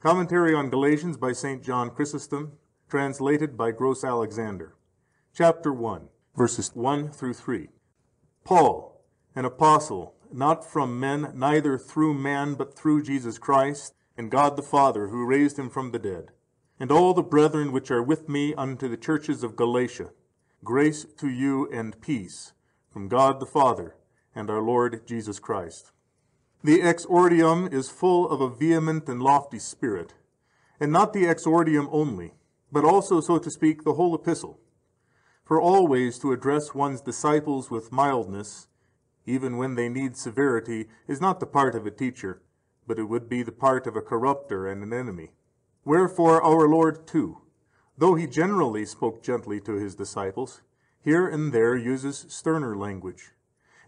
Commentary on Galatians by St. John Chrysostom, translated by Gross Alexander. Chapter 1, verses 1 through 3. Paul, an apostle, not from men, neither through man, but through Jesus Christ, and God the Father, who raised him from the dead, and all the brethren which are with me unto the churches of Galatia, grace to you and peace from God the Father and our Lord Jesus Christ. The exordium is full of a vehement and lofty spirit, and not the exordium only, but also, so to speak, the whole epistle. For always to address one's disciples with mildness, even when they need severity, is not the part of a teacher, but it would be the part of a corrupter and an enemy. Wherefore our Lord too, though he generally spoke gently to his disciples, here and there uses sterner language,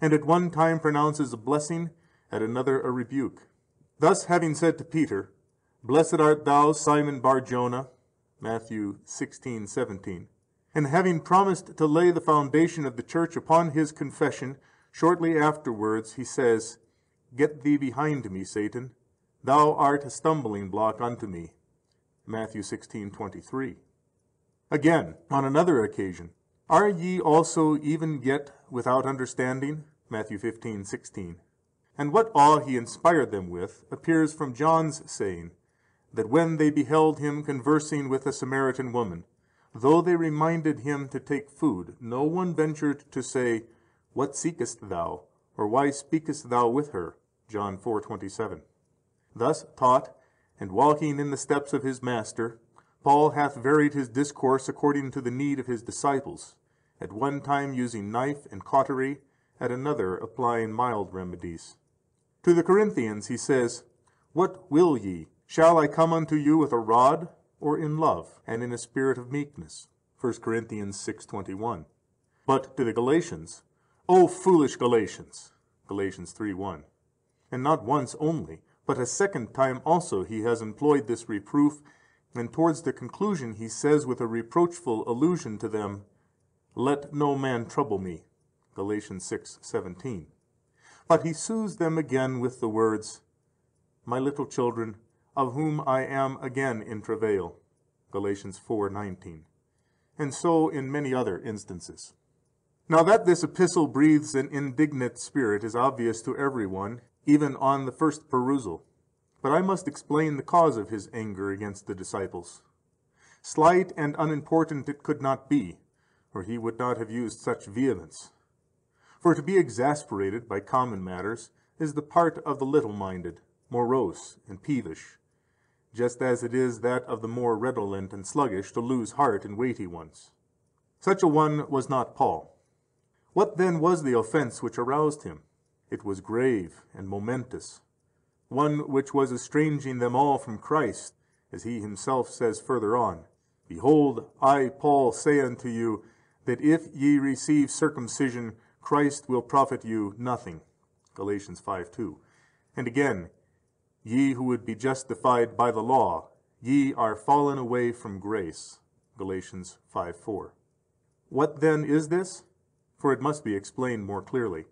and at one time pronounces a blessing, at another a rebuke. Thus having said to Peter, Blessed art thou, Simon Bar-Jonah, Matthew 16:17, and having promised to lay the foundation of the church upon his confession, shortly afterwards he says, Get thee behind me, Satan, thou art a stumbling block unto me, Matthew 16:23. Again, on another occasion, Are ye also even yet without understanding, Matthew 15:16. And what awe he inspired them with appears from John's saying, that when they beheld him conversing with a Samaritan woman, though they reminded him to take food, no one ventured to say, What seekest thou? Or why speakest thou with her? John 4:27. Thus taught, and walking in the steps of his Master, Paul hath varied his discourse according to the need of his disciples, at one time using knife and cautery, at another applying mild remedies. To the Corinthians he says, What will ye? Shall I come unto you with a rod, or in love, and in a spirit of meekness? 1 Corinthians 6:21. But to the Galatians, O foolish Galatians, Galatians 3:1. And not once only, but a second time also he has employed this reproof, and towards the conclusion he says with a reproachful allusion to them, Let no man trouble me, Galatians 6:17. But he soothes them again with the words, My little children, of whom I am again in travail, Galatians 4:19. And so in many other instances. Now that this epistle breathes an indignant spirit is obvious to everyone, even on the first perusal. But I must explain the cause of his anger against the disciples. Slight and unimportant it could not be, or he would not have used such vehemence. For to be exasperated by common matters is the part of the little-minded, morose, and peevish, just as it is that of the more redolent and sluggish to lose heart in weighty ones. Such a one was not Paul. What then was the offense which aroused him? It was grave and momentous, one which was estranging them all from Christ, as he himself says further on, Behold, I, Paul, say unto you, that if ye receive circumcision, Christ will profit you nothing, Galatians 5:2. And again, Ye who would be justified by the law, ye are fallen away from grace, Galatians 5:4. What then is this? For it must be explained more clearly.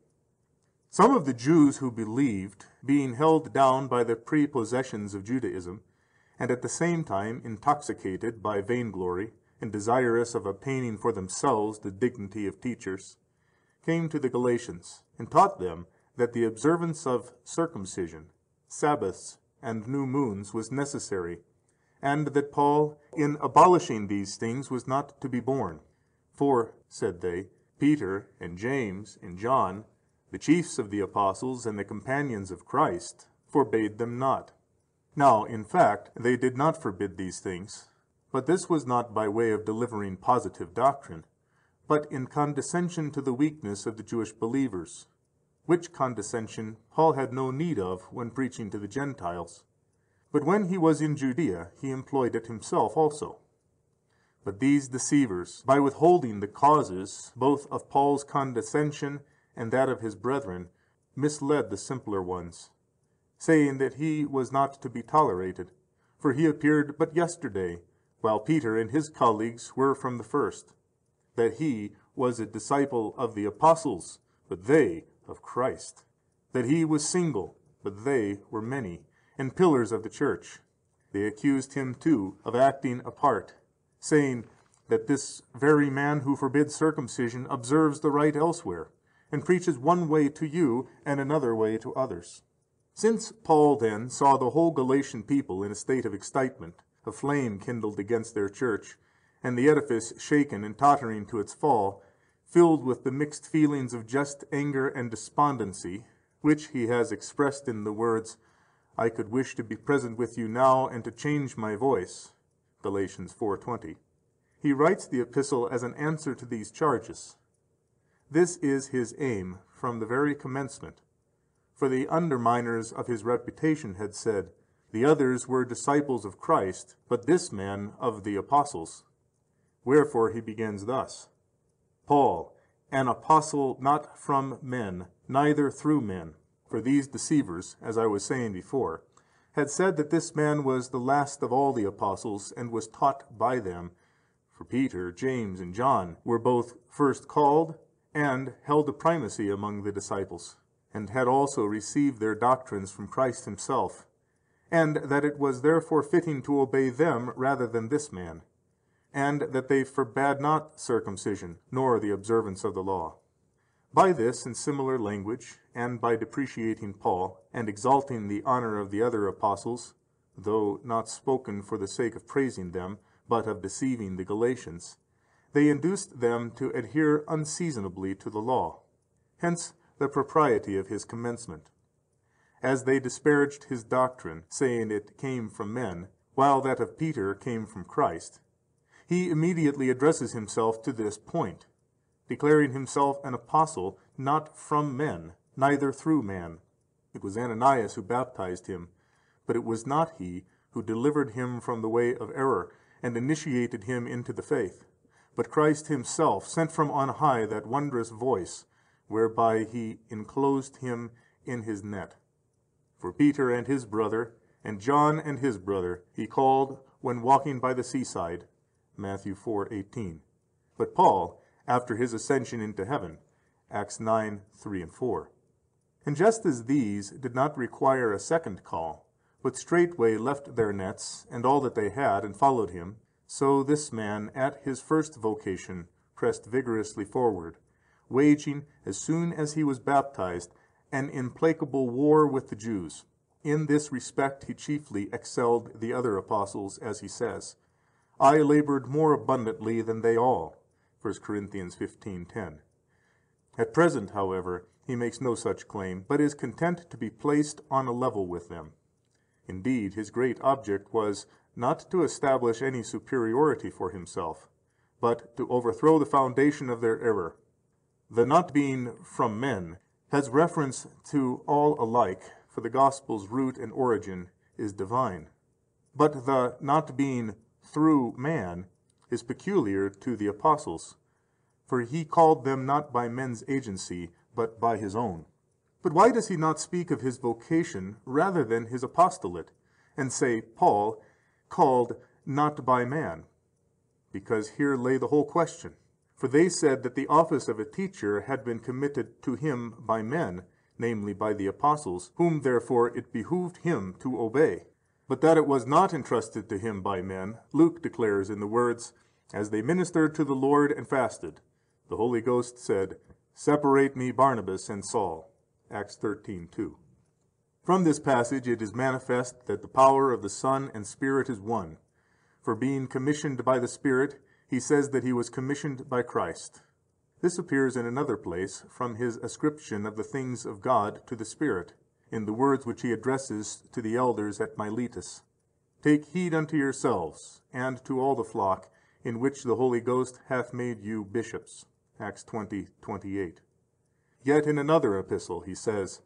Some of the Jews who believed, being held down by the prepossessions of Judaism, and at the same time intoxicated by vainglory, and desirous of obtaining for themselves the dignity of teachers, came to the Galatians, and taught them that the observance of circumcision, Sabbaths, and new moons was necessary, and that Paul, in abolishing these things, was not to be borne. For, said they, Peter and James and John, the chiefs of the apostles and the companions of Christ, forbade them not. Now, in fact, they did not forbid these things, but this was not by way of delivering positive doctrine, but in condescension to the weakness of the Jewish believers, which condescension Paul had no need of when preaching to the Gentiles. But when he was in Judea, he employed it himself also. But these deceivers, by withholding the causes both of Paul's condescension and that of his brethren, misled the simpler ones, saying that he was not to be tolerated, for he appeared but yesterday, while Peter and his colleagues were from the first, that he was a disciple of the apostles, but they of Christ, that he was single, but they were many, and pillars of the church, They accused him too of acting a part, saying that this very man who forbids circumcision observes the rite elsewhere, and preaches one way to you and another way to others. Since Paul then saw the whole Galatian people in a state of excitement, a flame kindled against their church, and the edifice shaken and tottering to its fall, filled with the mixed feelings of just anger and despondency, which he has expressed in the words, I could wish to be present with you now and to change my voice, Galatians 4:20. He writes the epistle as an answer to these charges. This is his aim from the very commencement, for the underminers of his reputation had said, the others were disciples of Christ, but this man of the apostles. Wherefore he begins thus, Paul, an apostle not from men, neither through men. For these deceivers, as I was saying before, had said that this man was the last of all the apostles, and was taught by them. For Peter, James, and John were both first called, and held a primacy among the disciples, and had also received their doctrines from Christ himself, and that it was therefore fitting to obey them rather than this man, and that they forbade not circumcision, nor the observance of the law. By this and similar language, and by depreciating Paul, and exalting the honor of the other apostles, though not spoken for the sake of praising them, but of deceiving the Galatians, they induced them to adhere unseasonably to the law. Hence the propriety of his commencement. As they disparaged his doctrine, saying it came from men, while that of Peter came from Christ, he immediately addresses himself to this point, declaring himself an apostle not from men, neither through man. It was Ananias who baptized him, but it was not he who delivered him from the way of error and initiated him into the faith, but Christ himself sent from on high that wondrous voice, whereby he enclosed him in his net. For Peter and his brother, and John and his brother, he called when walking by the seaside, Matthew 4:18. But Paul, after his ascension into heaven, Acts 9:3 and 4. And just as these did not require a second call, but straightway left their nets and all that they had, and followed him, so this man at his first vocation pressed vigorously forward, waging, as soon as he was baptized, an implacable war with the Jews. In this respect he chiefly excelled the other apostles, as he says, I labored more abundantly than they all, 1 Corinthians 15:10. At present, however, he makes no such claim, but is content to be placed on a level with them. Indeed, his great object was not to establish any superiority for himself, but to overthrow the foundation of their error. The not being from men has reference to all alike, for the gospel's root and origin is divine. But the not being through man is peculiar to the apostles, for he called them not by men's agency, but by his own. But why does he not speak of his vocation rather than his apostolate, and say, Paul, called not by man? Because here lay the whole question. For they said that the office of a teacher had been committed to him by men, namely by the apostles, whom therefore it behooved him to obey. But that it was not entrusted to him by men, Luke declares in the words, As they ministered to the Lord and fasted, the Holy Ghost said, Separate me Barnabas and Saul. Acts 13:2. From this passage it is manifest that the power of the Son and Spirit is one. For being commissioned by the Spirit, he says that he was commissioned by Christ. This appears in another place from his ascription of the things of God to the Spirit, in the words which he addresses to the elders at Miletus. Take heed unto yourselves, and to all the flock, in which the Holy Ghost hath made you bishops. Acts 20:28. Yet in another epistle he says,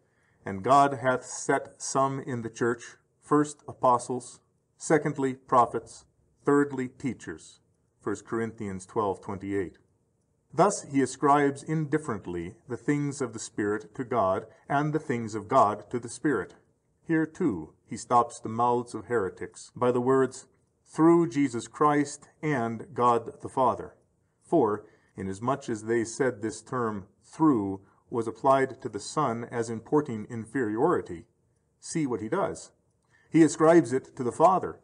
And God hath set some in the church, first apostles, secondly prophets, thirdly teachers. 1 Corinthians 12:28. Thus he ascribes indifferently the things of the Spirit to God, and the things of God to the Spirit. Here too he stops the mouths of heretics by the words, through Jesus Christ and God the Father. For, inasmuch as they said this term through was applied to the Son as importing inferiority, see what he does. He ascribes it to the Father,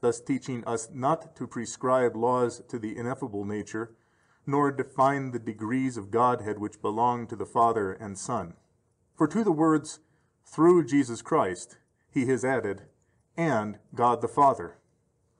thus teaching us not to prescribe laws to the ineffable nature, nor define the degrees of Godhead which belong to the Father and Son. For to the words, through Jesus Christ, he has added, and God the Father.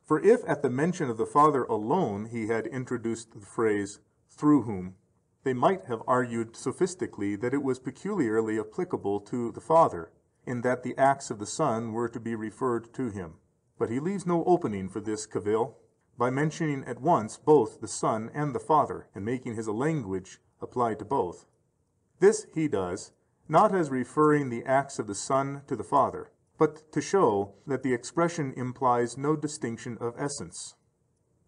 For if at the mention of the Father alone he had introduced the phrase, through whom, they might have argued sophistically that it was peculiarly applicable to the Father, in that the acts of the Son were to be referred to him. But he leaves no opening for this cavil, by mentioning at once both the Son and the Father, and making his language apply to both. This he does, not as referring the acts of the Son to the Father, but to show that the expression implies no distinction of essence.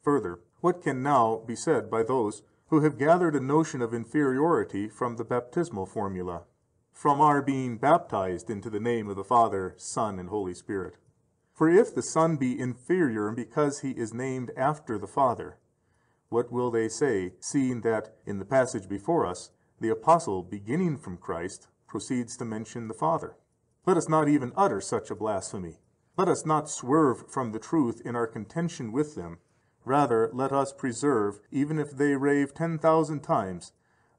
Further, what can now be said by those who have gathered a notion of inferiority from the baptismal formula, from our being baptized into the name of the Father, Son, and Holy Spirit? For if the Son be inferior because he is named after the Father, what will they say, seeing that in the passage before us, the Apostle, beginning from Christ, proceeds to mention the Father? Let us not even utter such a blasphemy. Let us not swerve from the truth in our contention with them. Rather, let us preserve, even if they rave 10,000 times,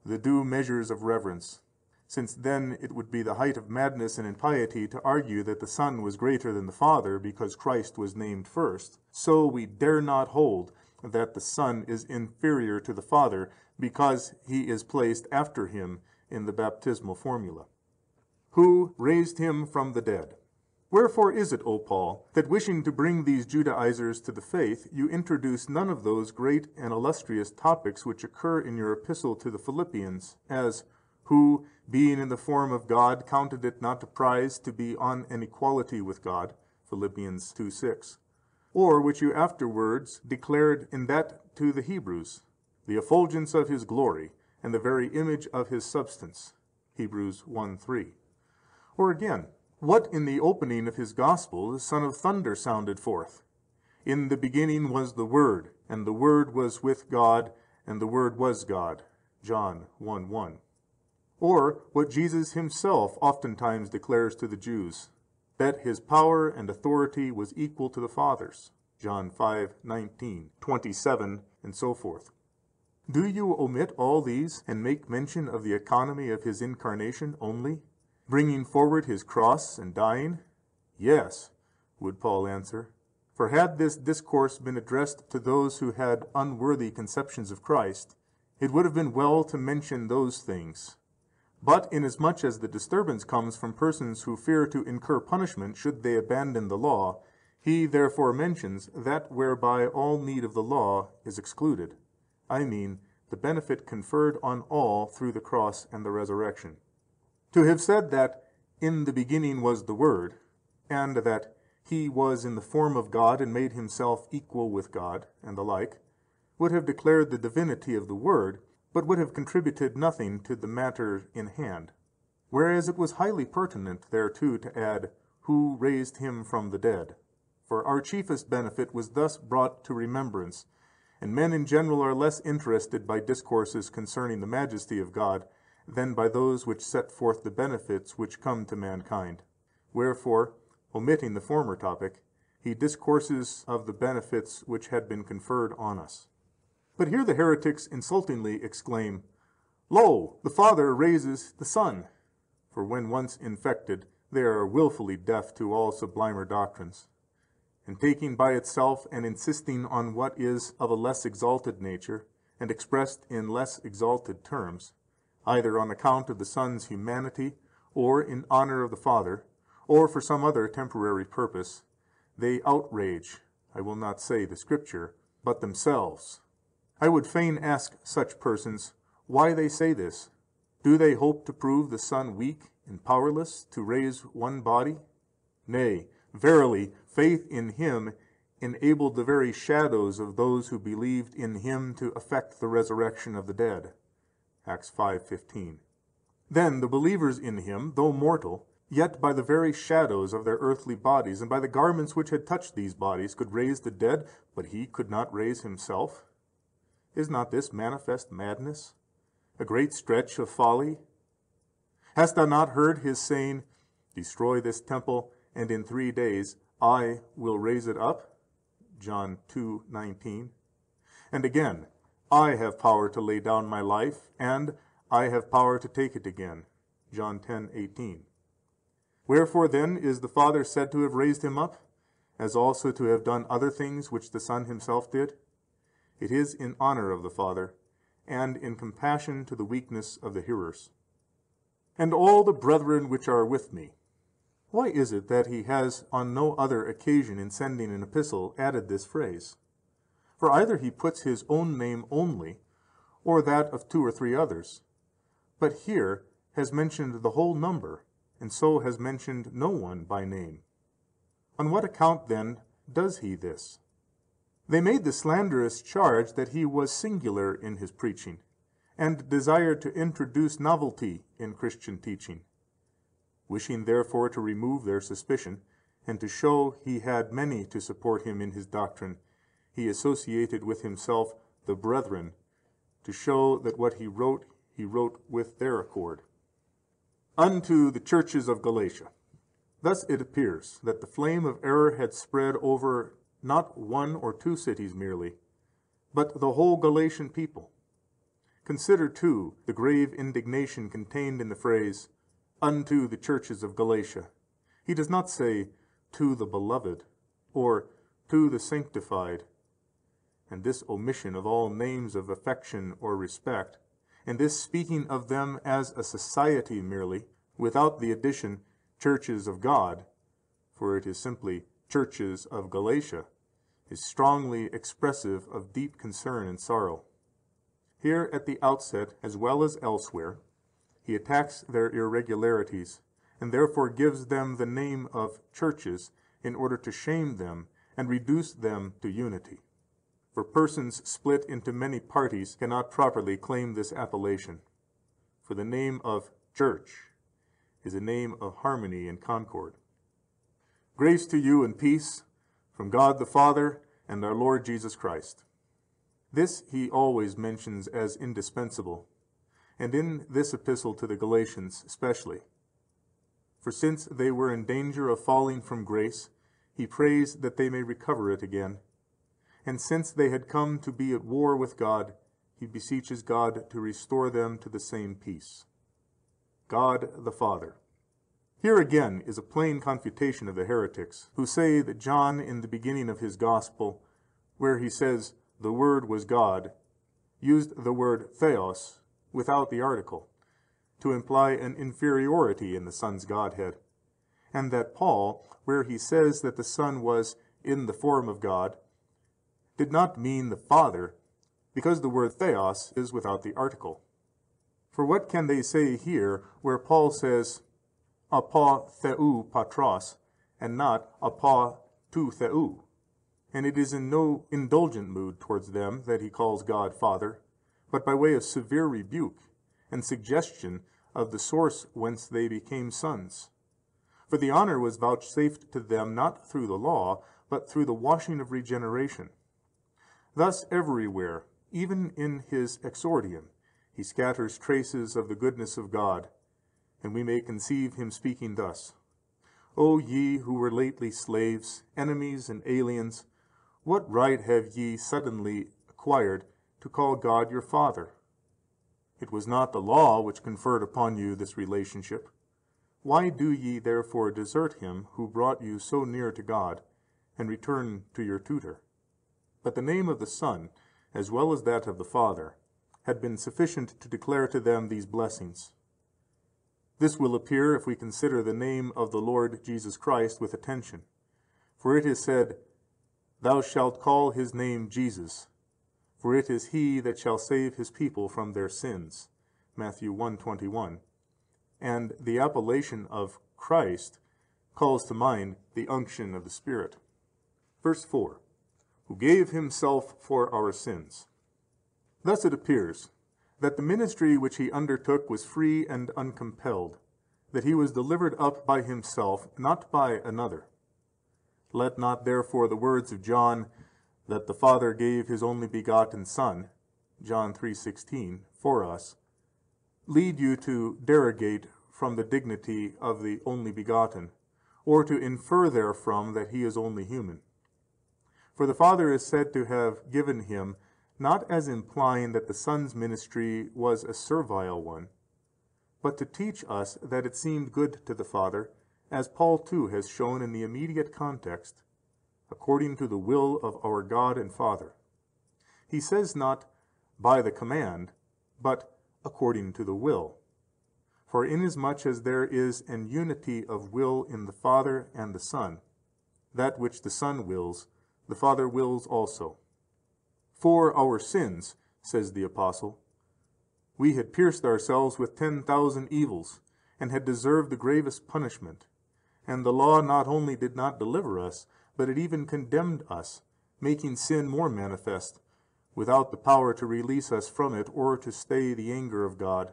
the due measures of reverence, since then it would be the height of madness and impiety to argue that the Son was greater than the Father because Christ was named first. So we dare not hold that the Son is inferior to the Father because he is placed after him in the baptismal formula. Who raised him from the dead? Wherefore is it, O Paul, that wishing to bring these Judaizers to the faith, you introduce none of those great and illustrious topics which occur in your epistle to the Philippians, as, who, being in the form of God, counted it not a prize to be on an equality with God, Philippians 2:6, or which you afterwards declared in that to the Hebrews, the effulgence of his glory, and the very image of his substance, Hebrews 1:3. Or again, what in the opening of his gospel the Son of Thunder sounded forth? In the beginning was the Word, and the Word was with God, and the Word was God, John 1:1. Or what Jesus himself oftentimes declares to the Jews, that his power and authority was equal to the Father's, John 5:19, 27, and so forth. Do you omit all these and make mention of the economy of his incarnation only, bringing forward his cross and dying? Yes, would Paul answer, for had this discourse been addressed to those who had unworthy conceptions of Christ, it would have been well to mention those things. But inasmuch as the disturbance comes from persons who fear to incur punishment should they abandon the law, he therefore mentions that whereby all need of the law is excluded, I mean the benefit conferred on all through the cross and the resurrection. To have said that in the beginning was the Word, and that he was in the form of God and made himself equal with God, and the like, would have declared the divinity of the Word, but would have contributed nothing to the matter in hand. Whereas it was highly pertinent thereto to add, who raised him from the dead. For our chiefest benefit was thus brought to remembrance, and men in general are less interested by discourses concerning the majesty of God than by those which set forth the benefits which come to mankind. Wherefore, omitting the former topic, he discourses of the benefits which had been conferred on us. But here the heretics insultingly exclaim, Lo, the Father raises the Son. For when once infected, they are wilfully deaf to all sublimer doctrines, and taking by itself and insisting on what is of a less exalted nature, and expressed in less exalted terms, either on account of the Son's humanity, or in honor of the Father, or for some other temporary purpose, they outrage, I will not say the Scripture, but themselves. I would fain ask such persons why they say this. Do they hope to prove the Son weak and powerless to raise one body? Nay, verily, faith in him enabled the very shadows of those who believed in him to effect the resurrection of the dead. Acts 5:15. Then the believers in him, though mortal, yet by the very shadows of their earthly bodies, and by the garments which had touched these bodies, could raise the dead, but he could not raise himself. Is not this manifest madness, a great stretch of folly? Hast thou not heard his saying, Destroy this temple, and in 3 days I will raise it up? John 2:19. And again, I have power to lay down my life, and I have power to take it again, John 10:18. Wherefore then is the Father said to have raised him up, as also to have done other things which the Son himself did? It is in honor of the Father, and in compassion to the weakness of the hearers. And all the brethren which are with me. Why is it that he has on no other occasion in sending an epistle added this phrase? For either he puts his own name only, or that of 2 or 3 others, but here has mentioned the whole number, and so has mentioned no one by name. On what account then does he this? They made the slanderous charge that he was singular in his preaching, and desired to introduce novelty in Christian teaching. Wishing therefore to remove their suspicion, and to show he had many to support him in his doctrine, he associated with himself the brethren, to show that what he wrote with their accord. Unto the churches of Galatia. Thus it appears that the flame of error had spread over not 1 or 2 cities merely, but the whole Galatian people. Consider, too, the grave indignation contained in the phrase, unto the churches of Galatia. He does not say, to the beloved, or to the sanctified. And this omission of all names of affection or respect, and this speaking of them as a society merely, without the addition, churches of God, for it is simply churches of Galatia, is strongly expressive of deep concern and sorrow. Here at the outset, as well as elsewhere, he attacks their irregularities, and therefore gives them the name of churches in order to shame them and reduce them to unity. For persons split into many parties cannot properly claim this appellation. For the name of church is a name of harmony and concord. Grace to you and peace from God the Father and our Lord Jesus Christ. This he always mentions as indispensable, and in this epistle to the Galatians especially. For since they were in danger of falling from grace, he prays that they may recover it again. And since they had come to be at war with God, he beseeches God to restore them to the same peace. God the Father. Here again is a plain confutation of the heretics, who say that John, in the beginning of his gospel, where he says, the Word was God, used the word theos without the article, to imply an inferiority in the Son's Godhead, and that Paul, where he says that the Son was in the form of God, did not mean the Father, because the word theos is without the article. For what can they say here, where Paul says, apā theou patros, and not apā tou theou? And it is in no indulgent mood towards them that he calls God Father, but by way of severe rebuke and suggestion of the source whence they became sons. For the honor was vouchsafed to them not through the law, but through the washing of regeneration. Thus everywhere, even in his exordium, he scatters traces of the goodness of God, and we may conceive him speaking thus, O ye who were lately slaves, enemies, and aliens, what right have ye suddenly acquired to call God your Father? It was not the law which conferred upon you this relationship. Why do ye therefore desert him who brought you so near to God, and return to your tutor? But the name of the Son, as well as that of the Father, had been sufficient to declare to them these blessings. This will appear if we consider the name of the Lord Jesus Christ with attention. For it is said, Thou shalt call his name Jesus, for it is he that shall save his people from their sins. Matthew 1:21. And the appellation of Christ calls to mind the unction of the Spirit. Verse 4, who gave himself for our sins. Thus it appears that the ministry which he undertook was free and uncompelled, that he was delivered up by himself, not by another. Let not therefore the words of John, that the Father gave his only begotten Son, John 3:16, for us, lead you to derogate from the dignity of the only begotten, or to infer therefrom that he is only human. For the Father is said to have given him, not as implying that the Son's ministry was a servile one, but to teach us that it seemed good to the Father, as Paul too has shown in the immediate context, according to the will of our God and Father. He says not, by the command, but according to the will. For inasmuch as there is an unity of will in the Father and the Son, that which the Son wills, the Father wills also. For our sins, says the Apostle, we had pierced ourselves with 10,000 evils, and had deserved the gravest punishment. And the law not only did not deliver us, but it even condemned us, making sin more manifest, without the power to release us from it or to stay the anger of God.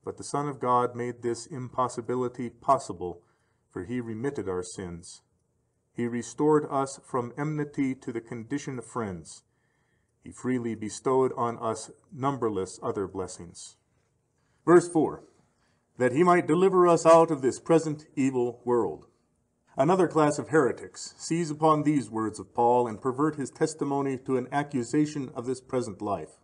But the Son of God made this impossibility possible, for he remitted our sins. He restored us from enmity to the condition of friends. He freely bestowed on us numberless other blessings. Verse 4, that he might deliver us out of this present evil world. Another class of heretics seize upon these words of Paul and pervert his testimony to an accusation of this present life.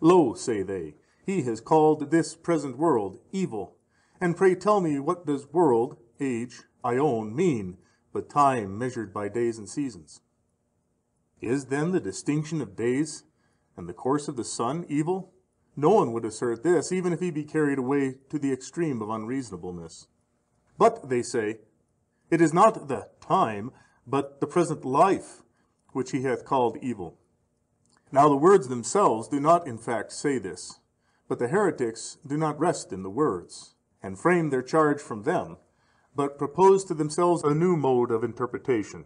Lo, say they, he has called this present world evil. And pray tell me, what does world, age, aion, mean, but time measured by days and seasons? Is then the distinction of days and the course of the sun evil? No one would assert this, even if he be carried away to the extreme of unreasonableness. But, they say, it is not the time, but the present life, which he hath called evil. Now the words themselves do not in fact say this, but the heretics do not rest in the words, and frame their charge from them, but propose to themselves a new mode of interpretation.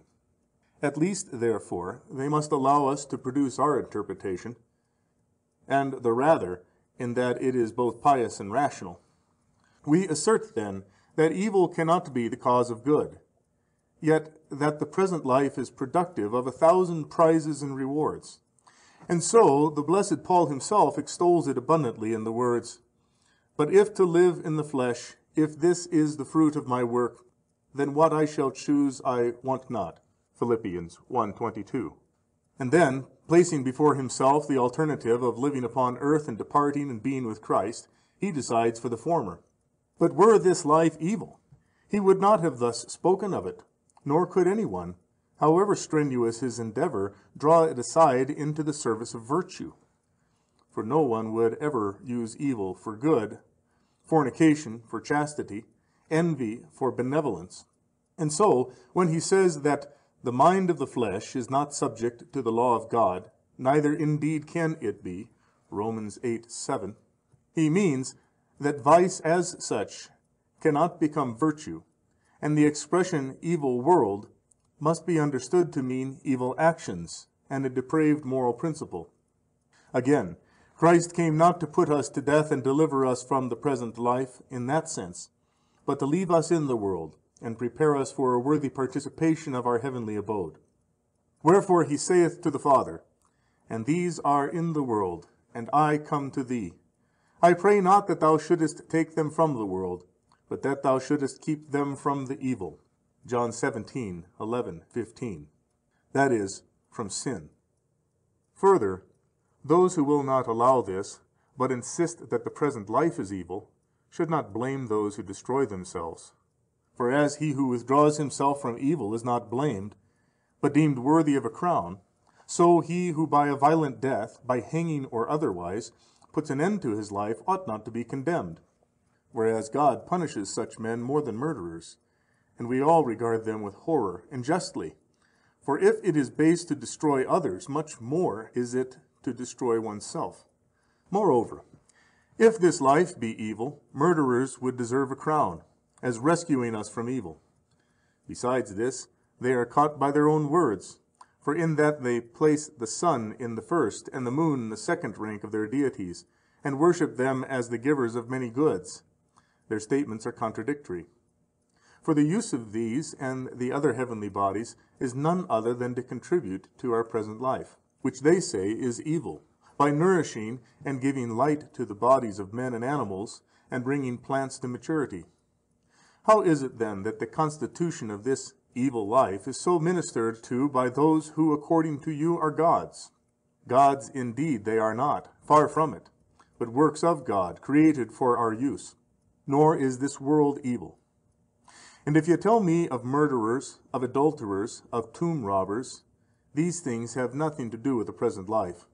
At least, therefore, they must allow us to produce our interpretation, and the rather, in that it is both pious and rational. We assert, then, that evil cannot be the cause of good, yet that the present life is productive of 1,000 prizes and rewards. And so the blessed Paul himself extols it abundantly in the words, but if to live in the flesh, if this is the fruit of my work, then what I shall choose I want not. Philippians 1:22. And then, placing before himself the alternative of living upon earth and departing and being with Christ, he decides for the former. But were this life evil, he would not have thus spoken of it, nor could anyone, however strenuous his endeavor, draw it aside into the service of virtue. For no one would ever use evil for good, fornication for chastity, envy for benevolence. And so, when he says that the mind of the flesh is not subject to the law of God, neither indeed can it be, Romans 8:7, he means that vice as such cannot become virtue, and the expression evil world must be understood to mean evil actions and a depraved moral principle. Again, Christ came not to put us to death and deliver us from the present life in that sense, but to leave us in the world and prepare us for a worthy participation of our heavenly abode. Wherefore he saith to the Father, and these are in the world, and I come to thee. I pray not that thou shouldest take them from the world, but that thou shouldest keep them from the evil. John 17:11, 15. That is, from sin. Further, those who will not allow this, but insist that the present life is evil, should not blame those who destroy themselves. For as he who withdraws himself from evil is not blamed, but deemed worthy of a crown, so he who by a violent death, by hanging or otherwise, puts an end to his life ought not to be condemned. Whereas God punishes such men more than murderers, and we all regard them with horror, and justly. For if it is base to destroy others, much more is it to destroy oneself. Moreover, if this life be evil, murderers would deserve a crown, as rescuing us from evil. Besides this, they are caught by their own words, for in that they place the sun in the first, and the moon in the second rank of their deities, and worship them as the givers of many goods. Their statements are contradictory. For the use of these and the other heavenly bodies is none other than to contribute to our present life, which they say is evil, by nourishing and giving light to the bodies of men and animals, and bringing plants to maturity. How is it then that the constitution of this evil life is so ministered to by those who according to you are gods. Gods indeed they are not, far from it, but works of God, created for our use. Nor is this world evil. And if you tell me of murderers, of adulterers, of tomb robbers, these things have nothing to do with the present life.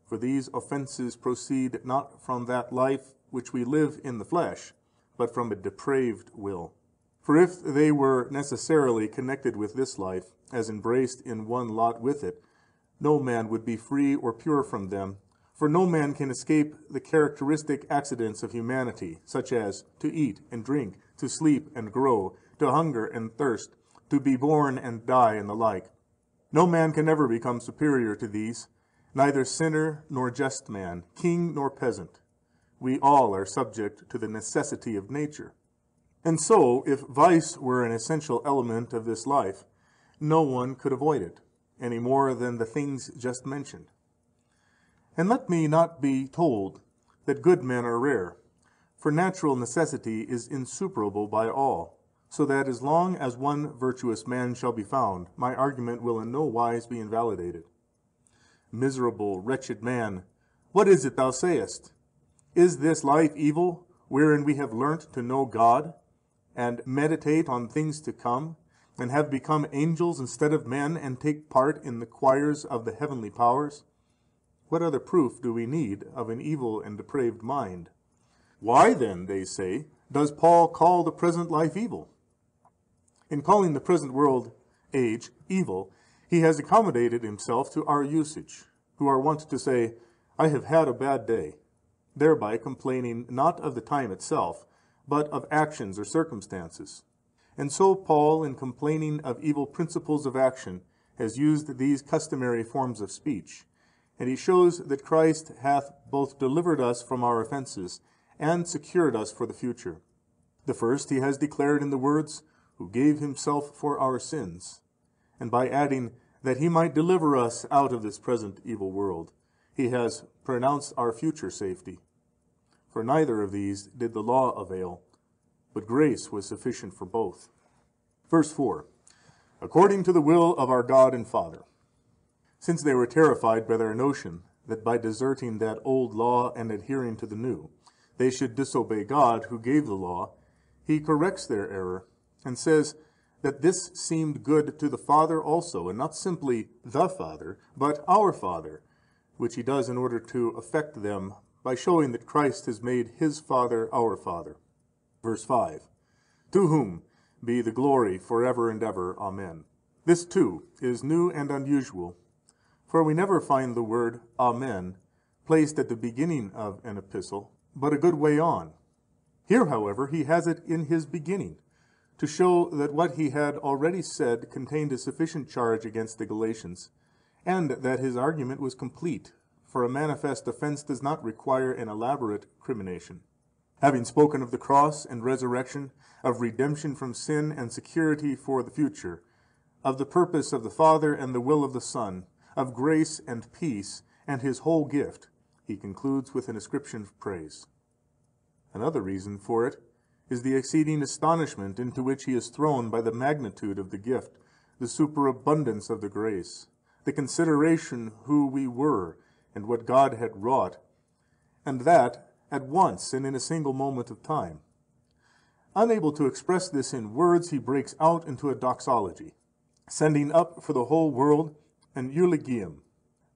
For these offenses proceed not from that life which we live in the flesh, but from a depraved will. For if they were necessarily connected with this life, as embraced in one lot with it, no man would be free or pure from them. For no man can escape the characteristic accidents of humanity, such as to eat and drink, to sleep and grow, to hunger and thirst, to be born and die, and the like. No man can ever become superior to these, neither sinner nor just man, king nor peasant. We all are subject to the necessity of nature. And so, if vice were an essential element of this life, no one could avoid it, any more than the things just mentioned. And let me not be told that good men are rare, for natural necessity is insuperable by all, so that as long as one virtuous man shall be found, my argument will in no wise be invalidated. Miserable, wretched man, what is it thou sayest? Is this life evil, wherein we have learnt to know God, and meditate on things to come, and have become angels instead of men, and take part in the choirs of the heavenly powers? What other proof do we need of an evil and depraved mind? Why then, they say, does Paul call the present life evil? In calling the present world age evil, he has accommodated himself to our usage, who are wont to say, I have had a bad day, thereby complaining not of the time itself, but of actions or circumstances. And so Paul, in complaining of evil principles of action, has used these customary forms of speech, and he shows that Christ hath both delivered us from our offenses and secured us for the future. The first he has declared in the words, who gave himself for our sins, and by adding, that he might deliver us out of this present evil world, he has pronounced our future safety. For neither of these did the law avail, but grace was sufficient for both. Verse 4, according to the will of our God and Father. Since they were terrified by their notion that by deserting that old law and adhering to the new, they should disobey God who gave the law, he corrects their error and says that this seemed good to the Father also, and not simply the Father, but our Father, which he does in order to affect them by showing that Christ has made his Father our Father. Verse 5, to whom be the glory forever and ever. Amen. This too is new and unusual, for we never find the word Amen placed at the beginning of an epistle, but a good way on. Here, however, he has it in his beginning, to show that what he had already said contained a sufficient charge against the Galatians, and that his argument was complete, for a manifest offense does not require an elaborate crimination. Having spoken of the cross and resurrection, of redemption from sin and security for the future, of the purpose of the Father and the will of the Son, of grace and peace, and his whole gift, he concludes with an ascription of praise. Another reason for it is the exceeding astonishment into which he is thrown by the magnitude of the gift, the superabundance of the grace, the consideration who we were and what God had wrought, and that at once and in a single moment of time. Unable to express this in words, he breaks out into a doxology, sending up for the whole world an eulogium,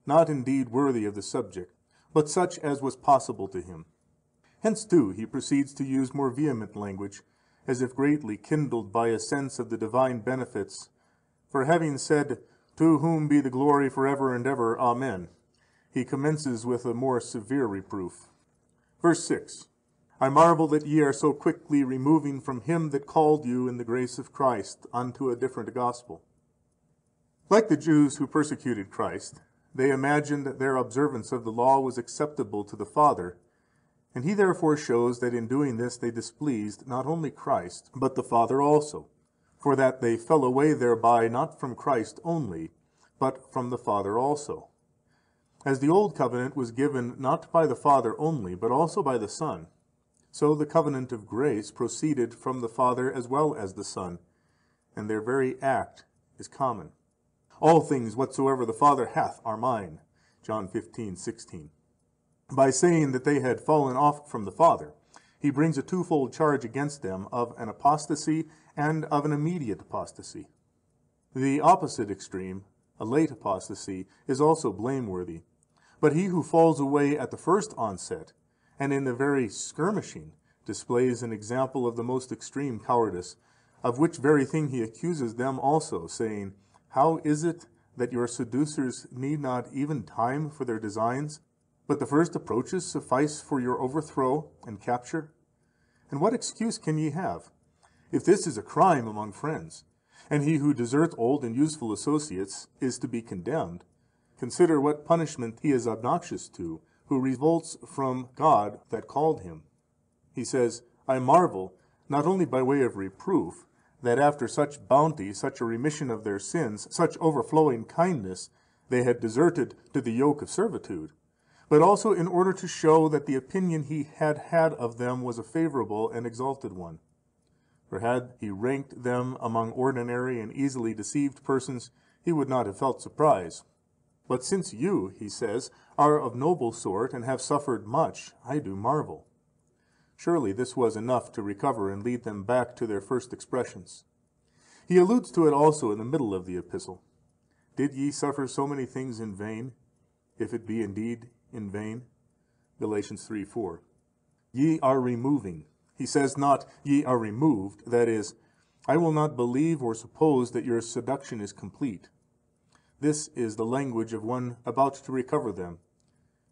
not indeed worthy of the subject, but such as was possible to him. Hence, too, he proceeds to use more vehement language, as if greatly kindled by a sense of the divine benefits. For having said, to whom be the glory forever and ever, Amen, he commences with a more severe reproof. Verse 6, I marvel that ye are so quickly removing from him that called you in the grace of Christ unto a different gospel. Like the Jews who persecuted Christ, they imagined their observance of the law was acceptable to the Father, and he therefore shows that in doing this they displeased not only Christ, but the Father also, for that they fell away thereby not from Christ only, but from the Father also. As the old covenant was given not by the Father only, but also by the Son, so the covenant of grace proceeded from the Father as well as the Son, and their very act is common. All things whatsoever the Father hath are mine. John 15:16. By saying that they had fallen off from the Father, he brings a twofold charge against them of an apostasy and of an immediate apostasy. The opposite extreme, a late apostasy, is also blameworthy. But he who falls away at the first onset, and in the very skirmishing, displays an example of the most extreme cowardice, of which very thing he accuses them also, saying, How is it that your seducers need not even time for their designs, but the first approaches suffice for your overthrow and capture? And what excuse can ye have, if this is a crime among friends, and he who deserts old and useful associates is to be condemned? Consider what punishment he is obnoxious to, who revolts from God that called him. He says, I marvel, not only by way of reproof, that after such bounty, such a remission of their sins, such overflowing kindness, they had deserted to the yoke of servitude, but also in order to show that the opinion he had had of them was a favorable and exalted one. For had he ranked them among ordinary and easily deceived persons, he would not have felt surprise. But since you, he says, are of noble sort and have suffered much, I do marvel. Surely this was enough to recover and lead them back to their first expressions. He alludes to it also in the middle of the epistle. Did ye suffer so many things in vain, if it be indeed in vain? Galatians 3:4. Ye are removing. He says not, ye are removed, that is, I will not believe or suppose that your seduction is complete. This is the language of one about to recover them,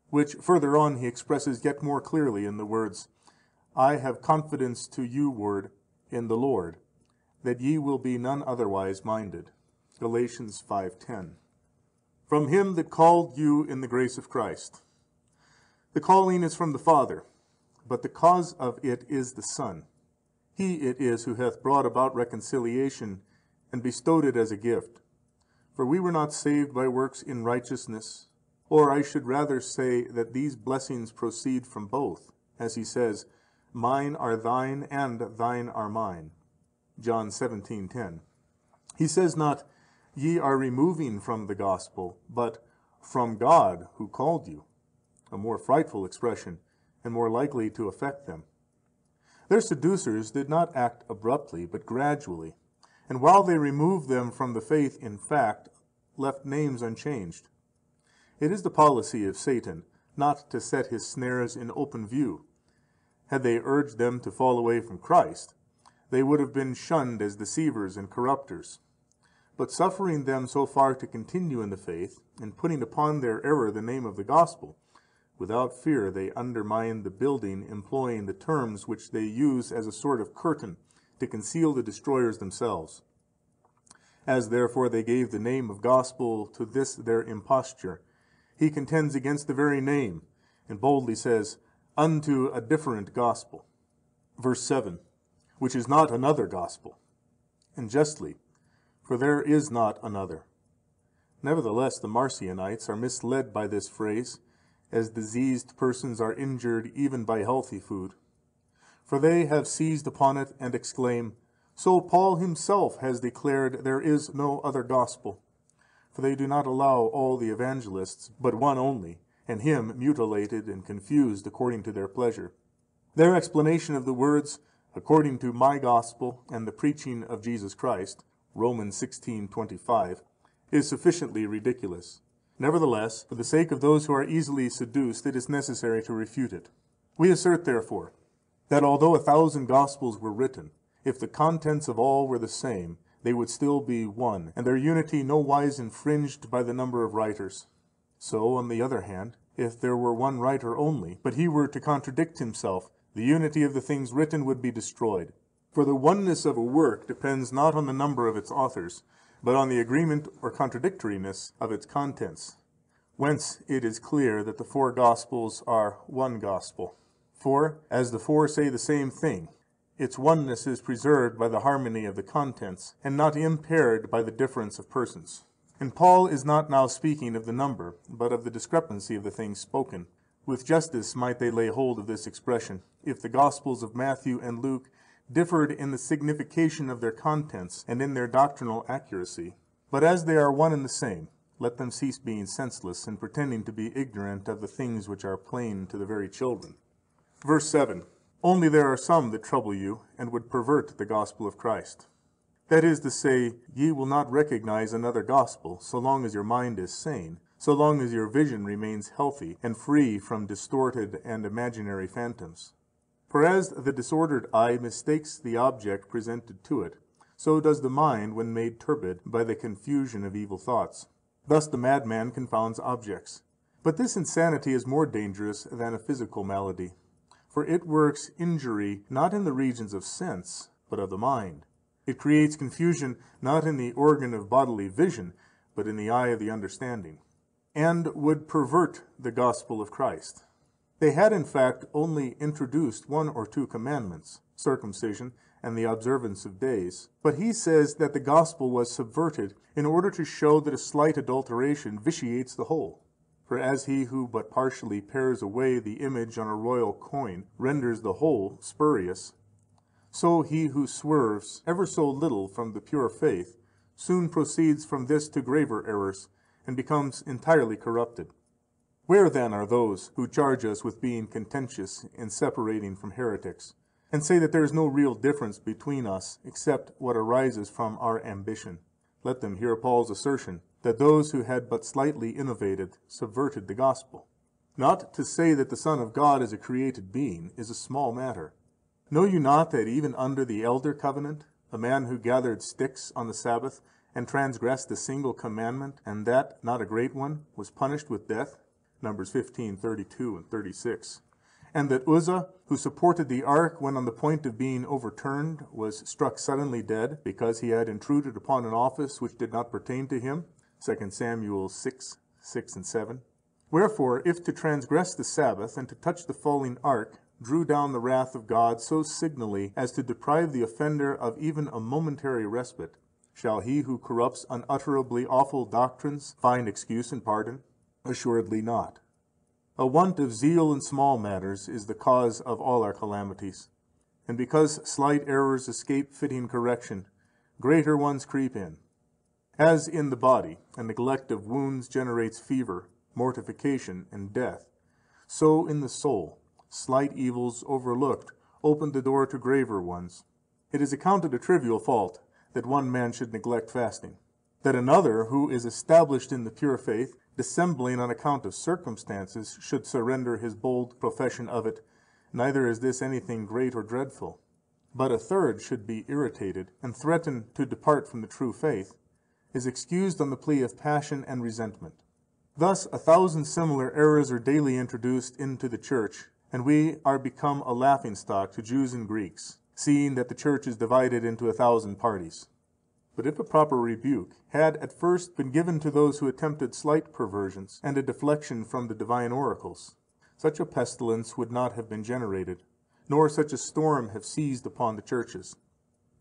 which further on he expresses yet more clearly in the words, I have confidence to you ward in the Lord, that ye will be none otherwise minded. Galatians 5:10. From him that called you in the grace of Christ. The calling is from the Father, but the cause of it is the Son. He it is who hath brought about reconciliation and bestowed it as a gift. For we were not saved by works in righteousness, or I should rather say that these blessings proceed from both, as he says, Mine are thine, and thine are mine. John 17:10. He says not, Ye are removing from the gospel, but from God who called you, a more frightful expression, and more likely to affect them. Their seducers did not act abruptly, but gradually, and while they removed them from the faith in fact, left names unchanged. It is the policy of Satan not to set his snares in open view. Had they urged them to fall away from Christ, they would have been shunned as deceivers and corrupters. But suffering them so far to continue in the faith, and putting upon their error the name of the gospel, without fear they undermine the building, employing the terms which they use as a sort of curtain to conceal the destroyers themselves. As therefore they gave the name of gospel to this their imposture, he contends against the very name, and boldly says, Unto a different gospel. Verse 7, which is not another gospel. And justly, for there is not another. Nevertheless, the Marcionites are misled by this phrase, as diseased persons are injured even by healthy food. For they have seized upon it and exclaim, So Paul himself has declared there is no other gospel. For they do not allow all the evangelists, but one only, and him mutilated and confused according to their pleasure. Their explanation of the words, according to my gospel and the preaching of Jesus Christ, Romans 16:25, is sufficiently ridiculous. Nevertheless, for the sake of those who are easily seduced, it is necessary to refute it. We assert, therefore, that although 1,000 gospels were written, if the contents of all were the same, they would still be one, and their unity no wise infringed by the number of writers. So, on the other hand, if there were one writer only, but he were to contradict himself, the unity of the things written would be destroyed. For the oneness of a work depends not on the number of its authors, but on the agreement or contradictoriness of its contents. Whence it is clear that the 4 Gospels are one gospel. For, as the 4 say the same thing, its oneness is preserved by the harmony of the contents, and not impaired by the difference of persons. And Paul is not now speaking of the number, but of the discrepancy of the things spoken. With justice might they lay hold of this expression, if the Gospels of Matthew and Luke differed in the signification of their contents and in their doctrinal accuracy. But as they are one and the same, let them cease being senseless and pretending to be ignorant of the things which are plain to the very children. Verse 7. Only there are some that trouble you, and would pervert the gospel of Christ. That is to say, ye will not recognize another gospel, so long as your mind is sane, so long as your vision remains healthy and free from distorted and imaginary phantoms. For as the disordered eye mistakes the object presented to it, so does the mind when made turbid by the confusion of evil thoughts. Thus the madman confounds objects. But this insanity is more dangerous than a physical malady, for it works injury not in the regions of sense, but of the mind. It creates confusion not in the organ of bodily vision, but in the eye of the understanding, and would pervert the gospel of Christ. They had in fact only introduced 1 or 2 commandments, circumcision and the observance of days. But he says that the gospel was subverted in order to show that a slight adulteration vitiates the whole. For as he who but partially pares away the image on a royal coin renders the whole spurious, so he who swerves ever so little from the pure faith soon proceeds from this to graver errors, and becomes entirely corrupted. Where then are those who charge us with being contentious and separating from heretics, and say that there is no real difference between us except what arises from our ambition? Let them hear Paul's assertion that those who had but slightly innovated subverted the gospel. Not to say that the Son of God is a created being is a small matter. Know you not that even under the elder covenant, a man who gathered sticks on the Sabbath and transgressed a single commandment, and that not a great one, was punished with death? Numbers 15:32 and 36. And that Uzzah, who supported the ark when on the point of being overturned, was struck suddenly dead, because he had intruded upon an office which did not pertain to him? 2 Samuel 6:6 and 7. Wherefore, if to transgress the Sabbath and to touch the falling ark drew down the wrath of God so signally as to deprive the offender of even a momentary respite, shall he who corrupts unutterably awful doctrines find excuse and pardon? Assuredly not. A want of zeal in small matters is the cause of all our calamities, and because slight errors escape fitting correction, greater ones creep in. As in the body, a neglect of wounds generates fever, mortification, and death, so in the soul, slight evils overlooked open the door to graver ones. It is accounted a trivial fault that one man should neglect fasting. That another, who is established in the pure faith, dissembling on account of circumstances, should surrender his bold profession of it, neither is this anything great or dreadful. But a third should be irritated and threaten to depart from the true faith, is excused on the plea of passion and resentment. Thus 1,000 similar errors are daily introduced into the church, and we are become a laughingstock to Jews and Greeks, seeing that the church is divided into 1,000 parties. But if a proper rebuke had at first been given to those who attempted slight perversions and a deflection from the divine oracles, such a pestilence would not have been generated, nor such a storm have seized upon the churches.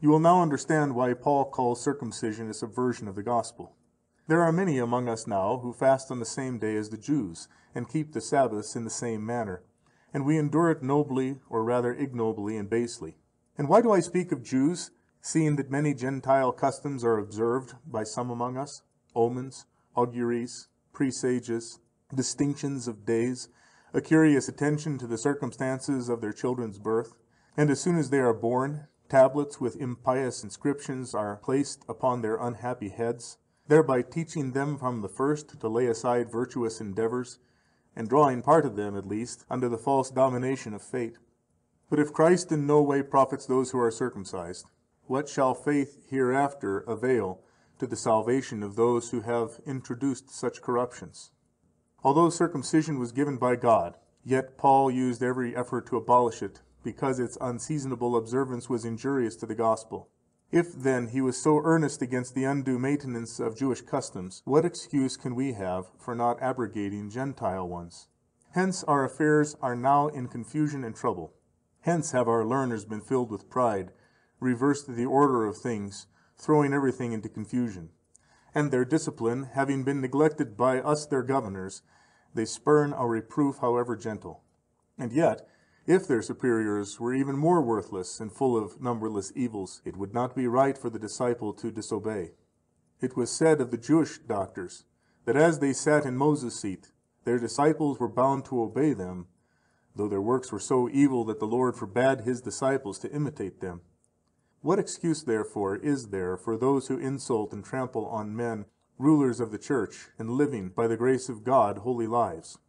You will now understand why Paul calls circumcision a subversion of the gospel. There are many among us now who fast on the same day as the Jews, and keep the Sabbaths in the same manner, and we endure it nobly, or rather ignobly and basely. And why do I speak of Jews, seeing that many Gentile customs are observed by some among us? Omens, auguries, presages, distinctions of days, a curious attention to the circumstances of their children's birth, and as soon as they are born, tablets with impious inscriptions are placed upon their unhappy heads, thereby teaching them from the first to lay aside virtuous endeavors, and drawing part of them, at least, under the false domination of fate. But if Christ in no way profits those who are circumcised, what shall faith hereafter avail to the salvation of those who have introduced such corruptions? Although circumcision was given by God, yet Paul used every effort to abolish it, because its unseasonable observance was injurious to the gospel. If, then, he was so earnest against the undue maintenance of Jewish customs, what excuse can we have for not abrogating Gentile ones? Hence our affairs are now in confusion and trouble. Hence have our learners been filled with pride, reversed the order of things, throwing everything into confusion. And their discipline, having been neglected by us their governors, they spurn our reproof, however gentle. And yet, If their superiors were even more worthless and full of numberless evils, it would not be right for the disciple to disobey. It was said of the Jewish doctors that as they sat in Moses' seat, their disciples were bound to obey them, though their works were so evil that the Lord forbade his disciples to imitate them. What excuse, therefore, is there for those who insult and trample on men, rulers of the church, and living, by the grace of God, holy lives?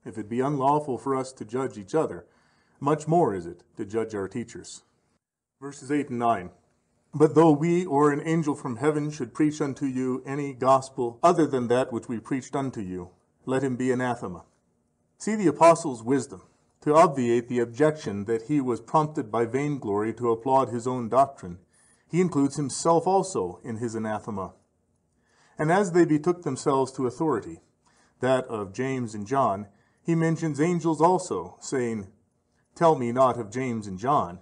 If it be unlawful for us to judge each other, much more is it to judge our teachers. Verses 8 and 9. But though we or an angel from heaven should preach unto you any gospel other than that which we preached unto you, let him be anathema. See the apostle's wisdom, to obviate the objection that he was prompted by vainglory to applaud his own doctrine. He includes himself also in his anathema. And as they betook themselves to authority, that of James and John, he mentions angels also, saying, Tell me not of James and John.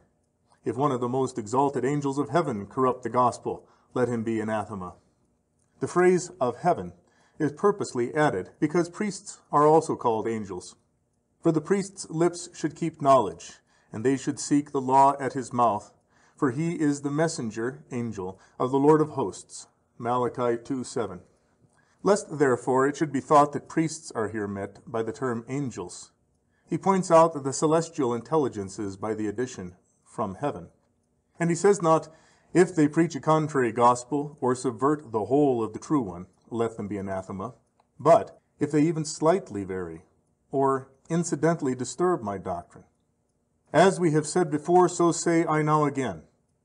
If one of the most exalted angels of heaven corrupt the gospel, let him be anathema. The phrase of heaven is purposely added, because priests are also called angels. For the priest's lips should keep knowledge, and they should seek the law at his mouth, for he is the messenger, angel, of the Lord of hosts. Malachi 2:7. Lest therefore it should be thought that priests are here meant by the term angels, he points out the celestial intelligences by the addition, from heaven. And he says not, if they preach a contrary gospel, or subvert the whole of the true one, let them be anathema, but if they even slightly vary, or incidentally disturb my doctrine. As we have said before, so say I now again,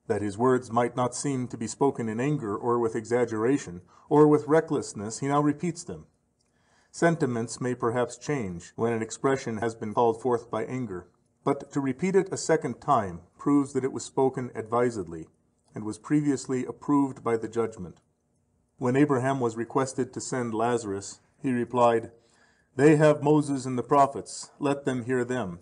that his words might not seem to be spoken in anger, or with exaggeration, or with recklessness, he now repeats them. Sentiments may perhaps change when an expression has been called forth by anger, but to repeat it a second time proves that it was spoken advisedly, and was previously approved by the judgment. When Abraham was requested to send Lazarus, he replied, They have Moses and the prophets, let them hear them.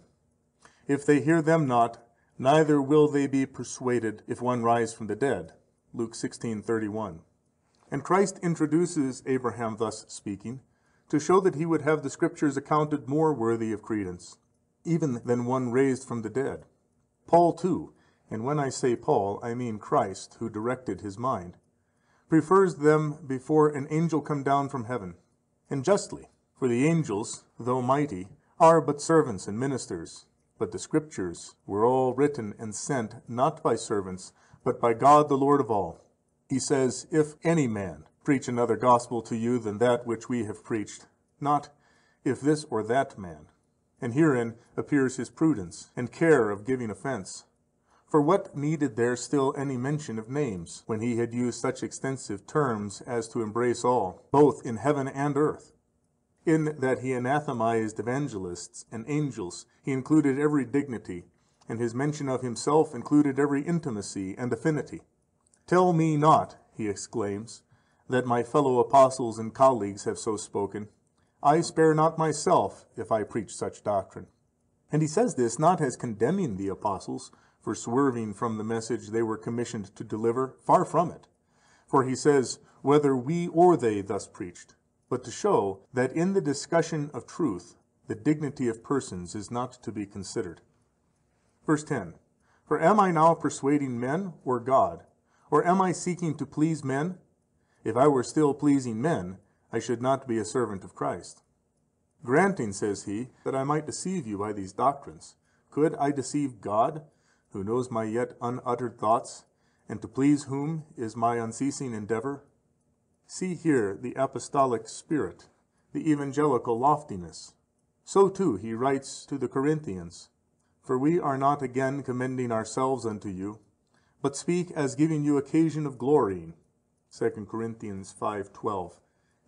If they hear them not, neither will they be persuaded if one rise from the dead. Luke 16:31. And Christ introduces Abraham thus speaking, to show that he would have the Scriptures accounted more worthy of credence, even than one raised from the dead. Paul too, and when I say Paul, I mean Christ, who directed his mind, prefers them before an angel come down from heaven. And justly, for the angels, though mighty, are but servants and ministers, but the Scriptures were all written and sent, not by servants, but by God the Lord of all. He says, If any man preach another gospel to you than that which we have preached, not if this or that man. And herein appears his prudence, and care of giving offense. For what needed there still any mention of names, when he had used such extensive terms as to embrace all, both in heaven and earth? In that he anathematized evangelists and angels, he included every dignity, and his mention of himself included every intimacy and affinity. Tell me not, he exclaims, that my fellow apostles and colleagues have so spoken. I spare not myself if I preach such doctrine. And he says this not as condemning the apostles for swerving from the message they were commissioned to deliver, far from it. For he says, whether we or they thus preached, but to show that in the discussion of truth, the dignity of persons is not to be considered. Verse 10, For am I now persuading men or God? Or am I seeking to please men? If I were still pleasing men, I should not be a servant of Christ. Granting, says he, that I might deceive you by these doctrines, could I deceive God, who knows my yet unuttered thoughts, and to please whom is my unceasing endeavor? See here the apostolic spirit, the evangelical loftiness. So too he writes to the Corinthians, For we are not again commending ourselves unto you, but speak as giving you occasion of glorying. 2 Corinthians 5:12.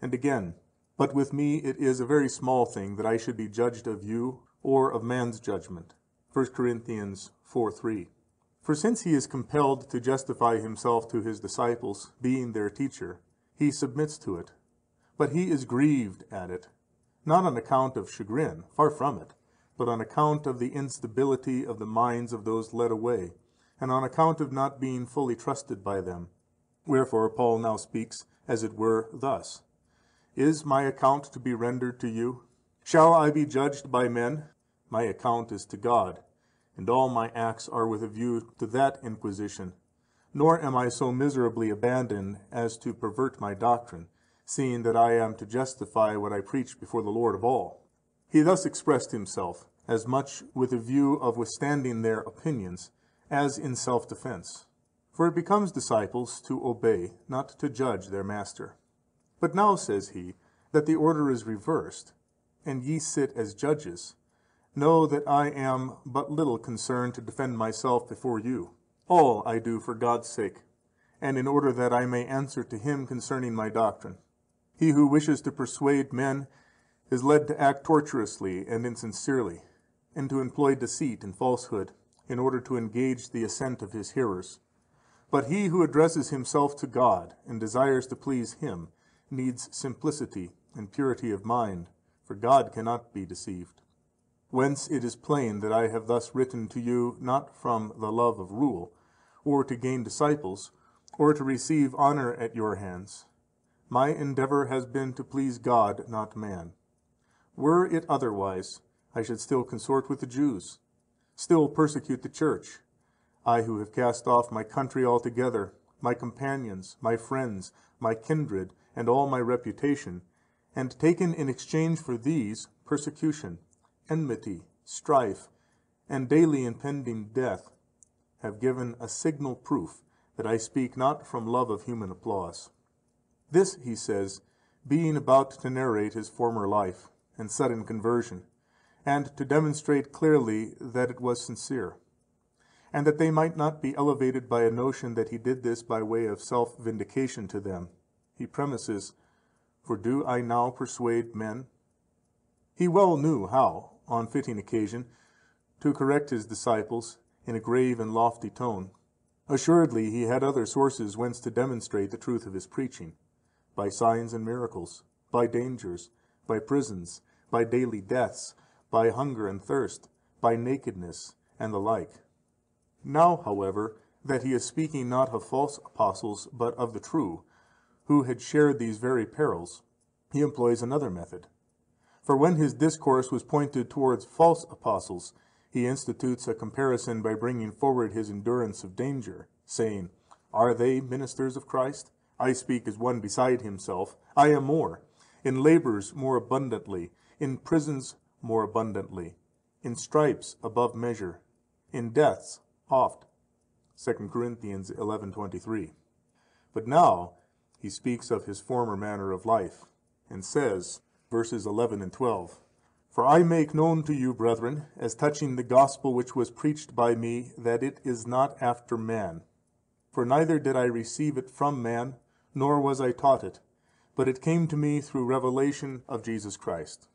And again, But with me it is a very small thing that I should be judged of you, or of man's judgment. 1 Corinthians 4:3. For since he is compelled to justify himself to his disciples, being their teacher, he submits to it. But he is grieved at it, not on account of chagrin, far from it, but on account of the instability of the minds of those led away, and on account of not being fully trusted by them. Wherefore Paul now speaks, as it were, thus, Is my account to be rendered to you? Shall I be judged by men? My account is to God. and all my acts are with a view to that inquisition. Nor am I so miserably abandoned as to pervert my doctrine, seeing that I am to justify what I preach before the Lord of all. He thus expressed himself, as much with a view of withstanding their opinions, as in self-defense. For it becomes disciples to obey, not to judge their master. But now, says he, that the order is reversed, and ye sit as judges, know that I am but little concerned to defend myself before you. All I do for God's sake, and in order that I may answer to him concerning my doctrine. He who wishes to persuade men is led to act tortuously and insincerely, and to employ deceit and falsehood, in order to engage the assent of his hearers. But he who addresses himself to God and desires to please him needs simplicity and purity of mind, for God cannot be deceived. Whence it is plain that I have thus written to you not from the love of rule, or to gain disciples, or to receive honor at your hands. My endeavor has been to please God, not man. Were it otherwise, I should still consort with the Jews, still persecute the church, I who have cast off my country altogether, my companions, my friends, my kindred, and all my reputation, and taken in exchange for these persecution, enmity, strife, and daily impending death, have given a signal proof that I speak not from love of human applause. This, he says, being about to narrate his former life and sudden conversion, and to demonstrate clearly that it was sincere, and that they might not be elevated by a notion that he did this by way of self-vindication to them, he premises, For do I now persuade men? He well knew how, on fitting occasion, to correct his disciples in a grave and lofty tone. Assuredly he had other sources whence to demonstrate the truth of his preaching, by signs and miracles, by dangers, by prisons, by daily deaths, by hunger and thirst, by nakedness, and the like. Now, however, that he is speaking not of false apostles, but of the true, who had shared these very perils, he employs another method. For when his discourse was pointed towards false apostles, he institutes a comparison by bringing forward his endurance of danger, saying, Are they ministers of Christ? I speak as one beside himself. I am more, in labors more abundantly, in prisons more abundantly, in stripes above measure, in deaths oft. 2 Corinthians 11:23. But now he speaks of his former manner of life, and says, verses 11 and 12, For I make known to you, brethren, as touching the gospel which was preached by me, that it is not after man. For neither did I receive it from man, nor was I taught it, but it came to me through revelation of Jesus Christ.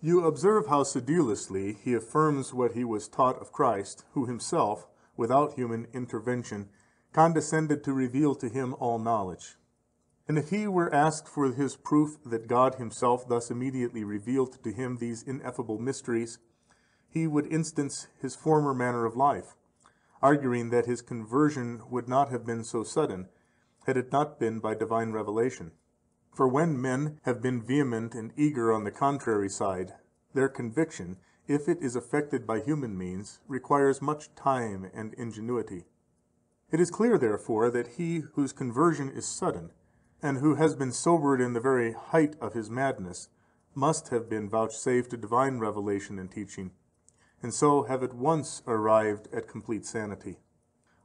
You observe how sedulously he affirms what he was taught of Christ, who himself, without human intervention, condescended to reveal to him all knowledge. And if he were asked for his proof that God himself thus immediately revealed to him these ineffable mysteries, he would instance his former manner of life, arguing that his conversion would not have been so sudden, had it not been by divine revelation. For when men have been vehement and eager on the contrary side, their conviction, if it is effected by human means, requires much time and ingenuity. It is clear, therefore, that he whose conversion is sudden, and who has been sobered in the very height of his madness, must have been vouchsafed a divine revelation and teaching, and so have at once arrived at complete sanity.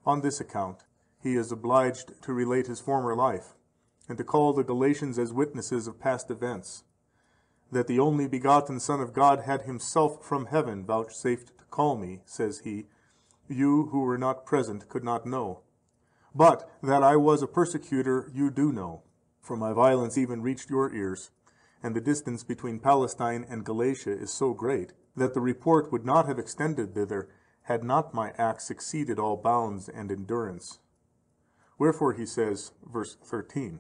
On this account, he is obliged to relate his former life, and to call the Galatians as witnesses of past events, that the only begotten Son of God had himself from heaven vouchsafed to call me, says he, you who were not present could not know. But that I was a persecutor you do know, for my violence even reached your ears, and the distance between Palestine and Galatia is so great, that the report would not have extended thither, had not my acts exceeded all bounds and endurance. Wherefore he says, verse 13,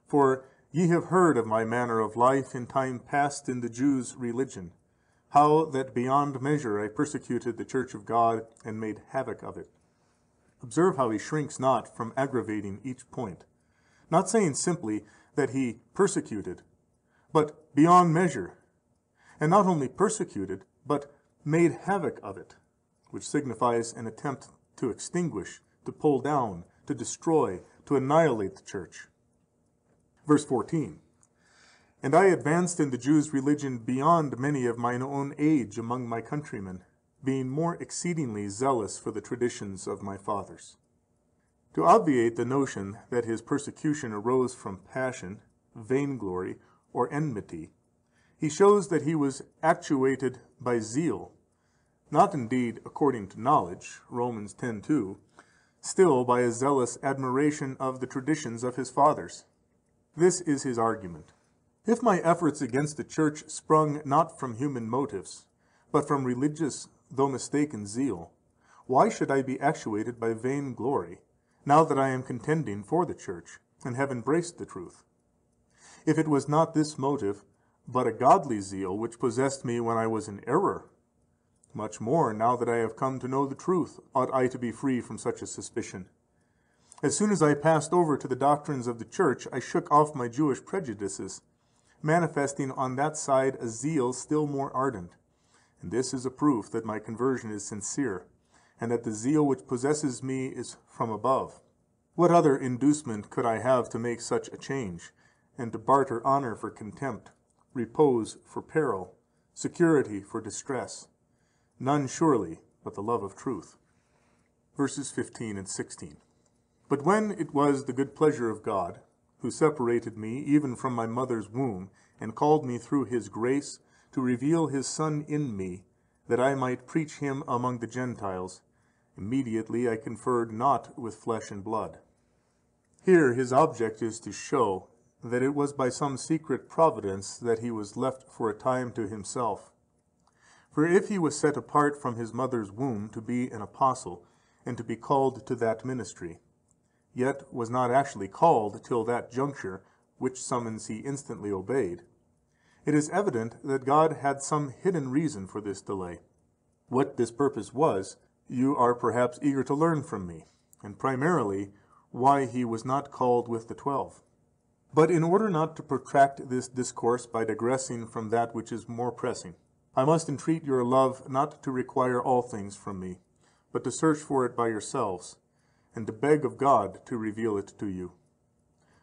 For ye have heard of my manner of life in time past in the Jews' religion, how that beyond measure I persecuted the church of God, and made havoc of it. Observe how he shrinks not from aggravating each point, not saying simply that he persecuted, but beyond measure, and not only persecuted, but made havoc of it. which signifies an attempt to extinguish, to pull down, to destroy, to annihilate the church. Verse 14, "And I advanced in the Jews' religion beyond many of mine own age among my countrymen, being more exceedingly zealous for the traditions of my fathers." To obviate the notion that his persecution arose from passion, vainglory, or enmity, he shows that he was actuated by zeal, not indeed according to knowledge, Romans 10:2, still by a zealous admiration of the traditions of his fathers. This is his argument. If my efforts against the church sprung not from human motives, but from religious though mistaken zeal, why should I be actuated by vain glory, now that I am contending for the church, and have embraced the truth? If it was not this motive, but a godly zeal which possessed me when I was in error, much more, now that I have come to know the truth, ought I to be free from such a suspicion. As soon as I passed over to the doctrines of the church, I shook off my Jewish prejudices, manifesting on that side a zeal still more ardent. And this is a proof that my conversion is sincere, and that the zeal which possesses me is from above. What other inducement could I have to make such a change, and to barter honor for contempt, repose for peril, security for distress? None surely but the love of truth. Verses 15 and 16. "But when it was the good pleasure of God, who separated me even from my mother's womb, and called me through his grace to reveal his Son in me, that I might preach him among the Gentiles, immediately I conferred not with flesh and blood." Here his object is to show that it was by some secret providence that he was left for a time to himself. For if he was set apart from his mother's womb to be an apostle, and to be called to that ministry, yet was not actually called till that juncture, which summons he instantly obeyed, it is evident that God had some hidden reason for this delay. What this purpose was, you are perhaps eager to learn from me, and primarily why he was not called with the 12. But in order not to protract this discourse by digressing from that which is more pressing, I must entreat your love not to require all things from me, but to search for it by yourselves, and to beg of God to reveal it to you.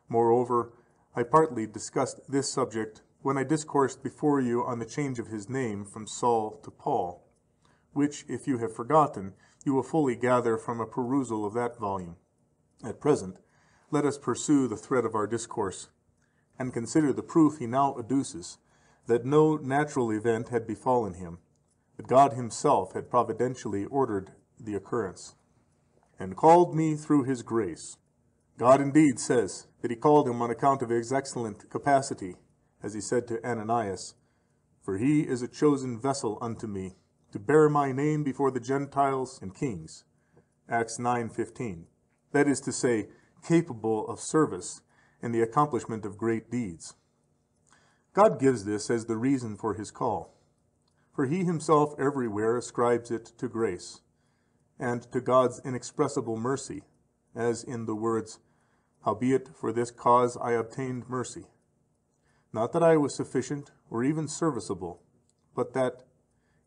Moreover, I partly discussed this subject when I discoursed before you on the change of his name from Saul to Paul, which, if you have forgotten, you will fully gather from a perusal of that volume. At present, let us pursue the thread of our discourse, and consider the proof he now adduces that no natural event had befallen him, but God himself had providentially ordered the occurrence. "And called me through his grace." God indeed says that he called him on account of his excellent capacity, as he said to Ananias, "For he is a chosen vessel unto me, to bear my name before the Gentiles and kings." Acts 9:15. That is to say, capable of service and the accomplishment of great deeds. God gives this as the reason for his call, for he himself everywhere ascribes it to grace, and to God's inexpressible mercy, as in the words, "Howbeit for this cause I obtained mercy. Not that I was sufficient or even serviceable, but that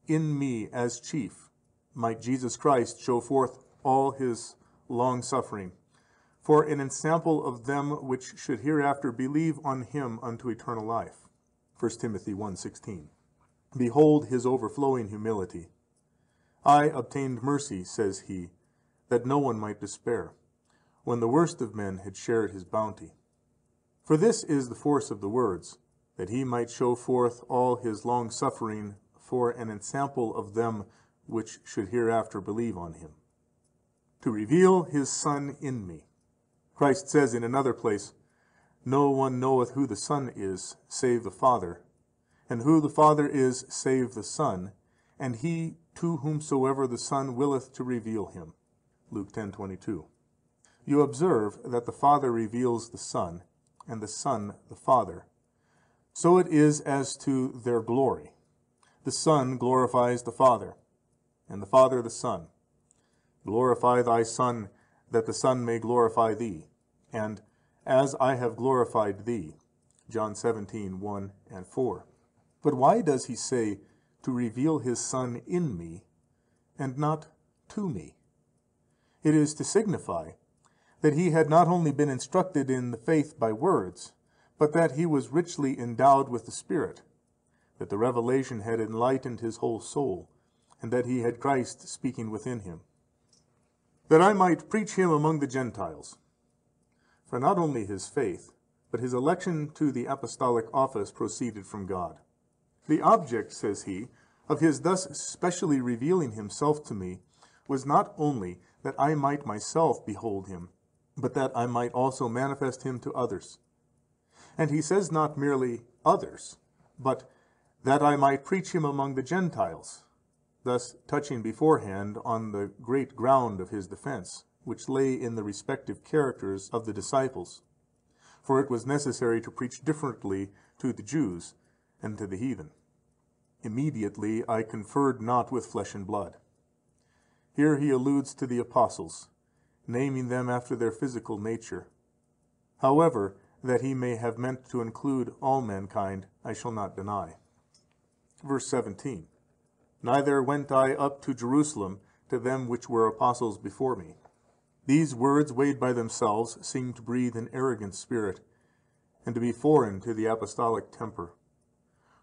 in me as chief might Jesus Christ show forth all his long suffering, for an ensample of them which should hereafter believe on him unto eternal life." 1 Timothy 1:16. Behold his overflowing humility. "I obtained mercy," says he, "that no one might despair, when the worst of men had shared his bounty." For this is the force of the words, that he might show forth all his long suffering for an ensample of them which should hereafter believe on him. To reveal his Son in me. Christ says in another place, "No one knoweth who the Son is, save the Father, and who the Father is, save the Son, and he to whomsoever the Son willeth to reveal him." Luke 10:22. You observe that the Father reveals the Son, and the Son the Father. So it is as to their glory. The Son glorifies the Father, and the Father the Son. "Glorify thy Son, that the Son may glorify thee," and "as I have glorified thee," John 17:1 and 4. But why does he say, "to reveal his Son in me," and not to me. It is to signify that he had not only been instructed in the faith by words, but that he was richly endowed with the Spirit, that the revelation had enlightened his whole soul, and that he had Christ speaking within him, that I might preach him among the Gentiles. For not only his faith, but his election to the apostolic office proceeded from God. The object, says he, of his thus specially revealing himself to me was not only that I might myself behold him, but that I might also manifest him to others. And he says not merely others, but that I might preach him among the Gentiles, thus touching beforehand on the great ground of his defense, which lay in the respective characters of the disciples. For it was necessary to preach differently to the Jews and to the heathen. Immediately I conferred not with flesh and blood. Here he alludes to the apostles, naming them after their physical nature. However, that he may have meant to include all mankind, I shall not deny. Verse 17. Neither went I up to Jerusalem to them which were apostles before me. These words, weighed by themselves, seem to breathe an arrogant spirit, and to be foreign to the apostolic temper.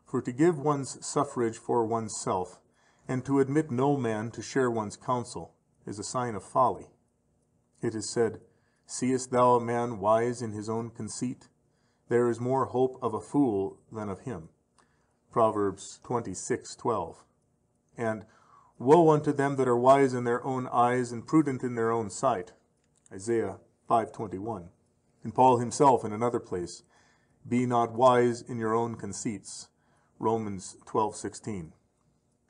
For to give one's suffrage for oneself, and to admit no man to share one's counsel, is a sign of folly. It is said, Seest thou a man wise in his own conceit? There is more hope of a fool than of him. Proverbs 26:12. And woe unto them that are wise in their own eyes and prudent in their own sight. Isaiah 5:21. And Paul himself in another place, Be not wise in your own conceits. Romans 12:16.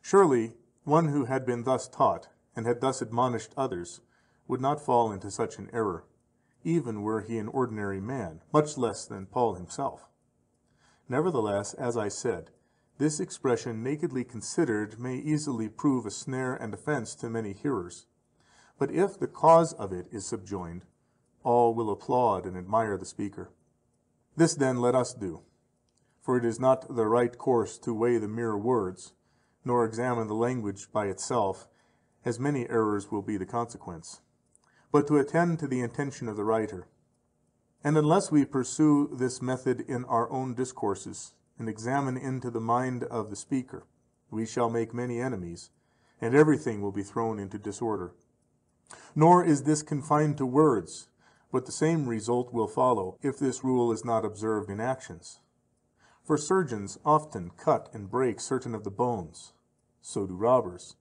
Surely one who had been thus taught, and had thus admonished others, would not fall into such an error, even were he an ordinary man, much less than Paul himself. Nevertheless, as I said, this expression nakedly considered may easily prove a snare and offense to many hearers. But if the cause of it is subjoined, all will applaud and admire the speaker. This then let us do, for it is not the right course to weigh the mere words, nor examine the language by itself, as many errors will be the consequence, but to attend to the intention of the writer. And unless we pursue this method in our own discourses, and examine into the mind of the speaker, we shall make many enemies, and everything will be thrown into disorder. Nor is this confined to words, but the same result will follow if this rule is not observed in actions. For surgeons often cut and break certain of the bones, so do robbers.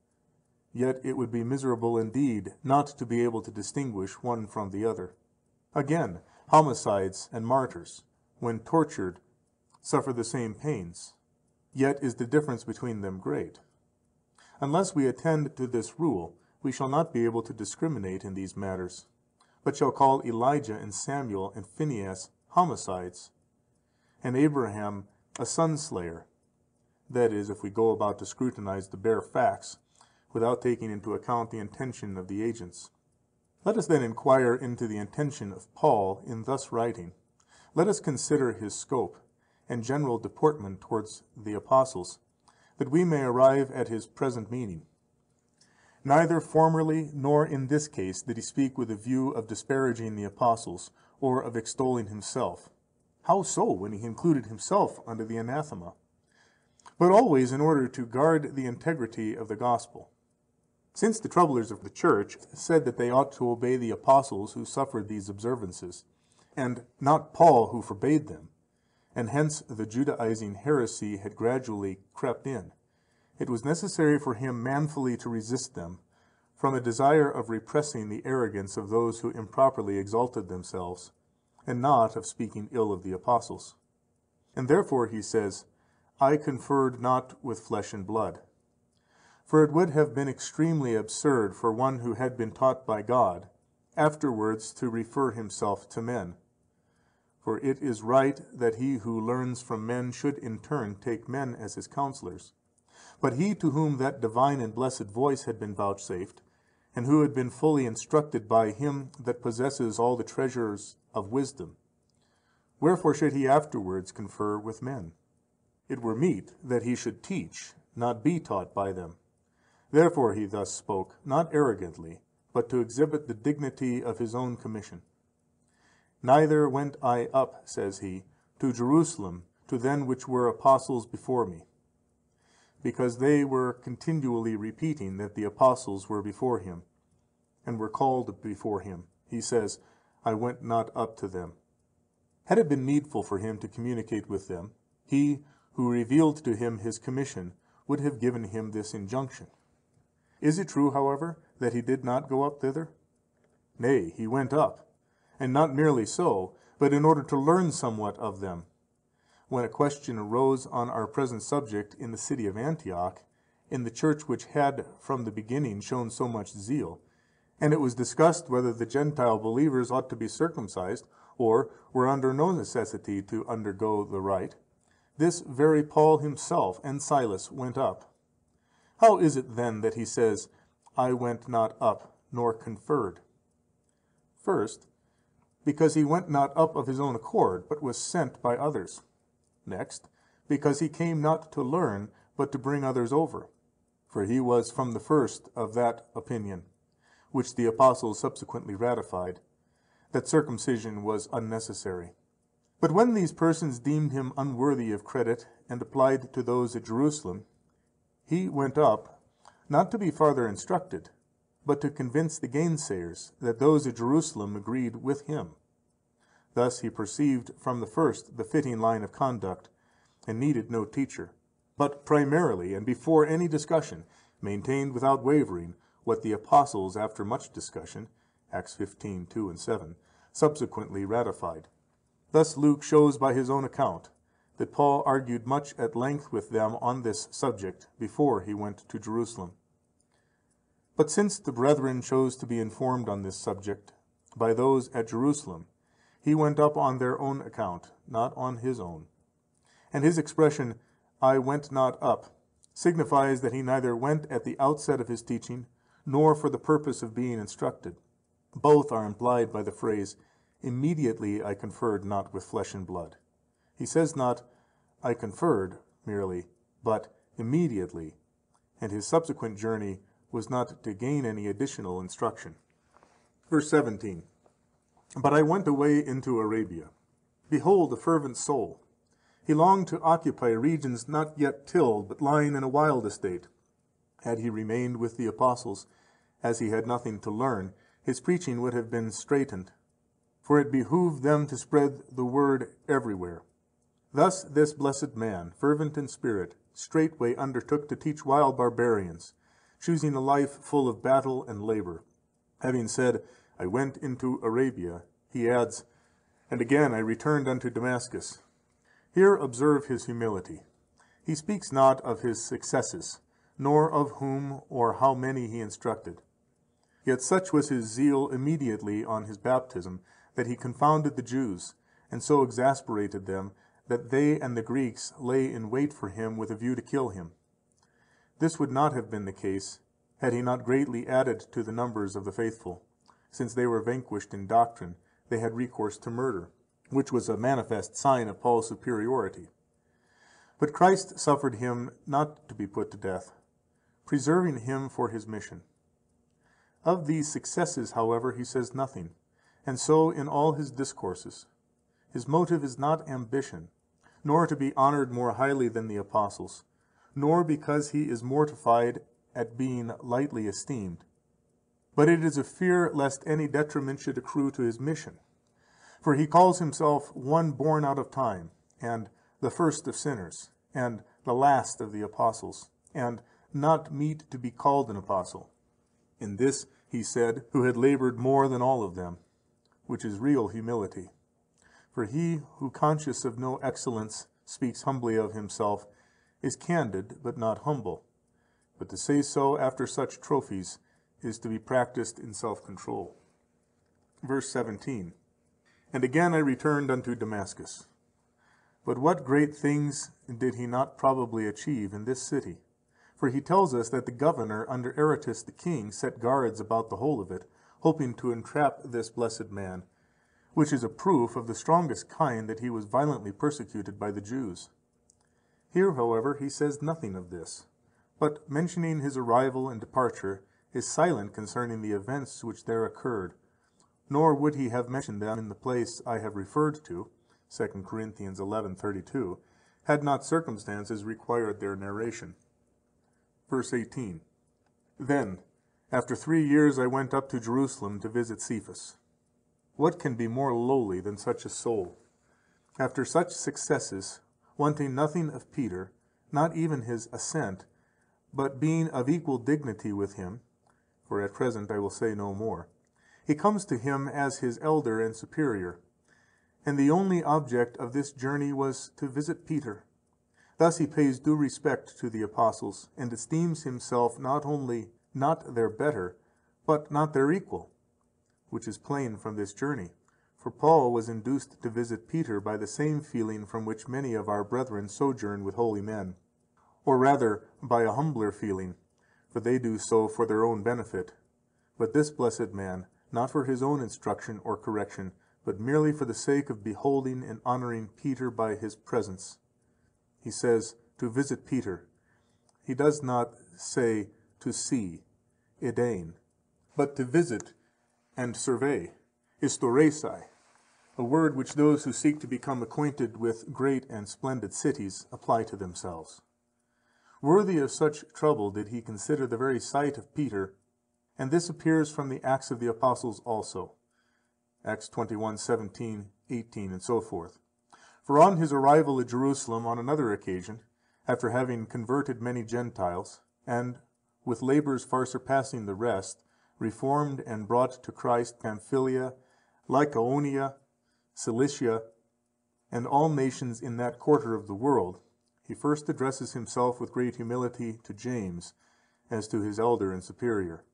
Yet it would be miserable indeed not to be able to distinguish one from the other. Again, homicides and martyrs, when tortured, suffer the same pains, yet is the difference between them great. Unless we attend to this rule, we shall not be able to discriminate in these matters, but shall call Elijah and Samuel and Phinehas homicides, and Abraham a son-slayer. That is, if we go about to scrutinize the bare facts, without taking into account the intention of the agents. Let us then inquire into the intention of Paul in thus writing. Let us consider his scope and general deportment towards the apostles, that we may arrive at his present meaning. Neither formerly nor in this case did he speak with a view of disparaging the apostles, or of extolling himself. How so, when he included himself under the anathema? But always in order to guard the integrity of the gospel. Since the troublers of the church said that they ought to obey the apostles who suffered these observances, and not Paul who forbade them, and hence the Judaizing heresy had gradually crept in, it was necessary for him manfully to resist them, from a desire of repressing the arrogance of those who improperly exalted themselves, and not of speaking ill of the apostles. And therefore he says, I conferred not with flesh and blood. For it would have been extremely absurd for one who had been taught by God afterwards to refer himself to men. For it is right that he who learns from men should in turn take men as his counselors. But he to whom that divine and blessed voice had been vouchsafed, and who had been fully instructed by him that possesses all the treasures of wisdom, wherefore should he afterwards confer with men? It were meet that he should teach, not be taught by them. Therefore he thus spoke, not arrogantly, but to exhibit the dignity of his own commission. Neither went I up, says he, to Jerusalem, to them which were apostles before me, because they were continually repeating that the apostles were before him, and were called before him. He says, I went not up to them. Had it been needful for him to communicate with them, he who revealed to him his commission would have given him this injunction. Is it true, however, that he did not go up thither? Nay, he went up, and not merely so, but in order to learn somewhat of them. When a question arose on our present subject in the city of Antioch, in the church which had from the beginning shown so much zeal, and it was discussed whether the Gentile believers ought to be circumcised, or were under no necessity to undergo the rite, this very Paul himself and Silas went up. How is it then that he says, I went not up, nor conferred? First, because he went not up of his own accord, but was sent by others. Next, because he came not to learn, but to bring others over. For he was from the first of that opinion, which the apostles subsequently ratified, that circumcision was unnecessary. But when these persons deemed him unworthy of credit, and applied to those at Jerusalem, he went up, not to be farther instructed, but to convince the gainsayers that those at Jerusalem agreed with him. Thus he perceived from the first the fitting line of conduct, and needed no teacher, but primarily, and before any discussion, maintained without wavering what the apostles, after much discussion, Acts 15:2 and 7, subsequently ratified. Thus Luke shows by his own account that Paul argued much at length with them on this subject before he went to Jerusalem. But since the brethren chose to be informed on this subject by those at Jerusalem, he went up on their own account, not on his own. And his expression, I went not up, signifies that he neither went at the outset of his teaching, nor for the purpose of being instructed. Both are implied by the phrase, immediately I conferred not with flesh and blood. He says not, I conferred merely, but immediately, and his subsequent journey was not to gain any additional instruction. Verse 17, But I went away into Arabia. Behold, a fervent soul. He longed to occupy regions not yet tilled, but lying in a wild estate. Had he remained with the apostles, as he had nothing to learn, his preaching would have been straitened, for it behooved them to spread the word everywhere. Thus this blessed man, fervent in spirit, straightway undertook to teach wild barbarians, choosing a life full of battle and labor. Having said, I went into Arabia, he adds, and again I returned unto Damascus. Here observe his humility. He speaks not of his successes, nor of whom or how many he instructed. Yet such was his zeal immediately on his baptism, that he confounded the Jews, and so exasperated them, that they and the Greeks lay in wait for him with a view to kill him. This would not have been the case, had he not greatly added to the numbers of the faithful. Since they were vanquished in doctrine, they had recourse to murder, which was a manifest sign of Paul's superiority. But Christ suffered him not to be put to death, preserving him for his mission. Of these successes, however, he says nothing, and so in all his discourses. His motive is not ambition, nor to be honored more highly than the apostles, nor because he is mortified at being lightly esteemed, but it is a fear lest any detriment should accrue to his mission. For he calls himself one born out of time, and the first of sinners, and the last of the apostles, and not meet to be called an apostle. In this he said, who had labored more than all of them, which is real humility. For he who, conscious of no excellence, speaks humbly of himself, is candid, but not humble. But to say so after such trophies is to be practiced in self-control. Verse 17, And again I returned unto Damascus. But what great things did he not probably achieve in this city? For he tells us that the governor under Aretas the king set guards about the whole of it, hoping to entrap this blessed man, which is a proof of the strongest kind that he was violently persecuted by the Jews. Here, however, he says nothing of this, but mentioning his arrival and departure, is silent concerning the events which there occurred, nor would he have mentioned them in the place I have referred to, 2 Corinthians 11:32, had not circumstances required their narration. Verse 18. Then, after 3 years, I went up to Jerusalem to visit Cephas. What can be more lowly than such a soul? After such successes, wanting nothing of Peter, not even his assent, but being of equal dignity with him, for at present I will say no more, he comes to him as his elder and superior, and the only object of this journey was to visit Peter. Thus he pays due respect to the apostles, and esteems himself not only not their better, but not their equal, which is plain from this journey. For Paul was induced to visit Peter by the same feeling from which many of our brethren sojourn with holy men, or rather by a humbler feeling, for they do so for their own benefit. But this blessed man, not for his own instruction or correction, but merely for the sake of beholding and honoring Peter by his presence. He says, to visit Peter. He does not say to see, edein, but to visit and survey, istoresai, a word which those who seek to become acquainted with great and splendid cities apply to themselves. Worthy of such trouble did he consider the very sight of Peter, and this appears from the Acts of the Apostles also, Acts 21:17, 18, and so forth. For on his arrival at Jerusalem on another occasion, after having converted many Gentiles, and with labors far surpassing the rest, reformed and brought to Christ Pamphylia, Lycaonia, Cilicia, and all nations in that quarter of the world, he first addresses himself with great humility to James, as to his elder and superior.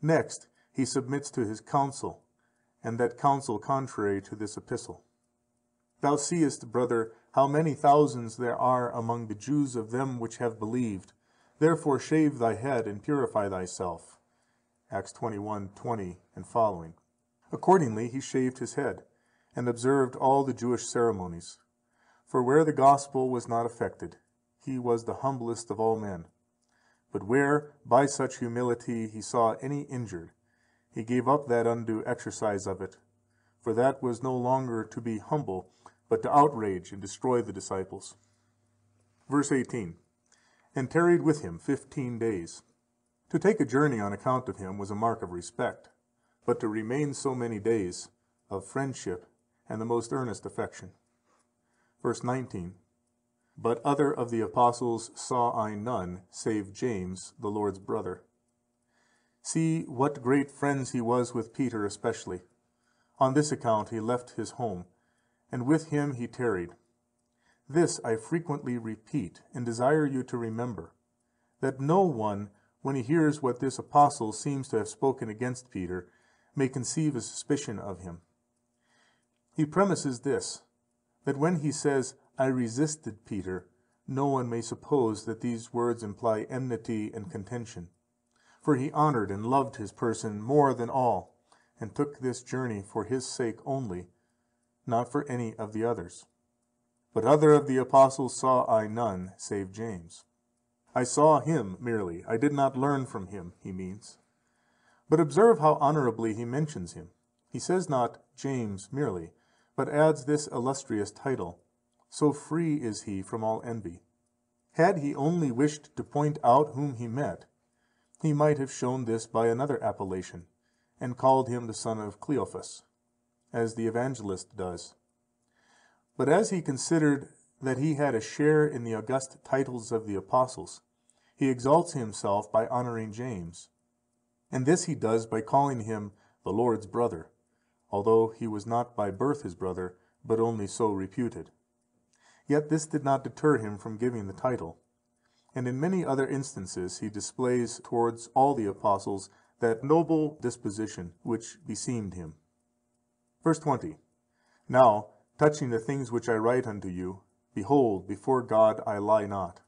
Next, he submits to his council, and that council contrary to this epistle. Thou seest, brother, how many thousands there are among the Jews of them which have believed. Therefore shave thy head and purify thyself. Acts 21:20 and following. Accordingly he shaved his head, and observed all the Jewish ceremonies. For where the gospel was not affected, he was the humblest of all men. But where by such humility he saw any injured, he gave up that undue exercise of it, for that was no longer to be humble, but to outrage and destroy the disciples. Verse 18. And tarried with him 15 days. To take a journey on account of him was a mark of respect, but to remain so many days, of friendship and the most earnest affection. Verse 19. But other of the apostles saw I none, save James, the Lord's brother. See what great friends he was with Peter especially. On this account he left his home, and with him he tarried. This I frequently repeat, and desire you to remember, that no one, when he hears what this apostle seems to have spoken against Peter, may conceive a suspicion of him. He premises this, that when he says, I resisted Peter, no one may suppose that these words imply enmity and contention. For he honored and loved his person more than all, and took this journey for his sake only, not for any of the others. But other of the apostles saw I none, save James. I saw him merely, I did not learn from him, he means. But observe how honorably he mentions him. He says not James merely, but adds this illustrious title, so free is he from all envy. Had he only wished to point out whom he met, he might have shown this by another appellation, and called him the son of Cleophas, as the evangelist does. But as he considered that he had a share in the august titles of the apostles, he exalts himself by honoring James. And this he does by calling him the Lord's brother, although he was not by birth his brother, but only so reputed. Yet this did not deter him from giving the title. And in many other instances he displays towards all the apostles that noble disposition which beseemed him. Verse 20. Now, touching the things which I write unto you, behold, before God I lie not.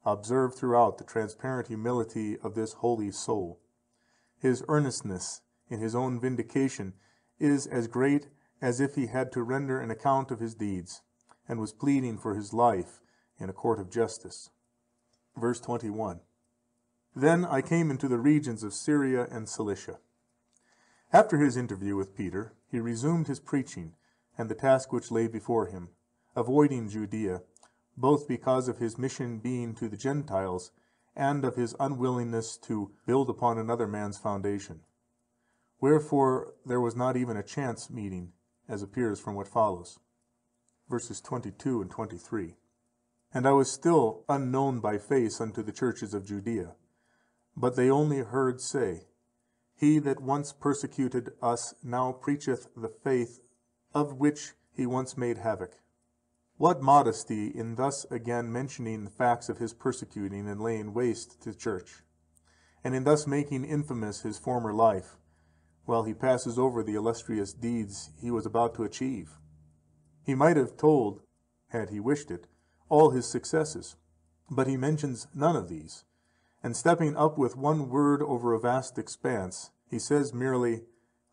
Observe throughout the transparent humility of this holy soul. His earnestness in his own vindication is as great as if he had to render an account of his deeds, and was pleading for his life in a court of justice. Verse 21. Then I came into the regions of Syria and Cilicia. After his interview with Peter, he resumed his preaching and the task which lay before him, avoiding Judea, both because of his mission being to the Gentiles and of his unwillingness to build upon another man's foundation. Wherefore there was not even a chance meeting, as appears from what follows. Verses 22 and 23. And I was still unknown by face unto the churches of Judea, but they only heard say, He that once persecuted us now preacheth the faith of which he once made havoc. What modesty in thus again mentioning the facts of his persecuting and laying waste to the church, and in thus making infamous his former life, while he passes over the illustrious deeds he was about to achieve. He might have told, had he wished it, all his successes, but he mentions none of these, and stepping up with one word over a vast expanse, he says merely,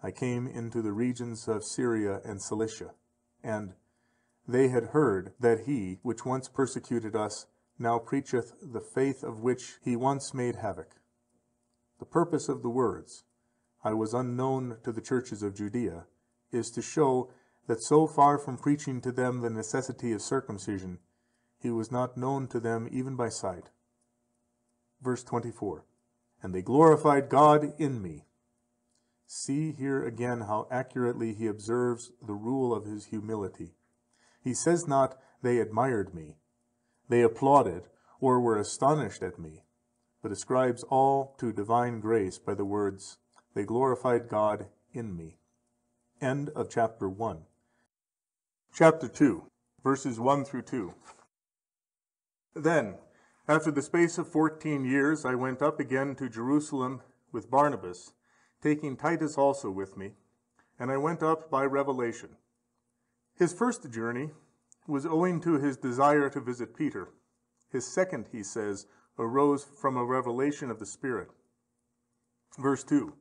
I came into the regions of Syria and Cilicia, and they had heard that he which once persecuted us now preacheth the faith of which he once made havoc. The purpose of the words, I was unknown to the churches of Judea, is to show that so far from preaching to them the necessity of circumcision, he was not known to them even by sight. Verse 24. And they glorified God in me. See here again how accurately he observes the rule of his humility. He says not, they admired me, they applauded, or were astonished at me, but ascribes all to divine grace by the words, they glorified God in me. End of chapter 1. Chapter 2, verses 1 through 2. Then, after the space of 14 years, I went up again to Jerusalem with Barnabas, taking Titus also with me, and I went up by revelation. His first journey was owing to his desire to visit Peter. His second, he says, arose from a revelation of the Spirit. Verse 2.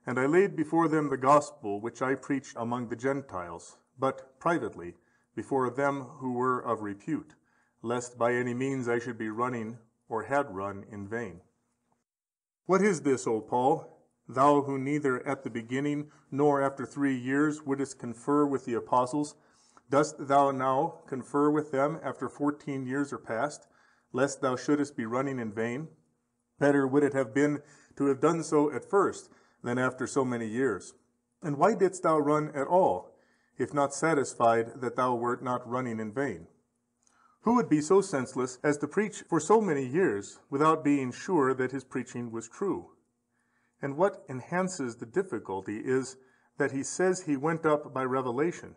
And I laid before them the gospel which I preached among the Gentiles, but privately, before them who were of repute, lest by any means I should be running, or had run, in vain. What is this, O Paul, thou who neither at the beginning nor after 3 years wouldest confer with the apostles, dost thou now confer with them after 14 years are past, lest thou shouldest be running in vain? Better would it have been to have done so at first, than after so many years. And why didst thou run at all, if not satisfied that thou wert not running in vain? Who would be so senseless as to preach for so many years without being sure that his preaching was true? And what enhances the difficulty is that he says he went up by revelation.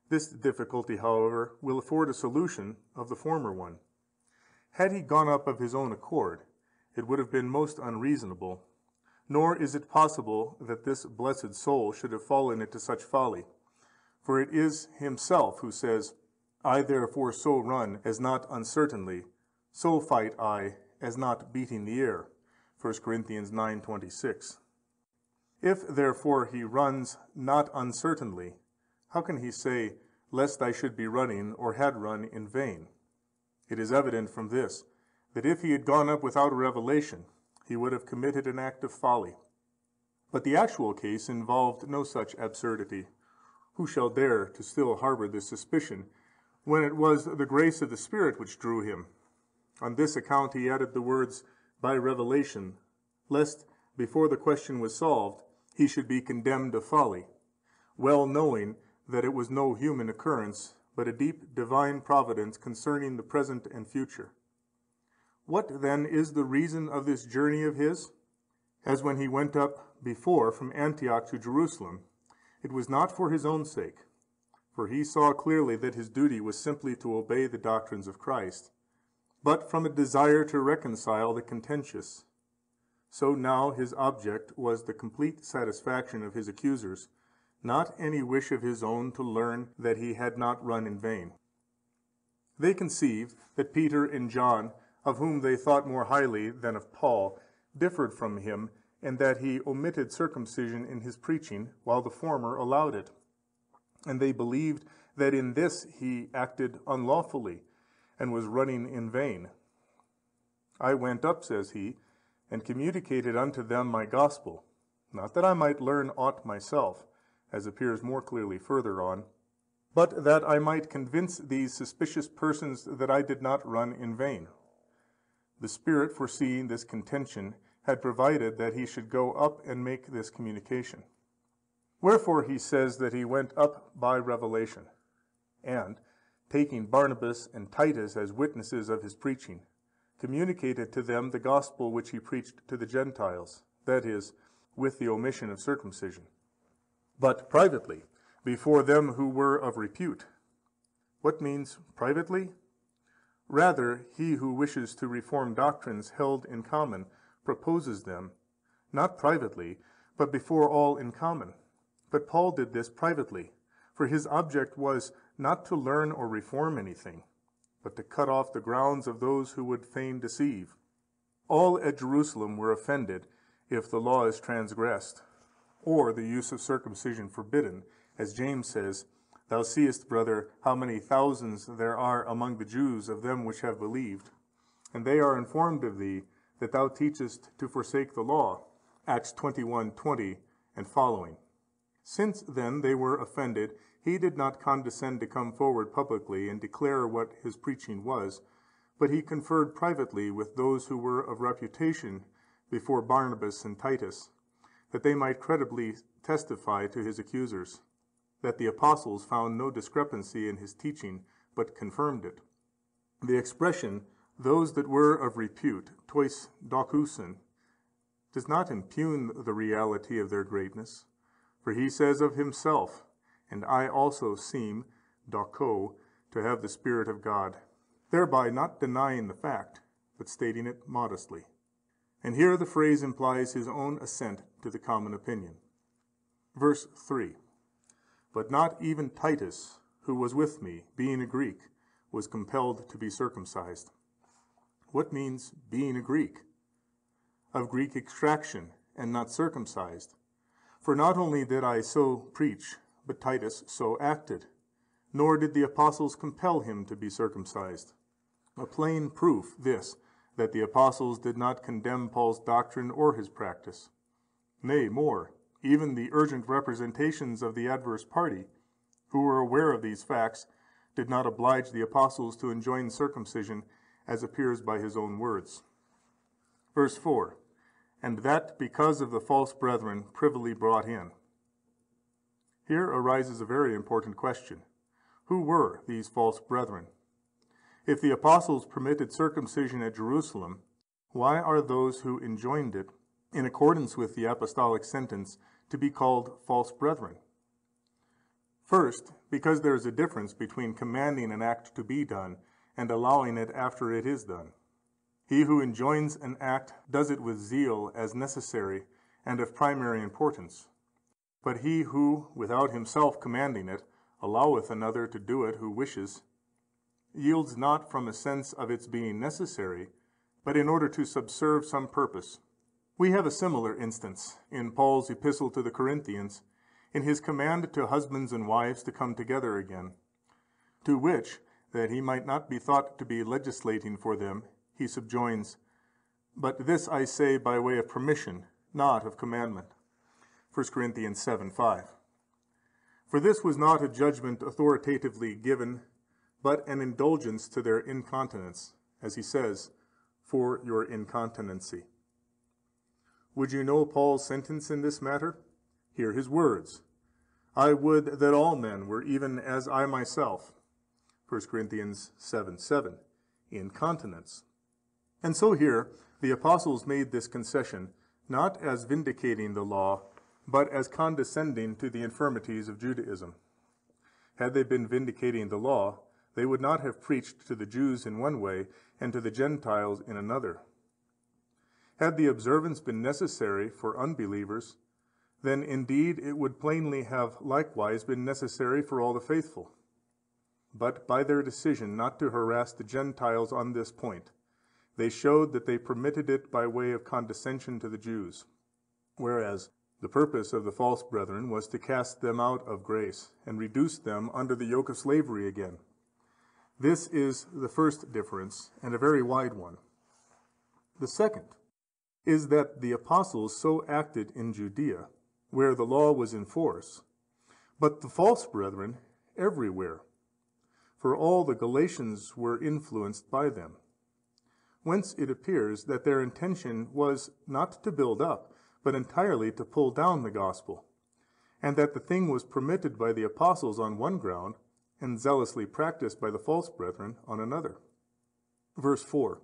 This difficulty, however, will afford a solution of the former one. Had he gone up of his own accord, it would have been most unreasonable, nor is it possible that this blessed soul should have fallen into such folly. For it is himself who says, I therefore so run as not uncertainly, so fight I as not beating the air. 1 Corinthians 9:26. If therefore he runs not uncertainly, how can he say, lest I should be running, or had run, in vain? It is evident from this, that if he had gone up without a revelation, he would have committed an act of folly. But the actual case involved no such absurdity. Who shall dare to still harbor this suspicion, when it was the grace of the Spirit which drew him? On this account he added the words, by revelation, lest, before the question was solved, he should be condemned of folly, well knowing that it was no human occurrence, but a deep divine providence concerning the present and future. What then is the reason of this journey of his? As when he went up before from Antioch to Jerusalem, it was not for his own sake, for he saw clearly that his duty was simply to obey the doctrines of Christ, but from a desire to reconcile the contentious. So now his object was the complete satisfaction of his accusers, not any wish of his own to learn that he had not run in vain. They conceived that Peter and John, of whom they thought more highly than of Paul, differed from him, and that he omitted circumcision in his preaching, while the former allowed it. And they believed that in this he acted unlawfully, and was running in vain. I went up, says he, and communicated unto them my gospel, not that I might learn aught myself, as appears more clearly further on, but that I might convince these suspicious persons that I did not run in vain. The Spirit, foreseeing this contention, had provided that he should go up and make this communication. Wherefore he says that he went up by revelation, and, taking Barnabas and Titus as witnesses of his preaching, communicated to them the gospel which he preached to the Gentiles, that is, with the omission of circumcision, but privately, before them who were of repute. What means privately? Rather, he who wishes to reform doctrines held in common proposes them, not privately, but before all in common. But Paul did this privately, for his object was not to learn or reform anything, but to cut off the grounds of those who would fain deceive. All at Jerusalem were offended if the law is transgressed, or the use of circumcision forbidden, as James says, Thou seest, brother, how many thousands there are among the Jews of them which have believed, and they are informed of thee, that thou teachest to forsake the law. Acts 21:20 and following. Since then they were offended, he did not condescend to come forward publicly and declare what his preaching was, but he conferred privately with those who were of reputation before Barnabas and Titus, that they might credibly testify to his accusers, that the apostles found no discrepancy in his teaching, but confirmed it. The expression, those that were of repute, tois dokusen, does not impugn the reality of their greatness, for he says of himself, and I also seem, doko, to have the Spirit of God, thereby not denying the fact, but stating it modestly. And here the phrase implies his own assent to the common opinion. Verse 3, But not even Titus, who was with me, being a Greek, was compelled to be circumcised. What means being a Greek? Of Greek extraction, and not circumcised. For not only did I so preach, but Titus so acted, nor did the apostles compel him to be circumcised. A plain proof, this, that the apostles did not condemn Paul's doctrine or his practice. Nay, more, even the urgent representations of the adverse party, who were aware of these facts, did not oblige the apostles to enjoin circumcision, as appears by his own words. Verse 4, And that because of the false brethren privily brought in. Here arises a very important question. Who were these false brethren? If the apostles permitted circumcision at Jerusalem, why are those who enjoined it, in accordance with the apostolic sentence, to be called false brethren? First, because there is a difference between commanding an act to be done and allowing it after it is done. He who enjoins an act does it with zeal as necessary and of primary importance. But he who, without himself commanding it, alloweth another to do it who wishes, yields not from a sense of its being necessary, but in order to subserve some purpose. We have a similar instance in Paul's epistle to the Corinthians, in his command to husbands and wives to come together again, to which, that he might not be thought to be legislating for them, he subjoins, But this I say by way of permission, not of commandment. 1 Corinthians 7:5. For this was not a judgment authoritatively given, but an indulgence to their incontinence, as he says, for your incontinency. Would you know Paul's sentence in this matter? Hear his words. I would that all men were even as I myself. 1 Corinthians 7:7. Incontinence. And so here the apostles made this concession, not as vindicating the law, but as condescending to the infirmities of Judaism. Had they been vindicating the law, they would not have preached to the Jews in one way and to the Gentiles in another. Had the observance been necessary for unbelievers, then indeed it would plainly have likewise been necessary for all the faithful. But by their decision not to harass the Gentiles on this point, they showed that they permitted it by way of condescension to the Jews, whereas the purpose of the false brethren was to cast them out of grace and reduce them under the yoke of slavery again. This is the first difference, and a very wide one. The second is that the apostles so acted in Judea, where the law was in force, but the false brethren everywhere, for all the Galatians were influenced by them. Whence it appears that their intention was not to build up, but entirely to pull down the gospel, and that the thing was permitted by the apostles on one ground, and zealously practiced by the false brethren on another. Verse 4,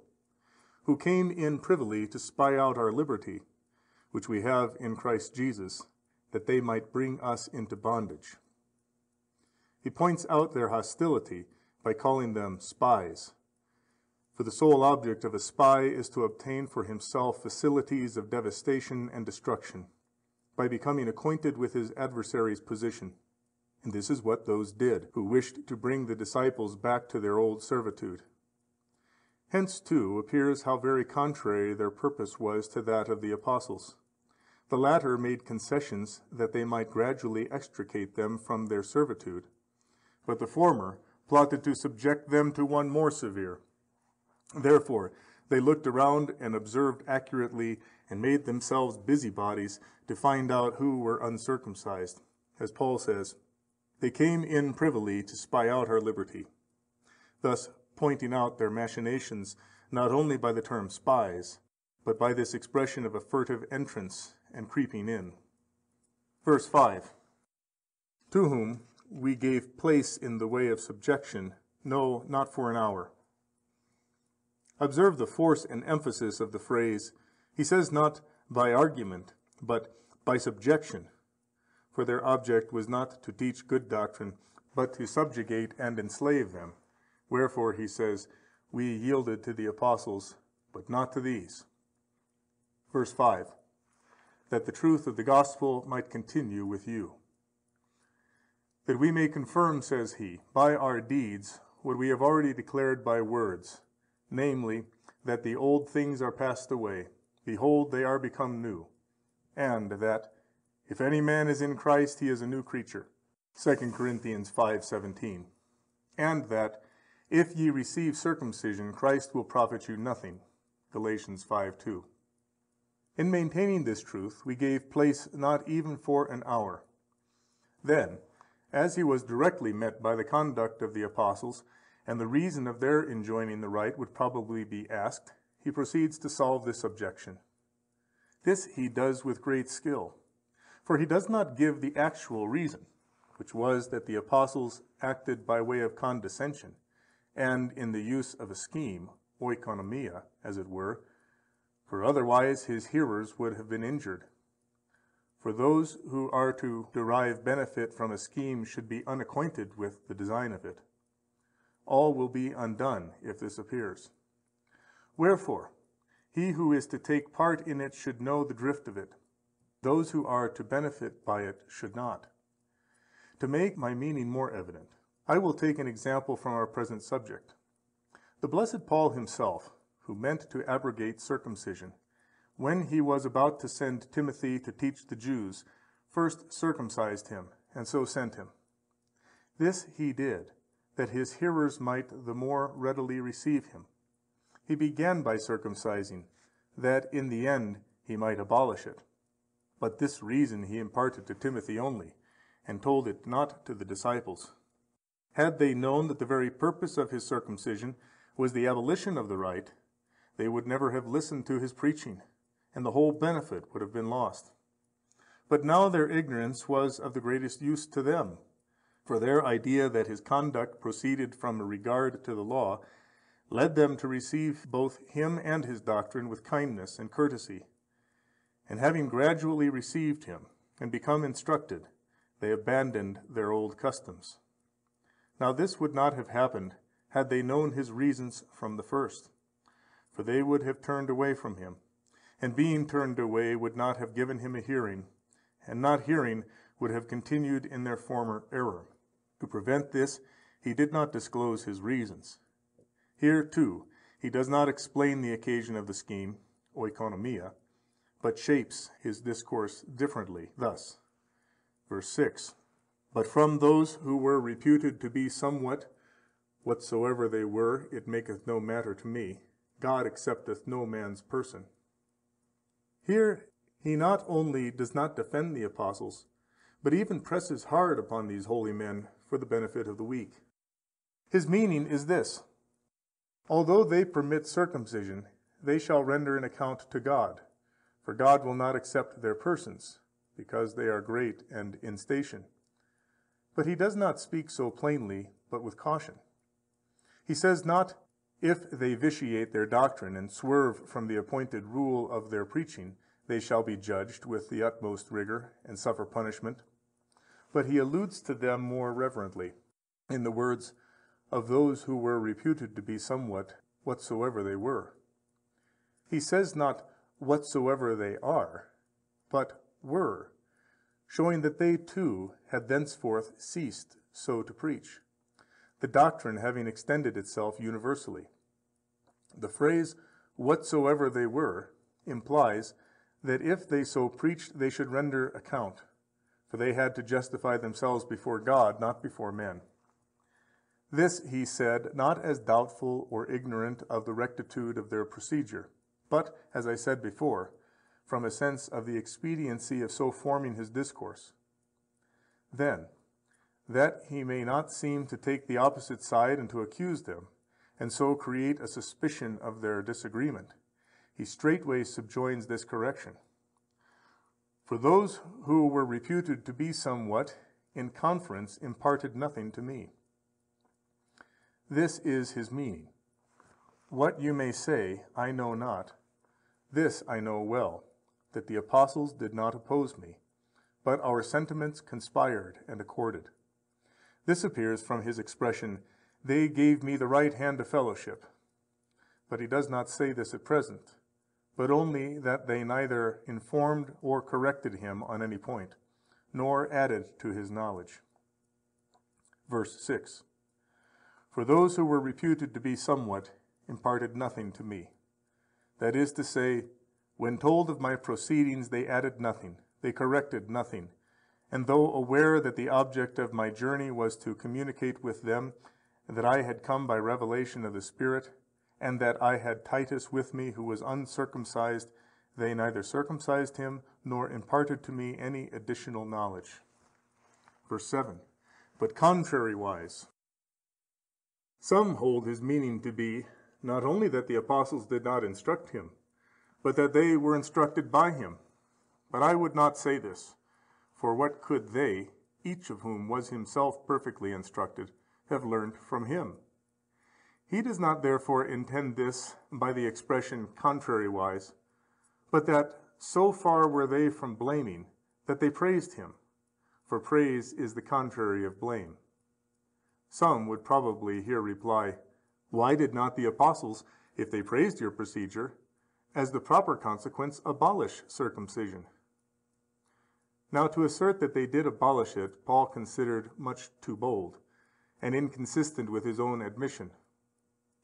who came in privily to spy out our liberty, which we have in Christ Jesus, that they might bring us into bondage. He points out their hostility by calling them spies. For the sole object of a spy is to obtain for himself facilities of devastation and destruction, by becoming acquainted with his adversary's position. And this is what those did, who wished to bring the disciples back to their old servitude. Hence, too, appears how very contrary their purpose was to that of the apostles. The latter made concessions that they might gradually extricate them from their servitude, but the former plotted to subject them to one more severe. Therefore, they looked around and observed accurately and made themselves busybodies to find out who were uncircumcised. As Paul says, they came in privily to spy out our liberty, thus pointing out their machinations not only by the term spies, but by this expression of a furtive entrance and creeping in. Verse 5, to whom we gave place in the way of subjection, no, not for an hour. Observe the force and emphasis of the phrase. He says not by argument, but by subjection, for their object was not to teach good doctrine, but to subjugate and enslave them. Wherefore, he says, we yielded to the apostles, but not to these. Verse 5, that the truth of the gospel might continue with you. That we may confirm, says he, by our deeds what we have already declared by words, namely, that the old things are passed away, behold, they are become new, and that, if any man is in Christ, he is a new creature, 2 Corinthians 5:17, and that, if ye receive circumcision, Christ will profit you nothing, Galatians 5:2. In maintaining this truth, we gave place not even for an hour. Then, as he was directly met by the conduct of the apostles, and the reason of their enjoining the right would probably be asked, he proceeds to solve this objection. This he does with great skill, for he does not give the actual reason, which was that the apostles acted by way of condescension, and in the use of a scheme, oikonomia, as it were, for otherwise his hearers would have been injured. For those who are to derive benefit from a scheme should be unacquainted with the design of it. All will be undone if this appears. Wherefore, he who is to take part in it should know the drift of it. Those who are to benefit by it should not. To make my meaning more evident, I will take an example from our present subject. The blessed Paul himself, who meant to abrogate circumcision, when he was about to send Timothy to teach the Jews, first circumcised him, and so sent him. This he did, that his hearers might the more readily receive him. He began by circumcising, that in the end he might abolish it. But this reason he imparted to Timothy only, and told it not to the disciples. Had they known that the very purpose of his circumcision was the abolition of the rite, they would never have listened to his preaching, and the whole benefit would have been lost. But now their ignorance was of the greatest use to them, for their idea that his conduct proceeded from a regard to the law led them to receive both him and his doctrine with kindness and courtesy. And having gradually received him and become instructed, they abandoned their old customs. Now this would not have happened had they known his reasons from the first, for they would have turned away from him, and being turned away would not have given him a hearing, and not hearing would have continued in their former error. To prevent this, he did not disclose his reasons. Here, too, he does not explain the occasion of the scheme, oikonomia, but shapes his discourse differently, thus, verse 6, but from those who were reputed to be somewhat, whatsoever they were, it maketh no matter to me, God accepteth no man's person. Here he not only does not defend the apostles, but even presses hard upon these holy men for the benefit of the weak. His meaning is this: although they permit circumcision, they shall render an account to God, for God will not accept their persons, because they are great and in station. But he does not speak so plainly, but with caution. He says not, if they vitiate their doctrine and swerve from the appointed rule of their preaching, they shall be judged with the utmost rigor and suffer punishment. But he alludes to them more reverently, in the words of those who were reputed to be somewhat whatsoever they were. He says not whatsoever they are, but were, showing that they too had thenceforth ceased so to preach, the doctrine having extended itself universally. The phrase whatsoever they were implies that if they so preached, they should render account, for they had to justify themselves before God, not before men. This he said, not as doubtful or ignorant of the rectitude of their procedure, but, as I said before, from a sense of the expediency of so forming his discourse. Then, that he may not seem to take the opposite side and to accuse them, and so create a suspicion of their disagreement, he straightway subjoins this correction: for those who were reputed to be somewhat in conference imparted nothing to me. This is his meaning. What you may say, I know not. This I know well, that the apostles did not oppose me, but our sentiments conspired and accorded. This appears from his expression, they gave me the right hand of fellowship. But he does not say this at present, but only that they neither informed or corrected him on any point, nor added to his knowledge. Verse 6. For those who were reputed to be somewhat imparted nothing to me. That is to say, when told of my proceedings, they added nothing, they corrected nothing, and though aware that the object of my journey was to communicate with them that I had come by revelation of the Spirit, and that I had Titus with me who was uncircumcised, they neither circumcised him nor imparted to me any additional knowledge. Verse 7. But contrariwise, some hold his meaning to be not only that the apostles did not instruct him, but that they were instructed by him. But I would not say this, for what could they, each of whom was himself perfectly instructed, have learned from him? He does not therefore intend this by the expression contrariwise, but that so far were they from blaming, that they praised him, for praise is the contrary of blame. Some would probably here reply, why did not the apostles, if they praised your procedure, as the proper consequence, abolish circumcision? Now, to assert that they did abolish it, Paul considered much too bold and inconsistent with his own admission.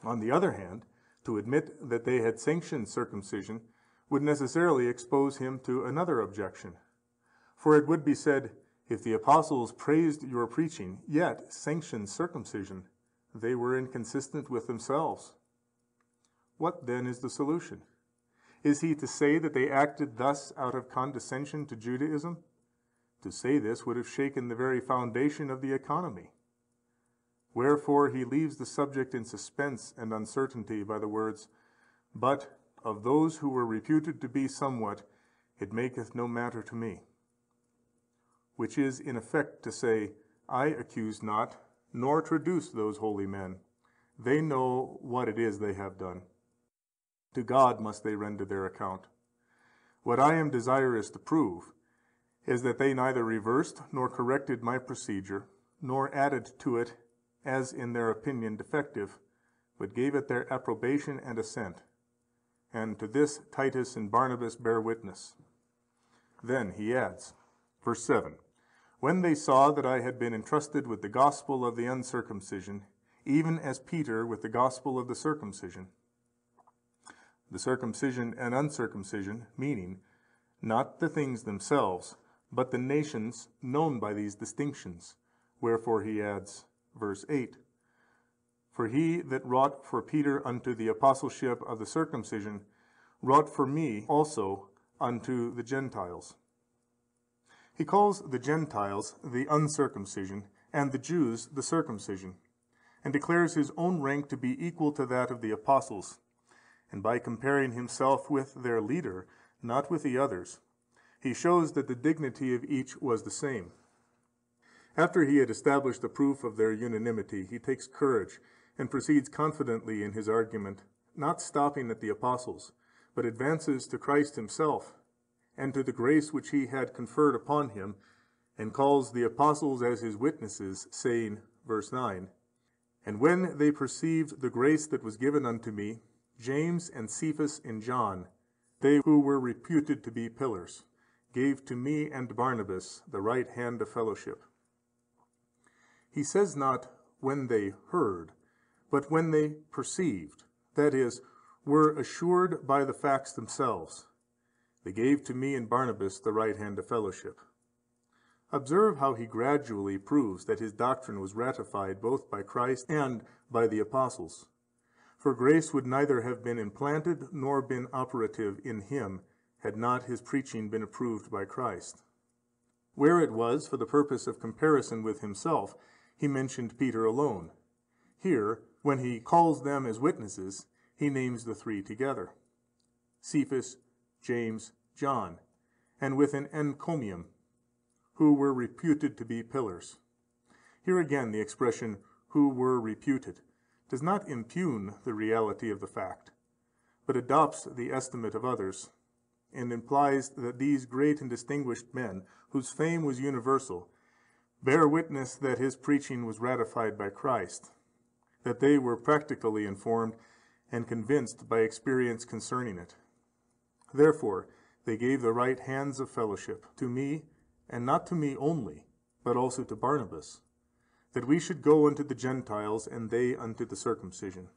On the other hand, to admit that they had sanctioned circumcision would necessarily expose him to another objection. For it would be said, if the apostles praised your preaching, yet sanctioned circumcision, they were inconsistent with themselves. What then is the solution? Is he to say that they acted thus out of condescension to Judaism? To say this would have shaken the very foundation of the economy. Wherefore he leaves the subject in suspense and uncertainty by the words, but of those who were reputed to be somewhat, it maketh no matter to me. Which is in effect to say, I accuse not, nor traduce those holy men. They know what it is they have done. To God must they render their account. What I am desirous to prove is that they neither reversed nor corrected my procedure, nor added to it as in their opinion defective, but gave it their approbation and assent. And to this Titus and Barnabas bear witness. Then he adds, verse 7, when they saw that I had been entrusted with the gospel of the uncircumcision, even as Peter with the gospel of the circumcision. The circumcision and uncircumcision, meaning not the things themselves, but the nations known by these distinctions. Wherefore he adds, verse 8, For he that wrought for Peter unto the apostleship of the circumcision wrought for me also unto the Gentiles. He calls the Gentiles the uncircumcision, and the Jews the circumcision, and declares his own rank to be equal to that of the apostles, and by comparing himself with their leader, not with the others, he shows that the dignity of each was the same. After he had established the proof of their unanimity, he takes courage and proceeds confidently in his argument, not stopping at the apostles, but advances to Christ himself and to the grace which he had conferred upon him, and calls the apostles as his witnesses, saying, verse 9, And when they perceived the grace that was given unto me, James and Cephas and John, they who were reputed to be pillars, gave to me and Barnabas the right hand of fellowship. He says not, when they heard, but when they perceived, that is, were assured by the facts themselves. They gave to me and Barnabas the right hand of fellowship. Observe how he gradually proves that his doctrine was ratified both by Christ and by the apostles. For grace would neither have been implanted nor been operative in him had not his preaching been approved by Christ. Where it was for the purpose of comparison with himself, he mentioned Peter alone. Here, when he calls them as witnesses, he names the three together: Cephas, James, John, and with an encomium, who were reputed to be pillars. Here again the expression, who were reputed, does not impugn the reality of the fact, but adopts the estimate of others, and implies that these great and distinguished men, whose fame was universal, bear witness that his preaching was ratified by Christ, that they were practically informed and convinced by experience concerning it. Therefore, they gave the right hands of fellowship to me, and not to me only, but also to Barnabas, that we should go unto the Gentiles, and they unto the circumcision.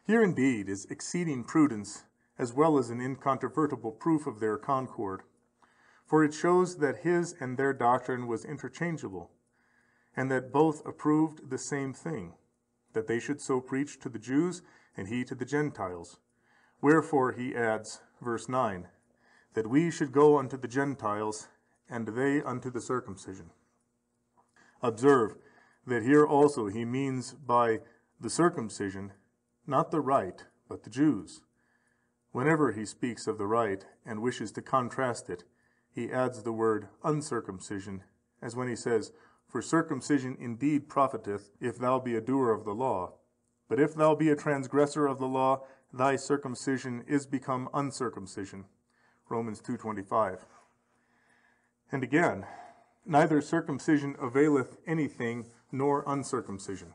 Here indeed is exceeding prudence, as well as an incontrovertible proof of their concord. For it shows that his and their doctrine was interchangeable, and that both approved the same thing, that they should so preach to the Jews, and he to the Gentiles. Wherefore he adds, verse 9, that we should go unto the Gentiles, and they unto the circumcision. Observe that here also he means by the circumcision not the rite, but the Jews. Whenever he speaks of the rite and wishes to contrast it, he adds the word uncircumcision, as when he says, For circumcision indeed profiteth, if thou be a doer of the law. But if thou be a transgressor of the law, thy circumcision is become uncircumcision. Romans 2:25. And again, neither circumcision availeth anything, nor uncircumcision.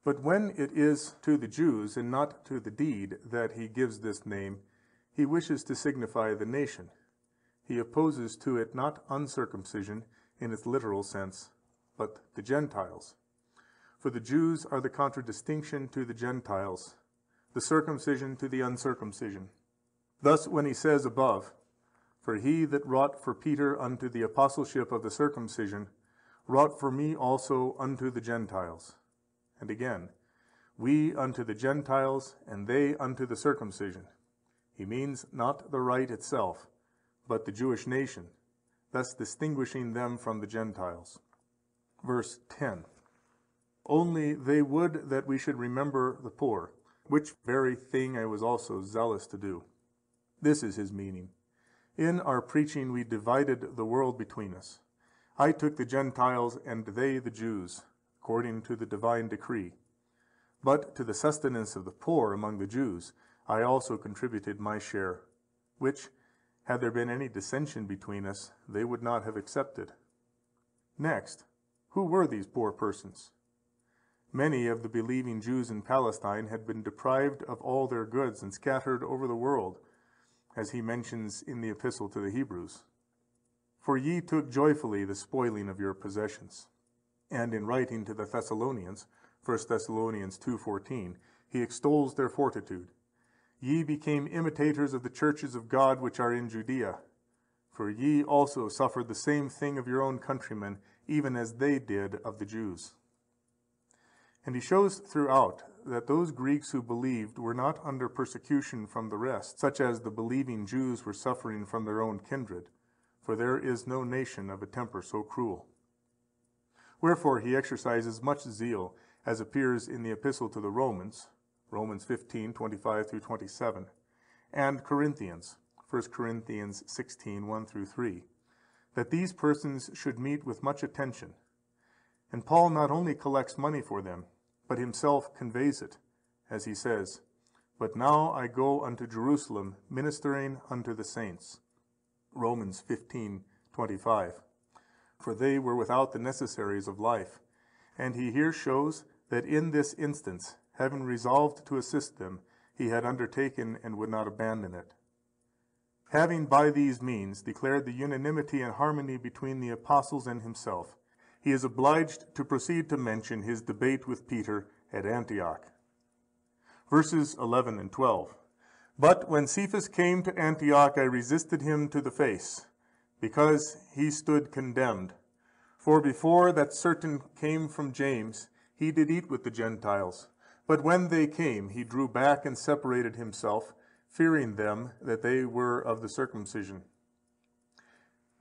But when it is to the Jews, and not to the deed, that he gives this name, he wishes to signify the nation. He opposes to it not uncircumcision in its literal sense, but the Gentiles. For the Jews are the contradistinction to the Gentiles, the circumcision to the uncircumcision. Thus, when he says above, For he that wrought for Peter unto the apostleship of the circumcision wrought for me also unto the Gentiles. And again, we unto the Gentiles, and they unto the circumcision. He means not the rite itself, but the Jewish nation, thus distinguishing them from the Gentiles. Verse 10, Only they would that we should remember the poor, which very thing I was also zealous to do. This is his meaning. In our preaching we divided the world between us. I took the Gentiles, and they the Jews, according to the divine decree. But to the sustenance of the poor among the Jews I also contributed my share, which, had there been any dissension between us, they would not have accepted. Next, who were these poor persons? Many of the believing Jews in Palestine had been deprived of all their goods and scattered over the world, as he mentions in the epistle to the Hebrews. For ye took joyfully the spoiling of your possessions. And in writing to the Thessalonians, 1 Thessalonians 2:14, he extols their fortitude. Ye became imitators of the churches of God which are in Judea, for ye also suffered the same thing of your own countrymen, even as they did of the Jews. And he shows throughout that those Greeks who believed were not under persecution from the rest, such as the believing Jews were suffering from their own kindred, for there is no nation of a temper so cruel. Wherefore he exercises much zeal, as appears in the Epistle to the Romans, Romans 15:25 through 27, and Corinthians, 1 Corinthians 16:1 through 3, that these persons should meet with much attention. And Paul not only collects money for them, but himself conveys it, as he says, "But now I go unto Jerusalem, ministering unto the saints," Romans 15:25, for they were without the necessaries of life. And he here shows that in this instance, having resolved to assist them, he had undertaken and would not abandon it. Having by these means declared the unanimity and harmony between the apostles and himself, he is obliged to proceed to mention his debate with Peter at Antioch. Verses 11 and 12. "But when Cephas came to Antioch, I resisted him to the face, because he stood condemned. For before that certain came from James, he did eat with the Gentiles. But when they came, he drew back and separated himself, fearing them that they were of the circumcision."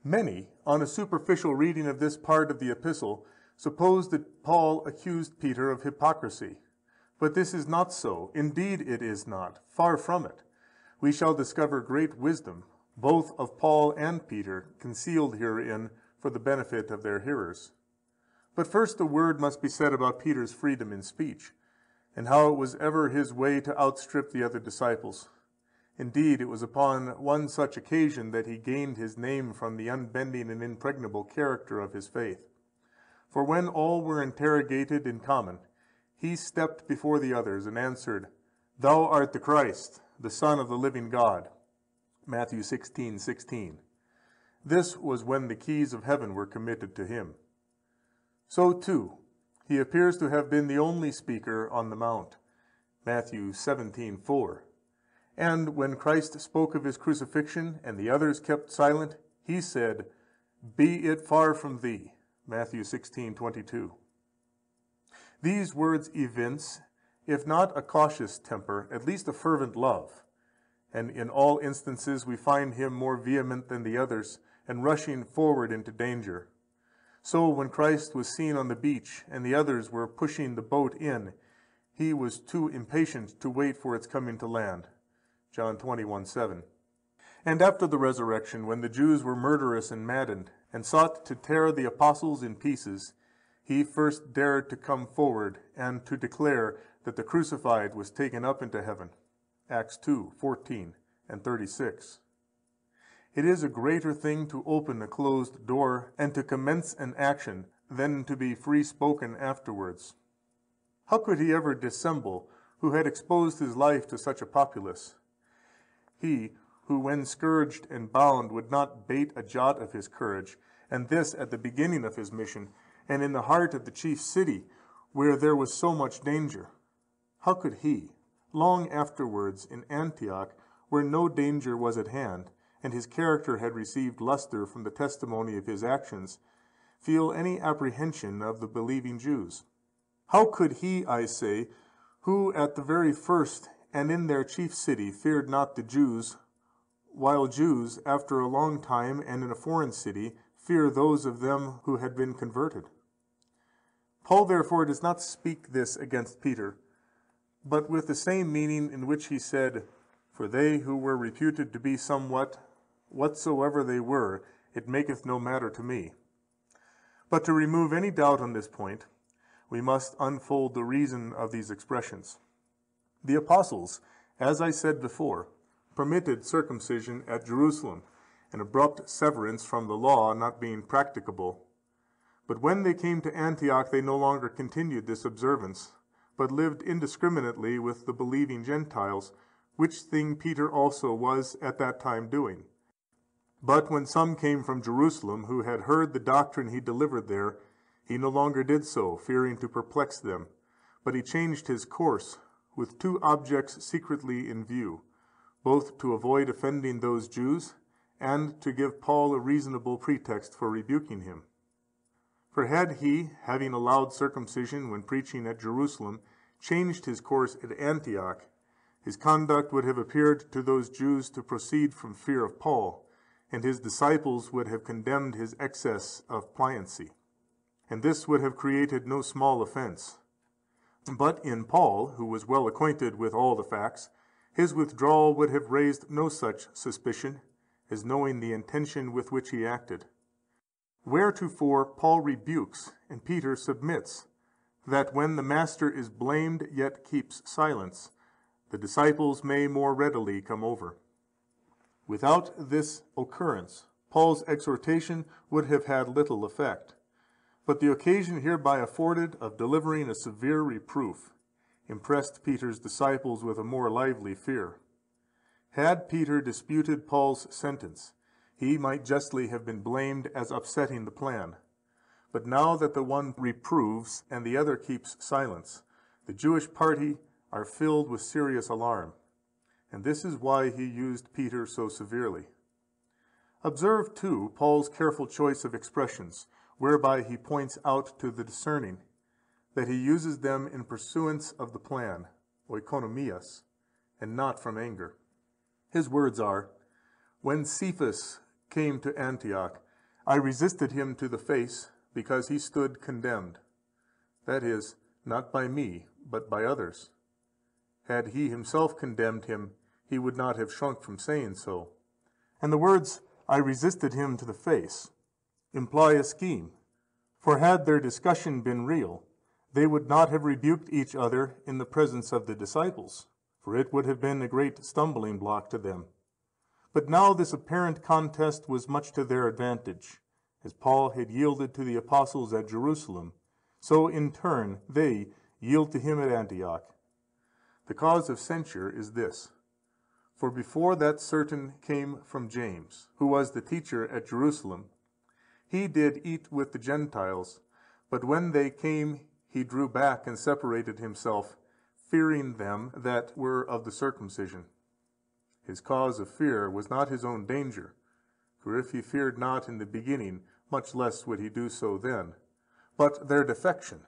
Many, on a superficial reading of this part of the epistle, suppose that Paul accused Peter of hypocrisy. But this is not so. Indeed it is not. Far from it. We shall discover great wisdom, both of Paul and Peter, concealed herein for the benefit of their hearers. But first a word must be said about Peter's freedom in speech, and how it was ever his way to outstrip the other disciples. Indeed, it was upon one such occasion that he gained his name from the unbending and impregnable character of his faith. For when all were interrogated in common, he stepped before the others and answered, "Thou art the Christ, the Son of the living God." Matthew 16:16. This was when the keys of heaven were committed to him. So too, he appears to have been the only speaker on the mount. Matthew 17:4. And when Christ spoke of his crucifixion and the others kept silent, he said, "Be it far from thee." Matthew 16:22. These words evince, if not a cautious temper, at least a fervent love. And in all instances we find him more vehement than the others, and rushing forward into danger. So when Christ was seen on the beach, and the others were pushing the boat in, he was too impatient to wait for its coming to land. John 21:7. And after the resurrection, when the Jews were murderous and maddened, and sought to tear the apostles in pieces, he first dared to come forward and to declare that the crucified was taken up into heaven. Acts 2:14 and 36. It is a greater thing to open a closed door and to commence an action than to be free spoken afterwards. How could he ever dissemble who had exposed his life to such a populace? He who, when scourged and bound, would not bate a jot of his courage, and this at the beginning of his mission, and in the heart of the chief city, where there was so much danger. How could he, long afterwards in Antioch, where no danger was at hand, and his character had received luster from the testimony of his actions, feel any apprehension of the believing Jews? How could he, I say, who at the very first and in their chief city feared not the Jews, while Jews, after a long time and in a foreign city, fear those of them who had been converted? Paul therefore does not speak this against Peter, but with the same meaning in which he said, "For they who were reputed to be somewhat, whatsoever they were, it maketh no matter to me." But to remove any doubt on this point, we must unfold the reason of these expressions. The apostles, as I said before, permitted circumcision at Jerusalem, an abrupt severance from the law not being practicable. But when they came to Antioch, they no longer continued this observance, but lived indiscriminately with the believing Gentiles, which thing Peter also was at that time doing. But when some came from Jerusalem, who had heard the doctrine he delivered there, he no longer did so, fearing to perplex them, but he changed his course, with two objects secretly in view, both to avoid offending those Jews, and to give Paul a reasonable pretext for rebuking him. For had he, having allowed circumcision when preaching at Jerusalem, changed his course at Antioch, his conduct would have appeared to those Jews to proceed from fear of Paul, and his disciples would have condemned his excess of pliancy. And this would have created no small offense. But in Paul, who was well acquainted with all the facts, his withdrawal would have raised no such suspicion, as knowing the intention with which he acted. Wheretofore Paul rebukes, and Peter submits, that when the master is blamed yet keeps silence, the disciples may more readily come over. Without this occurrence, Paul's exhortation would have had little effect. But the occasion hereby afforded of delivering a severe reproof impressed Peter's disciples with a more lively fear. Had Peter disputed Paul's sentence, he might justly have been blamed as upsetting the plan. But now that the one reproves and the other keeps silence, the Jewish party are filled with serious alarm. And this is why he used Peter so severely. Observe, too, Paul's careful choice of expressions, whereby he points out to the discerning that he uses them in pursuance of the plan, oikonomias, and not from anger. His words are, "When Cephas came to Antioch, I resisted him to the face, because he stood condemned. That is, not by me, but by others. Had he himself condemned him, he would not have shrunk from saying so." And the words, "I resisted him to the face," imply a scheme. For had their discussion been real, they would not have rebuked each other in the presence of the disciples, for it would have been a great stumbling block to them. But now this apparent contest was much to their advantage. As Paul had yielded to the apostles at Jerusalem, so in turn they yield to him at Antioch. The cause of censure is this: for before that certain came from James, who was the teacher at Jerusalem, he did eat with the Gentiles, but when they came, he drew back and separated himself, fearing them that were of the circumcision. His cause of fear was not his own danger, for if he feared not in the beginning, much less would he do so then, but their defection.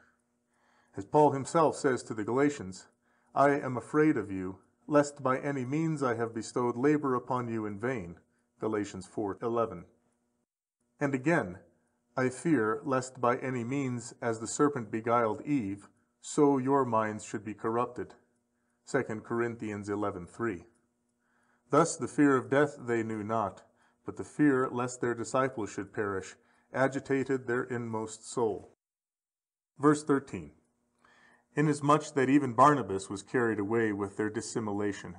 As Paul himself says to the Galatians, "I am afraid of you, lest by any means I have bestowed labor upon you in vain." Galatians 4:11. And again, "I fear lest by any means, as the serpent beguiled Eve, so your minds should be corrupted." 2 Corinthians 11:3. Thus the fear of death they knew not, but the fear lest their disciples should perish agitated their inmost soul. Verse 13. Inasmuch that even Barnabas was carried away with their dissimulation.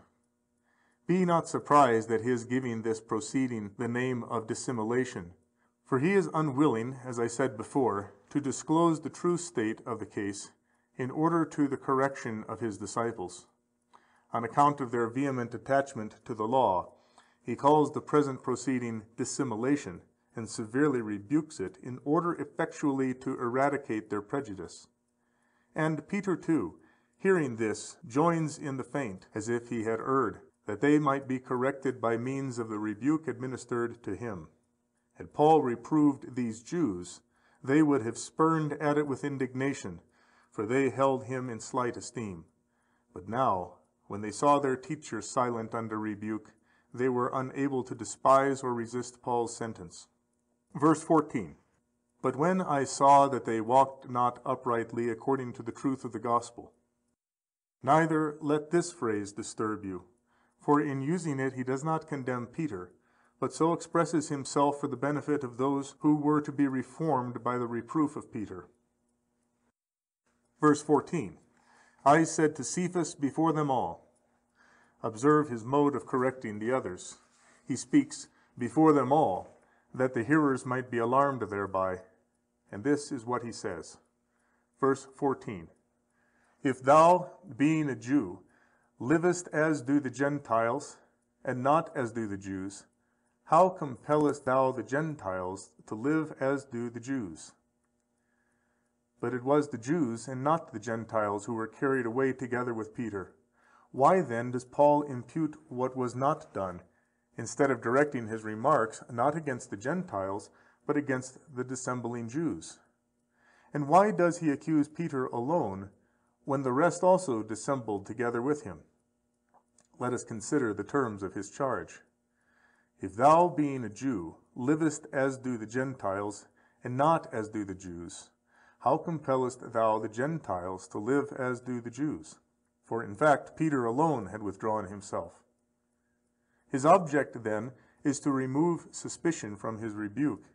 Be not surprised at his giving this proceeding the name of dissimulation, for he is unwilling, as I said before, to disclose the true state of the case in order to the correction of his disciples. On account of their vehement attachment to the law, he calls the present proceeding dissimulation, and severely rebukes it in order effectually to eradicate their prejudice. And Peter too, hearing this, joins in the faint, as if he had erred, that they might be corrected by means of the rebuke administered to him. Had Paul reproved these Jews, they would have spurned at it with indignation, for they held him in slight esteem. But now, when they saw their teacher silent under rebuke, they were unable to despise or resist Paul's sentence. Verse 14. But when I saw that they walked not uprightly according to the truth of the gospel. Neither let this phrase disturb you, for in using it he does not condemn Peter, but so expresses himself for the benefit of those who were to be reformed by the reproof of Peter. Verse 14. I said to Cephas before them all. Observe his mode of correcting the others. He speaks before them all, that the hearers might be alarmed thereby. And this is what he says. Verse 14. If thou, being a Jew, livest as do the Gentiles, and not as do the Jews, how compellest thou the Gentiles to live as do the Jews? But it was the Jews and not the Gentiles who were carried away together with Peter. Why then does Paul impute what was not done, instead of directing his remarks not against the Gentiles, but against the dissembling Jews? And why does he accuse Peter alone, when the rest also dissembled together with him? Let us consider the terms of his charge. If thou, being a Jew, livest as do the Gentiles, and not as do the Jews, how compellest thou the Gentiles to live as do the Jews? For in fact Peter alone had withdrawn himself. His object then is to remove suspicion from his rebuke.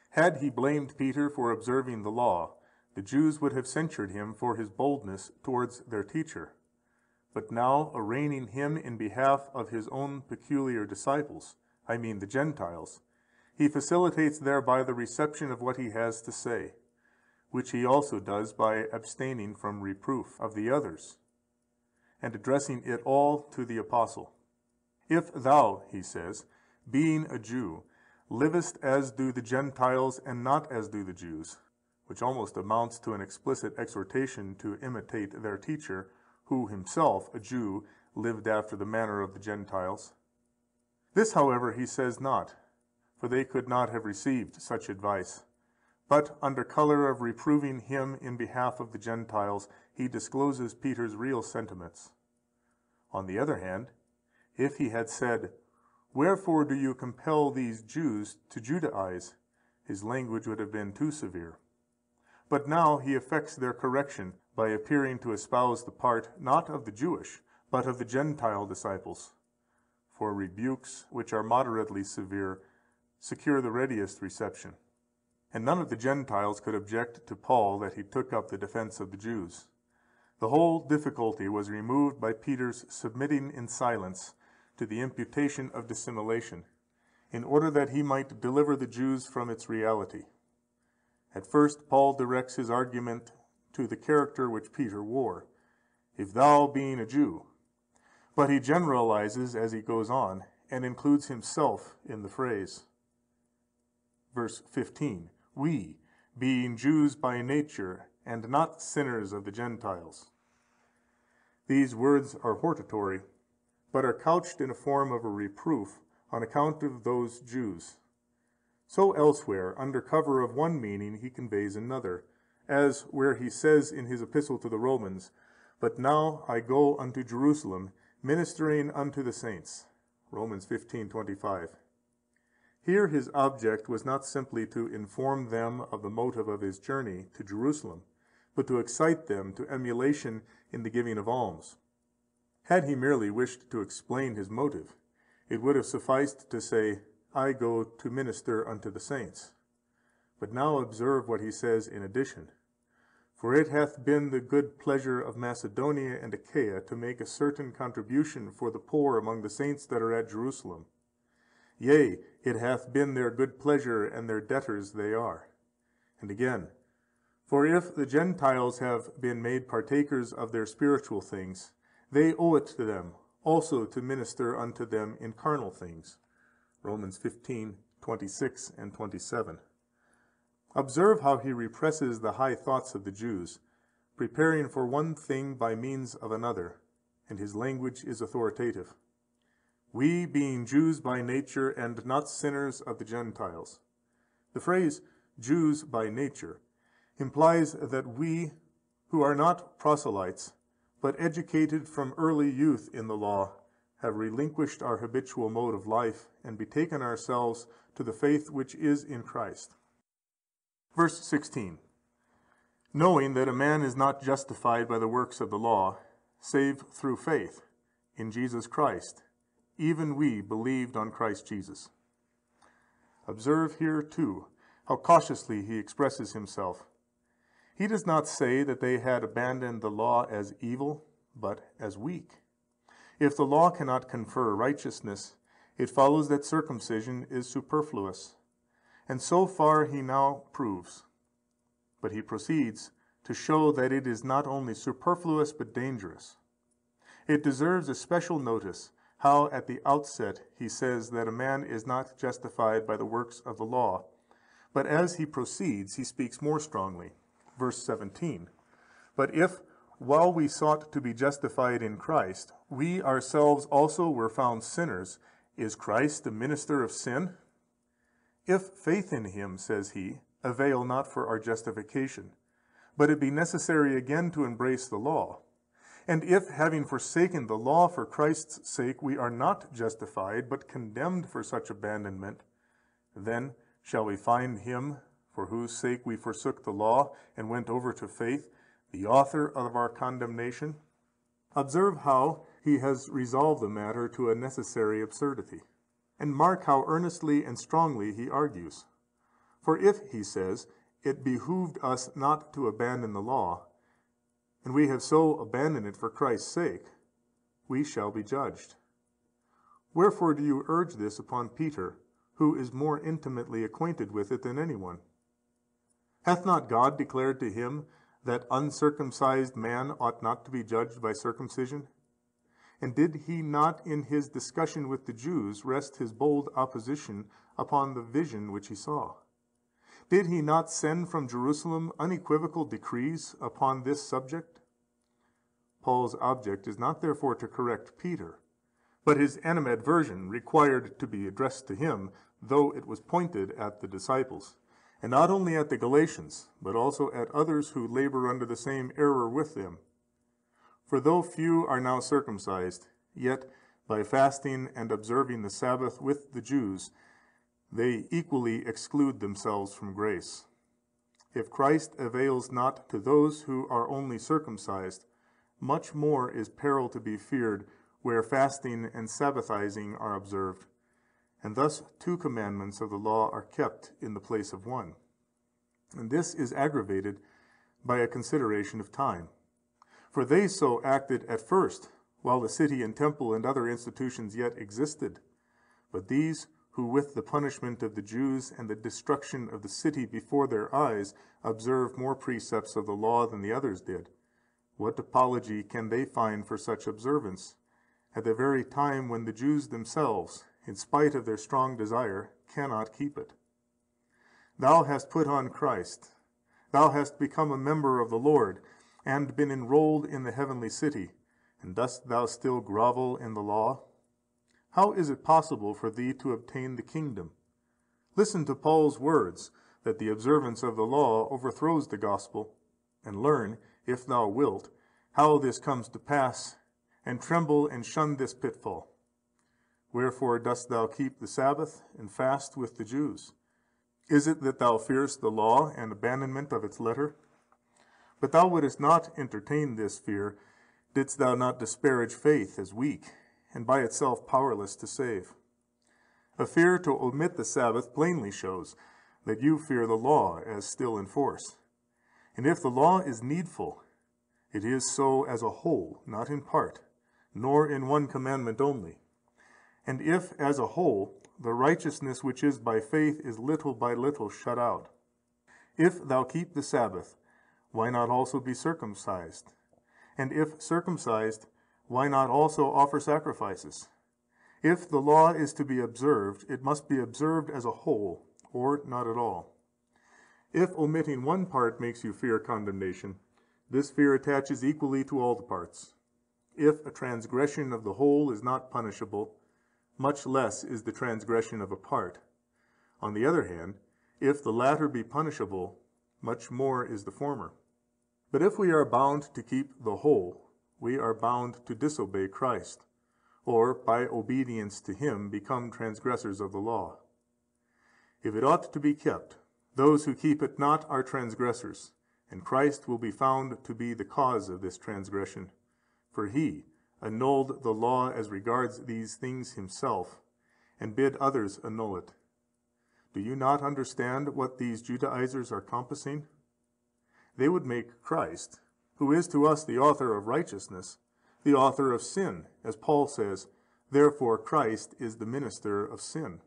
Had he blamed Peter for observing the law, the Jews would have censured him for his boldness towards their teacher. But now, arraigning him in behalf of his own peculiar disciples, I mean the Gentiles, he facilitates thereby the reception of what he has to say, which he also does by abstaining from reproof of the others, and addressing it all to the apostle. If thou, he says, being a Jew, livest as do the Gentiles and not as do the Jews, which almost amounts to an explicit exhortation to imitate their teacher, who himself, a Jew, lived after the manner of the Gentiles. This, however, he says not, for they could not have received such advice. But under color of reproving him in behalf of the Gentiles, he discloses Peter's real sentiments. On the other hand, if he had said, "Wherefore do you compel these Jews to Judaize?" his language would have been too severe. But now he effects their correction by appearing to espouse the part, not of the Jewish, but of the Gentile disciples. For rebukes, which are moderately severe, secure the readiest reception. And none of the Gentiles could object to Paul that he took up the defense of the Jews. The whole difficulty was removed by Peter's submitting in silence to the imputation of dissimulation, in order that he might deliver the Jews from its reality. At first Paul directs his argument to the character which Peter wore, if thou, being a Jew. But he generalizes as he goes on, and includes himself in the phrase. Verse 15, we, being Jews by nature, and not sinners of the Gentiles. These words are hortatory, but are couched in a form of a reproof on account of those Jews. So elsewhere, under cover of one meaning, he conveys another, as where he says in his epistle to the Romans, "But now I go unto Jerusalem, ministering unto the saints." Romans 15:25. Here his object was not simply to inform them of the motive of his journey to Jerusalem, but to excite them to emulation in the giving of alms. Had he merely wished to explain his motive, it would have sufficed to say, "I go to minister unto the saints." But now observe what he says in addition. "For it hath been the good pleasure of Macedonia and Achaia to make a certain contribution for the poor among the saints that are at Jerusalem. Yea, it hath been their good pleasure, and their debtors they are." And again, "For if the Gentiles have been made partakers of their spiritual things, they owe it to them also to minister unto them in carnal things." Romans 15:26 and 27. Observe how he represses the high thoughts of the Jews, preparing for one thing by means of another, and his language is authoritative. We, being Jews by nature, and not sinners of the Gentiles. The phrase Jews by nature implies that we, who are not proselytes, but educated from early youth in the law, have relinquished our habitual mode of life, and betaken ourselves to the faith which is in Christ. Verse 16, knowing that a man is not justified by the works of the law, save through faith in Jesus Christ, even we believed on Christ Jesus. Observe here, too, how cautiously he expresses himself. He does not say that they had abandoned the law as evil, but as weak. If the law cannot confer righteousness, it follows that circumcision is superfluous. And so far he now proves. But he proceeds to show that it is not only superfluous, but dangerous. It deserves a special notice how at the outset he says that a man is not justified by the works of the law, but as he proceeds he speaks more strongly. Verse 17, but if, while we sought to be justified in Christ, we ourselves also were found sinners, is Christ the minister of sin? If faith in him, says he, avail not for our justification, but it be necessary again to embrace the law. And if, having forsaken the law for Christ's sake, we are not justified, but condemned for such abandonment, then shall we find him, for whose sake we forsook the law and went over to faith, the author of our condemnation? Observe how he has resolved the matter to a necessary absurdity. And mark how earnestly and strongly he argues. For if, he says, it behooved us not to abandon the law, and we have so abandoned it for Christ's sake, we shall be judged. Wherefore do you urge this upon Peter, who is more intimately acquainted with it than anyone? Hath not God declared to him that uncircumcised man ought not to be judged by circumcision? And did he not in his discussion with the Jews rest his bold opposition upon the vision which he saw? Did he not send from Jerusalem unequivocal decrees upon this subject? Paul's object is not therefore to correct Peter, but his animadversion required to be addressed to him, though it was pointed at the disciples, and not only at the Galatians, but also at others who labor under the same error with them. For though few are now circumcised, yet by fasting and observing the Sabbath with the Jews, they equally exclude themselves from grace. If Christ avails not to those who are only circumcised, much more is peril to be feared where fasting and Sabbathizing are observed, and thus two commandments of the law are kept in the place of one. And this is aggravated by a consideration of time. For they so acted at first, while the city and temple and other institutions yet existed. But these, who with the punishment of the Jews and the destruction of the city before their eyes observe more precepts of the law than the others did, what apology can they find for such observance, at the very time when the Jews themselves, in spite of their strong desire, cannot keep it? Thou hast put on Christ. Thou hast become a member of the Lord, and been enrolled in the heavenly city, and dost thou still grovel in the law? How is it possible for thee to obtain the kingdom? Listen to Paul's words, that the observance of the law overthrows the gospel, and learn, if thou wilt, how this comes to pass, and tremble and shun this pitfall. Wherefore dost thou keep the Sabbath and fast with the Jews? Is it that thou fearest the law and abandonment of its letter? But thou wouldest not entertain this fear, didst thou not disparage faith as weak, and by itself powerless to save. A fear to omit the Sabbath plainly shows that you fear the law as still in force. And if the law is needful, it is so as a whole, not in part, nor in one commandment only. And if, as a whole, the righteousness which is by faith is little by little shut out. If thou keep the Sabbath, why not also be circumcised? And if circumcised, why not also offer sacrifices? If the law is to be observed, it must be observed as a whole, or not at all. If omitting one part makes you fear condemnation, this fear attaches equally to all the parts. If a transgression of the whole is not punishable, much less is the transgression of a part. On the other hand, if the latter be punishable, much more is the former. But if we are bound to keep the whole, we are bound to disobey Christ, or by obedience to him become transgressors of the law. If it ought to be kept, those who keep it not are transgressors, and Christ will be found to be the cause of this transgression. For he annulled the law as regards these things himself, and bid others annul it. Do you not understand what these Judaizers are compassing? They would make Christ, who is to us the author of righteousness, the author of sin, as Paul says, therefore Christ is the minister of sin.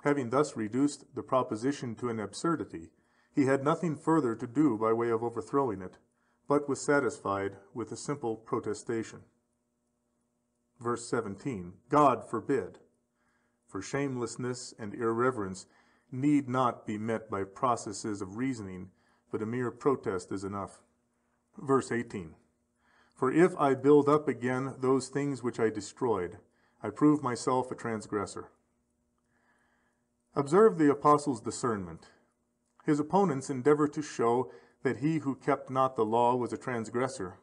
Having thus reduced the proposition to an absurdity, he had nothing further to do by way of overthrowing it, but was satisfied with a simple protestation. Verse 17, God forbid. For shamelessness and irreverence need not be met by processes of reasoning, but a mere protest is enough. Verse 18, for if I build up again those things which I destroyed, I prove myself a transgressor. Observe the apostle's discernment. His opponents endeavor to show that he who kept not the law was a transgressor,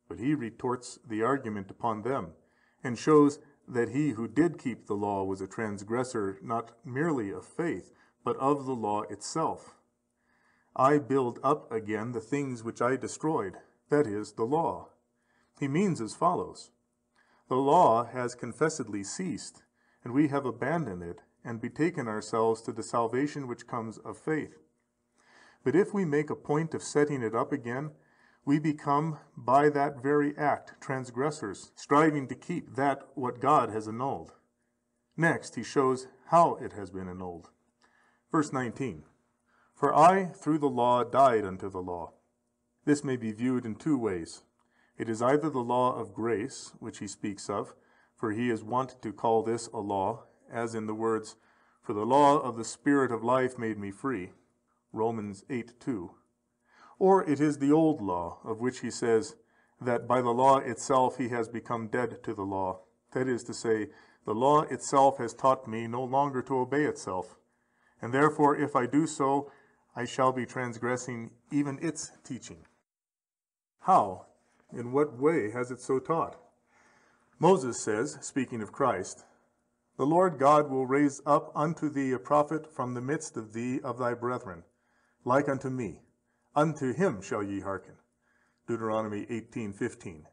but he retorts the argument upon them, and shows that he who did keep the law was a transgressor not merely of faith, but of the law itself. I build up again the things which I destroyed, that is, the law. He means as follows: the law has confessedly ceased, and we have abandoned it, and betaken ourselves to the salvation which comes of faith. But if we make a point of setting it up again, we become by that very act transgressors, striving to keep that what God has annulled. Next, he shows how it has been annulled. Verse 19, "For I through the law died unto the law." This may be viewed in two ways. It is either the law of grace, which he speaks of, for he is wont to call this a law, as in the words, "For the law of the Spirit of life made me free," Romans 8:2. Or it is the old law, of which he says that by the law itself he has become dead to the law. That is to say, the law itself has taught me no longer to obey itself, and therefore if I do so, I shall be transgressing even its teaching. How? In what way has it so taught? Moses says, speaking of Christ, "The Lord God will raise up unto thee a prophet from the midst of thee of thy brethren, like unto me. Unto him shall ye hearken." Deuteronomy 18:15.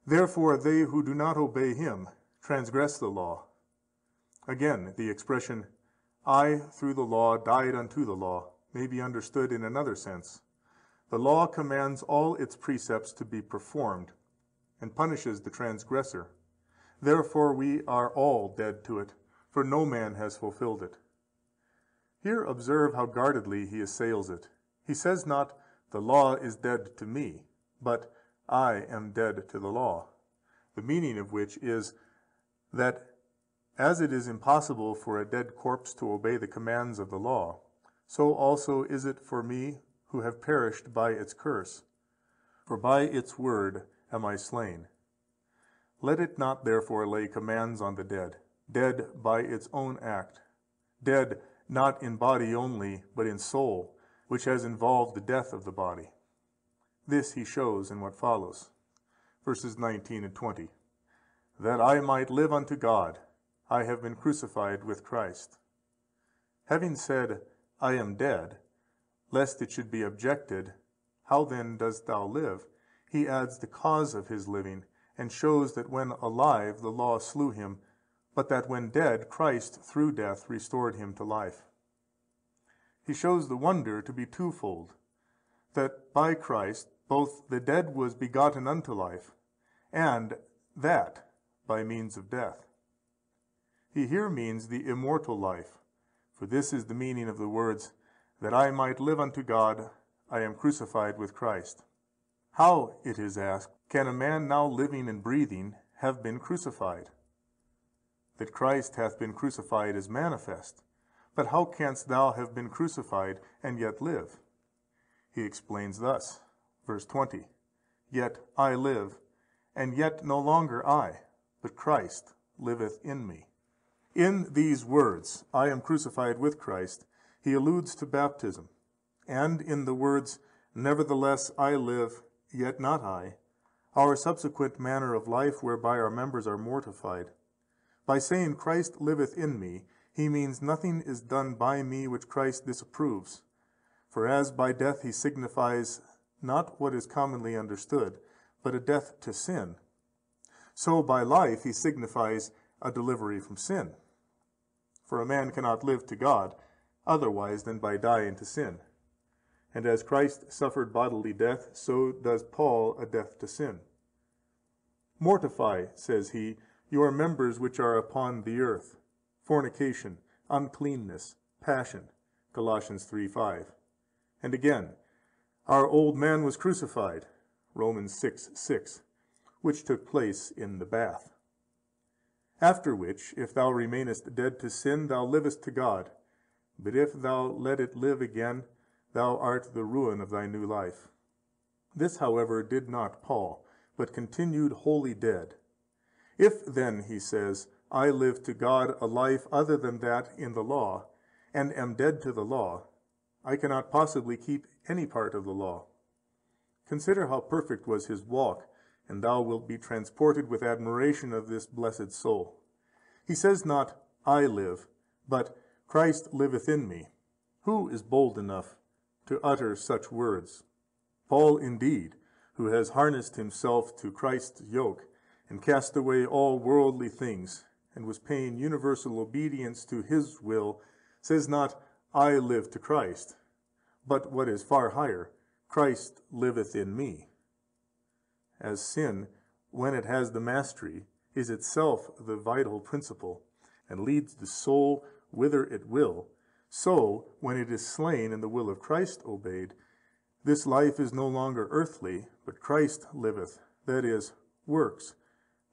Therefore they who do not obey him transgress the law. Again, the expression, "I through the law died unto the law," may be understood in another sense. The law commands all its precepts to be performed, and punishes the transgressor. Therefore we are all dead to it, for no man has fulfilled it. Here observe how guardedly he assails it. He says not, "The law is dead to me," but "I am dead to the law," the meaning of which is that as it is impossible for a dead corpse to obey the commands of the law, so also is it for me who have perished by its curse. For by its word am I slain. Let it not therefore lay commands on the dead, dead by its own act, dead not in body only, but in soul, which has involved the death of the body. This he shows in what follows, verses 19 and 20. "That I might live unto God, I have been crucified with Christ." Having said, "I am dead," lest it should be objected, "How then dost thou live?" he adds the cause of his living, and shows that when alive the law slew him, but that when dead Christ through death restored him to life. He shows the wonder to be twofold, that by Christ both the dead was begotten unto life, and that by means of death. He here means the immortal life, for this is the meaning of the words, "That I might live unto God, I am crucified with Christ." How, it is asked, can a man now living and breathing have been crucified? That Christ hath been crucified is manifest, but how canst thou have been crucified and yet live? He explains thus, verse 20, "Yet I live, and yet no longer I, but Christ liveth in me." In these words, "I am crucified with Christ," he alludes to baptism, and in the words, "Nevertheless I live, yet not I," our subsequent manner of life whereby our members are mortified. By saying Christ liveth in me, he means nothing is done by me which Christ disapproves. For as by death he signifies not what is commonly understood, but a death to sin, so by life he signifies a delivery from sin. For a man cannot live to God otherwise than by dying to sin. And as Christ suffered bodily death, so does Paul a death to sin. "Mortify," says he, "your members which are upon the earth, fornication, uncleanness, passion." Colossians 3:5. And again, "Our old man was crucified." Romans 6:6, which took place in the bath. "After which, if thou remainest dead to sin, thou livest to God. But if thou let it live again, thou art the ruin of thy new life." This, however, did not Paul, but continued wholly dead. "If then," he says, "I live to God a life other than that in the law, and am dead to the law, I cannot possibly keep any part of the law. Consider how perfect was his walk, and thou wilt be transported with admiration of this blessed soul. He says not, I live, but Christ liveth in me. Who is bold enough to utter such words? Paul indeed, who has harnessed himself to Christ's yoke, and cast away all worldly things, and was paying universal obedience to his will, says not, I live to Christ, but what is far higher, Christ liveth in me. As sin, when it has the mastery, is itself the vital principle, and leads the soul whither it will, so, when it is slain and the will of Christ obeyed, this life is no longer earthly, but Christ liveth, that is, works,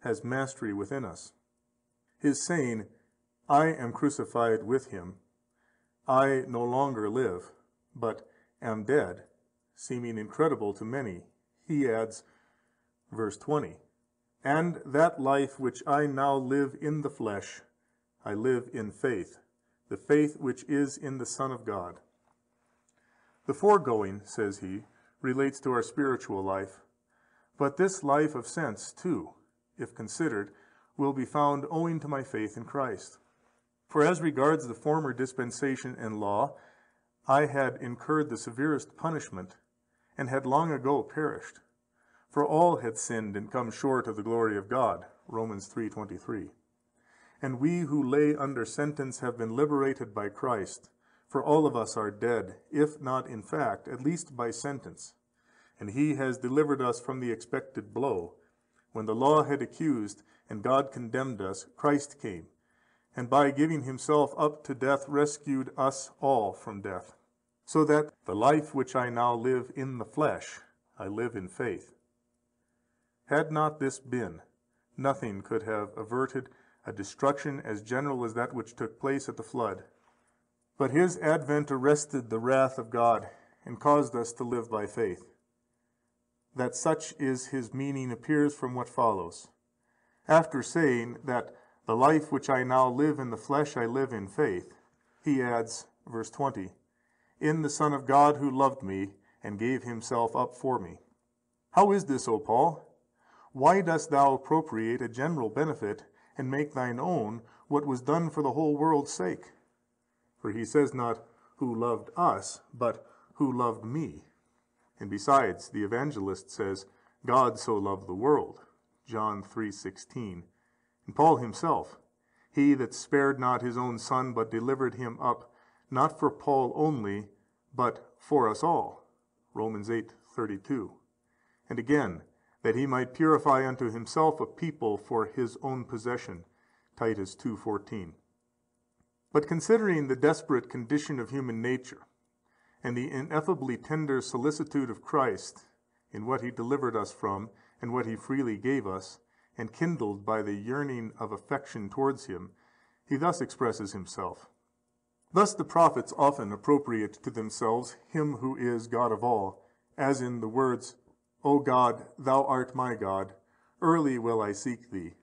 has mastery within us. His saying, I am crucified with him, I no longer live, but am dead, seeming incredible to many, he adds, verse 20, and that life which I now live in the flesh, I live in faith, the faith which is in the Son of God. The foregoing, says he, relates to our spiritual life, but this life of sense, too, if considered, will be found owing to my faith in Christ. For as regards the former dispensation and law, I had incurred the severest punishment, and had long ago perished. For all had sinned and come short of the glory of God, Romans 3:23. And we who lay under sentence have been liberated by Christ, for all of us are dead, if not in fact, at least by sentence. And he has delivered us from the expected blow. When the law had accused and God condemned us, Christ came, and by giving himself up to death rescued us all from death, so that the life which I now live in the flesh, I live in faith. Had not this been, nothing could have averted a destruction as general as that which took place at the flood. But his advent arrested the wrath of God and caused us to live by faith. That such is his meaning appears from what follows. After saying that the life which I now live in the flesh I live in faith, he adds, verse 20, in the Son of God who loved me and gave himself up for me. How is this, O Paul? Why dost thou appropriate a general benefit and make thine own what was done for the whole world's sake? For he says not, who loved us, but who loved me. And besides, the evangelist says, God so loved the world, John 3:16. And Paul himself, he that spared not his own son, but delivered him up, not for Paul only, but for us all, Romans 8:32. And again, that he might purify unto himself a people for his own possession, Titus 2:14. But considering the desperate condition of human nature, and the ineffably tender solicitude of Christ in what he delivered us from, and what he freely gave us, and kindled by the yearning of affection towards him, he thus expresses himself. Thus the prophets often appropriate to themselves him who is God of all, as in the words, O God, thou art my God, early will I seek thee,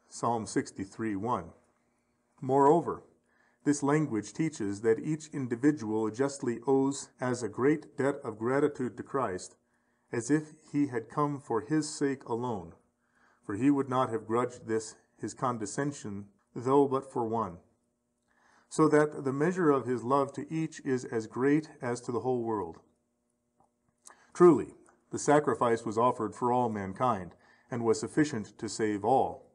Psalm 63:1. Moreover, this language teaches that each individual justly owes as a great debt of gratitude to Christ, as if he had come for his sake alone, for he would not have grudged this his condescension, though but for one, so that the measure of his love to each is as great as to the whole world. Truly, the sacrifice was offered for all mankind, and was sufficient to save all,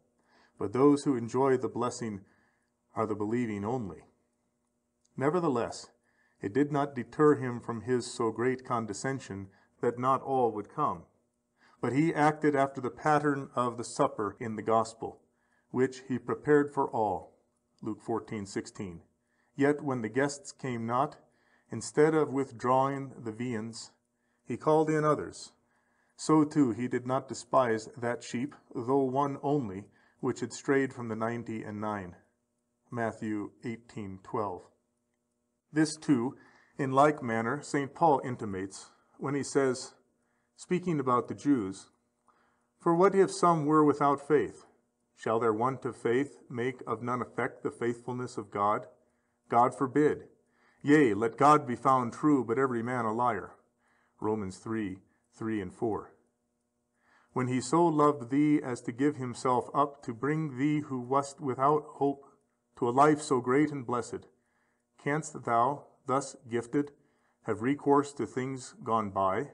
but those who enjoy the blessing are the believing only. Nevertheless, it did not deter him from his so great condescension that not all would come, but he acted after the pattern of the supper in the gospel, which he prepared for all, Luke 14:16. Yet when the guests came not, instead of withdrawing the viands, he called in others. So too he did not despise that sheep, though one only, which had strayed from the 99. Matthew 18:12. This too, in like manner, St. Paul intimates, when he says, speaking about the Jews, For what if some were without faith? Shall their want of faith make of none effect the faithfulness of God? God forbid. Yea, let God be found true, but every man a liar. Romans 3:3 and 4. When he so loved thee as to give himself up to bring thee who wast without hope to a life so great and blessed, canst thou, thus gifted, have recourse to things gone by?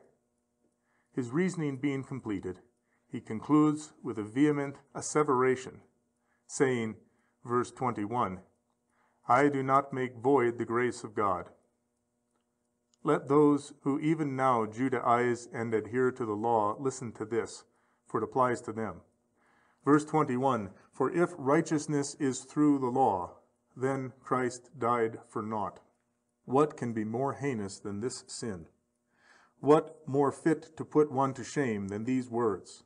His reasoning being completed, he concludes with a vehement asseveration, saying, verse 21, I do not make void the grace of God. Let those who even now Judaize and adhere to the law listen to this, for it applies to them. Verse 21, for if righteousness is through the law, then Christ died for naught. What can be more heinous than this sin? What more fit to put one to shame than these words?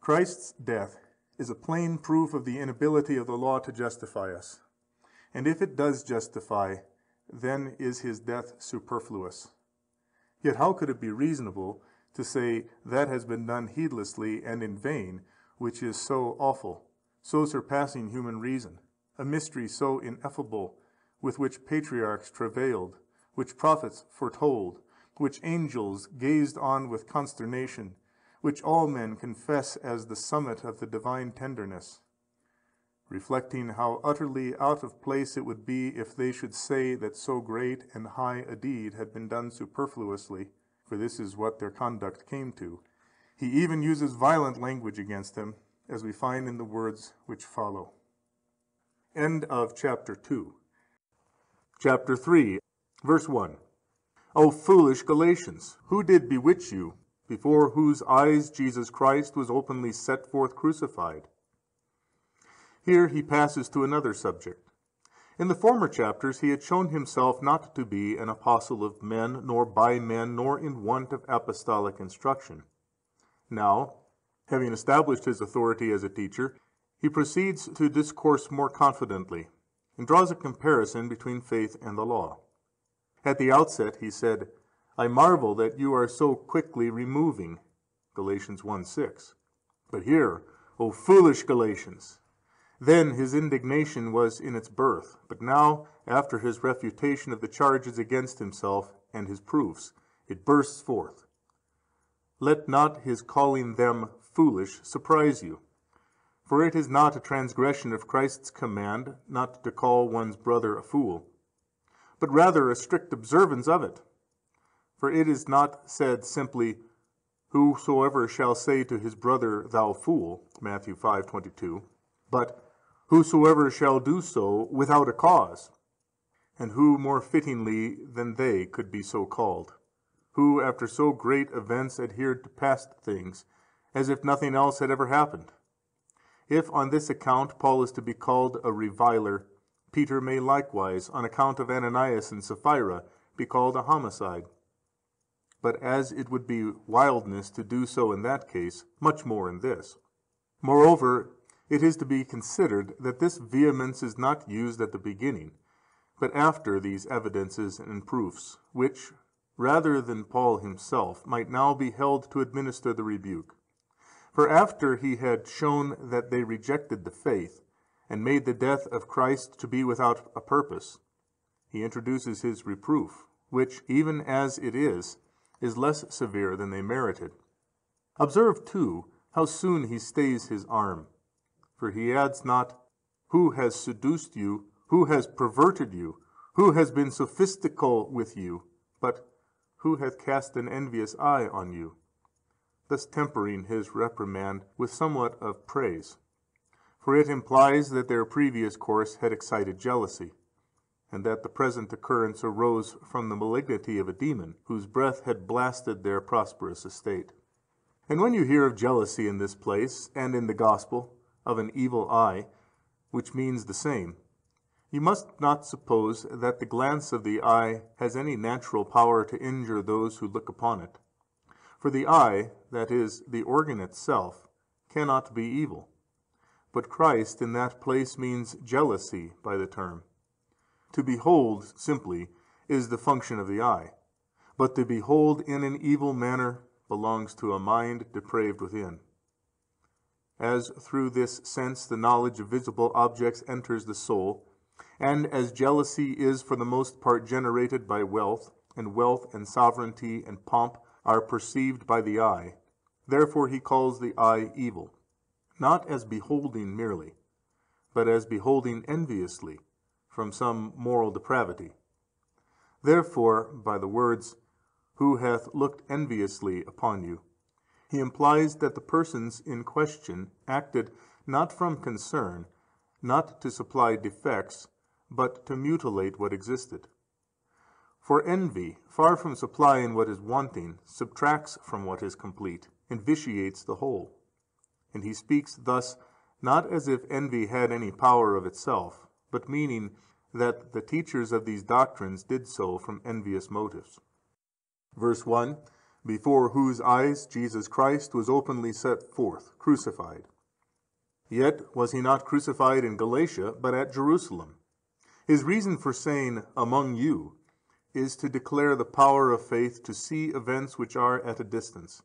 Christ's death is a plain proof of the inability of the law to justify us. And if it does justify, then is his death superfluous. Yet how could it be reasonable to say that has been done heedlessly and in vain, which is so awful, so surpassing human reason, a mystery so ineffable, with which patriarchs travailed, which prophets foretold, which angels gazed on with consternation, which all men confess as the summit of the divine tenderness, reflecting how utterly out of place it would be if they should say that so great and high a deed had been done superfluously, for this is what their conduct came to. He even uses violent language against them, as we find in the words which follow. End of chapter 2. Chapter 3, verse 1. O foolish Galatians, who did bewitch you, before whose eyes Jesus Christ was openly set forth crucified? Here he passes to another subject. In the former chapters he had shown himself not to be an apostle of men, nor by men, nor in want of apostolic instruction. Now, having established his authority as a teacher, he proceeds to discourse more confidently, and draws a comparison between faith and the law. At the outset he said, I marvel that you are so quickly removing, Galatians 1:6. But here, O foolish Galatians! Then his indignation was in its birth, but now, after his refutation of the charges against himself and his proofs, it bursts forth. Let not his calling them foolish surprise you, for it is not a transgression of Christ's command not to call one's brother a fool, but rather a strict observance of it. For it is not said simply, whosoever shall say to his brother, thou fool, Matthew 5:22, but whosoever shall do so without a cause. And who more fittingly than they could be so called, who after so great events adhered to past things, as if nothing else had ever happened? If on this account Paul is to be called a reviler, Peter may likewise, on account of Ananias and Sapphira, be called a homicide. But as it would be wildness to do so in that case, much more in this. Moreover, it is to be considered that this vehemence is not used at the beginning, but after these evidences and proofs, which, rather than Paul himself, might now be held to administer the rebuke. For after he had shown that they rejected the faith, and made the death of Christ to be without a purpose, he introduces his reproof, which, even as it is less severe than they merited. Observe, too, how soon he stays his arm. For he adds not, who has seduced you, who has perverted you, who has been sophistical with you, but who hath cast an envious eye on you, thus tempering his reprimand with somewhat of praise. For it implies that their previous course had excited jealousy, and that the present occurrence arose from the malignity of a demon, whose breath had blasted their prosperous estate. And when you hear of jealousy in this place, and in the gospel, of an evil eye, which means the same, you must not suppose that the glance of the eye has any natural power to injure those who look upon it. For the eye, that is, the organ itself, cannot be evil. But Christ in that place means jealousy by the term. To behold, simply, is the function of the eye, but to behold in an evil manner belongs to a mind depraved within. As through this sense the knowledge of visible objects enters the soul, and as jealousy is for the most part generated by wealth, and wealth and sovereignty and pomp are perceived by the eye, therefore he calls the eye evil, not as beholding merely, but as beholding enviously from some moral depravity. Therefore, by the words, who hath looked enviously upon you, he implies that the persons in question acted not from concern, not to supply defects, but to mutilate what existed. For envy, far from supplying what is wanting, subtracts from what is complete, and vitiates the whole. And he speaks thus not as if envy had any power of itself, but meaning that the teachers of these doctrines did so from envious motives. Verse 1, before whose eyes Jesus Christ was openly set forth, crucified. Yet was he not crucified in Galatia, but at Jerusalem. His reason for saying, among you, is to declare the power of faith to see events which are at a distance.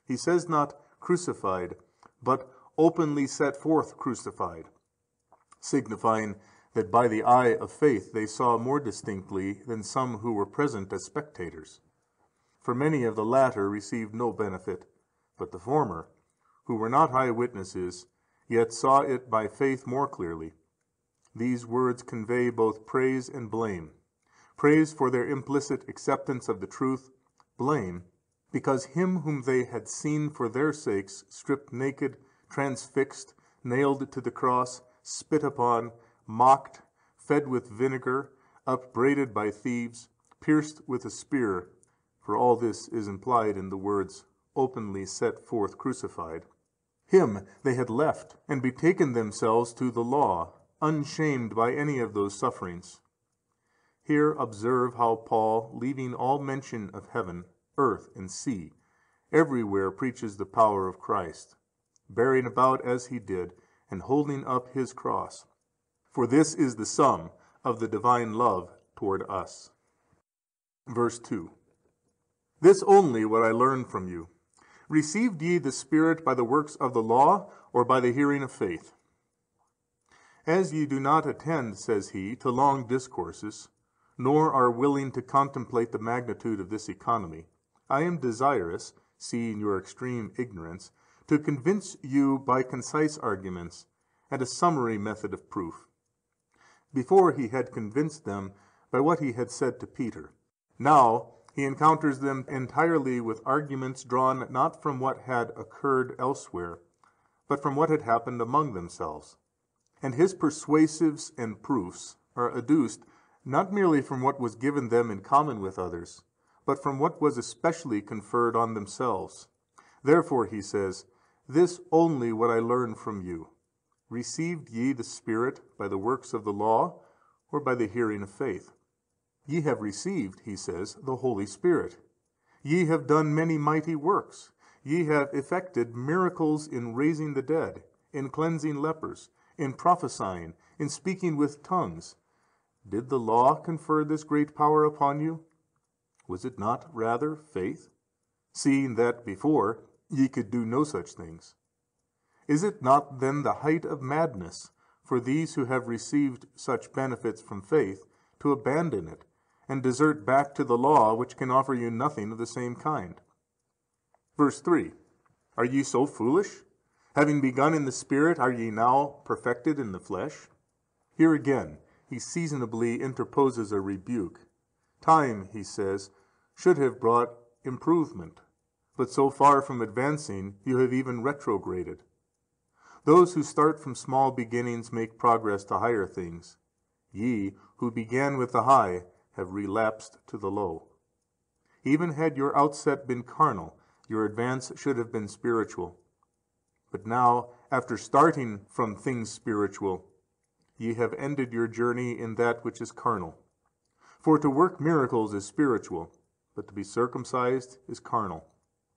He says not crucified, but openly set forth crucified, signifying that by the eye of faith they saw more distinctly than some who were present as spectators. For many of the latter received no benefit, but the former, who were not eyewitnesses, yet saw it by faith more clearly. These words convey both praise and blame. Praise for their implicit acceptance of the truth, blame because him whom they had seen for their sakes stripped naked, transfixed, nailed to the cross, spit upon, mocked, fed with vinegar, upbraided by thieves, pierced with a spear, for all this is implied in the words, openly set forth crucified. Him they had left, and betaken themselves to the law, unshamed by any of those sufferings. Here observe how Paul, leaving all mention of heaven, earth, and sea, everywhere preaches the power of Christ, bearing about as he did, and holding up his cross. For this is the sum of the divine love toward us. Verse 2. This only what I learned from you. Received ye the Spirit by the works of the law, or by the hearing of faith? As ye do not attend, says he, to long discourses, nor are willing to contemplate the magnitude of this economy, I am desirous, seeing your extreme ignorance, to convince you by concise arguments and a summary method of proof. Before he had convinced them by what he had said to Peter. Now he encounters them entirely with arguments drawn not from what had occurred elsewhere, but from what had happened among themselves. And his persuasives and proofs are adduced not merely from what was given them in common with others, but from what was especially conferred on themselves. Therefore, he says, this only what I learned from you. Received ye the Spirit by the works of the law, or by the hearing of faith? Ye have received, he says, the Holy Spirit. Ye have done many mighty works. Ye have effected miracles in raising the dead, in cleansing lepers, in prophesying, in speaking with tongues. Did the law confer this great power upon you? Was it not rather faith, seeing that before ye could do no such things? Is it not then the height of madness for these who have received such benefits from faith to abandon it, and desert back to the law, which can offer you nothing of the same kind? Verse 3, are ye so foolish? Having begun in the Spirit, are ye now perfected in the flesh? Here again he seasonably interposes a rebuke. Time, he says, should have brought improvement, but so far from advancing, you have even retrograded. Those who start from small beginnings make progress to higher things. Ye, who began with the high, have relapsed to the low. Even had your outset been carnal, your advance should have been spiritual. But now, after starting from things spiritual, ye have ended your journey in that which is carnal. For to work miracles is spiritual, but to be circumcised is carnal.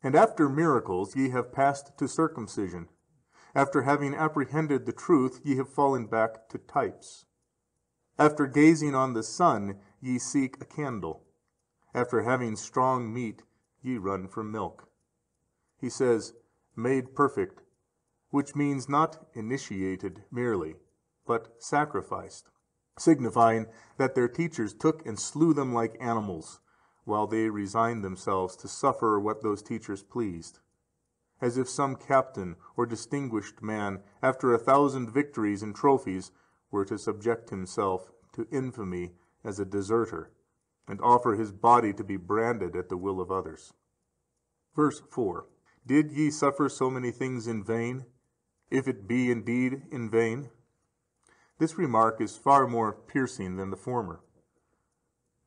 And after miracles ye have passed to circumcision. After having apprehended the truth, ye have fallen back to types. After gazing on the sun, ye seek a candle. After having strong meat, ye run from milk. He says, made perfect, which means not initiated merely, but sacrificed, signifying that their teachers took and slew them like animals, while they resigned themselves to suffer what those teachers pleased, as if some captain or distinguished man, after 1,000 victories and trophies, were to subject himself to infamy as a deserter, and offer his body to be branded at the will of others. Verse 4. Did ye suffer so many things in vain, if it be indeed in vain? This remark is far more piercing than the former.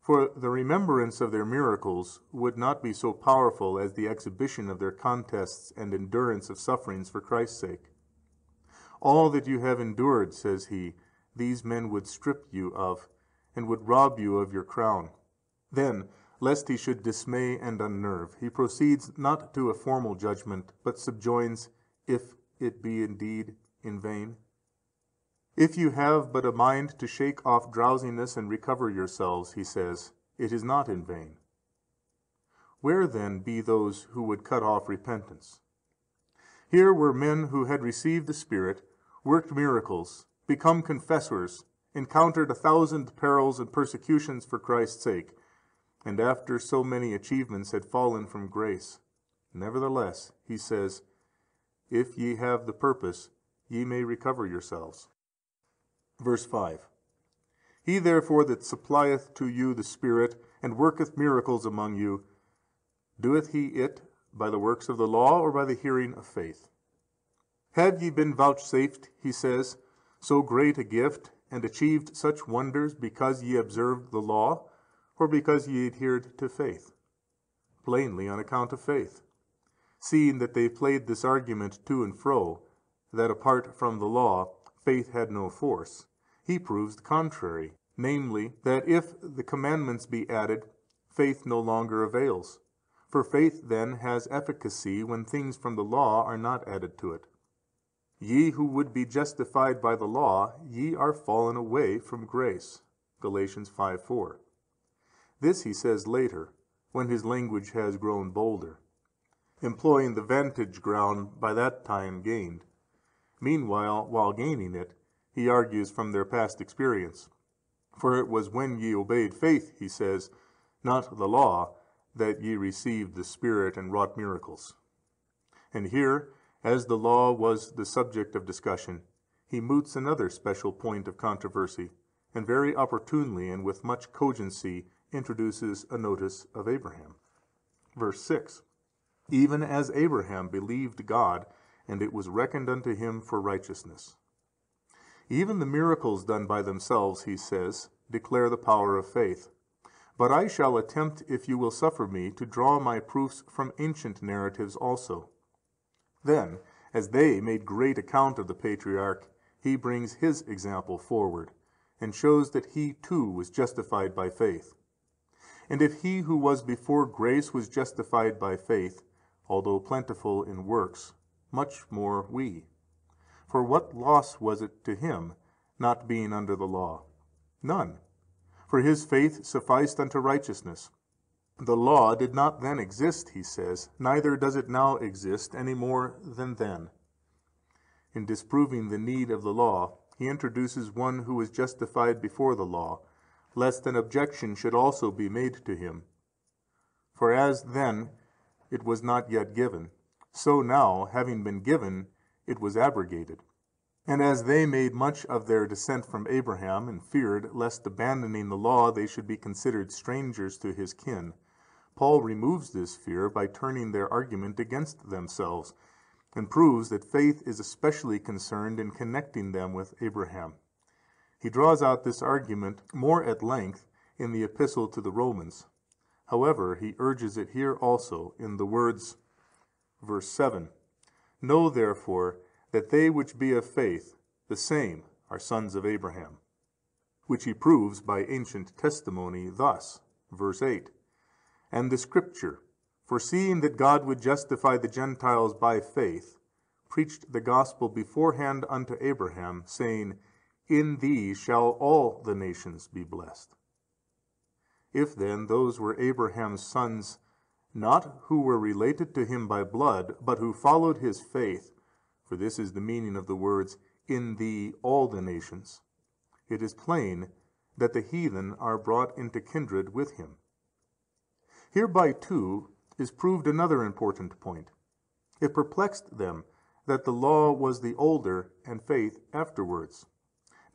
For the remembrance of their miracles would not be so powerful as the exhibition of their contests and endurance of sufferings for Christ's sake. All that you have endured, says he, these men would strip you of, and would rob you of your crown. Then, lest he should dismay and unnerve, he proceeds not to a formal judgment, but subjoins, if it be indeed in vain. If you have but a mind to shake off drowsiness and recover yourselves, he says, it is not in vain. Where then be those who would cut off repentance? Here were men who had received the Spirit, worked miracles, become confessors, encountered 1,000 perils and persecutions for Christ's sake, and after so many achievements had fallen from grace. Nevertheless, he says, if ye have the purpose, ye may recover yourselves. Verse 5. He therefore that supplieth to you the Spirit, and worketh miracles among you, doeth he it by the works of the law, or by the hearing of faith? Have ye been vouchsafed, he says, so great a gift, and achieved such wonders, because ye observed the law, or because ye adhered to faith? Plainly on account of faith, seeing that they played this argument to and fro, that apart from the law faith had no force. He proves the contrary, namely, that if the commandments be added, faith no longer avails. For faith then has efficacy when things from the law are not added to it. Ye who would be justified by the law, ye are fallen away from grace. Galatians 5:4. This he says later, when his language has grown bolder, employing the vantage ground by that time gained. Meanwhile, while gaining it, he argues from their past experience. For it was when ye obeyed faith, he says, not the law, that ye received the Spirit and wrought miracles. And here, as the law was the subject of discussion, he moots another special point of controversy, and very opportunely and with much cogency introduces a notice of Abraham. Verse 6. Even as Abraham believed God, and it was reckoned unto him for righteousness. Even the miracles done by themselves, he says, declare the power of faith. But I shall attempt, if you will suffer me, to draw my proofs from ancient narratives also. Then, as they made great account of the patriarch, he brings his example forward, and shows that he too was justified by faith. And if he who was before grace was justified by faith, although plentiful in works, much more we. For what loss was it to him, not being under the law? None. For his faith sufficed unto righteousness. The law did not then exist, he says, neither does it now exist any more than then. In disproving the need of the law, he introduces one who was justified before the law, lest an objection should also be made to him. For as then it was not yet given, so now, having been given, it was abrogated. And as they made much of their descent from Abraham, and feared lest abandoning the law they should be considered strangers to his kin, Paul removes this fear by turning their argument against themselves, and proves that faith is especially concerned in connecting them with Abraham. He draws out this argument more at length in the Epistle to the Romans. However, he urges it here also in the words, verse 7, Know therefore that they which be of faith, the same are sons of Abraham. Which he proves by ancient testimony thus, verse 8, And the Scripture, foreseeing that God would justify the Gentiles by faith, preached the gospel beforehand unto Abraham, saying, In thee shall all the nations be blessed. If then those were Abraham's sons, not who were related to him by blood, but who followed his faith, for this is the meaning of the words, In thee all the nations, it is plain that the heathen are brought into kindred with him. Hereby too is proved another important point. It perplexed them that the law was the older and faith afterwards.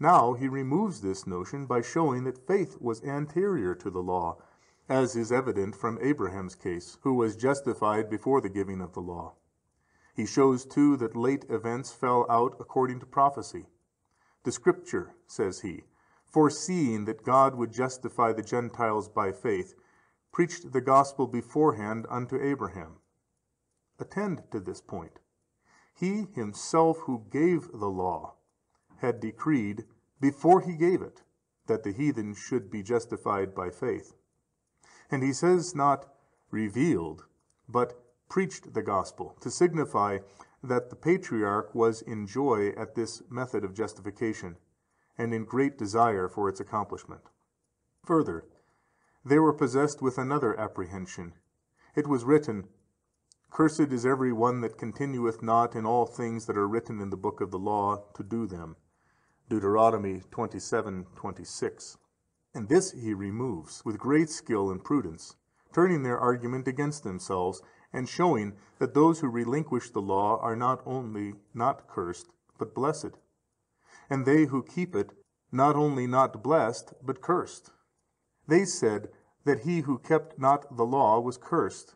Now he removes this notion by showing that faith was anterior to the law, as is evident from Abraham's case, who was justified before the giving of the law. He shows too that late events fell out according to prophecy. The Scripture, says he, foreseeing that God would justify the Gentiles by faith, preached the gospel beforehand unto Abraham. Attend to this point. He himself who gave the law had decreed before he gave it that the heathen should be justified by faith. And he says not revealed, but preached the gospel, to signify that the patriarch was in joy at this method of justification, and in great desire for its accomplishment. Further, they were possessed with another apprehension. It was written, Cursed is every one that continueth not in all things that are written in the book of the law to do them. Deuteronomy 27:26. And this he removes with great skill and prudence, turning their argument against themselves, and showing that those who relinquish the law are not only not cursed, but blessed, and they who keep it not only not blessed, but cursed. They said that he who kept not the law was cursed,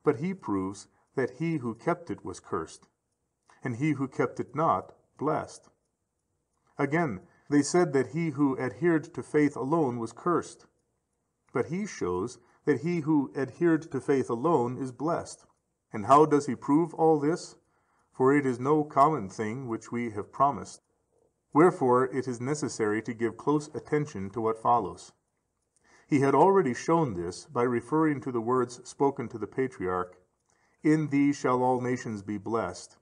but he proves that he who kept it was cursed, and he who kept it not blessed. Again, they said that he who adhered to faith alone was cursed, but he shows that he who adhered to faith alone is blessed. And how does he prove all this? For it is no common thing which we have promised. Wherefore it is necessary to give close attention to what follows. He had already shown this by referring to the words spoken to the patriarch, In thee shall all nations be blessed,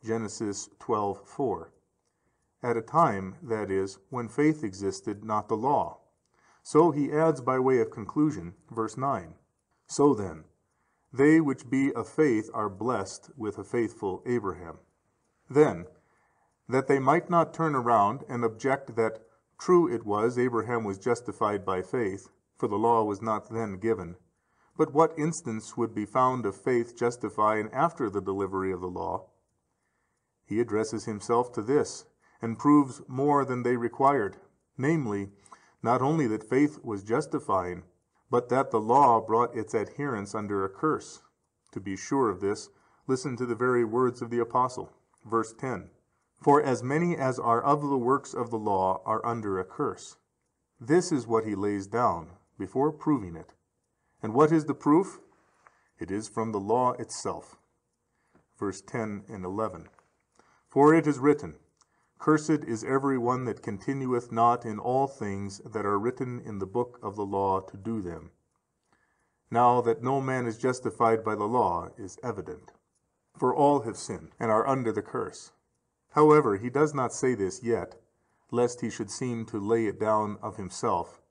Genesis 12:4, at a time, that is, when faith existed, not the law. So he adds by way of conclusion, verse 9, So then, they which be of faith are blessed with a faithful Abraham. Then, that they might not turn around and object that true it was Abraham was justified by faith, for the law was not then given, but what instance would be found of faith justifying after the delivery of the law? He addresses himself to this, and proves more than they required, namely, not only that faith was justifying, but that the law brought its adherents under a curse. To be sure of this, listen to the very words of the apostle, verse 10. For as many as are of the works of the law are under a curse. This is what he lays down before proving it. And what is the proof? It is from the law itself. Verse 10 and 11. For it is written, Cursed is every one that continueth not in all things that are written in the book of the law to do them. Now that no man is justified by the law is evident. For all have sinned, and are under the curse. However, he does not say this yet, lest he should seem to lay it down of himself,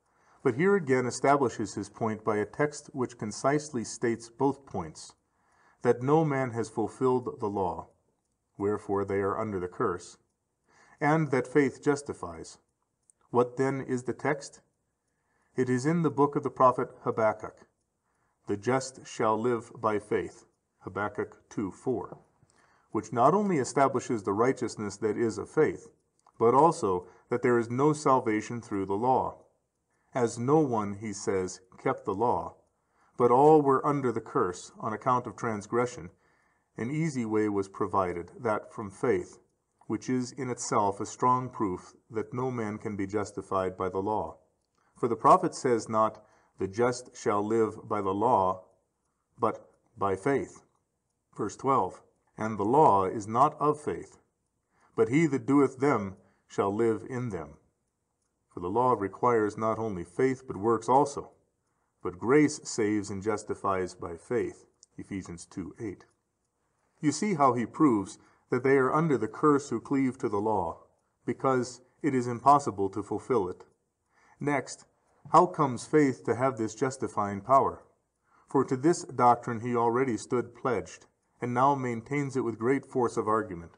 but here again establishes his point by a text which concisely states both points, that no man has fulfilled the law, wherefore they are under the curse, and that faith justifies. What then is the text? It is in the book of the prophet Habakkuk. The just shall live by faith, Habakkuk 2:4, which not only establishes the righteousness that is of faith, but also that there is no salvation through the law. As no one, he says, kept the law, but all were under the curse on account of transgression, an easy way was provided, that from faith, which is in itself a strong proof that no man can be justified by the law. For the prophet says not, the just shall live by the law, but by faith. Verse 12, and the law is not of faith, but he that doeth them shall live in them. For the law requires not only faith, but works also. But grace saves and justifies by faith. Ephesians 2:8. You see how he proves that they are under the curse who cleave to the law, because it is impossible to fulfill it. Next, how comes faith to have this justifying power? For to this doctrine he already stood pledged, and now maintains it with great force of argument.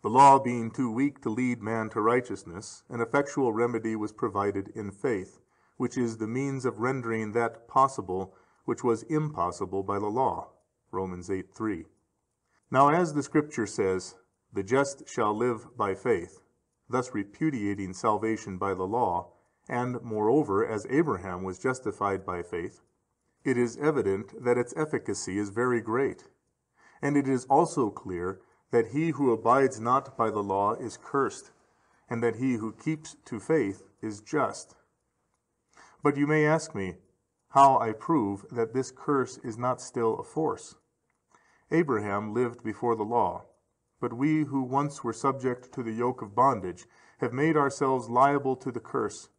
The law being too weak to lead man to righteousness, an effectual remedy was provided in faith, which is the means of rendering that possible which was impossible by the law. Romans 8:3. Now as the Scripture says, the just shall live by faith, thus repudiating salvation by the law, and moreover, as Abraham was justified by faith, it is evident that its efficacy is very great. And it is also clear that he who abides not by the law is cursed, and that he who keeps to faith is just. But you may ask me, how I prove that this curse is not still a force. Abraham lived before the law, but we who once were subject to the yoke of bondage have made ourselves liable to the curse.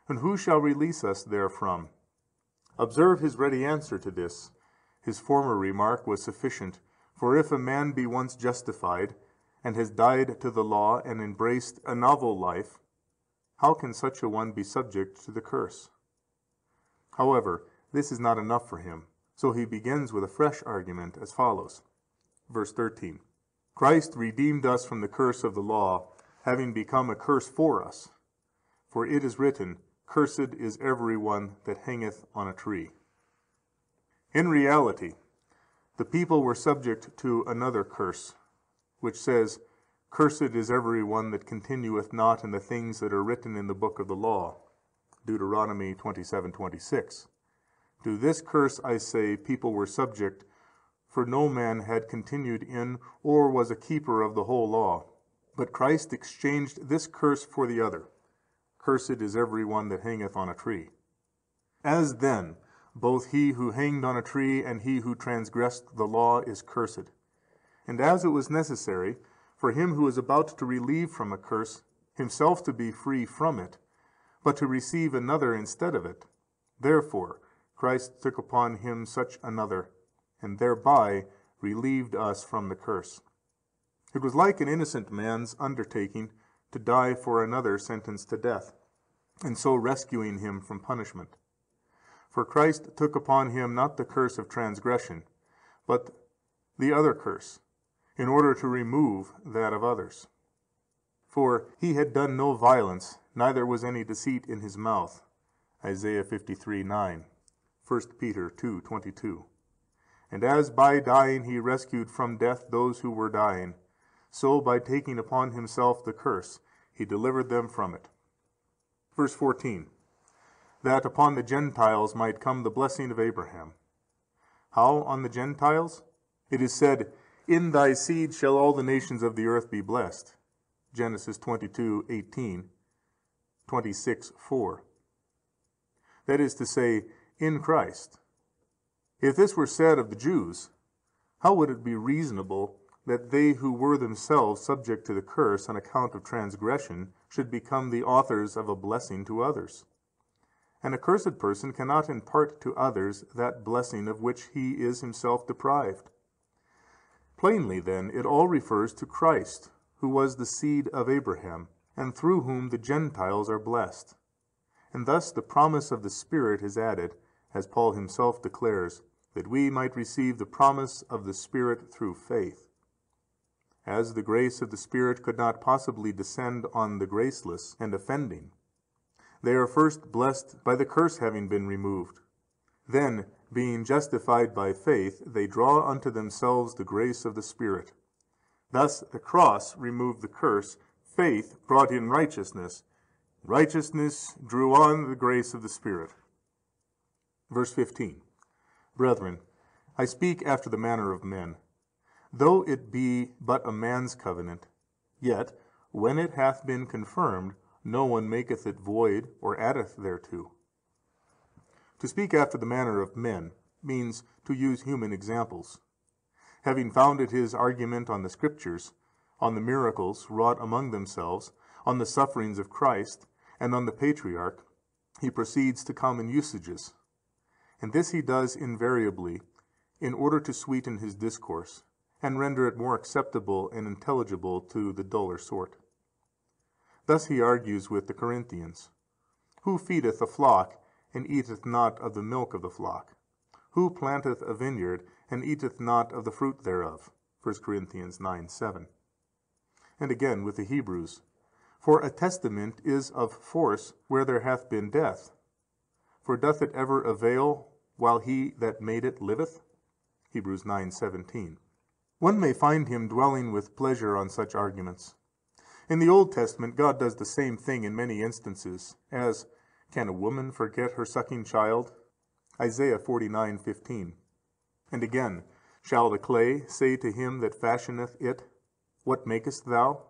And who shall release us therefrom? Observe his ready answer to this. His former remark was sufficient. For if a man be once justified, and has died to the law and embraced a novel life, how can such a one be subject to the curse? However, this is not enough for him, so he begins with a fresh argument as follows. Verse 13. Christ redeemed us from the curse of the law, having become a curse for us. For it is written, Cursed is every one that hangeth on a tree. In reality, the people were subject to another curse, which says, Cursed is every one that continueth not in the things that are written in the book of the law. Deuteronomy 27:26. To this curse, I say, people were subject, for no man had continued in or was a keeper of the whole law. But Christ exchanged this curse for the other. Cursed is every one that hangeth on a tree. As then, both he who hanged on a tree and he who transgressed the law is cursed. And as it was necessary for him who is about to relieve from a curse himself to be free from it, but to receive another instead of it, therefore Christ took upon him such another, and thereby relieved us from the curse. It was like an innocent man's undertaking to die for another sentenced to death, and so rescuing him from punishment. For Christ took upon him not the curse of transgression, but the other curse, in order to remove that of others. For he had done no violence, neither was any deceit in his mouth. Isaiah 53:9, 1 Peter 2:22. And as by dying he rescued from death those who were dying, so by taking upon himself the curse, he delivered them from it. Verse 14. That upon the Gentiles might come the blessing of Abraham. How on the Gentiles? It is said, In thy seed shall all the nations of the earth be blessed. Genesis 22:18, 26:4. That is to say, in Christ. If this were said of the Jews, how would it be reasonable that they who were themselves subject to the curse on account of transgression should become the authors of a blessing to others? An accursed person cannot impart to others that blessing of which he is himself deprived. Plainly, then, it all refers to Christ, who was the seed of Abraham, and through whom the Gentiles are blessed. And thus the promise of the Spirit is added, as Paul himself declares, that we might receive the promise of the Spirit through faith. As the grace of the Spirit could not possibly descend on the graceless and offending, they are first blessed by the curse having been removed. Then, being justified by faith, they draw unto themselves the grace of the Spirit. Thus the cross removed the curse, faith brought in righteousness, righteousness drew on the grace of the Spirit. Verse 15. Brethren, I speak after the manner of men. Though it be but a man's covenant, yet, when it hath been confirmed, no one maketh it void or addeth thereto. To speak after the manner of men means to use human examples. Having founded his argument on the Scriptures, on the miracles wrought among themselves, on the sufferings of Christ, and on the patriarch, he proceeds to common usages. And this he does invariably, in order to sweeten his discourse, and render it more acceptable and intelligible to the duller sort. Thus he argues with the Corinthians. Who feedeth a flock, and eateth not of the milk of the flock? Who planteth a vineyard, and eateth not of the fruit thereof? 1 Corinthians 9:7. And again with the Hebrews. For a testament is of force where there hath been death. For doth it ever avail while he that made it liveth? Hebrews 9:17. One may find him dwelling with pleasure on such arguments. In the Old Testament, God does the same thing in many instances, as, can a woman forget her sucking child? Isaiah 49:15. And again, shall the clay say to him that fashioneth it, What makest thou?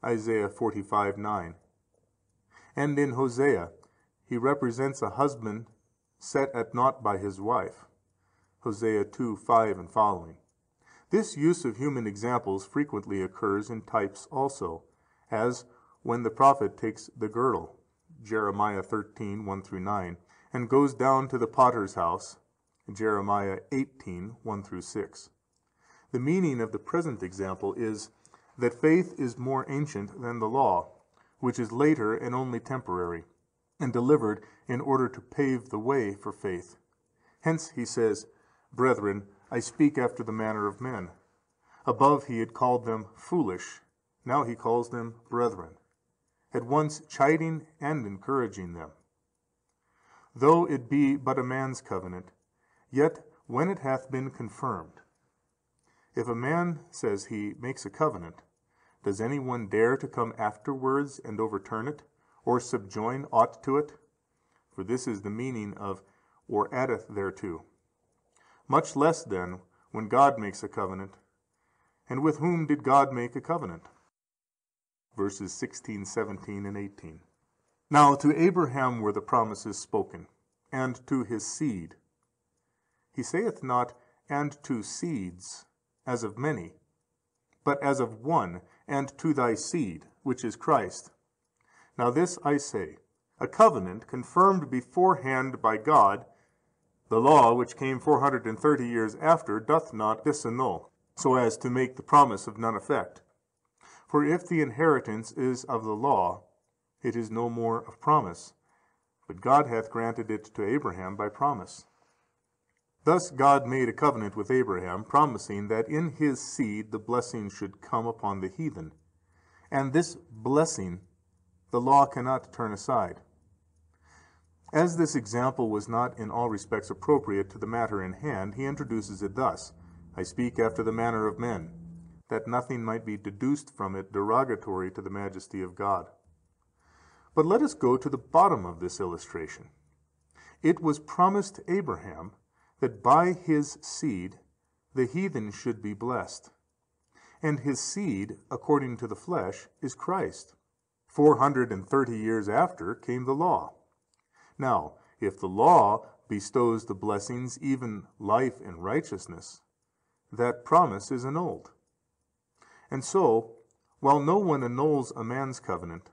Isaiah 45:9. And in Hosea, he represents a husband set at naught by his wife. Hosea 2:5 and following. This use of human examples frequently occurs in types also, as when the prophet takes the girdle, Jeremiah 13:1 through 9, and goes down to the potter's house, Jeremiah 18:1 through 6. The meaning of the present example is that faith is more ancient than the law, which is later and only temporary, and delivered in order to pave the way for faith. Hence he says, Brethren, I speak after the manner of men. Above he had called them foolish, now he calls them brethren, at once chiding and encouraging them. Though it be but a man's covenant, yet when it hath been confirmed. If a man, says he, makes a covenant, does any one dare to come afterwards and overturn it, or subjoin aught to it? For this is the meaning of, or addeth thereto. Much less then, when God makes a covenant. And with whom did God make a covenant? Verses 16, 17, and 18. Now to Abraham were the promises spoken, and to his seed. He saith not, and to seeds, as of many, but as of one, and to thy seed, which is Christ. Now this I say, a covenant confirmed beforehand by God, the law, which came 430 years after, doth not disannul, so as to make the promise of none effect. For if the inheritance is of the law, it is no more of promise, but God hath granted it to Abraham by promise. Thus God made a covenant with Abraham, promising that in his seed the blessing should come upon the heathen. And this blessing the law cannot turn aside. As this example was not in all respects appropriate to the matter in hand, he introduces it thus, I speak after the manner of men, that nothing might be deduced from it derogatory to the majesty of God. But let us go to the bottom of this illustration. It was promised to Abraham that by his seed the heathen should be blessed. And his seed, according to the flesh, is Christ. 430 years after came the law. Now, if the law bestows the blessings, even life and righteousness, that promise is annulled. And so, while no one annuls a man's covenant,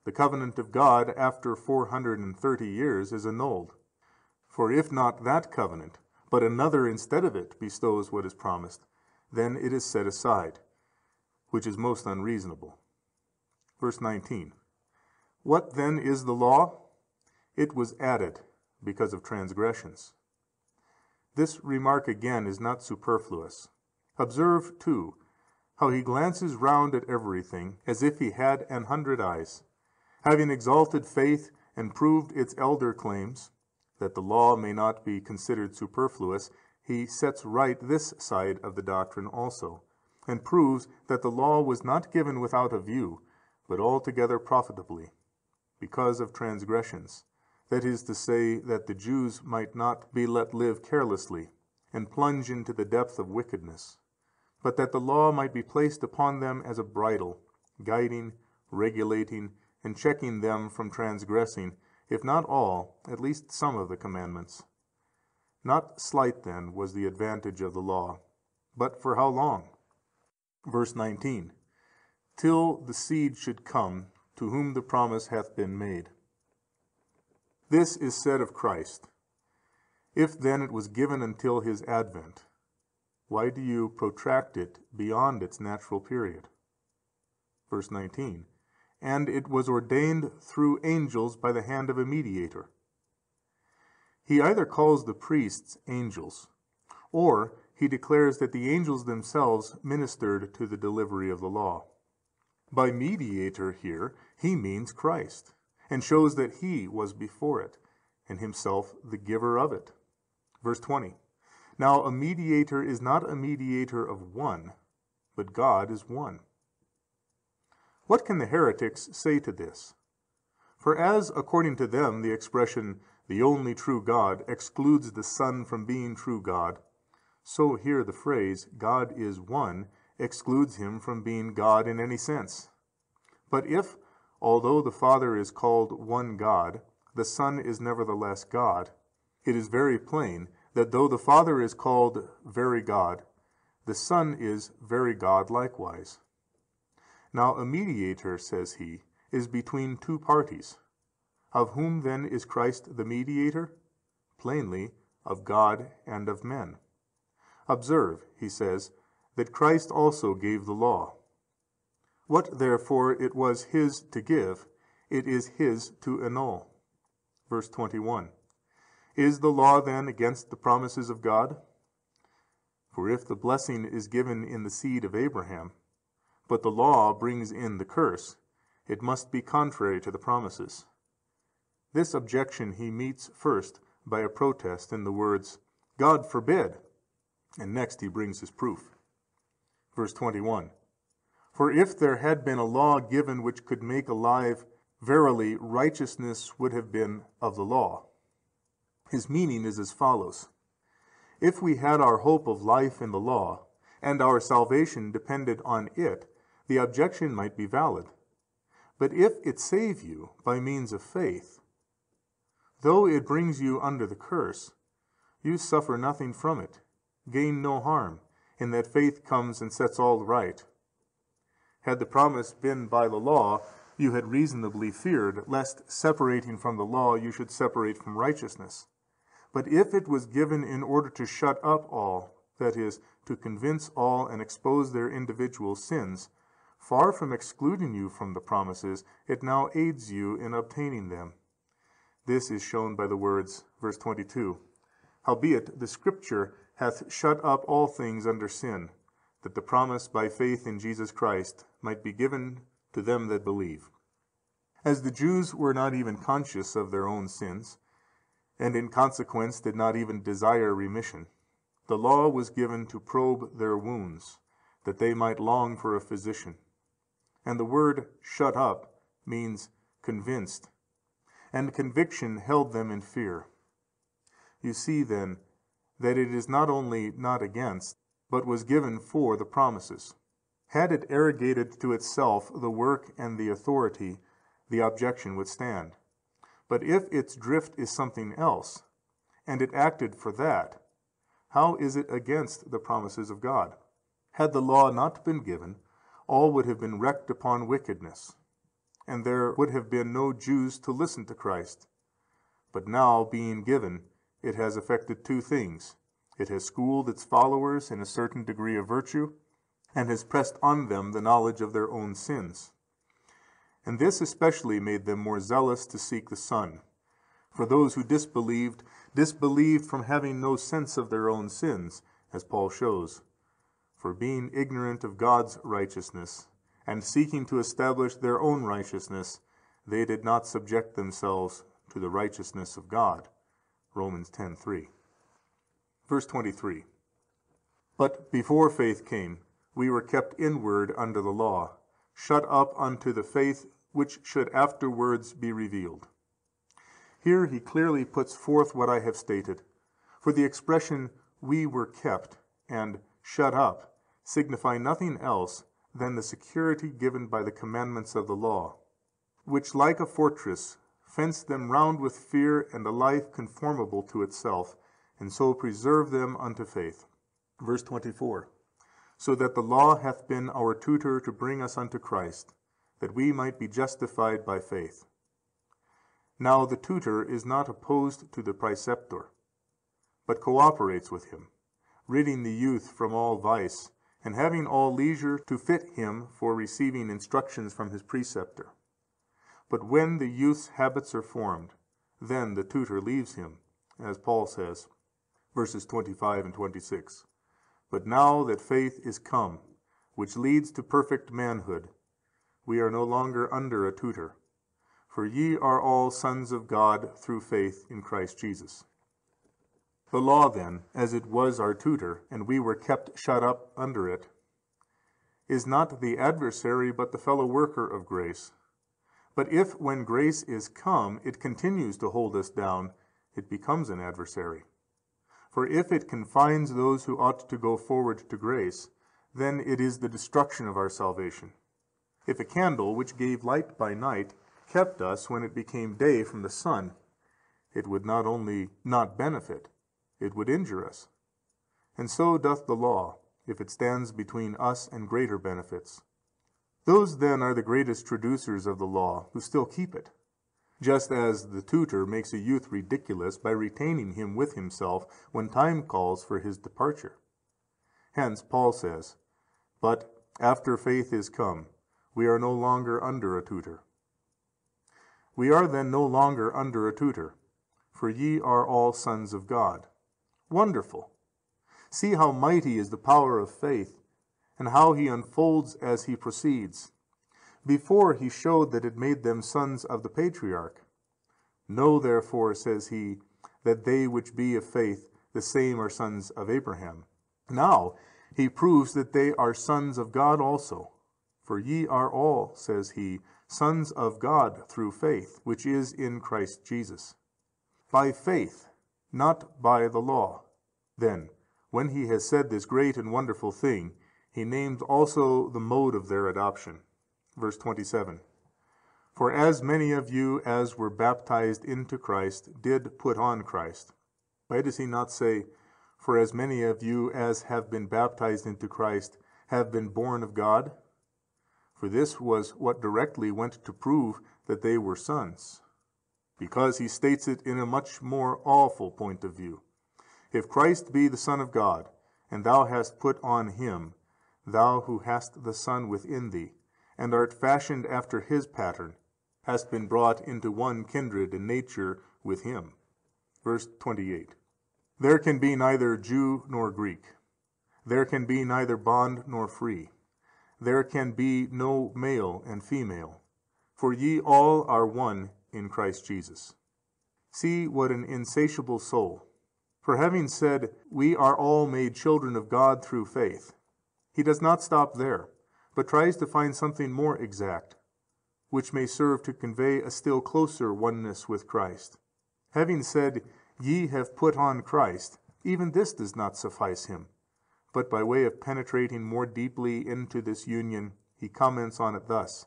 the covenant of God after 430 years is annulled. For if not that covenant, but another instead of it bestows what is promised, then it is set aside, which is most unreasonable. Verse 19. What then is the law? It was added because of transgressions. This remark again is not superfluous. Observe, too, how he glances round at everything as if he had 100 eyes, having exalted faith and proved its elder claims, that the law may not be considered superfluous, he sets right this side of the doctrine also, and proves that the law was not given without a view, but altogether profitably, because of transgressions. That is to say, that the Jews might not be let live carelessly, and plunge into the depth of wickedness, but that the law might be placed upon them as a bridle, guiding, regulating, and checking them from transgressing, if not all, at least some of the commandments. Not slight then was the advantage of the law, but for how long? Verse 19, till the seed should come, to whom the promise hath been made. This is said of Christ. If then it was given until his advent, why do you protract it beyond its natural period? Verse 19, and it was ordained through angels by the hand of a mediator. He either calls the priests angels, or he declares that the angels themselves ministered to the delivery of the law. By mediator here, he means Christ, and shows that he was before it, and himself the giver of it. Verse 20. Now a mediator is not a mediator of one, but God is one. What can the heretics say to this? For as, according to them, the expression, the only true God, excludes the Son from being true God, so here the phrase, God is one, excludes him from being God in any sense. But if, although the Father is called one God, the Son is nevertheless God, it is very plain that though the Father is called very God, the Son is very God likewise. Now a mediator, says he, is between two parties. Of whom then is Christ the mediator? Plainly, of God and of men. Observe, he says, that Christ also gave the law. What therefore it was his to give, it is his to annul. Verse 21. Is the law then against the promises of God? For if the blessing is given in the seed of Abraham, but the law brings in the curse, it must be contrary to the promises. This objection he meets first by a protest in the words, God forbid, and next he brings his proof. Verse 21. For if there had been a law given which could make alive, verily righteousness would have been of the law. His meaning is as follows. If we had our hope of life in the law, and our salvation depended on it, the objection might be valid. But if it save you by means of faith, though it brings you under the curse, you suffer nothing from it, gain no harm, in that faith comes and sets all right. Had the promise been by the law, you had reasonably feared, lest separating from the law you should separate from righteousness. But if it was given in order to shut up all, that is, to convince all and expose their individual sins, far from excluding you from the promises, it now aids you in obtaining them. This is shown by the words, verse 22, Howbeit the Scripture hath shut up all things under sin, that the promise by faith in Jesus Christ might be given to them that believe. As the Jews were not even conscious of their own sins, and in consequence did not even desire remission, the law was given to probe their wounds, that they might long for a physician. And the word shut up means convinced, and conviction held them in fear. You see then that it is not only not against, but was given for the promises. Had it arrogated to itself the work and the authority, the objection would stand. But if its drift is something else, and it acted for that, how is it against the promises of God? Had the law not been given, all would have been wrecked upon wickedness, and there would have been no Jews to listen to Christ. But now, being given, it has effected two things. It has schooled its followers in a certain degree of virtue, and has pressed on them the knowledge of their own sins. And this especially made them more zealous to seek the Son. For those who disbelieved from having no sense of their own sins, as Paul shows. For being ignorant of God's righteousness, and seeking to establish their own righteousness, they did not subject themselves to the righteousness of God. Romans 10:3. Verse 23. But before faith came, we were kept inward under the law, shut up unto the faith which should afterwards be revealed. Here he clearly puts forth what I have stated. For the expression we were kept and shut up signify nothing else than the security given by the commandments of the law, which like a fortress fenced them round with fear and a life conformable to itself, and so preserve them unto faith. Verse 24. So that the law hath been our tutor to bring us unto Christ, that we might be justified by faith. Now the tutor is not opposed to the preceptor, but cooperates with him, ridding the youth from all vice, and having all leisure to fit him for receiving instructions from his preceptor. But when the youth's habits are formed, then the tutor leaves him, as Paul says, verses 25 and 26. But now that faith is come, which leads to perfect manhood, we are no longer under a tutor. For ye are all sons of God through faith in Christ Jesus. The law then, as it was our tutor, and we were kept shut up under it, is not the adversary, but the fellow worker of grace. But if, when grace is come, it continues to hold us down, it becomes an adversary. For if it confines those who ought to go forward to grace, then it is the destruction of our salvation. If a candle, which gave light by night, kept us when it became day from the sun, it would not only not benefit, it would injure us. And so doth the law, if it stands between us and greater benefits. Those then are the greatest traducers of the law, who still keep it, just as the tutor makes a youth ridiculous by retaining him with himself when time calls for his departure. Hence Paul says, "But after faith is come, we are no longer under a tutor." We are then no longer under a tutor, for ye are all sons of God. Wonderful! See how mighty is the power of faith, and how he unfolds as he proceeds. Before he showed that it made them sons of the patriarch. Know therefore, says he, that they which be of faith, the same are sons of Abraham. Now he proves that they are sons of God also. For ye are all, says he, sons of God through faith, which is in Christ Jesus. By faith, not by the law. Then, when he has said this great and wonderful thing, he names also the mode of their adoption. Verse 27. For as many of you as were baptized into Christ did put on Christ. Why does he not say, for as many of you as have been baptized into Christ have been born of God? For this was what directly went to prove that they were sons, because he states it in a much more awful point of view. If Christ be the Son of God, and thou hast put on him, thou who hast the Son within thee, and art fashioned after his pattern, hast been brought into one kindred and nature with him. Verse 28. There can be neither Jew nor Greek. There can be neither bond nor free. There can be no male and female, for ye all are one in Christ Jesus. See what an insatiable soul. For having said, we are all made children of God through faith, he does not stop there, but tries to find something more exact, which may serve to convey a still closer oneness with Christ. Having said, ye have put on Christ, even this does not suffice him, but by way of penetrating more deeply into this union, he comments on it thus: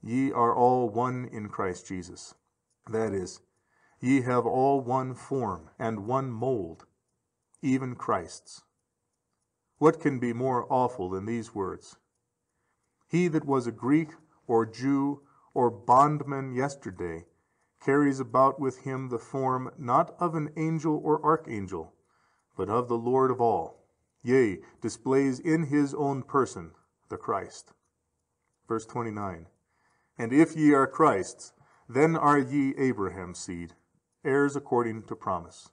ye are all one in Christ Jesus. That is, ye have all one form and one mold, even Christ's. What can be more awful than these words? He that was a Greek or Jew or bondman yesterday carries about with him the form not of an angel or archangel, but of the Lord of all, yea, displays in his own person the Christ. Verse 29. And if ye are Christ's, then are ye Abraham's seed, heirs according to promise.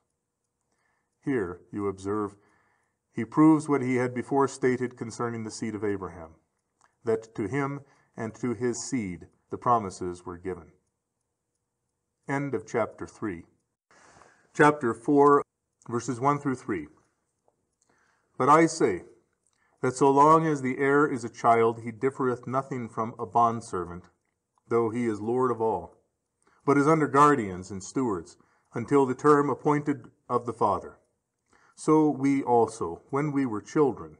Here, you observe, he proves what he had before stated concerning the seed of Abraham, that to him and to his seed the promises were given. End of chapter 3. Chapter 4, verses 1 through 3. But I say, that so long as the heir is a child, he differeth nothing from a bondservant, though he is Lord of all, but is under guardians and stewards, until the term appointed of the father. So we also, when we were children,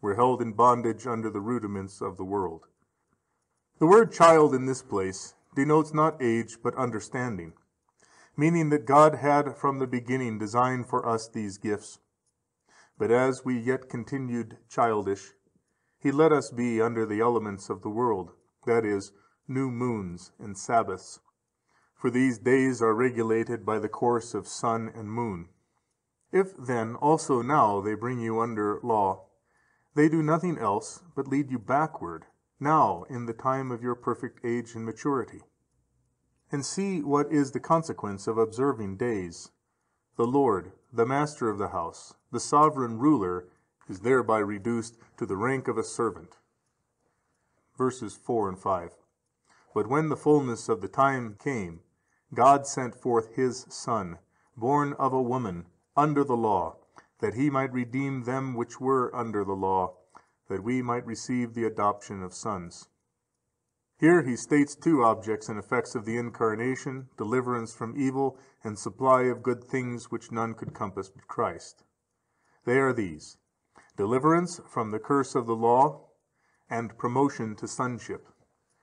were held in bondage under the rudiments of the world. The word child in this place denotes not age, but understanding, meaning that God had from the beginning designed for us these gifts. But as we yet continued childish, he let us be under the elements of the world, that is, new moons and Sabbaths. For these days are regulated by the course of sun and moon. If then also now they bring you under law, they do nothing else but lead you backward, now in the time of your perfect age and maturity. And see what is the consequence of observing days. The Lord, the master of the house, the sovereign ruler, is thereby reduced to the rank of a servant. Verses 4 and 5. But when the fullness of the time came, God sent forth his Son, born of a woman, under the law, that he might redeem them which were under the law, that we might receive the adoption of sons. Here he states two objects and effects of the Incarnation: deliverance from evil, and supply of good things which none could compass but Christ. They are these: deliverance from the curse of the law, and promotion to sonship.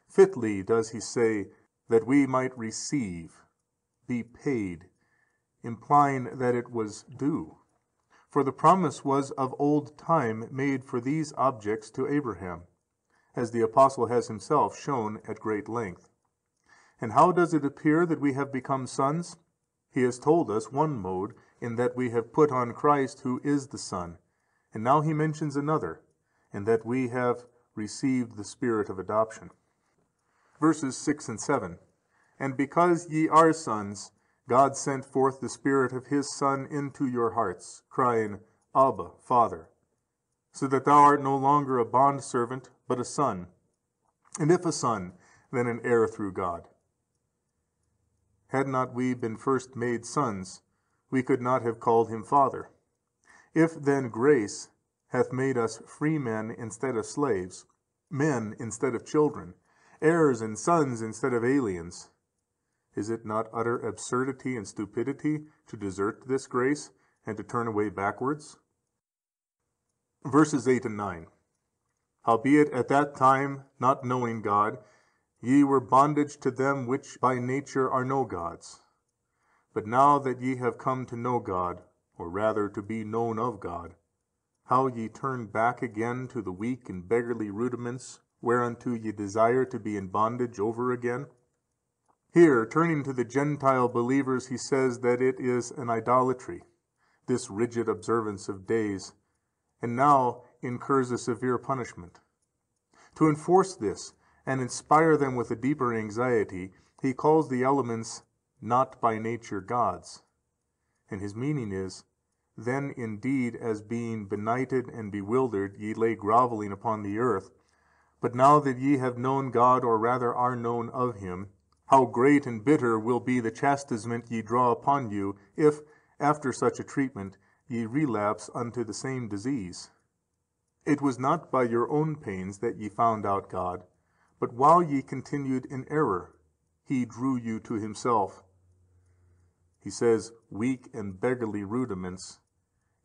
Fitly does he say, that we might receive, be paid, implying that it was due. For the promise was of old time made for these objects to Abraham, as the apostle has himself shown at great length. And how does it appear that we have become sons? He has told us one mode, in that we have put on Christ, who is the Son. And now he mentions another, in that we have received the Spirit of adoption. Verses 6 and 7. And because ye are sons, God sent forth the Spirit of his Son into your hearts, crying, Abba, Father. So that thou art no longer a bondservant, but a son. And if a son, then an heir through God. Had not we been first made sons, we could not have called him Father. If then grace hath made us free men instead of slaves, men instead of children, heirs and sons instead of aliens, is it not utter absurdity and stupidity to desert this grace and to turn away backwards? Verses 8 and 9. Howbeit at that time, not knowing God, ye were bondage to them which by nature are no gods. But now that ye have come to know God, or rather to be known of God, how ye turn back again to the weak and beggarly rudiments, whereunto ye desire to be in bondage over again? Here, turning to the Gentile believers, he says that it is an idolatry, this rigid observance of days, and now incurs a severe punishment. To enforce this and inspire them with a deeper anxiety, he calls the elements not by nature gods. And his meaning is, then indeed as being benighted and bewildered ye lay groveling upon the earth, but now that ye have known God, or rather are known of him, how great and bitter will be the chastisement ye draw upon you, if, after such a treatment, ye relapse unto the same disease. It was not by your own pains that ye found out God, but while ye continued in error, he drew you to himself. He says, weak and beggarly rudiments,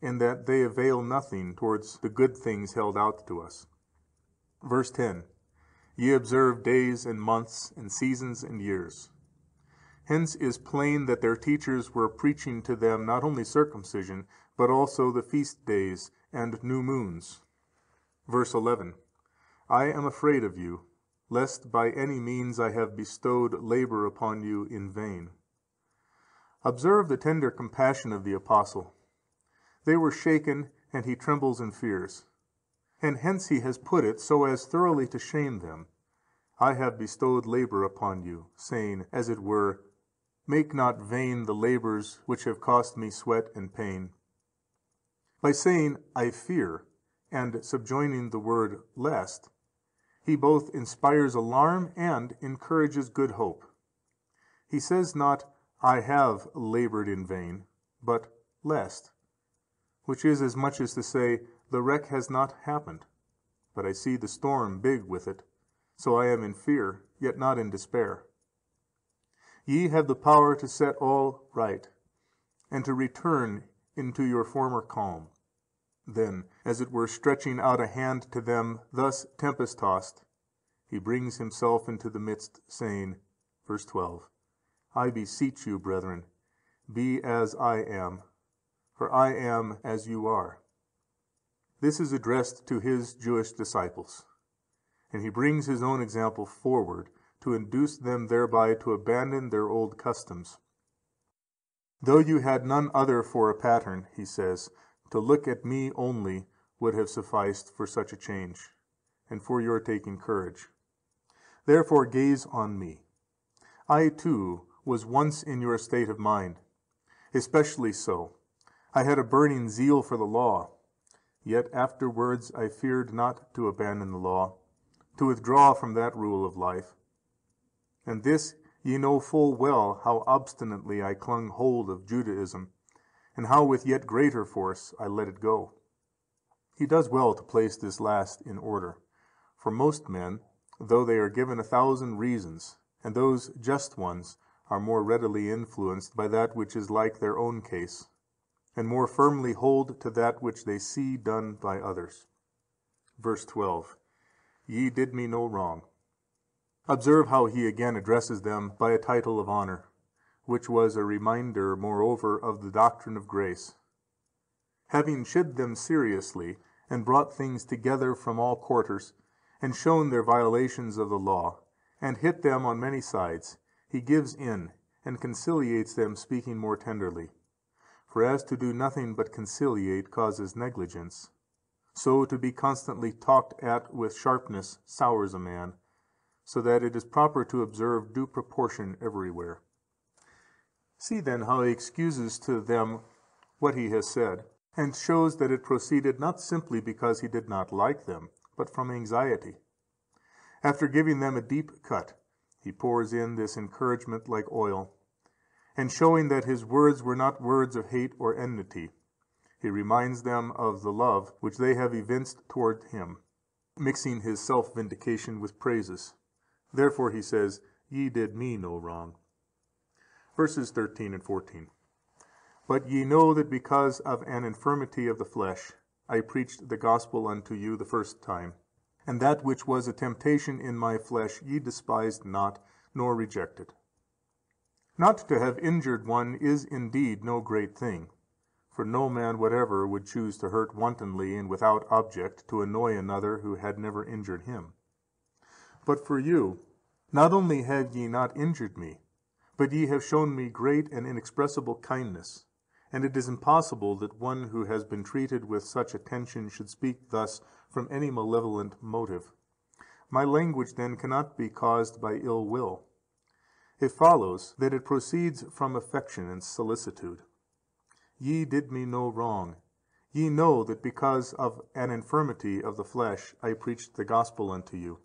in that they avail nothing towards the good things held out to us. Verse 10. Ye observe days and months and seasons and years. Hence is plain that their teachers were preaching to them not only circumcision, but also the feast days and new moons. Verse 11. I am afraid of you, lest by any means I have bestowed labor upon you in vain. Observe the tender compassion of the apostle. They were shaken, and he trembles and fears. And hence he has put it so as thoroughly to shame them. I have bestowed labor upon you, saying, as it were, make not vain the labors which have cost me sweat and pain. By saying, I fear, and subjoining the word lest, he both inspires alarm and encourages good hope. He says not, I have labored in vain, but lest, which is as much as to say, the wreck has not happened, but I see the storm big with it, so I am in fear, yet not in despair. Ye have the power to set all right, and to return into your former calm. Then, as it were stretching out a hand to them, thus tempest-tossed, he brings himself into the midst, saying, verse 12, I beseech you, brethren, be as I am, for I am as you are. This is addressed to his Jewish disciples, and he brings his own example forward to induce them thereby to abandon their old customs. Though you had none other for a pattern, he says, to look at me only would have sufficed for such a change, and for your taking courage. Therefore gaze on me. I too was once in your state of mind, especially so. I had a burning zeal for the law, yet afterwards I feared not to abandon the law, to withdraw from that rule of life. And this ye know full well, how obstinately I clung hold of Judaism, and how with yet greater force I let it go. He does well to place this last in order, for most men, though they are given 1,000 reasons, and those just ones, are more readily influenced by that which is like their own case, and more firmly hold to that which they see done by others. Verse 12, Ye did me no wrong. Observe how he again addresses them by a title of honor, which was a reminder, moreover, of the doctrine of grace. Having chid them seriously, and brought things together from all quarters, and shown their violations of the law, and hit them on many sides, he gives in, and conciliates them, speaking more tenderly. For as to do nothing but conciliate causes negligence, so to be constantly talked at with sharpness sours a man, so that it is proper to observe due proportion everywhere. See then how he excuses to them what he has said, and shows that it proceeded not simply because he did not like them, but from anxiety. After giving them a deep cut, he pours in this encouragement like oil, and showing that his words were not words of hate or enmity, he reminds them of the love which they have evinced toward him, mixing his self-vindication with praises. Therefore he says, Ye did me no wrong. Verses 13 and 14. But ye know that because of an infirmity of the flesh I preached the gospel unto you the first time, and that which was a temptation in my flesh ye despised not, nor rejected. Not to have injured one is indeed no great thing, for no man whatever would choose to hurt wantonly and without object to annoy another who had never injured him. But for you, not only have ye not injured me, but ye have shown me great and inexpressible kindness, and it is impossible that one who has been treated with such attention should speak thus from any malevolent motive. My language then cannot be caused by ill will. It follows that it proceeds from affection and solicitude. Ye did me no wrong. Ye know that because of an infirmity of the flesh I preached the gospel unto you.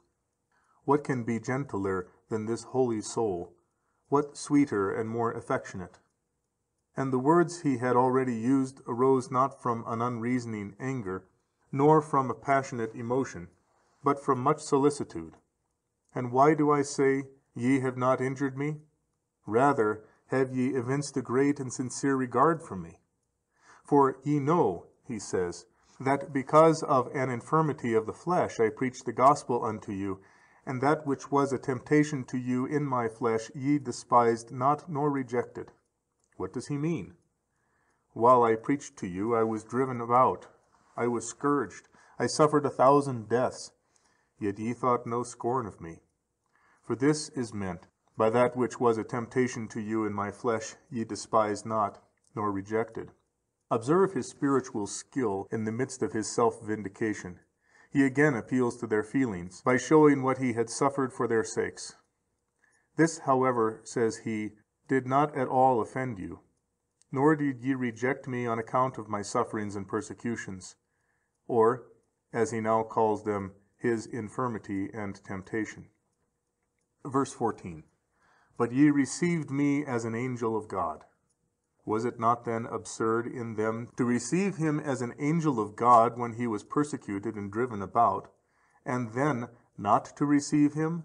What can be gentler than this holy soul? What sweeter and more affectionate? And the words he had already used arose not from an unreasoning anger, nor from a passionate emotion, but from much solicitude. And why do I say, Ye have not injured me? Rather have ye evinced a great and sincere regard for me. For ye know, he says, that because of an infirmity of the flesh I preached the gospel unto you, and that which was a temptation to you in my flesh ye despised not, nor rejected. What does he mean? While I preached to you, I was driven about, I was scourged, I suffered 1,000 deaths, yet ye thought no scorn of me. For this is meant, by that which was a temptation to you in my flesh ye despised not, nor rejected. Observe his spiritual skill in the midst of his self-vindication. He again appeals to their feelings, by showing what he had suffered for their sakes. This, however, says he, did not at all offend you, nor did ye reject me on account of my sufferings and persecutions, or, as he now calls them, his infirmity and temptation. Verse 14. But ye received me as an angel of God. Was it not then absurd in them to receive him as an angel of God when he was persecuted and driven about, and then not to receive him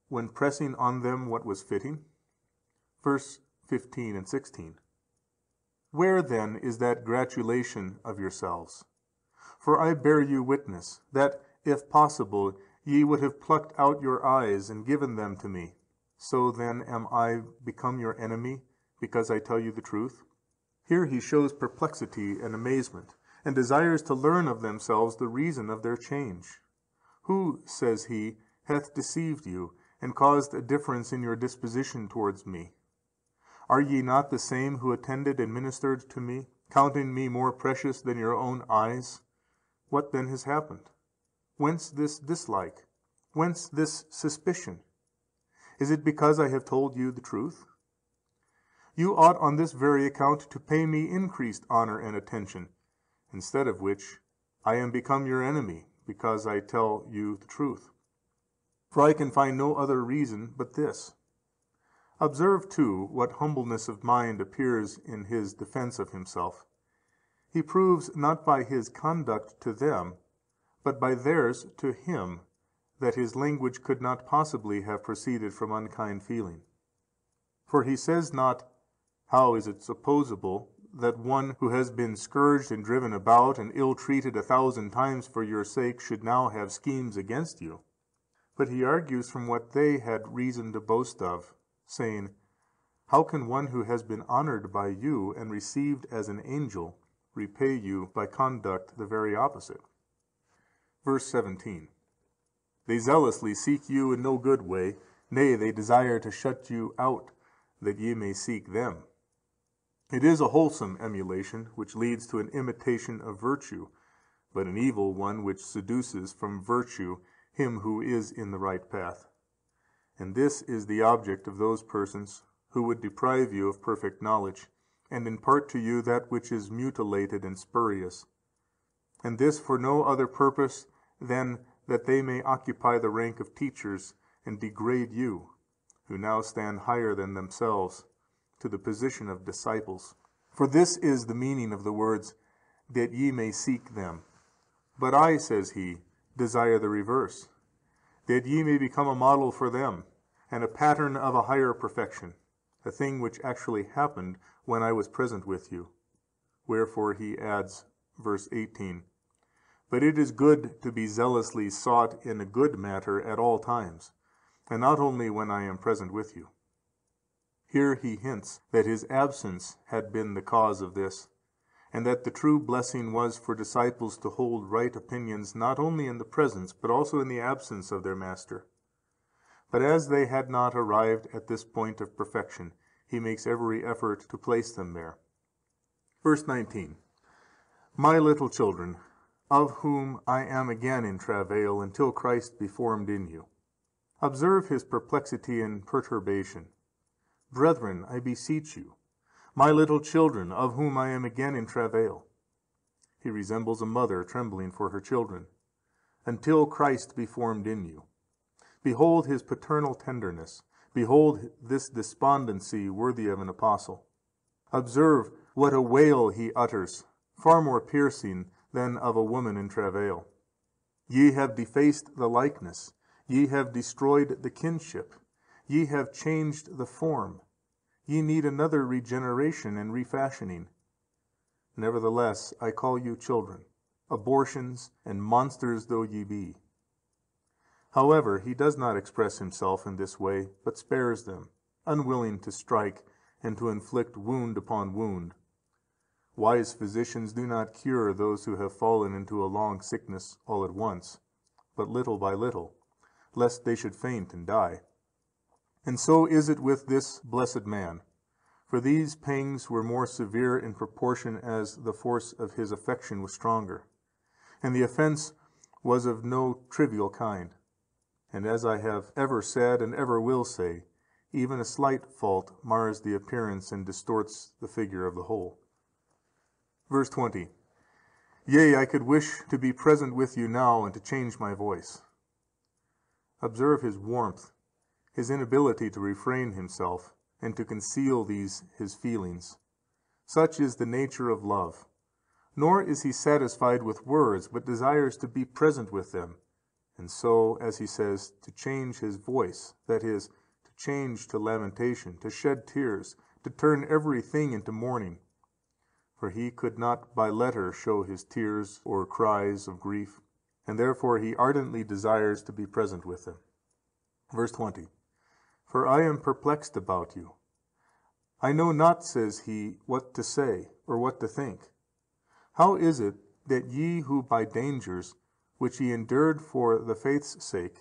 when pressing on them what was fitting? Verse 15 and 16. Where then is that gratulation of yourselves? For I bear you witness, that, if possible, ye would have plucked out your eyes and given them to me. So then am I become your enemy, because I tell you the truth? Here he shows perplexity and amazement, and desires to learn of themselves the reason of their change. Who, says he, hath deceived you, and caused a difference in your disposition towards me? Are ye not the same who attended and ministered to me, counting me more precious than your own eyes? What then has happened? Whence this dislike? Whence this suspicion? Is it because I have told you the truth? You ought on this very account to pay me increased honor and attention, instead of which I am become your enemy, because I tell you the truth. For I can find no other reason but this. Observe, too, what humbleness of mind appears in his defense of himself. he proves not by his conduct to them, but by theirs to him, that his language could not possibly have proceeded from unkind feeling. For he says not, how is it supposable that one who has been scourged and driven about and ill-treated 1,000 times for your sake should now have schemes against you? But he argues from what they had reason to boast of, saying, how can one who has been honored by you and received as an angel repay you by conduct the very opposite? Verse 17. They zealously seek you in no good way, nay, they desire to shut you out, that ye may seek them. It is a wholesome emulation, which leads to an imitation of virtue, but an evil one which seduces from virtue him who is in the right path. And this is the object of those persons who would deprive you of perfect knowledge, and impart to you that which is mutilated and spurious, and this for no other purpose than that they may occupy the rank of teachers, and degrade you, who now stand higher than themselves, to the position of disciples. For this is the meaning of the words, that ye may seek them. But I, says he, desire the reverse, that ye may become a model for them, and a pattern of a higher perfection, a thing which actually happened when I was present with you. Wherefore he adds, verse 18, but it is good to be zealously sought in a good matter at all times, and not only when I am present with you. Here he hints that his absence had been the cause of this, and that the true blessing was for disciples to hold right opinions not only in the presence, but also in the absence of their Master. But as they had not arrived at this point of perfection, he makes every effort to place them there. Verse 19. My little children, of whom I am again in travail until Christ be formed in you. Observe his perplexity and perturbation. Brethren, I beseech you, my little children, of whom I am again in travail. He resembles a mother trembling for her children. Until Christ be formed in you. Behold his paternal tenderness. Behold this despondency worthy of an apostle. Observe what a wail he utters, far more piercing than of a woman in travail. Ye have defaced the likeness. Ye have destroyed the kinship. Ye have changed the form. Ye need another regeneration and refashioning. Nevertheless, I call you children, abortions and monsters though ye be. However, he does not express himself in this way, but spares them, unwilling to strike and to inflict wound upon wound. Wise physicians do not cure those who have fallen into a long sickness all at once, but little by little, lest they should faint and die. And so is it with this blessed man, for these pangs were more severe in proportion as the force of his affection was stronger, and the offense was of no trivial kind. And as I have ever said and ever will say, even a slight fault mars the appearance and distorts the figure of the whole. Verse 20. Yea, I could wish to be present with you now and to change my voice. Observe his warmth, his inability to refrain himself and to conceal these his feelings. Such is the nature of love. Nor is he satisfied with words, but desires to be present with them, and so, as he says, to change his voice, that is, to change to lamentation, to shed tears, to turn everything into mourning. For he could not by letter show his tears or cries of grief, and therefore he ardently desires to be present with them. Verse 20. For I am perplexed about you. I know not, says he, what to say, or what to think. How is it that ye who by dangers, which ye endured for the faith's sake,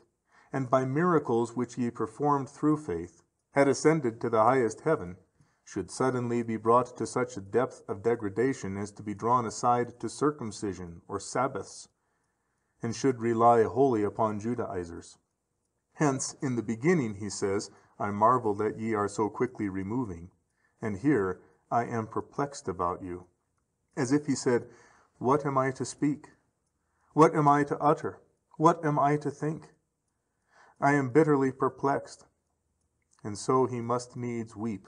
and by miracles which ye performed through faith, had ascended to the highest heaven, should suddenly be brought to such a depth of degradation as to be drawn aside to circumcision or Sabbaths, and should rely wholly upon Judaizers? Hence, in the beginning he says, I marvel that ye are so quickly removing, and here, I am perplexed about you. As if he said, what am I to speak? What am I to utter? What am I to think? I am bitterly perplexed. And so he must needs weep,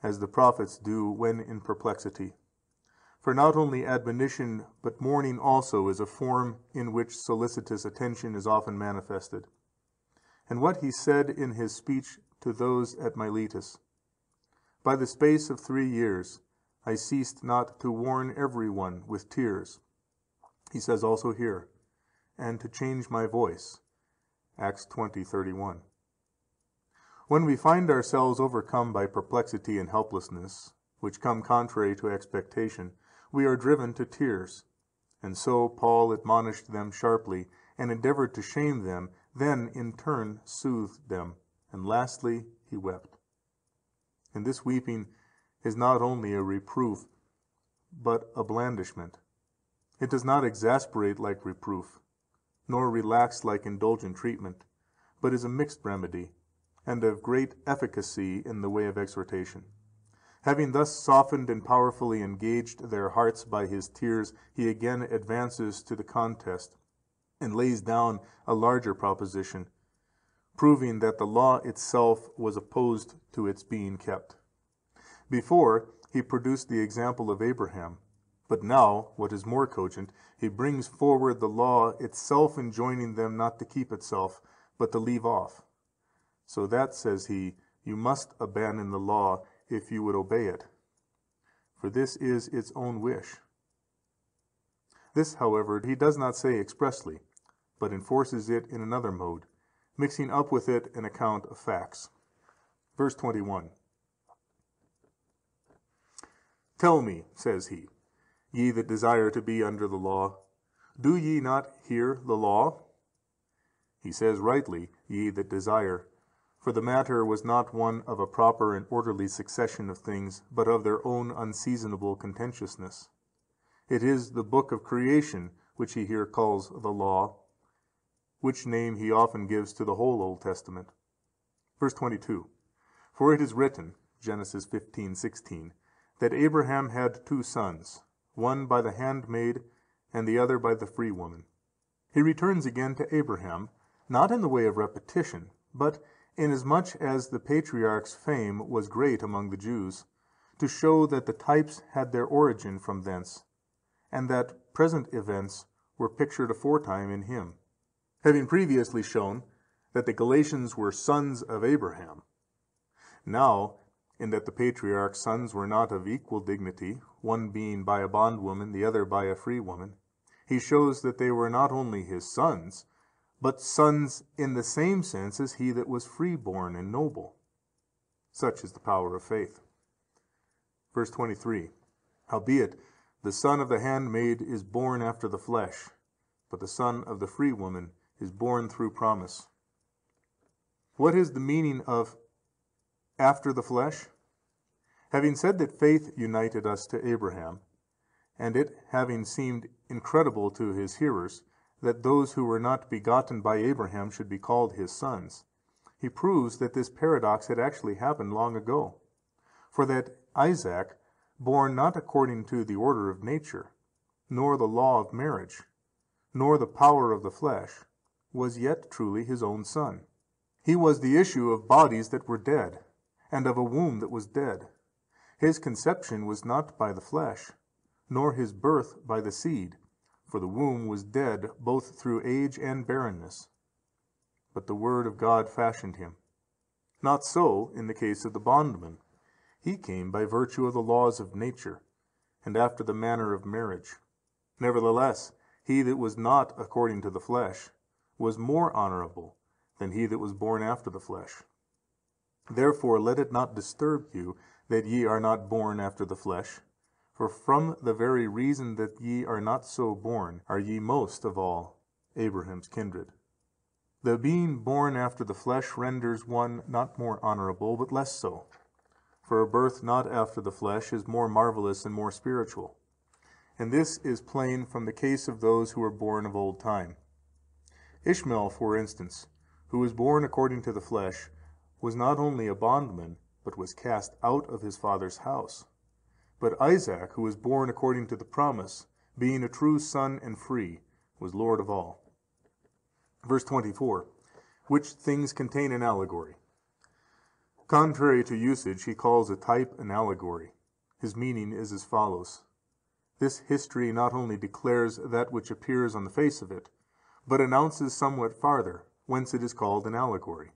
as the prophets do when in perplexity. For not only admonition, but mourning also is a form in which solicitous attention is often manifested. And what he said in his speech to those at Miletus, By the space of 3 years I ceased not to warn every one with tears, he says also here, and to change my voice. Acts 20:31. When we find ourselves overcome by perplexity and helplessness, which come contrary to expectation, we are driven to tears. And so Paul admonished them sharply, and endeavored to shame them, then in turn soothed them, and lastly he wept. And this weeping is not only a reproof, but a blandishment. It does not exasperate like reproof, nor relax like indulgent treatment, but is a mixed remedy, and of great efficacy in the way of exhortation. Having thus softened and powerfully engaged their hearts by his tears, he again advances to the contest, and lays down a larger proposition, proving that the law itself was opposed to its being kept. Before, he produced the example of Abraham, but now, what is more cogent, he brings forward the law itself enjoining them not to keep itself, but to leave off. So that, says he, you must abandon the law if you would obey it, for this is its own wish. This, however, he does not say expressly, but enforces it in another mode, mixing up with it an account of facts. Verse 21. Tell me, says he, ye that desire to be under the law, do ye not hear the law? He says rightly, ye that desire, for the matter was not one of a proper and orderly succession of things, but of their own unseasonable contentiousness. It is the book of creation which he here calls the law, which name he often gives to the whole Old Testament. Verse 22. For it is written, Genesis 15:16, that Abraham had 2 sons, one by the handmaid, and the other by the free woman. He returns again to Abraham, not in the way of repetition, but inasmuch as the patriarch's fame was great among the Jews, to show that the types had their origin from thence, and that present events were pictured aforetime in him, having previously shown that the Galatians were sons of Abraham. Now, in that the patriarch's sons were not of equal dignity, one being by a bondwoman, the other by a free woman, he shows that they were not only his sons, but sons in the same sense as he that was freeborn and noble. Such is the power of faith. Verse 23. Howbeit, the son of the handmaid is born after the flesh, but the son of the free woman is born through promise. What is the meaning of after the flesh? Having said that faith united us to Abraham, and it having seemed incredible to his hearers that those who were not begotten by Abraham should be called his sons, he proves that this paradox had actually happened long ago. For that Isaac, born not according to the order of nature, nor the law of marriage, nor the power of the flesh, was yet truly his own son. He was the issue of bodies that were dead, and of a womb that was dead. His conception was not by the flesh, nor his birth by the seed, for the womb was dead both through age and barrenness. But the word of God fashioned him. Not so in the case of the bondman. He came by virtue of the laws of nature, and after the manner of marriage. Nevertheless, he that was not according to the flesh was more honorable than he that was born after the flesh. Therefore let it not disturb you that ye are not born after the flesh, for from the very reason that ye are not so born are ye most of all Abraham's kindred. The being born after the flesh renders one not more honorable, but less so. For a birth not after the flesh is more marvelous and more spiritual. And this is plain from the case of those who were born of old time. Ishmael, for instance, who was born according to the flesh, was not only a bondman, but was cast out of his father's house. But Isaac, who was born according to the promise, being a true son and free, was Lord of all. Verse 24, which things contain an allegory. Contrary to usage, he calls a type an allegory. His meaning is as follows. This history not only declares that which appears on the face of it, but announces somewhat farther, whence it is called an allegory.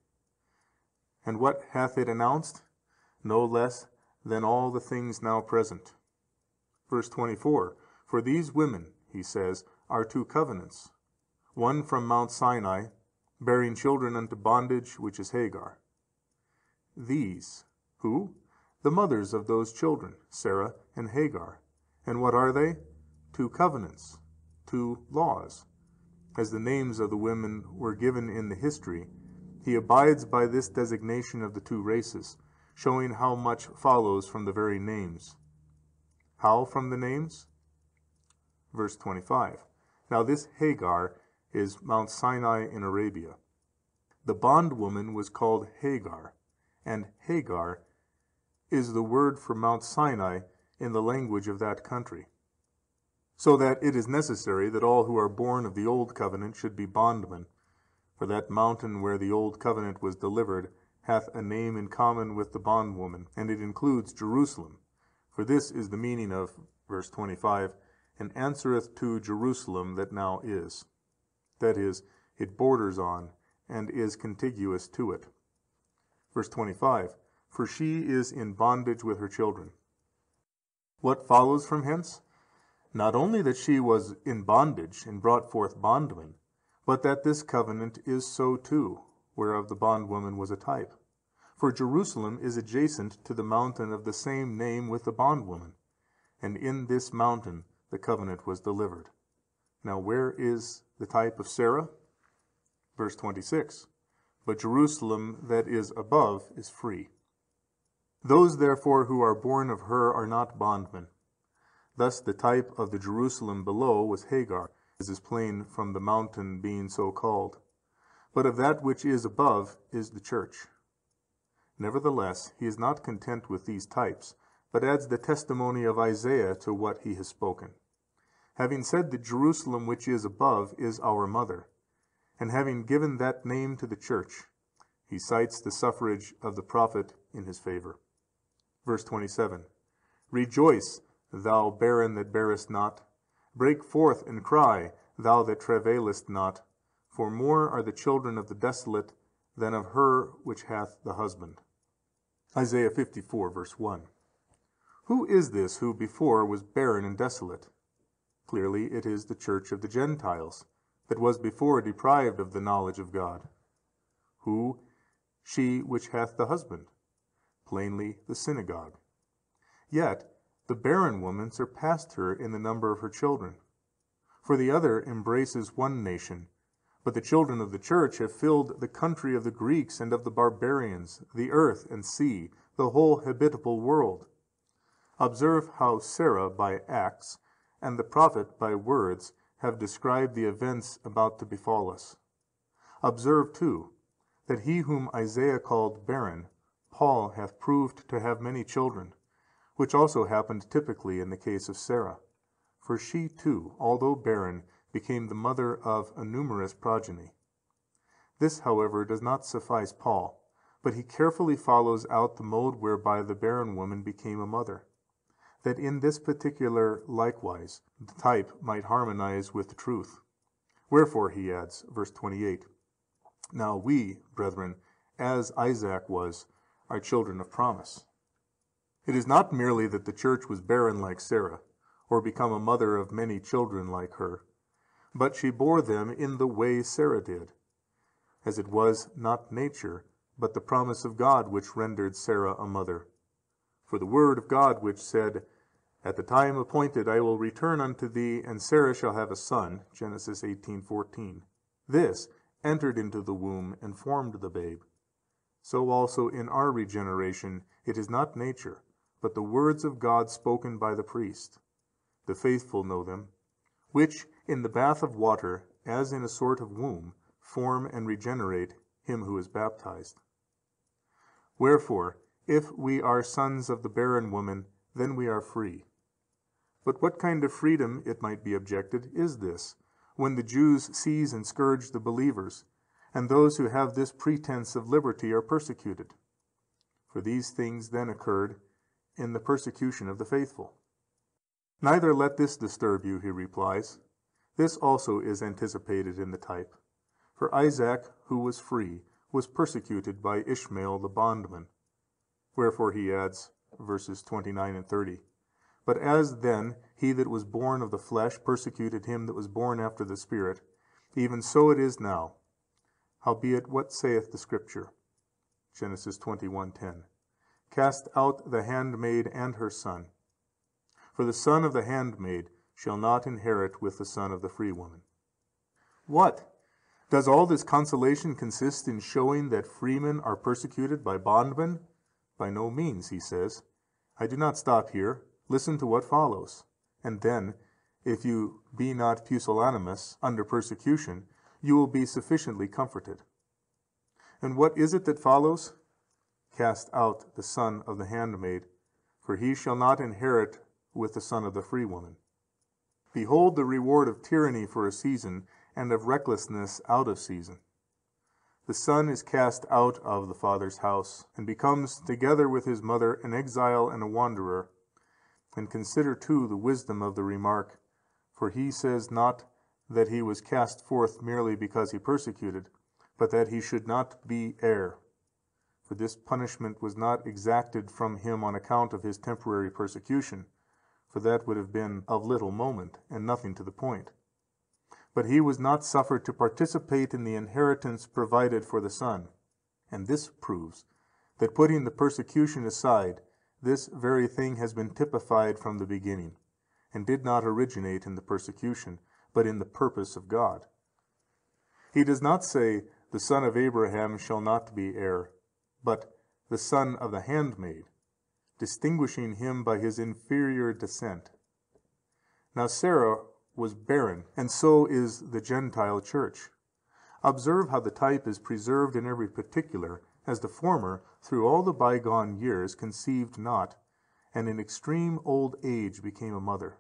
And what hath it announced? No less than all the things now present. Verse 24, for these women, he says, are two covenants, one from Mount Sinai, bearing children unto bondage, which is Hagar. These, who? The mothers of those children, Sarah and Hagar. And what are they? Two covenants, two laws. As the names of the women were given in the history, he abides by this designation of the two races, showing how much follows from the very names. How from the names? Verse 25. Now this Hagar is Mount Sinai in Arabia. The bondwoman was called Hagar, and Hagar is the word for Mount Sinai in the language of that country. So that it is necessary that all who are born of the old covenant should be bondmen, for that mountain where the old covenant was delivered hath a name in common with the bondwoman, and it includes Jerusalem. For this is the meaning of verse 25, and answereth to Jerusalem that now is. That is, it borders on and is contiguous to it. Verse 25, for she is in bondage with her children. What follows from hence? Not only that she was in bondage and brought forth bondmen, but that this covenant is so too, whereof the bondwoman was a type. For Jerusalem is adjacent to the mountain of the same name with the bondwoman, and in this mountain the covenant was delivered. Now where is the type of Sarah? Verse 26, but Jerusalem that is above is free. Those therefore who are born of her are not bondmen. Thus the type of the Jerusalem below was Hagar, as is plain from the mountain being so called. But of that which is above is the church. Nevertheless, he is not content with these types, but adds the testimony of Isaiah to what he has spoken. Having said that Jerusalem which is above is our mother, and having given that name to the church, he cites the suffrage of the prophet in his favor. Verse 27, rejoice, thou barren that bearest not. Break forth and cry, thou that travailest not. For more are the children of the desolate than of her which hath the husband. Isaiah 54, verse 1. Who is this who before was barren and desolate? Clearly it is the church of the Gentiles, that was before deprived of the knowledge of God. Who? She which hath the husband. Plainly the synagogue. Yet the barren woman surpassed her in the number of her children. For the other embraces one nation, but the children of the church have filled the country of the Greeks and of the barbarians, the earth and sea, the whole habitable world. Observe how Sarah by acts, and the prophet by words, have described the events about to befall us. Observe too, that he whom Isaiah called barren, Paul hath proved to have many children, which also happened typically in the case of Sarah. For she too, although barren, became the mother of a numerous progeny. This, however, does not suffice Paul, but he carefully follows out the mode whereby the barren woman became a mother, that in this particular likewise the type might harmonize with the truth. Wherefore, he adds, verse 28, now we, brethren, as Isaac was, are children of promise. It is not merely that the church was barren like Sarah, or become a mother of many children like her, but she bore them in the way Sarah did, as it was not nature, but the promise of God which rendered Sarah a mother. For the word of God which said, at the time appointed I will return unto thee, and Sarah shall have a son, Genesis 18:14, this entered into the womb and formed the babe. So also in our regeneration it is not nature, but the words of God spoken by the priest. The faithful know them, which in the bath of water, as in a sort of womb, form and regenerate him who is baptized. Wherefore, if we are sons of the barren woman, then we are free. But what kind of freedom, it might be objected, is this, when the Jews seize and scourge the believers, and those who have this pretense of liberty are persecuted? For these things then occurred in the persecution of the faithful. Neither let this disturb you, he replies. This also is anticipated in the type. For Isaac, who was free, was persecuted by Ishmael the bondman. Wherefore he adds, verses 29 and 30, But as then he that was born of the flesh persecuted him that was born after the Spirit, even so it is now. Howbeit, what saith the Scripture? Genesis 21:10, Cast out the handmaid and her son. For the son of the handmaid shall not inherit with the son of the free woman. What? Does all this consolation consist in showing that freemen are persecuted by bondmen? By no means, he says. I do not stop here. Listen to what follows. And then, if you be not pusillanimous under persecution, you will be sufficiently comforted. And what is it that follows? Cast out the son of the handmaid, for he shall not inherit with the son of the free woman. Behold the reward of tyranny for a season, and of recklessness out of season. The son is cast out of the father's house, and becomes, together with his mother, an exile and a wanderer. And consider too the wisdom of the remark, for he says not that he was cast forth merely because he persecuted, but that he should not be heir. For this punishment was not exacted from him on account of his temporary persecution, for that would have been of little moment, and nothing to the point. But he was not suffered to participate in the inheritance provided for the son. And this proves that, putting the persecution aside, this very thing has been typified from the beginning, and did not originate in the persecution, but in the purpose of God. He does not say, the son of Abraham shall not be heir, but the son of the handmaid, distinguishing him by his inferior descent. Now Sarah was barren, and so is the Gentile church. Observe how the type is preserved in every particular, as the former, through all the bygone years, conceived not, and in extreme old age became a mother.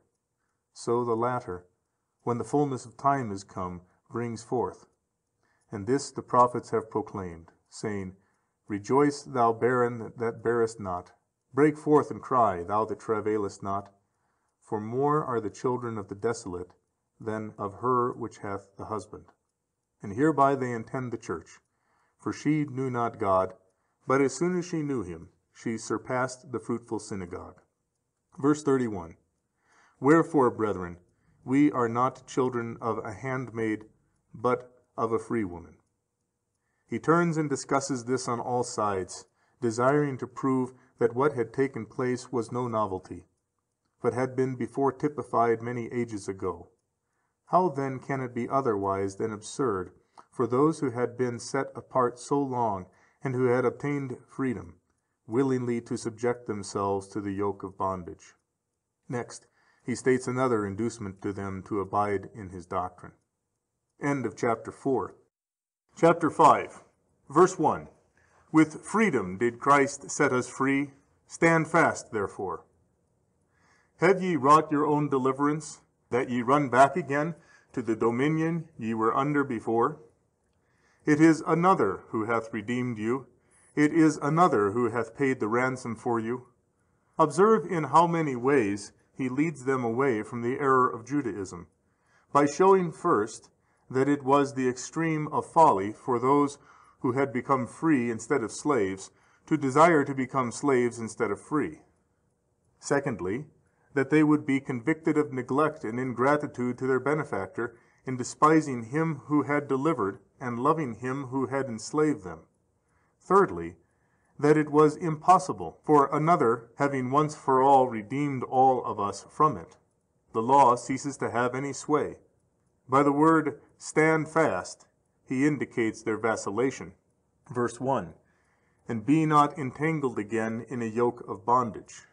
So the latter, when the fullness of time is come, brings forth. And this the prophets have proclaimed, saying, Rejoice, thou barren that bearest not. Break forth and cry, thou that travailest not. For more are the children of the desolate than of her which hath the husband. And hereby they intend the church. For she knew not God, but as soon as she knew him, she surpassed the fruitful synagogue. Verse 31. Wherefore, brethren, we are not children of a handmaid, but of a free woman. He turns and discusses this on all sides, desiring to prove that what had taken place was no novelty, but had been before typified many ages ago. How then can it be otherwise than absurd for those who had been set apart so long, and who had obtained freedom, willingly to subject themselves to the yoke of bondage? Next, he states another inducement to them to abide in his doctrine. End of chapter 4. Chapter 5, verse 1. With freedom did Christ set us free. Stand fast, therefore. Have ye wrought your own deliverance, that ye run back again to the dominion ye were under before? It is another who hath redeemed you. It is another who hath paid the ransom for you. Observe in how many ways he leads them away from the error of Judaism, by showing first that it was the extreme of folly for those who had become free instead of slaves to desire to become slaves instead of free. Secondly, that they would be convicted of neglect and ingratitude to their benefactor in despising him who had delivered and loving him who had enslaved them. Thirdly, that it was impossible for another, having once for all redeemed all of us from it, the law ceases to have any sway. By the word stand fast, he indicates their vacillation. Verse 1, and be not entangled again in a yoke of bondage.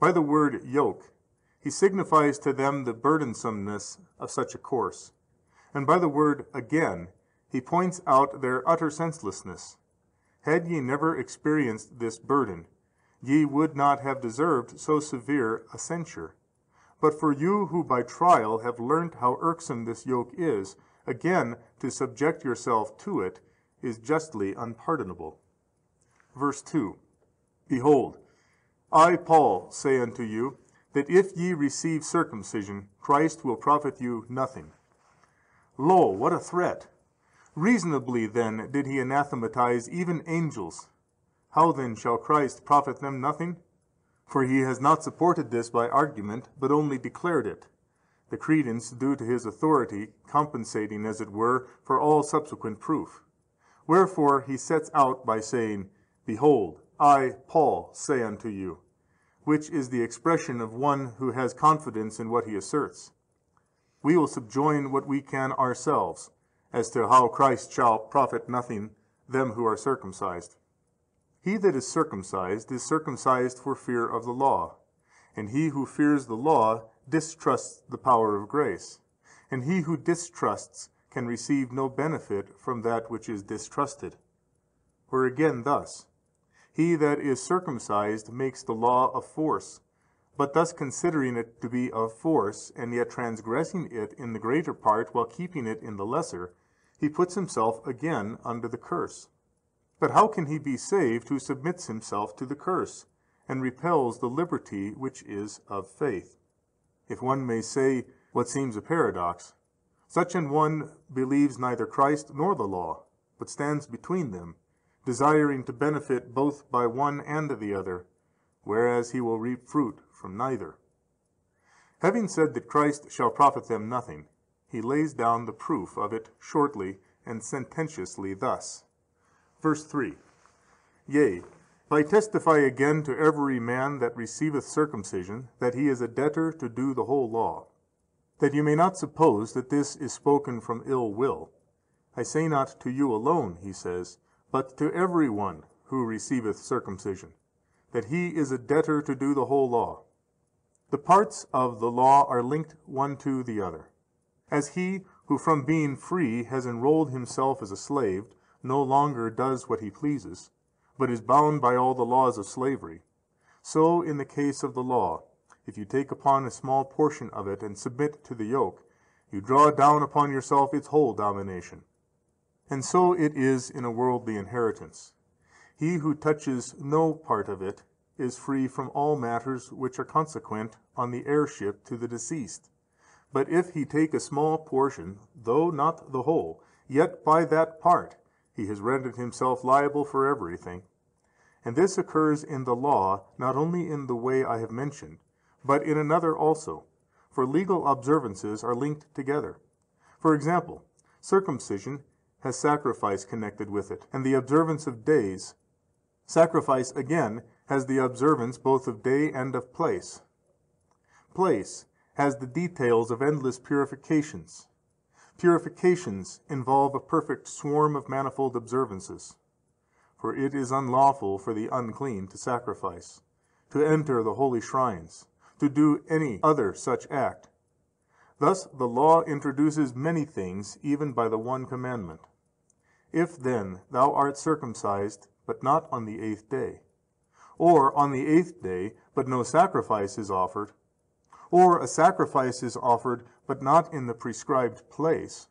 By the word yoke, he signifies to them the burdensomeness of such a course. And by the word again, he points out their utter senselessness. Had ye never experienced this burden, ye would not have deserved so severe a censure. But for you who by trial have learnt how irksome this yoke is, again to subject yourself to it is justly unpardonable. Verse 2, behold, I, Paul, say unto you, that if ye receive circumcision, Christ will profit you nothing. Lo, what a threat! Reasonably then did he anathematize even angels. How then shall Christ profit them nothing? For he has not supported this by argument, but only declared it, the credence due to his authority compensating, as it were, for all subsequent proof. Wherefore he sets out by saying, Behold, I, Paul, say unto you, which is the expression of one who has confidence in what he asserts. We will subjoin what we can ourselves, as to how Christ shall profit nothing them who are circumcised. He that is circumcised for fear of the law, and he who fears the law distrusts the power of grace, and he who distrusts can receive no benefit from that which is distrusted. Or again thus, he that is circumcised makes the law of force, but thus considering it to be of force, and yet transgressing it in the greater part while keeping it in the lesser, he puts himself again under the curse. But how can he be saved who submits himself to the curse, and repels the liberty which is of faith? If one may say what seems a paradox, such an one believes neither Christ nor the law, but stands between them, desiring to benefit both by one and the other, whereas he will reap fruit from neither. Having said that Christ shall profit them nothing, he lays down the proof of it shortly and sententiously thus. Verse 3. Yea, I testify again to every man that receiveth circumcision, that he is a debtor to do the whole law. That you may not suppose that this is spoken from ill will. I say not to you alone, he says, but to every one who receiveth circumcision, that he is a debtor to do the whole law. The parts of the law are linked one to the other. As he who from being free has enrolled himself as a slave, no longer does what he pleases, but is bound by all the laws of slavery, so in the case of the law, if you take upon a small portion of it and submit to the yoke, you draw down upon yourself its whole domination. And so it is in a worldly inheritance. He who touches no part of it is free from all matters which are consequent on the heirship to the deceased. But if he take a small portion, though not the whole, yet by that part he has rendered himself liable for everything. And this occurs in the law, not only in the way I have mentioned, but in another also, for legal observances are linked together. For example, circumcision has sacrifice connected with it, and the observance of days. Sacrifice, again, has the observance both of day and of place. Place has the details of endless purifications. Purifications involve a perfect swarm of manifold observances. For it is unlawful for the unclean to sacrifice, to enter the holy shrines, to do any other such act. Thus the law introduces many things, even by the one commandment. If then thou art circumcised, but not on the 8th day, or on the 8th day, but no sacrifice is offered, or a sacrifice is offered, but not in the prescribed place,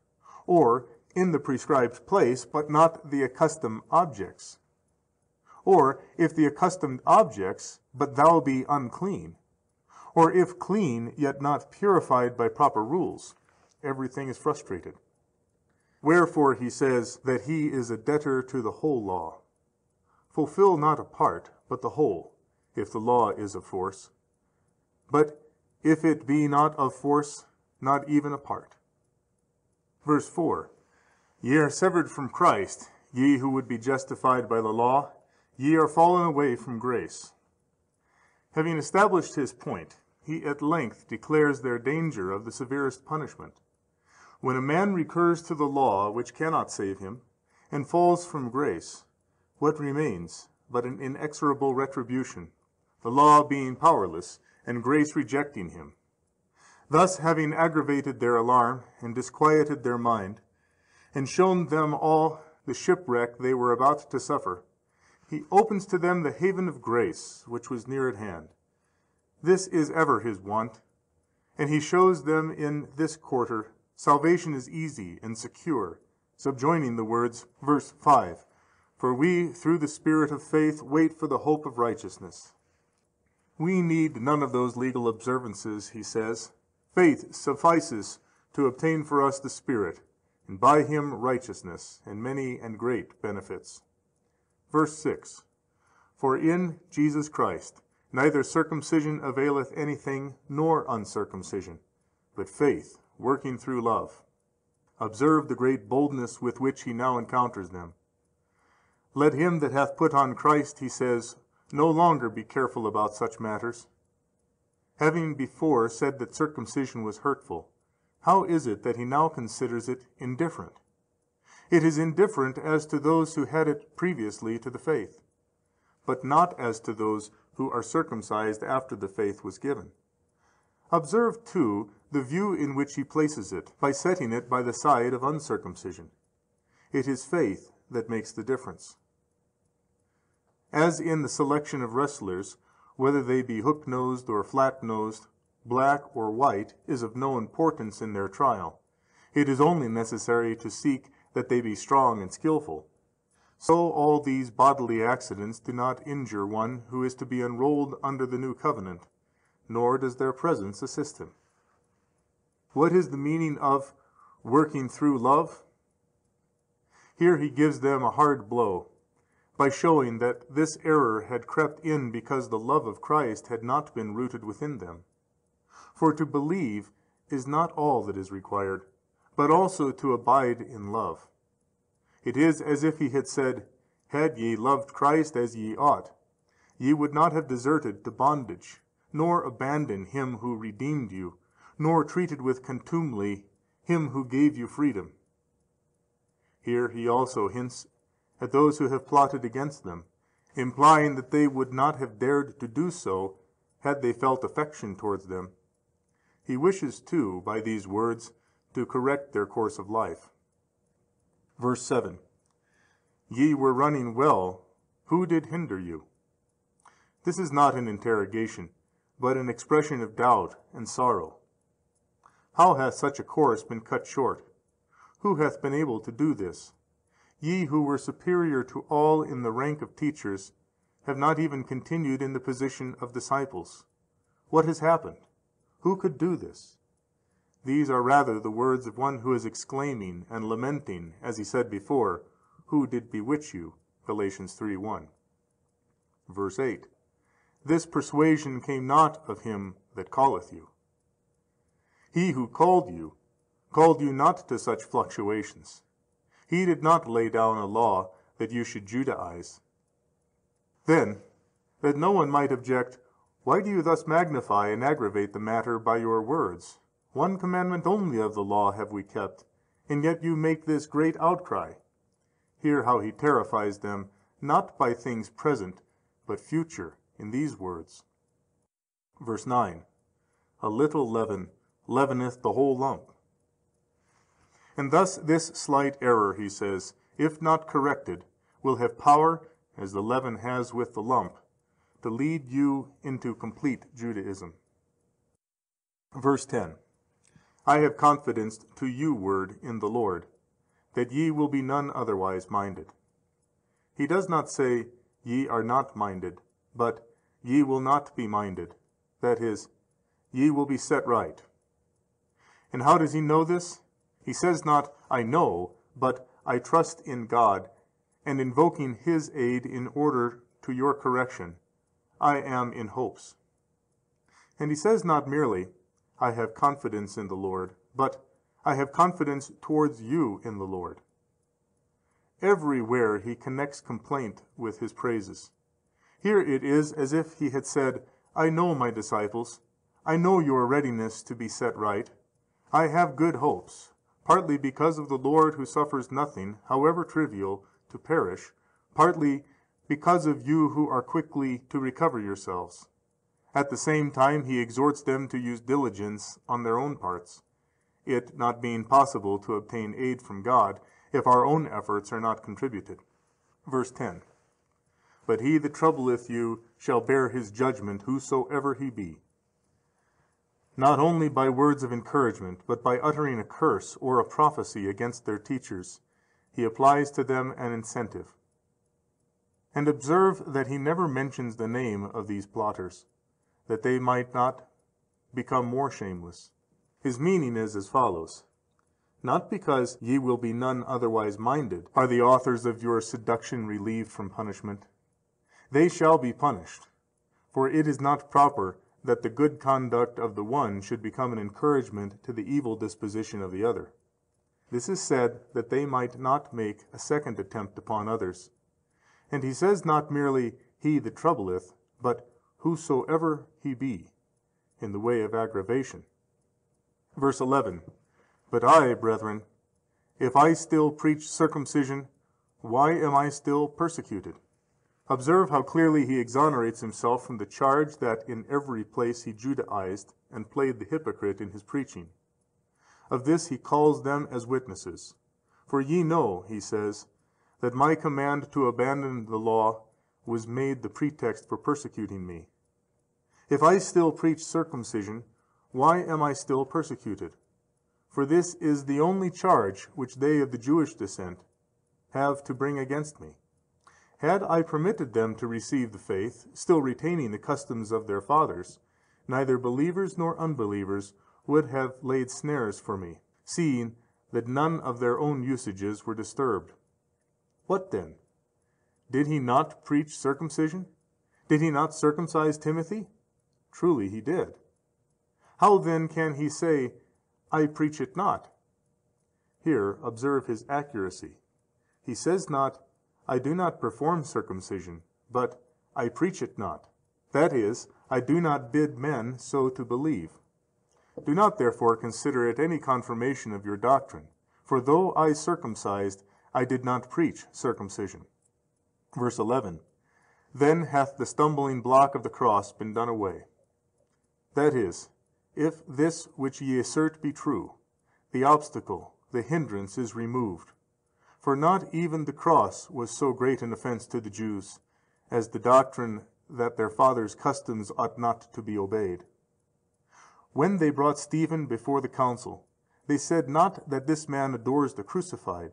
or in the prescribed place, but not the accustomed objects, or if the accustomed objects, but thou be unclean, or if clean, yet not purified by proper rules, everything is frustrated. Wherefore he says that he is a debtor to the whole law. Fulfill not a part, but the whole, if the law is of force. But if it be not of force, not even a part. Verse 4. Ye are severed from Christ, ye who would be justified by the law, ye are fallen away from grace. Having established his point, he at length declares their danger of the severest punishment. When a man recurs to the law which cannot save him, and falls from grace, what remains but an inexorable retribution, the law being powerless, and grace rejecting him? Thus, having aggravated their alarm, and disquieted their mind, and shown them all the shipwreck they were about to suffer, he opens to them the haven of grace, which was near at hand. This is ever his wont, and he shows them in this quarter salvation is easy and secure, subjoining the words, verse 5, For we, through the Spirit of faith, wait for the hope of righteousness. We need none of those legal observances, he says. Faith suffices to obtain for us the Spirit, and by him righteousness, and many and great benefits. Verse 6, For in Jesus Christ neither circumcision availeth anything, nor uncircumcision, but faith working through love. Observe the great boldness with which he now encounters them. Let him that hath put on Christ, he says, no longer be careful about such matters. Having before said that circumcision was hurtful, how is it that he now considers it indifferent? It is indifferent as to those who had it previously to the faith, but not as to those who are circumcised after the faith was given. Observe, too, the view in which he places it, by setting it by the side of uncircumcision. It is faith that makes the difference. As in the selection of wrestlers, whether they be hook-nosed or flat-nosed, black or white, is of no importance in their trial. It is only necessary to seek that they be strong and skillful. So all these bodily accidents do not injure one who is to be enrolled under the new covenant, nor does their presence assist him. What is the meaning of working through love? Here he gives them a hard blow, by showing that this error had crept in because the love of Christ had not been rooted within them. For to believe is not all that is required, but also to abide in love. It is as if he had said, Had ye loved Christ as ye ought, ye would not have deserted to bondage, nor abandoned him who redeemed you, nor treated with contumely him who gave you freedom. Here he also hints at those who have plotted against them, implying that they would not have dared to do so had they felt affection towards them. He wishes, too, by these words, to correct their course of life. Verse 7, Ye were running well, who did hinder you? This is not an interrogation, but an expression of doubt and sorrow. How hath such a course been cut short? Who hath been able to do this? Ye who were superior to all in the rank of teachers, have not even continued in the position of disciples. What has happened? Who could do this? These are rather the words of one who is exclaiming and lamenting, as he said before, Who did bewitch you? Galatians 3:1. Verse 8, This persuasion came not of him that calleth you. He who called you not to such fluctuations. He did not lay down a law that you should Judaize. Then, that no one might object, Why do you thus magnify and aggravate the matter by your words? One commandment only of the law have we kept, and yet you make this great outcry. Hear how he terrifies them, not by things present, but future, in these words. Verse 9, A little leaven leaveneth the whole lump. And thus this slight error, he says, if not corrected, will have power, as the leaven has with the lump, to lead you into complete Judaism. Verse 10, I have confidence to you word in the Lord, that ye will be none otherwise minded. He does not say, Ye are not minded, but ye will not be minded. That is, ye will be set right. And how does he know this? He says not, I know, but I trust in God, and invoking his aid in order to your correction, I am in hopes. And he says not merely, I have confidence in the Lord, but I have confidence towards you in the Lord. Everywhere he connects complaint with his praises. Here it is as if he had said, I know my disciples, I know your readiness to be set right, I have good hopes, partly because of the Lord who suffers nothing, however trivial, to perish, partly because of you who are quickly to recover yourselves. At the same time he exhorts them to use diligence on their own parts, it not being possible to obtain aid from God if our own efforts are not contributed. Verse 10, But he that troubleth you shall bear his judgment, whosoever he be. Not only by words of encouragement, but by uttering a curse or a prophecy against their teachers, he applies to them an incentive. And observe that he never mentions the name of these plotters. that they might not become more shameless. His meaning is as follows: not because ye will be none otherwise minded are the authors of your seduction relieved from punishment. They shall be punished. For it is not proper that the good conduct of the one should become an encouragement to the evil disposition of the other. This is said that they might not make a second attempt upon others. And he says not merely, he that troubleth, but whosoever he be, in the way of aggravation. Verse 11, but I, brethren, if I still preach circumcision, why am I still persecuted? Observe how clearly he exonerates himself from the charge that in every place he Judaized and played the hypocrite in his preaching. Of this he calls them as witnesses. For ye know, he says, that my command to abandon the law was made the pretext for persecuting me. If I still preach circumcision, why am I still persecuted? For this is the only charge which they of the Jewish descent have to bring against me. Had I permitted them to receive the faith, still retaining the customs of their fathers, neither believers nor unbelievers would have laid snares for me, seeing that none of their own usages were disturbed. What then? Did he not preach circumcision? Did he not circumcise Timothy? Truly he did. How then can he say, I preach it not? Here observe his accuracy. He says not, I do not perform circumcision, but I preach it not. That is, I do not bid men so to believe. Do not therefore consider it any confirmation of your doctrine, for though I circumcised, I did not preach circumcision. Verse 11, then hath the stumbling block of the cross been done away. That is, if this which ye assert be true, the obstacle, the hindrance is removed. For not even the cross was so great an offense to the Jews, as the doctrine that their fathers' customs ought not to be obeyed. When they brought Stephen before the council, they said not that this man adores the crucified,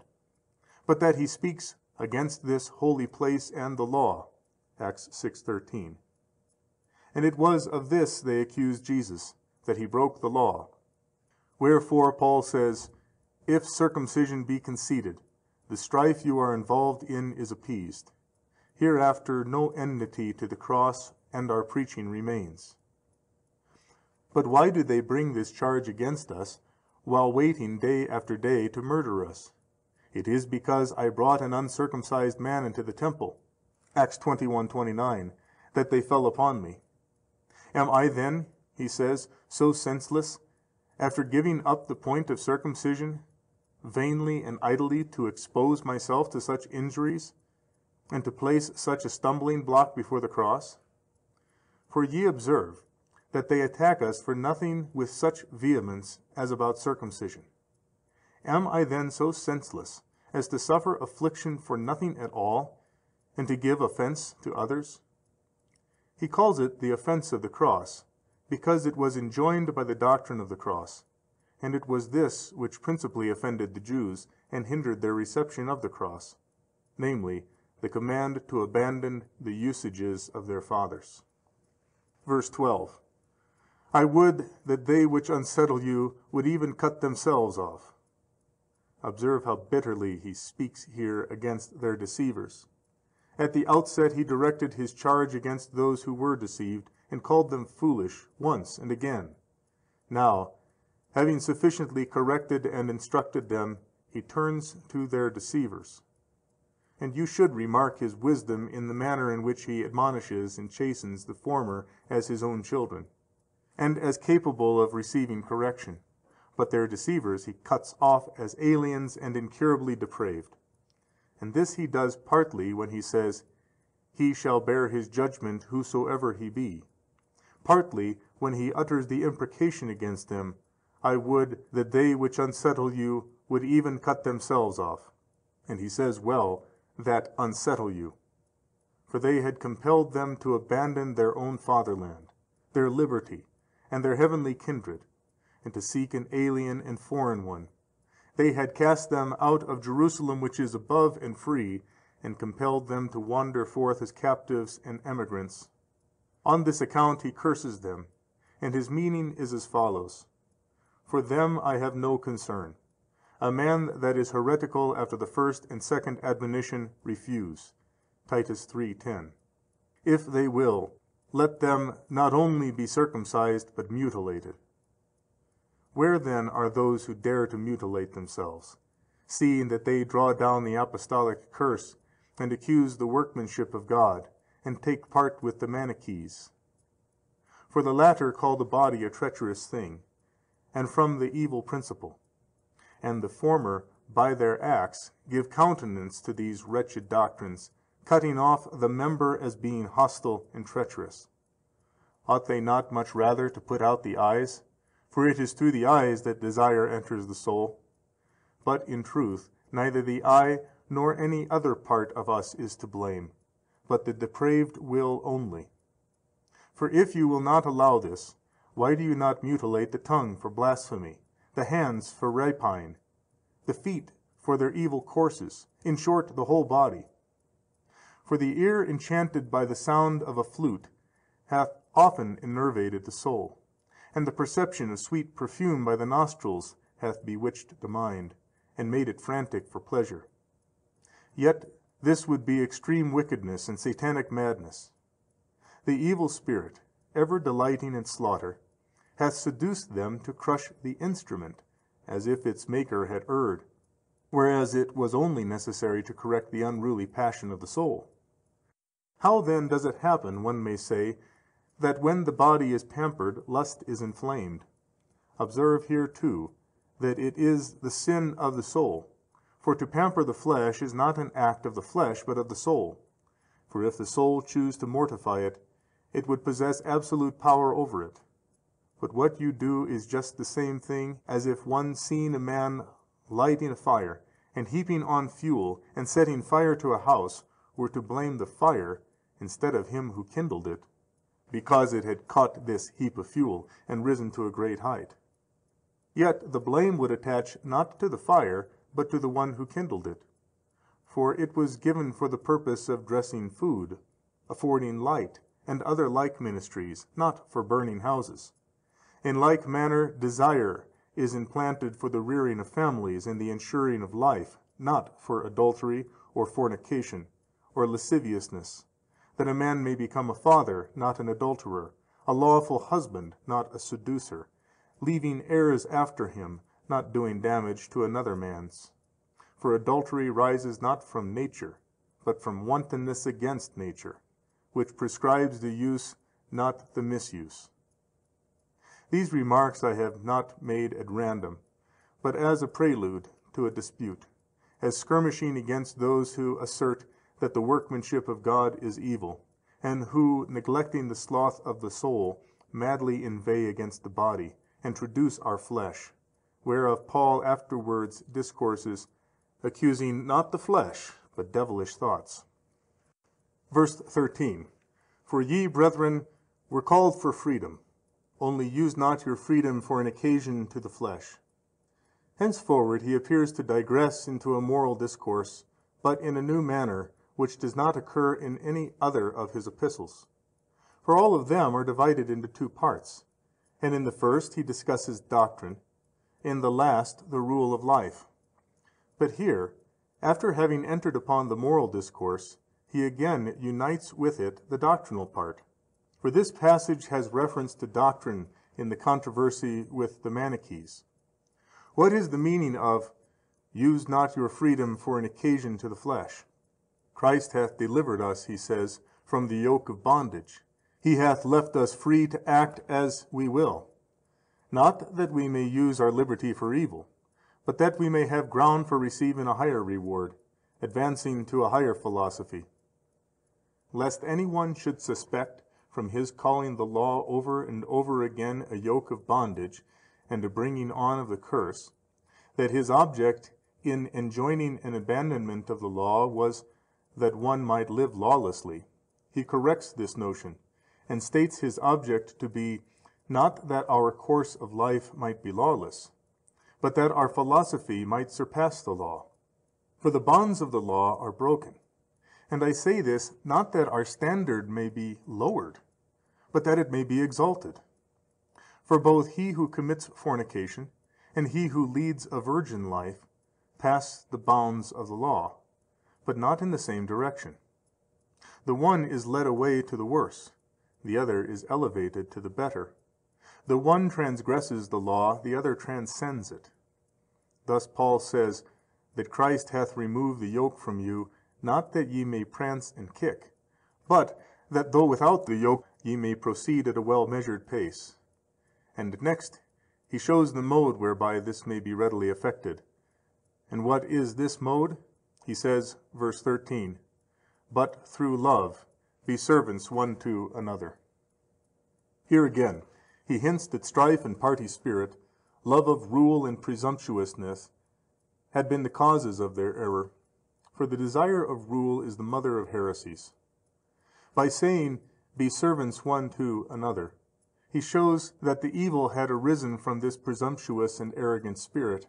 but that he speaks against this holy place and the law. Acts 6:13. And it was of this they accused Jesus, that he broke the law. Wherefore Paul says, if circumcision be conceded, the strife you are involved in is appeased. Hereafter no enmity to the cross and our preaching remains. But why do they bring this charge against us, while waiting day after day to murder us? It is because I brought an uncircumcised man into the temple, Acts 21:29, that they fell upon me. Am I then, he says, so senseless, after giving up the point of circumcision, vainly and idly to expose myself to such injuries, and to place such a stumbling block before the cross? For ye observe that they attack us for nothing with such vehemence as about circumcision. Am I then so senseless as to suffer affliction for nothing at all, and to give offense to others? He calls it the offense of the cross, because it was enjoined by the doctrine of the cross, and it was this which principally offended the Jews, and hindered their reception of the cross, namely, the command to abandon the usages of their fathers. Verse 12, I would that they which unsettle you would even cut themselves off. Observe how bitterly he speaks here against their deceivers. At the outset he directed his charge against those who were deceived, and called them foolish once and again. Now, having sufficiently corrected and instructed them, he turns to their deceivers. And you should remark his wisdom in the manner in which he admonishes and chastens the former as his own children, and as capable of receiving correction. But their deceivers he cuts off as aliens and incurably depraved. And this he does partly when he says, he shall bear his judgment whosoever he be, partly when he utters the imprecation against them, I would that they which unsettle you would even cut themselves off. And he says well, that unsettle you. For they had compelled them to abandon their own fatherland, their liberty, and their heavenly kindred, and to seek an alien and foreign one. They had cast them out of Jerusalem which is above and free, and compelled them to wander forth as captives and emigrants. On this account he curses them, and his meaning is as follows: For them I have no concern. A man that is heretical after the first and second admonition refuse. Titus 3:10. If they will, let them not only be circumcised, but mutilated. Where then are those who dare to mutilate themselves, seeing that they draw down the apostolic curse, and accuse the workmanship of God, and take part with the Manichees? For the latter call the body a treacherous thing, and from the evil principle; and the former by their acts give countenance to these wretched doctrines, cutting off the member as being hostile and treacherous. Ought they not much rather to put out the eyes? For it is through the eyes that desire enters the soul. But in truth, neither the eye nor any other part of us is to blame, but the depraved will only. For if you will not allow this, why do you not mutilate the tongue for blasphemy, the hands for rapine, the feet for their evil courses, in short, the whole body? For the ear enchanted by the sound of a flute hath often enervated the soul, and the perception of sweet perfume by the nostrils hath bewitched the mind, and made it frantic for pleasure. Yet this would be extreme wickedness and satanic madness. The evil spirit, ever delighting in slaughter, hath seduced them to crush the instrument, as if its maker had erred, whereas it was only necessary to correct the unruly passion of the soul. How then does it happen, one may say, that when the body is pampered, lust is inflamed? Observe here too, that it is the sin of the soul. For to pamper the flesh is not an act of the flesh, but of the soul. For if the soul choose to mortify it, it would possess absolute power over it. But what you do is just the same thing as if one seeing a man lighting a fire, and heaping on fuel, and setting fire to a house, were to blame the fire instead of him who kindled it, because it had caught this heap of fuel, and risen to a great height. Yet the blame would attach not to the fire, but to the one who kindled it. For it was given for the purpose of dressing food, affording light, and other like ministries, not for burning houses. In like manner desire is implanted for the rearing of families and the ensuring of life, not for adultery, or fornication, or lasciviousness, that a man may become a father, not an adulterer, a lawful husband, not a seducer, leaving heirs after him, not doing damage to another man's. For adultery rises not from nature, but from wantonness against nature, which prescribes the use, not the misuse. These remarks I have not made at random, but as a prelude to a dispute, as skirmishing against those who assert that the workmanship of God is evil, and who, neglecting the sloth of the soul, madly inveigh against the body, and traduce our flesh, whereof Paul afterwards discourses, accusing not the flesh, but devilish thoughts. Verse 13, For ye, brethren, were called for freedom, only use not your freedom for an occasion to the flesh. Henceforward he appears to digress into a moral discourse, but in a new manner, which does not occur in any other of his epistles. For all of them are divided into two parts, and in the first he discusses doctrine, in the last the rule of life. But here, after having entered upon the moral discourse, he again unites with it the doctrinal part. For this passage has reference to doctrine in the controversy with the Manichees. What is the meaning of, use not your freedom for an occasion to the flesh? Christ hath delivered us, he says, from the yoke of bondage. He hath left us free to act as we will. Not that we may use our liberty for evil, but that we may have ground for receiving a higher reward, advancing to a higher philosophy. Lest any one should suspect, from his calling the law over and over again a yoke of bondage, and a bringing on of the curse, that his object in enjoining an abandonment of the law was that one might live lawlessly, he corrects this notion, and states his object to be not that our course of life might be lawless, but that our philosophy might surpass the law. For the bonds of the law are broken. And I say this not that our standard may be lowered, but that it may be exalted. For both he who commits fornication and he who leads a virgin life pass the bounds of the law, but not in the same direction. The one is led away to the worse, the other is elevated to the better. The one transgresses the law, the other transcends it. Thus Paul says that Christ hath removed the yoke from you, not that ye may prance and kick, but that though without the yoke ye may proceed at a well-measured pace. And next he shows the mode whereby this may be readily effected. And what is this mode? He says, verse 13, but through love be servants one to another. Here again he hints that strife and party spirit, love of rule and presumptuousness had been the causes of their error, for the desire of rule is the mother of heresies. By saying, be servants one to another, he shows that the evil had arisen from this presumptuous and arrogant spirit,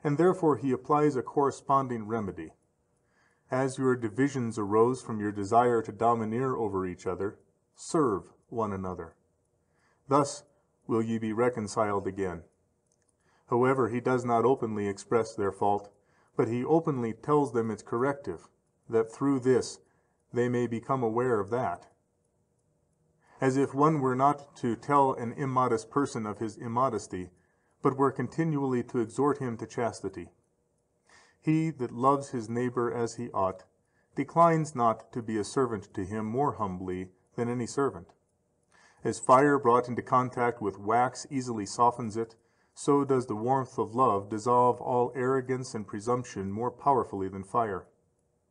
and therefore he applies a corresponding remedy. As your divisions arose from your desire to domineer over each other, serve one another. Thus will ye be reconciled again. However, he does not openly express their fault, but he openly tells them its corrective, that through this they may become aware of that. As if one were not to tell an immodest person of his immodesty, but were continually to exhort him to chastity. He that loves his neighbor as he ought declines not to be a servant to him more humbly than any servant. As fire brought into contact with wax easily softens it, so does the warmth of love dissolve all arrogance and presumption more powerfully than fire.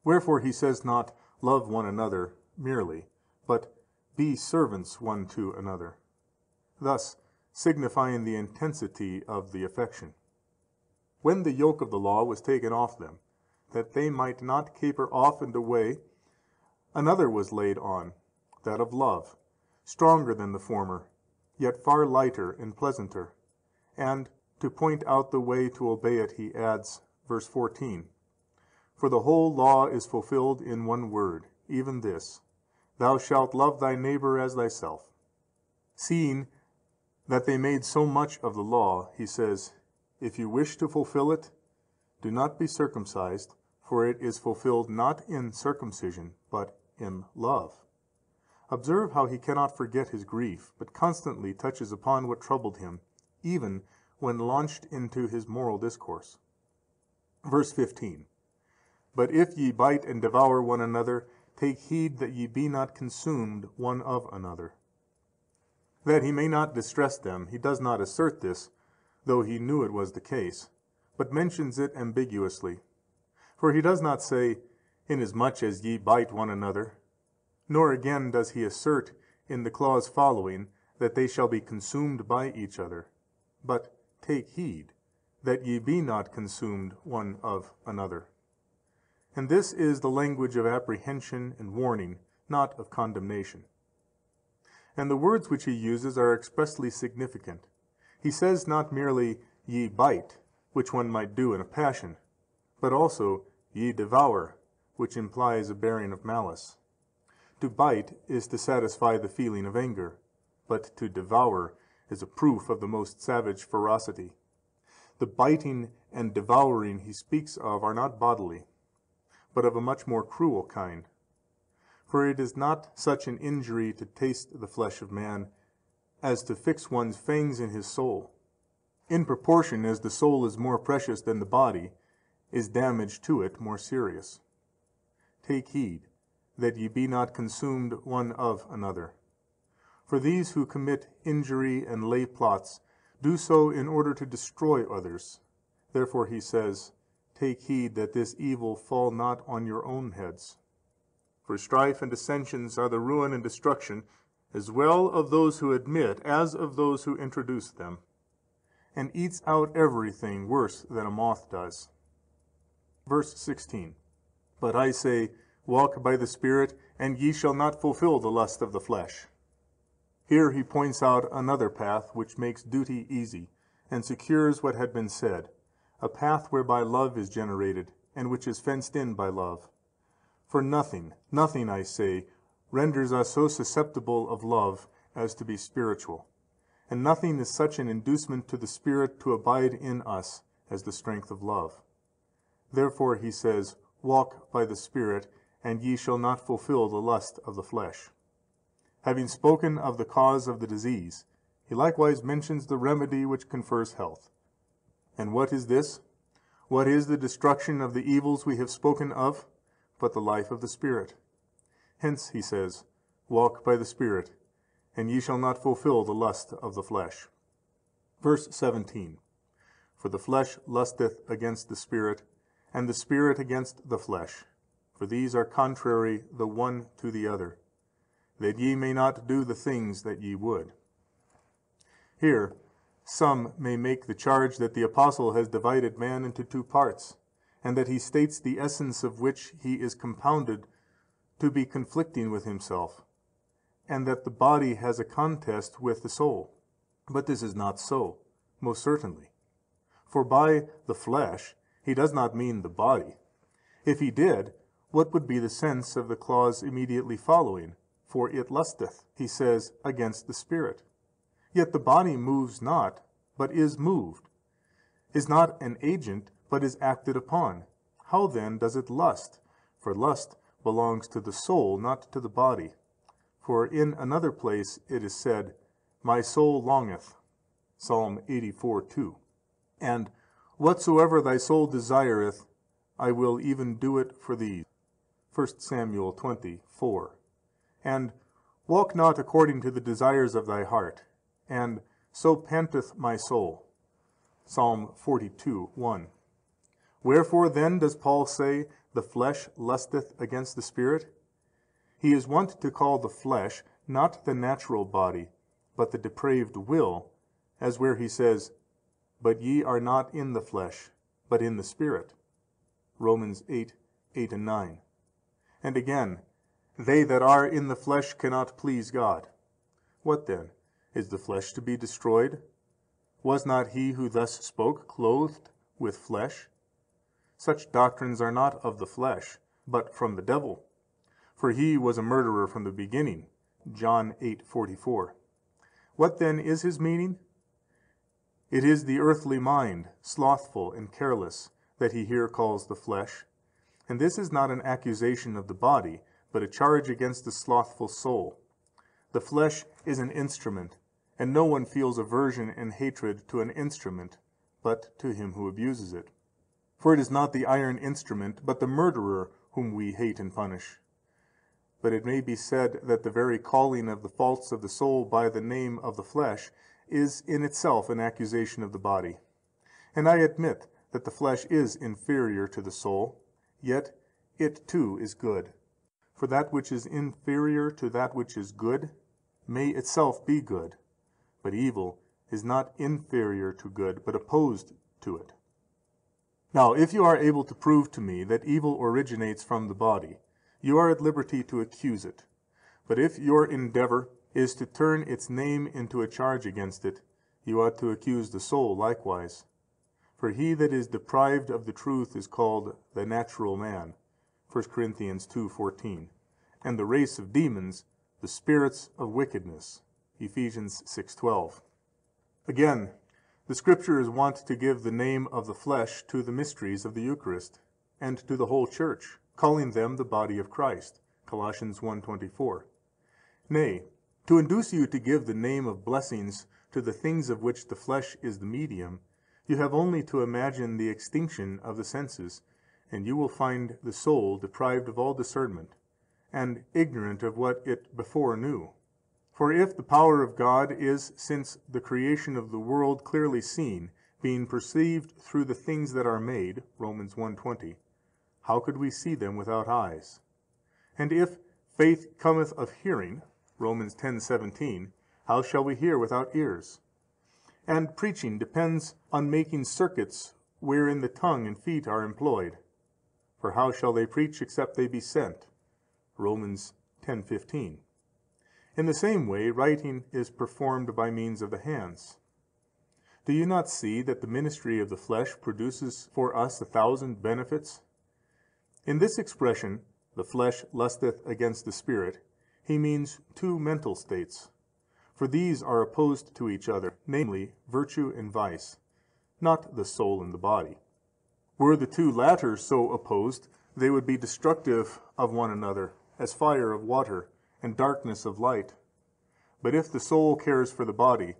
Wherefore he says not, love one another merely, but be servants one to another, thus signifying the intensity of the affection. When the yoke of the law was taken off them, that they might not caper off and away, another was laid on, that of love, stronger than the former, yet far lighter and pleasanter. And to point out the way to obey it, he adds, verse 14, for the whole law is fulfilled in one word, even this, thou shalt love thy neighbor as thyself. Seeing that they made so much of the law, he says, if you wish to fulfill it, do not be circumcised, for it is fulfilled not in circumcision, but in love. Observe how he cannot forget his grief, but constantly touches upon what troubled him, even when launched into his moral discourse. Verse 15, but if ye bite and devour one another, take heed that ye be not consumed one of another. That he may not distress them, he does not assert this, though he knew it was the case, but mentions it ambiguously. For he does not say, inasmuch as ye bite one another, nor again does he assert in the clause following that they shall be consumed by each other, but take heed that ye be not consumed one of another. And this is the language of apprehension and warning, not of condemnation. And the words which he uses are expressly significant. He says not merely, ye bite, which one might do in a passion, but also, ye devour, which implies a bearing of malice. To bite is to satisfy the feeling of anger, but to devour is a proof of the most savage ferocity. The biting and devouring he speaks of are not bodily, but of a much more cruel kind. For it is not such an injury to taste the flesh of man as to fix one's fangs in his soul. In proportion as the soul is more precious than the body, is damage to it more serious. Take heed that ye be not consumed one of another. For these who commit injury and lay plots do so in order to destroy others. Therefore he says, take heed that this evil fall not on your own heads. For strife and dissensions are the ruin and destruction, as well of those who admit as of those who introduce them, and eats out everything worse than a moth does. Verse 16, but I say, walk by the Spirit, and ye shall not fulfill the lust of the flesh. Here he points out another path which makes duty easy, and secures what had been said, a path whereby love is generated, and which is fenced in by love. For nothing, I say, renders us so susceptible of love as to be spiritual, and nothing is such an inducement to the Spirit to abide in us as the strength of love. Therefore he says, walk by the Spirit, and ye shall not fulfill the lust of the flesh. Having spoken of the cause of the disease, he likewise mentions the remedy which confers health. And what is this? What is the destruction of the evils we have spoken of, but the life of the Spirit? Hence, he says, walk by the Spirit, and ye shall not fulfill the lust of the flesh. Verse 17, for the flesh lusteth against the Spirit, and the Spirit against the flesh. For these are contrary the one to the other, that ye may not do the things that ye would. Here, some may make the charge that the apostle has divided man into two parts, and that he states the essence of which he is compounded to be conflicting with himself, and that the body has a contest with the soul. But this is not so, most certainly. For by the flesh he does not mean the body. If he did, what would be the sense of the clause immediately following? For it lusteth, he says, against the Spirit. Yet the body moves not, but is moved, is not an agent, but is acted upon. How then does it lust? For lust belongs to the soul, not to the body. For in another place it is said, my soul longeth, Psalm 84:2. And whatsoever thy soul desireth, I will even do it for thee, 1 Samuel 20:4. And walk not according to the desires of thy heart, and so panteth my soul, Psalm 42:1. Wherefore then does Paul say, the flesh lusteth against the Spirit? He is wont to call the flesh not the natural body, but the depraved will, as where he says, but ye are not in the flesh, but in the Spirit, Romans 8:8-9. And again, they that are in the flesh cannot please God. What then? Is the flesh to be destroyed? Was not he who thus spoke clothed with flesh? Such doctrines are not of the flesh, but from the devil. For he was a murderer from the beginning, John 8:44. What then is his meaning? It is the earthly mind, slothful and careless, that he here calls the flesh. And this is not an accusation of the body, but a charge against the slothful soul. The flesh is an instrument, and no one feels aversion and hatred to an instrument, but to him who abuses it. For it is not the iron instrument, but the murderer whom we hate and punish. But it may be said that the very calling of the faults of the soul by the name of the flesh is in itself an accusation of the body. And I admit that the flesh is inferior to the soul, yet it too is good. For that which is inferior to that which is good may itself be good, but evil is not inferior to good, but opposed to it. Now, if you are able to prove to me that evil originates from the body, you are at liberty to accuse it. But if your endeavor is to turn its name into a charge against it, you ought to accuse the soul likewise. For he that is deprived of the truth is called the natural man, 1 Corinthians 2:14, and the race of demons, the spirits of wickedness, Ephesians 6:12. Again, the Scripture is wont to give the name of the flesh to the mysteries of the Eucharist, and to the whole church, calling them the body of Christ, Colossians 1:24. Nay, to induce you to give the name of blessings to the things of which the flesh is the medium, you have only to imagine the extinction of the senses, and you will find the soul deprived of all discernment, and ignorant of what it before knew. For if the power of God is since the creation of the world clearly seen, being perceived through the things that are made, Romans 1:20, how could we see them without eyes? And if faith cometh of hearing, Romans 10:17, how shall we hear without ears? And preaching depends on making circuits wherein the tongue and feet are employed. For how shall they preach except they be sent? Romans 10:15. In the same way, writing is performed by means of the hands. Do you not see that the ministry of the flesh produces for us 1,000 benefits? In this expression, the flesh lusteth against the Spirit, he means two mental states. For these are opposed to each other, namely, virtue and vice, not the soul and the body. Were the two latter so opposed, they would be destructive of one another, as fire of water, and darkness of light. But if the soul cares for the body,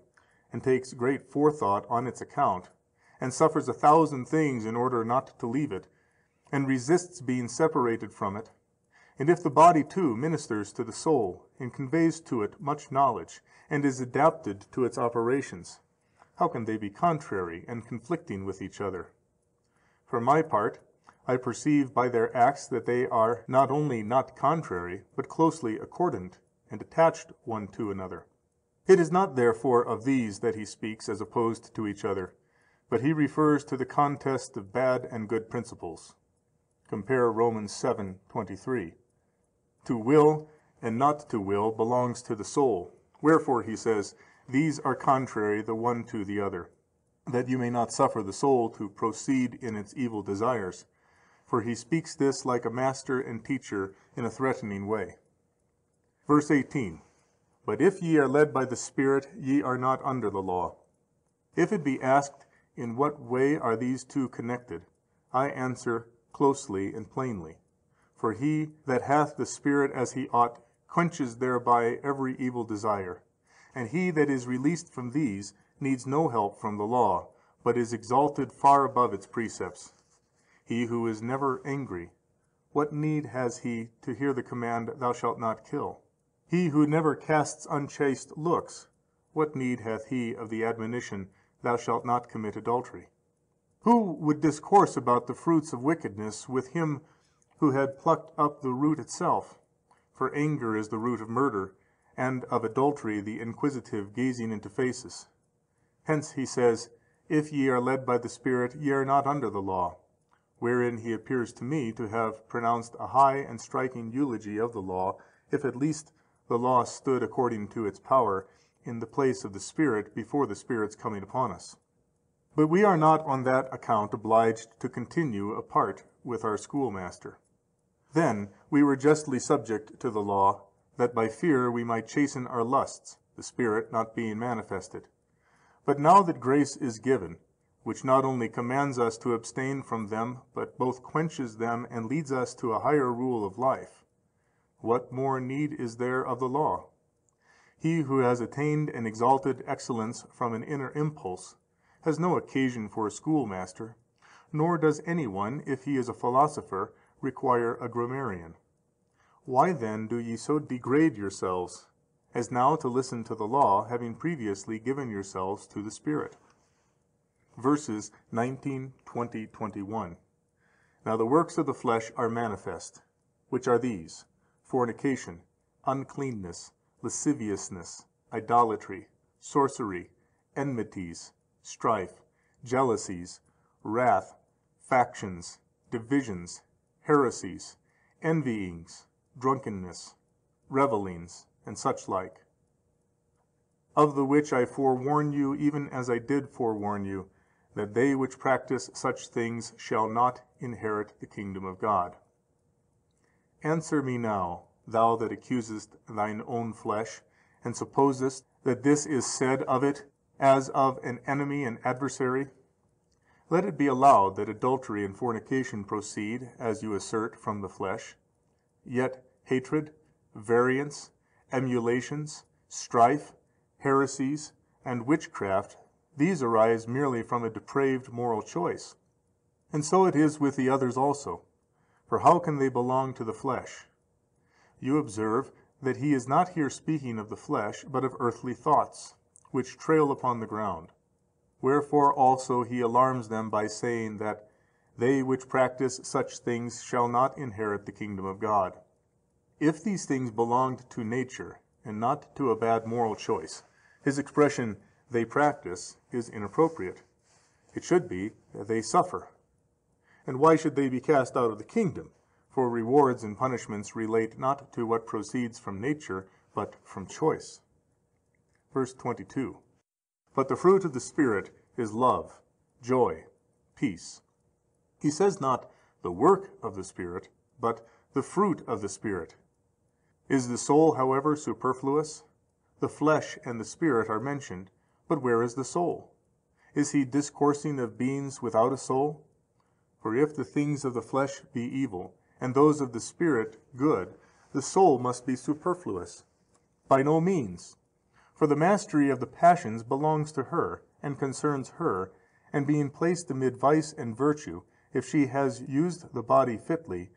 and takes great forethought on its account, and suffers 1,000 things in order not to leave it, and resists being separated from it, and if the body too ministers to the soul, and conveys to it much knowledge, and is adapted to its operations, how can they be contrary and conflicting with each other? For my part, I perceive by their acts that they are not only not contrary, but closely accordant and attached one to another. It is not therefore of these that he speaks as opposed to each other, but he refers to the contest of bad and good principles. Compare Romans 7:23. To will and not to will belongs to the soul. Wherefore he says, these are contrary the one to the other, that you may not suffer the soul to proceed in its evil desires. For he speaks this like a master and teacher in a threatening way. Verse 18. But if ye are led by the Spirit, ye are not under the law. If it be asked, in what way are these two connected? I answer, closely and plainly. For he that hath the Spirit as he ought quenches thereby every evil desire. And he that is released from these needs no help from the law, but is exalted far above its precepts. He who is never angry, what need has he to hear the command, Thou shalt not kill? He who never casts unchaste looks, what need hath he of the admonition, Thou shalt not commit adultery? Who would discourse about the fruits of wickedness with him who had plucked up the root itself? For anger is the root of murder, and of adultery the inquisitive gazing into faces. Hence he says, If ye are led by the Spirit, ye are not under the law, wherein he appears to me to have pronounced a high and striking eulogy of the law, if at least the law stood according to its power in the place of the Spirit before the Spirit's coming upon us. But we are not on that account obliged to continue apart with our schoolmaster. Then we were justly subject to the law, that by fear we might chasten our lusts, the Spirit not being manifested. But now that grace is given, which not only commands us to abstain from them, but both quenches them and leads us to a higher rule of life, what more need is there of the law? He who has attained an exalted excellence from an inner impulse has no occasion for a schoolmaster, nor does any one, if he is a philosopher, require a grammarian. Why then do ye so degrade yourselves, as now to listen to the law, having previously given yourselves to the Spirit? Verses 19, 20, 21. Now the works of the flesh are manifest, which are these: fornication, uncleanness, lasciviousness, idolatry, sorcery, enmities, strife, jealousies, wrath, factions, divisions, heresies, envyings, drunkenness, revellings, and such like. Of the which I forewarn you, even as I did forewarn you, that they which practice such things shall not inherit the kingdom of God. Answer me now, thou that accusest thine own flesh, and supposest that this is said of it as of an enemy and adversary. Let it be allowed that adultery and fornication proceed, as you assert, from the flesh. Yet hatred, variance, emulations, strife, heresies, and witchcraft, these arise merely from a depraved moral choice. And so it is with the others also. For how can they belong to the flesh? You observe that he is not here speaking of the flesh, but of earthly thoughts, which trail upon the ground. Wherefore also he alarms them by saying that they which practice such things shall not inherit the kingdom of God. If these things belonged to nature, and not to a bad moral choice, his expression, they practice, is inappropriate. It should be, that they suffer. And why should they be cast out of the kingdom? For rewards and punishments relate not to what proceeds from nature, but from choice. Verse 22. But the fruit of the Spirit is love, joy, peace. He says not the work of the Spirit, but the fruit of the Spirit. Is the soul, however, superfluous? the flesh and the spirit are mentioned, but where is the soul? Is he discoursing of beings without a soul? For if the things of the flesh be evil, and those of the spirit good, the soul must be superfluous. By no means. For the mastery of the passions belongs to her, and concerns her, and being placed amid vice and virtue, if she has used the body fitly,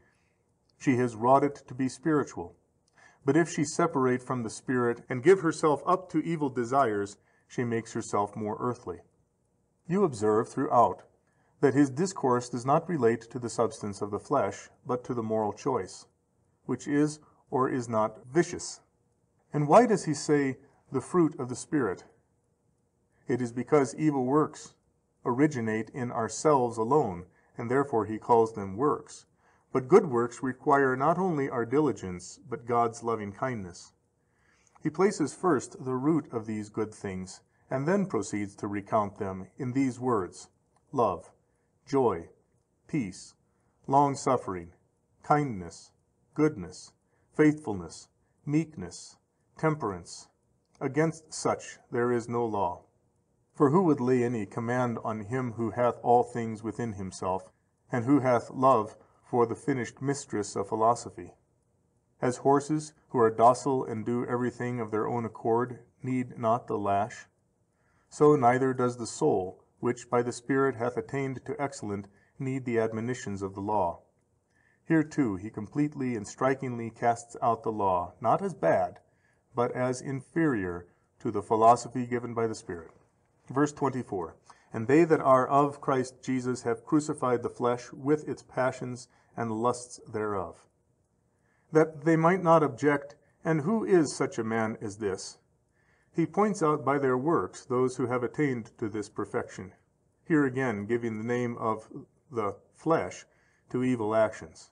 she has wrought it to be spiritual. But if she separate from the spirit, and give herself up to evil desires, she makes herself more earthly. You observe throughout that his discourse does not relate to the substance of the flesh, but to the moral choice, which is or is not vicious. And why does he say the fruit of the Spirit? It is because evil works originate in ourselves alone, and therefore he calls them works. But good works require not only our diligence, but God's loving kindness. He places first the root of these good things, and then proceeds to recount them in these words: love, joy, peace, long-suffering, kindness, goodness, faithfulness, meekness, temperance. Against such there is no law. For who would lay any command on him who hath all things within himself, and who hath love for the finished mistress of philosophy? As horses, who are docile and do everything of their own accord, need not the lash, so neither does the soul, which by the Spirit hath attained to excellence, need the admonitions of the law. Here too he completely and strikingly casts out the law, not as bad, but as inferior to the philosophy given by the Spirit. Verse 24, and they that are of Christ Jesus have crucified the flesh with its passions and lusts thereof. That they might not object, and who is such a man as this? He points out by their works those who have attained to this perfection, here again giving the name of the flesh to evil actions.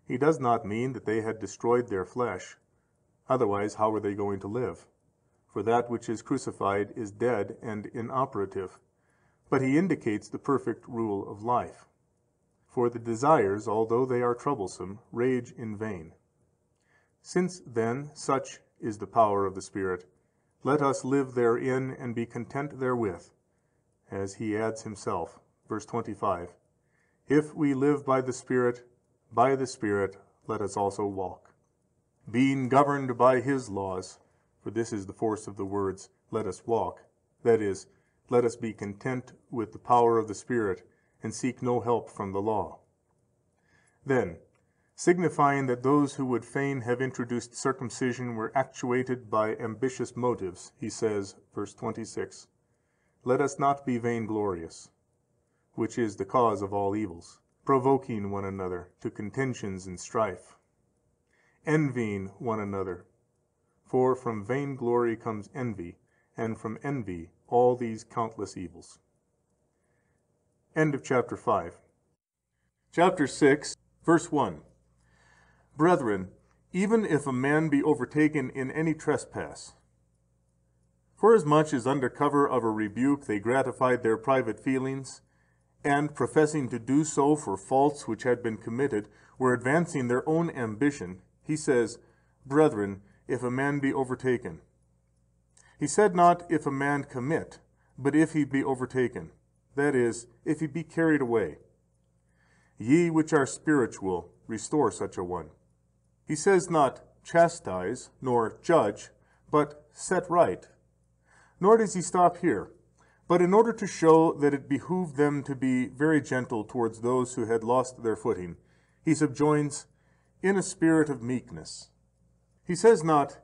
He does not mean that they had destroyed their flesh, otherwise how were they going to live? For that which is crucified is dead and inoperative, but he indicates the perfect rule of life. For the desires, although they are troublesome, rage in vain. Since then such is the power of the Spirit, let us live therein and be content therewith, as he adds himself, verse 25, if we live by the Spirit let us also walk. Being governed by his laws, for this is the force of the words, let us walk, that is, let us be content with the power of the Spirit, and seek no help from the law. Then, signifying that those who would fain have introduced circumcision were actuated by ambitious motives, he says, verse 26, let us not be vainglorious, which is the cause of all evils, provoking one another to contentions and strife, envying one another. For from vainglory comes envy, and from envy all these countless evils. End of chapter 5. Chapter 6, verse 1. Brethren, even if a man be overtaken in any trespass, forasmuch as under cover of a rebuke they gratified their private feelings, and professing to do so for faults which had been committed, were advancing their own ambition, he says, brethren, if a man be overtaken. He said not if a man commit, but if he be overtaken, that is, if he be carried away. Ye which are spiritual, restore such a one. He says not chastise, nor judge, but set right. Nor does he stop here, but in order to show that it behooved them to be very gentle towards those who had lost their footing, he subjoins, in a spirit of meekness. He says not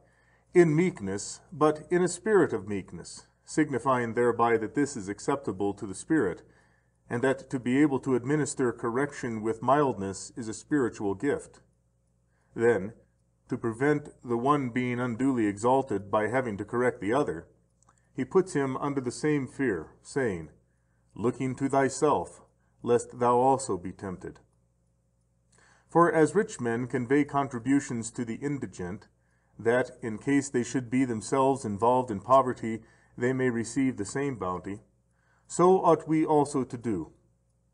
in meekness, but in a spirit of meekness, signifying thereby that this is acceptable to the Spirit, and that to be able to administer correction with mildness is a spiritual gift. Then, to prevent the one being unduly exalted by having to correct the other, he puts him under the same fear, saying, looking to thyself, lest thou also be tempted. For as rich men convey contributions to the indigent, that, in case they should be themselves involved in poverty, they may receive the same bounty, so ought we also to do.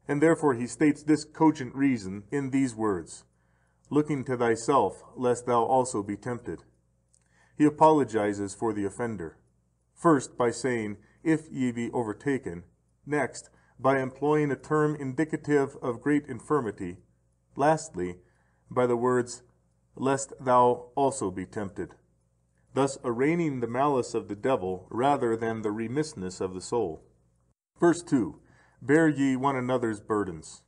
And therefore he states this cogent reason in these words, looking to thyself, lest thou also be tempted. he apologizes for the offender. First, by saying, if ye be overtaken. Next, by employing a term indicative of great infirmity. Lastly, by the words, lest thou also be tempted, thus arraigning the malice of the devil rather than the remissness of the soul. Verse 2, bear ye one another's burdens.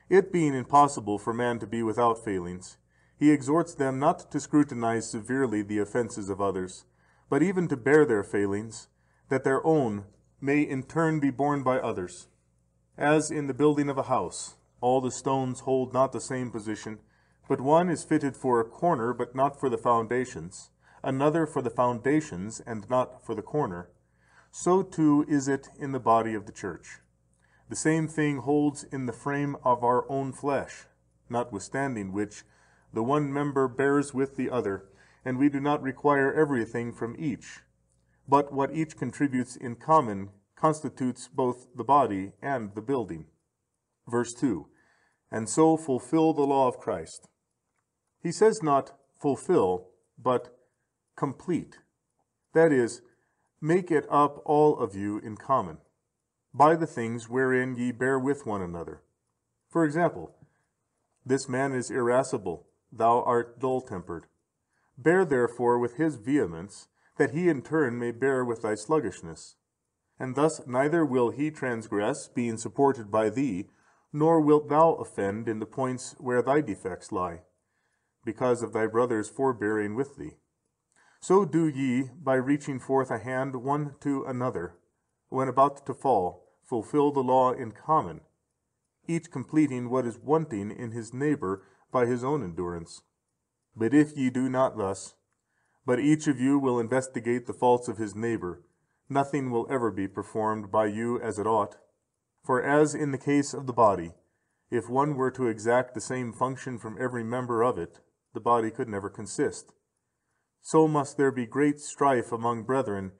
It being impossible for man to be without failings, he exhorts them not to scrutinize severely the offenses of others, but even to bear their failings, that their own may in turn be borne by others. As in the building of a house, all the stones hold not the same position, but one is fitted for a corner, but not for the foundations, another for the foundations, and not for the corner. So too is it in the body of the church. The same thing holds in the frame of our own flesh, notwithstanding which the one member bears with the other, and we do not require everything from each, but what each contributes in common constitutes both the body and the building. Verse 2, and so fulfill the law of Christ. He says not fulfill, but complete. That is, make it up all of you in common, by the things wherein ye bear with one another. For example, this man is irascible, thou art dull-tempered. Bear therefore with his vehemence, that he in turn may bear with thy sluggishness. And thus neither will he transgress, being supported by thee, nor wilt thou offend in the points where thy defects lie, because of thy brother's forbearing with thee. So do ye, by reaching forth a hand one to another, when about to fall, fulfill the law in common, each completing what is wanting in his neighbor by his own endurance. But if ye do not thus, but each of you will investigate the faults of his neighbor, nothing will ever be performed by you as it ought. For as in the case of the body, if one were to exact the same function from every member of it, the body could never consist. So must there be great strife among brethren,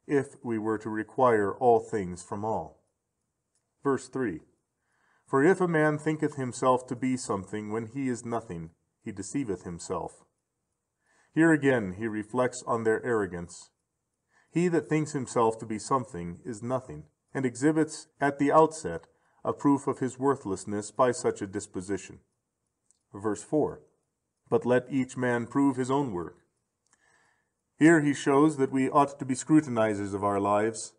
if we were to require all things from all. Verse 3, for if a man thinketh himself to be something when he is nothing, he deceiveth himself. Here again he reflects on their arrogance. He that thinks himself to be something is nothing, and exhibits at the outset a proof of his worthlessness by such a disposition. Verse 4, but let each man prove his own work. Here he shows that we ought to be scrutinizers of our lives,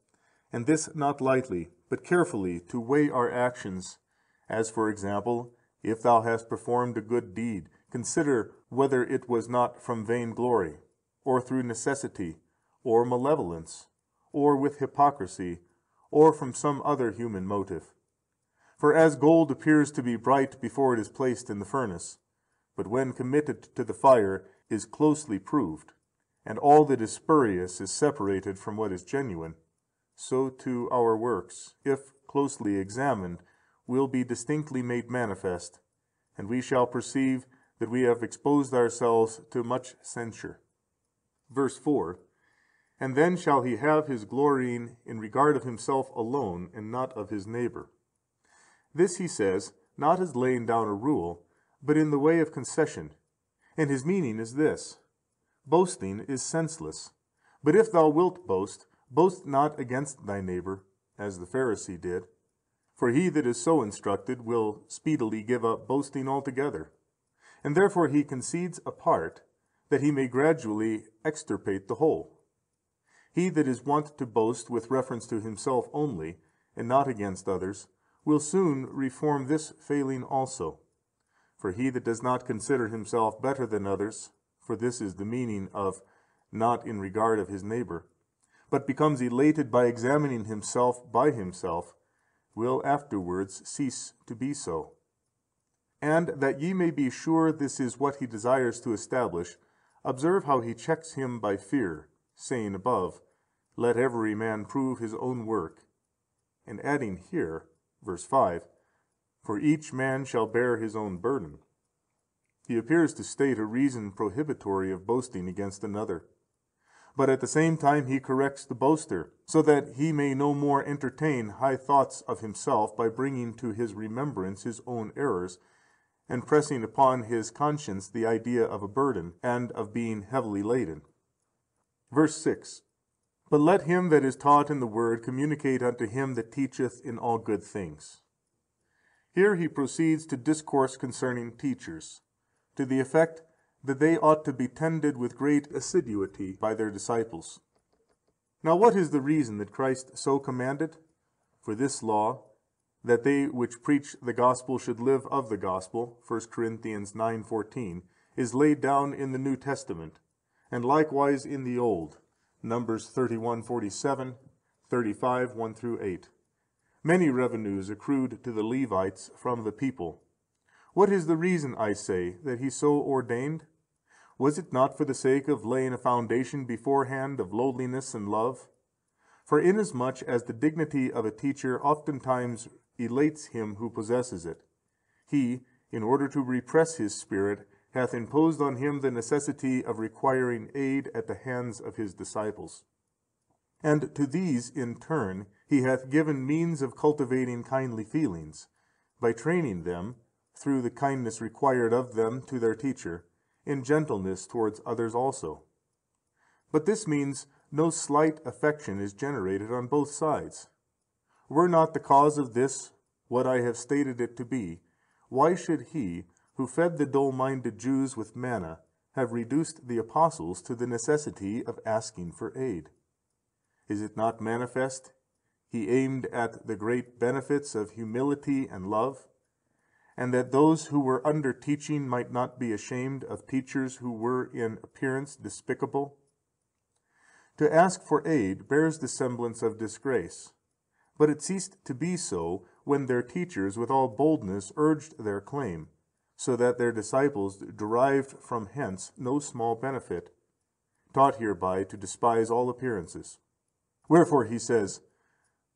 and this not lightly, but carefully to weigh our actions, as for example, if thou hast performed a good deed, consider whether it was not from vain glory, or through necessity, or malevolence, or with hypocrisy, or from some other human motive. For as gold appears to be bright before it is placed in the furnace, but when committed to the fire is closely proved, and all that is spurious is separated from what is genuine, so too our works, if closely examined, will be distinctly made manifest, and we shall perceive that we have exposed ourselves to much censure. Verse 4, and then shall he have his glorying in regard of himself alone, and not of his neighbor. This he says, not as laying down a rule, but in the way of concession. And his meaning is this: boasting is senseless. But if thou wilt boast, boast not against thy neighbor, as the Pharisee did. For he that is so instructed will speedily give up boasting altogether. And therefore he concedes a part, that he may gradually extirpate the whole. He that is wont to boast with reference to himself only, and not against others, will soon reform this failing also. For he that does not consider himself better than others, for this is the meaning of not in regard of his neighbor, but becomes elated by examining himself by himself, will afterwards cease to be so. And that ye may be sure this is what he desires to establish, observe how he checks him by fear, saying above, let every man prove his own work, and adding here, verse 5, for each man shall bear his own burden. He appears to state a reason prohibitory of boasting against another. But at the same time he corrects the boaster, so that he may no more entertain high thoughts of himself by bringing to his remembrance his own errors, and pressing upon his conscience the idea of a burden, and of being heavily laden. Verse 6. But let him that is taught in the word communicate unto him that teacheth in all good things. Here he proceeds to discourse concerning teachers, to the effect that they ought to be tended with great assiduity by their disciples. Now what is the reason that Christ so commanded? For this law, that they which preach the gospel should live of the gospel, 1 Corinthians 9:14, is laid down in the New Testament, and likewise in the Old, Numbers 31:47, 35, 1 through 8. Many revenues accrued to the Levites from the people. What is the reason, I say, that he so ordained? Was it not for the sake of laying a foundation beforehand of lowliness and love? For inasmuch as the dignity of a teacher oftentimes elates him who possesses it, he, in order to repress his spirit, hath imposed on him the necessity of requiring aid at the hands of his disciples. And to these, in turn, he hath given means of cultivating kindly feelings, by training them, through the kindness required of them to their teacher, in gentleness towards others also. But this means no slight affection is generated on both sides. Were not the cause of this what I have stated it to be, why should he, who fed the dull-minded Jews with manna, have reduced the apostles to the necessity of asking for aid? Is it not manifest he aimed at the great benefits of humility and love, and that those who were under teaching might not be ashamed of teachers who were in appearance despicable? To ask for aid bears the semblance of disgrace, but it ceased to be so when their teachers with all boldness urged their claim, so that their disciples derived from hence no small benefit, taught hereby to despise all appearances. Wherefore he says,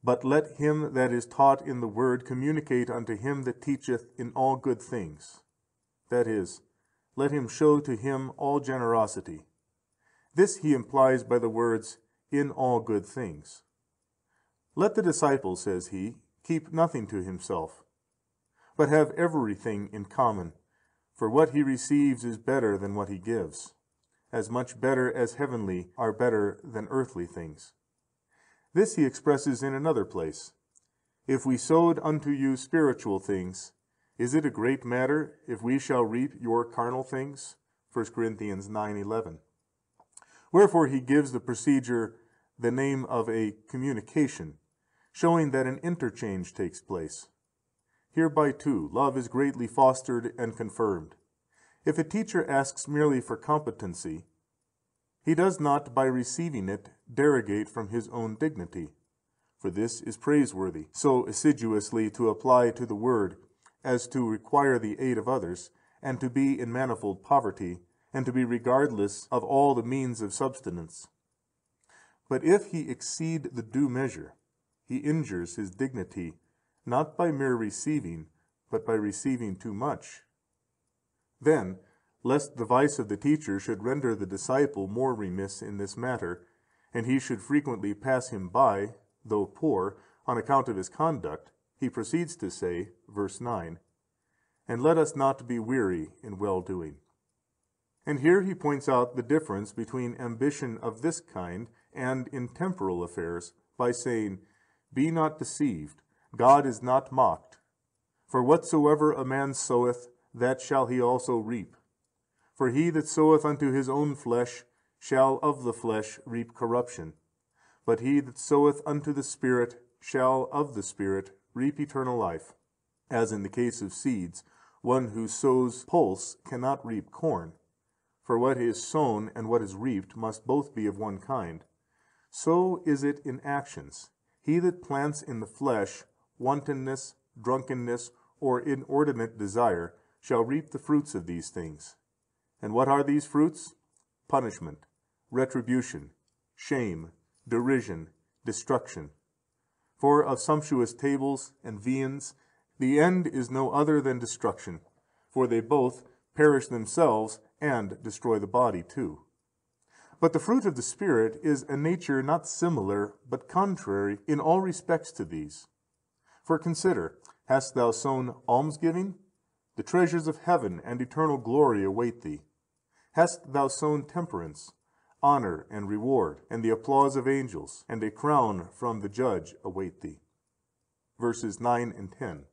But let him that is taught in the word communicate unto him that teacheth in all good things. That is, let him show to him all generosity. This he implies by the words, in all good things. Let the disciple, says he, keep nothing to himself, but have everything in common, for what he receives is better than what he gives, as much better as heavenly are better than earthly things. This he expresses in another place. If we sowed unto you spiritual things, is it a great matter if we shall reap your carnal things? 1 Corinthians 9:11. Wherefore he gives the procedure the name of a communication, showing that an interchange takes place. Hereby too love is greatly fostered and confirmed. If a teacher asks merely for competency, he does not by receiving it derogate from his own dignity, for this is praiseworthy, so assiduously to apply to the word, as to require the aid of others, and to be in manifold poverty, and to be regardless of all the means of subsistence. But if he exceed the due measure, he injures his dignity, not by mere receiving, but by receiving too much. Then, lest the vice of the teacher should render the disciple more remiss in this matter, and he should frequently pass him by, though poor, on account of his conduct, he proceeds to say, verse 9, And let us not be weary in well-doing. And here he points out the difference between ambition of this kind and in temporal affairs, by saying, Be not deceived, God is not mocked. For whatsoever a man soweth, that shall he also reap. For he that soweth unto his own flesh shall of the flesh reap corruption. But he that soweth unto the Spirit shall of the Spirit reap eternal life. As in the case of seeds, one who sows pulse cannot reap corn. For what is sown and what is reaped must both be of one kind. So is it in actions. He that plants in the flesh wantonness, drunkenness, or inordinate desire shall reap the fruits of these things. And what are these fruits? Punishment, retribution, shame, derision, destruction. For of sumptuous tables and viands the end is no other than destruction, for they both perish themselves and destroy the body too. But the fruit of the Spirit is a nature not similar, but contrary in all respects to these. For consider, hast thou sown almsgiving? The treasures of heaven and eternal glory await thee. Hast thou sown temperance? honor and reward, and the applause of angels, and a crown from the judge await thee. Verses 9 and 10.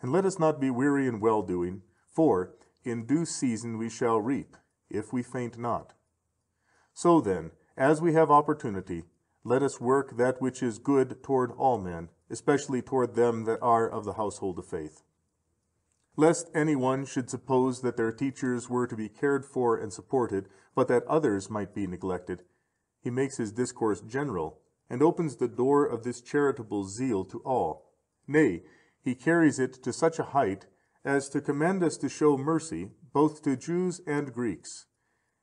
And let us not be weary in well-doing, for in due season we shall reap, if we faint not. So then, as we have opportunity, let us work that which is good toward all men, especially toward them that are of the household of faith. Lest any one should suppose that their teachers were to be cared for and supported, but that others might be neglected, he makes his discourse general, and opens the door of this charitable zeal to all. Nay, he carries it to such a height as to command us to show mercy both to Jews and Greeks,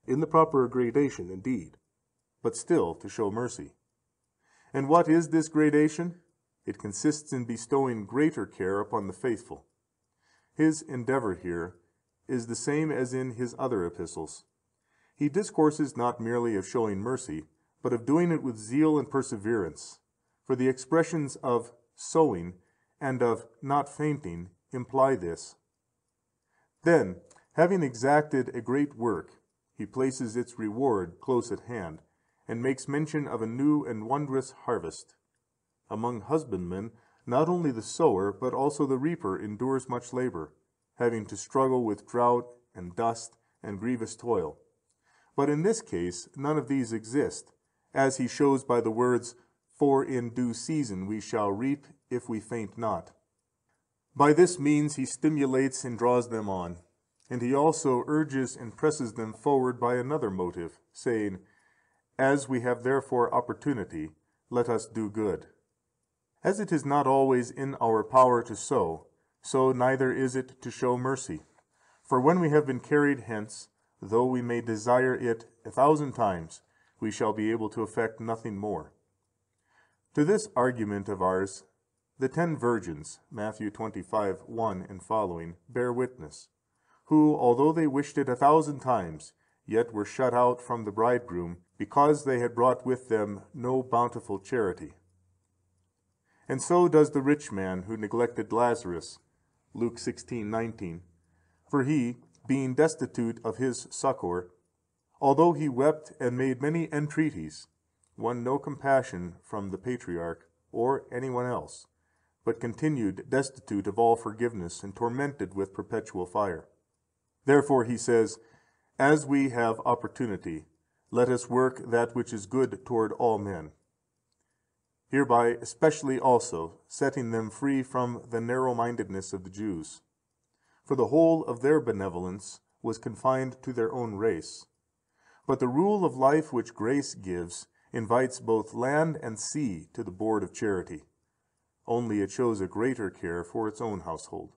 in the proper gradation indeed, but still to show mercy. And what is this gradation? It consists in bestowing greater care upon the faithful. His endeavor here is the same as in his other epistles. He discourses not merely of showing mercy, but of doing it with zeal and perseverance. For the expressions of sowing and of not fainting imply this. Then, having exacted a great work, he places its reward close at hand, and makes mention of a new and wondrous harvest. Among husbandmen, not only the sower, but also the reaper endures much labor, having to struggle with drought and dust and grievous toil. But in this case none of these exist, as he shows by the words, "For in due season we shall reap, if we faint not." By this means he stimulates and draws them on, and he also urges and presses them forward by another motive, saying, "As we have therefore opportunity, let us do good." As it is not always in our power to sow, so neither is it to show mercy. For when we have been carried hence, though we may desire it 1,000 times, we shall be able to effect nothing more. To this argument of ours, the 10 virgins, Matthew 25:1 and following, bear witness, who, although they wished it 1,000 times, yet were shut out from the bridegroom, because they had brought with them no bountiful charity. And so does the rich man who neglected Lazarus, Luke 16:19. For he, being destitute of his succor, although he wept and made many entreaties, won no compassion from the patriarch or anyone else, but continued destitute of all forgiveness and tormented with perpetual fire. Therefore he says, "As we have opportunity, let us work that which is good toward all men." Hereby especially also setting them free from the narrow-mindedness of the Jews. For the whole of their benevolence was confined to their own race. But the rule of life which grace gives invites both land and sea to the board of charity, only it shows a greater care for its own household.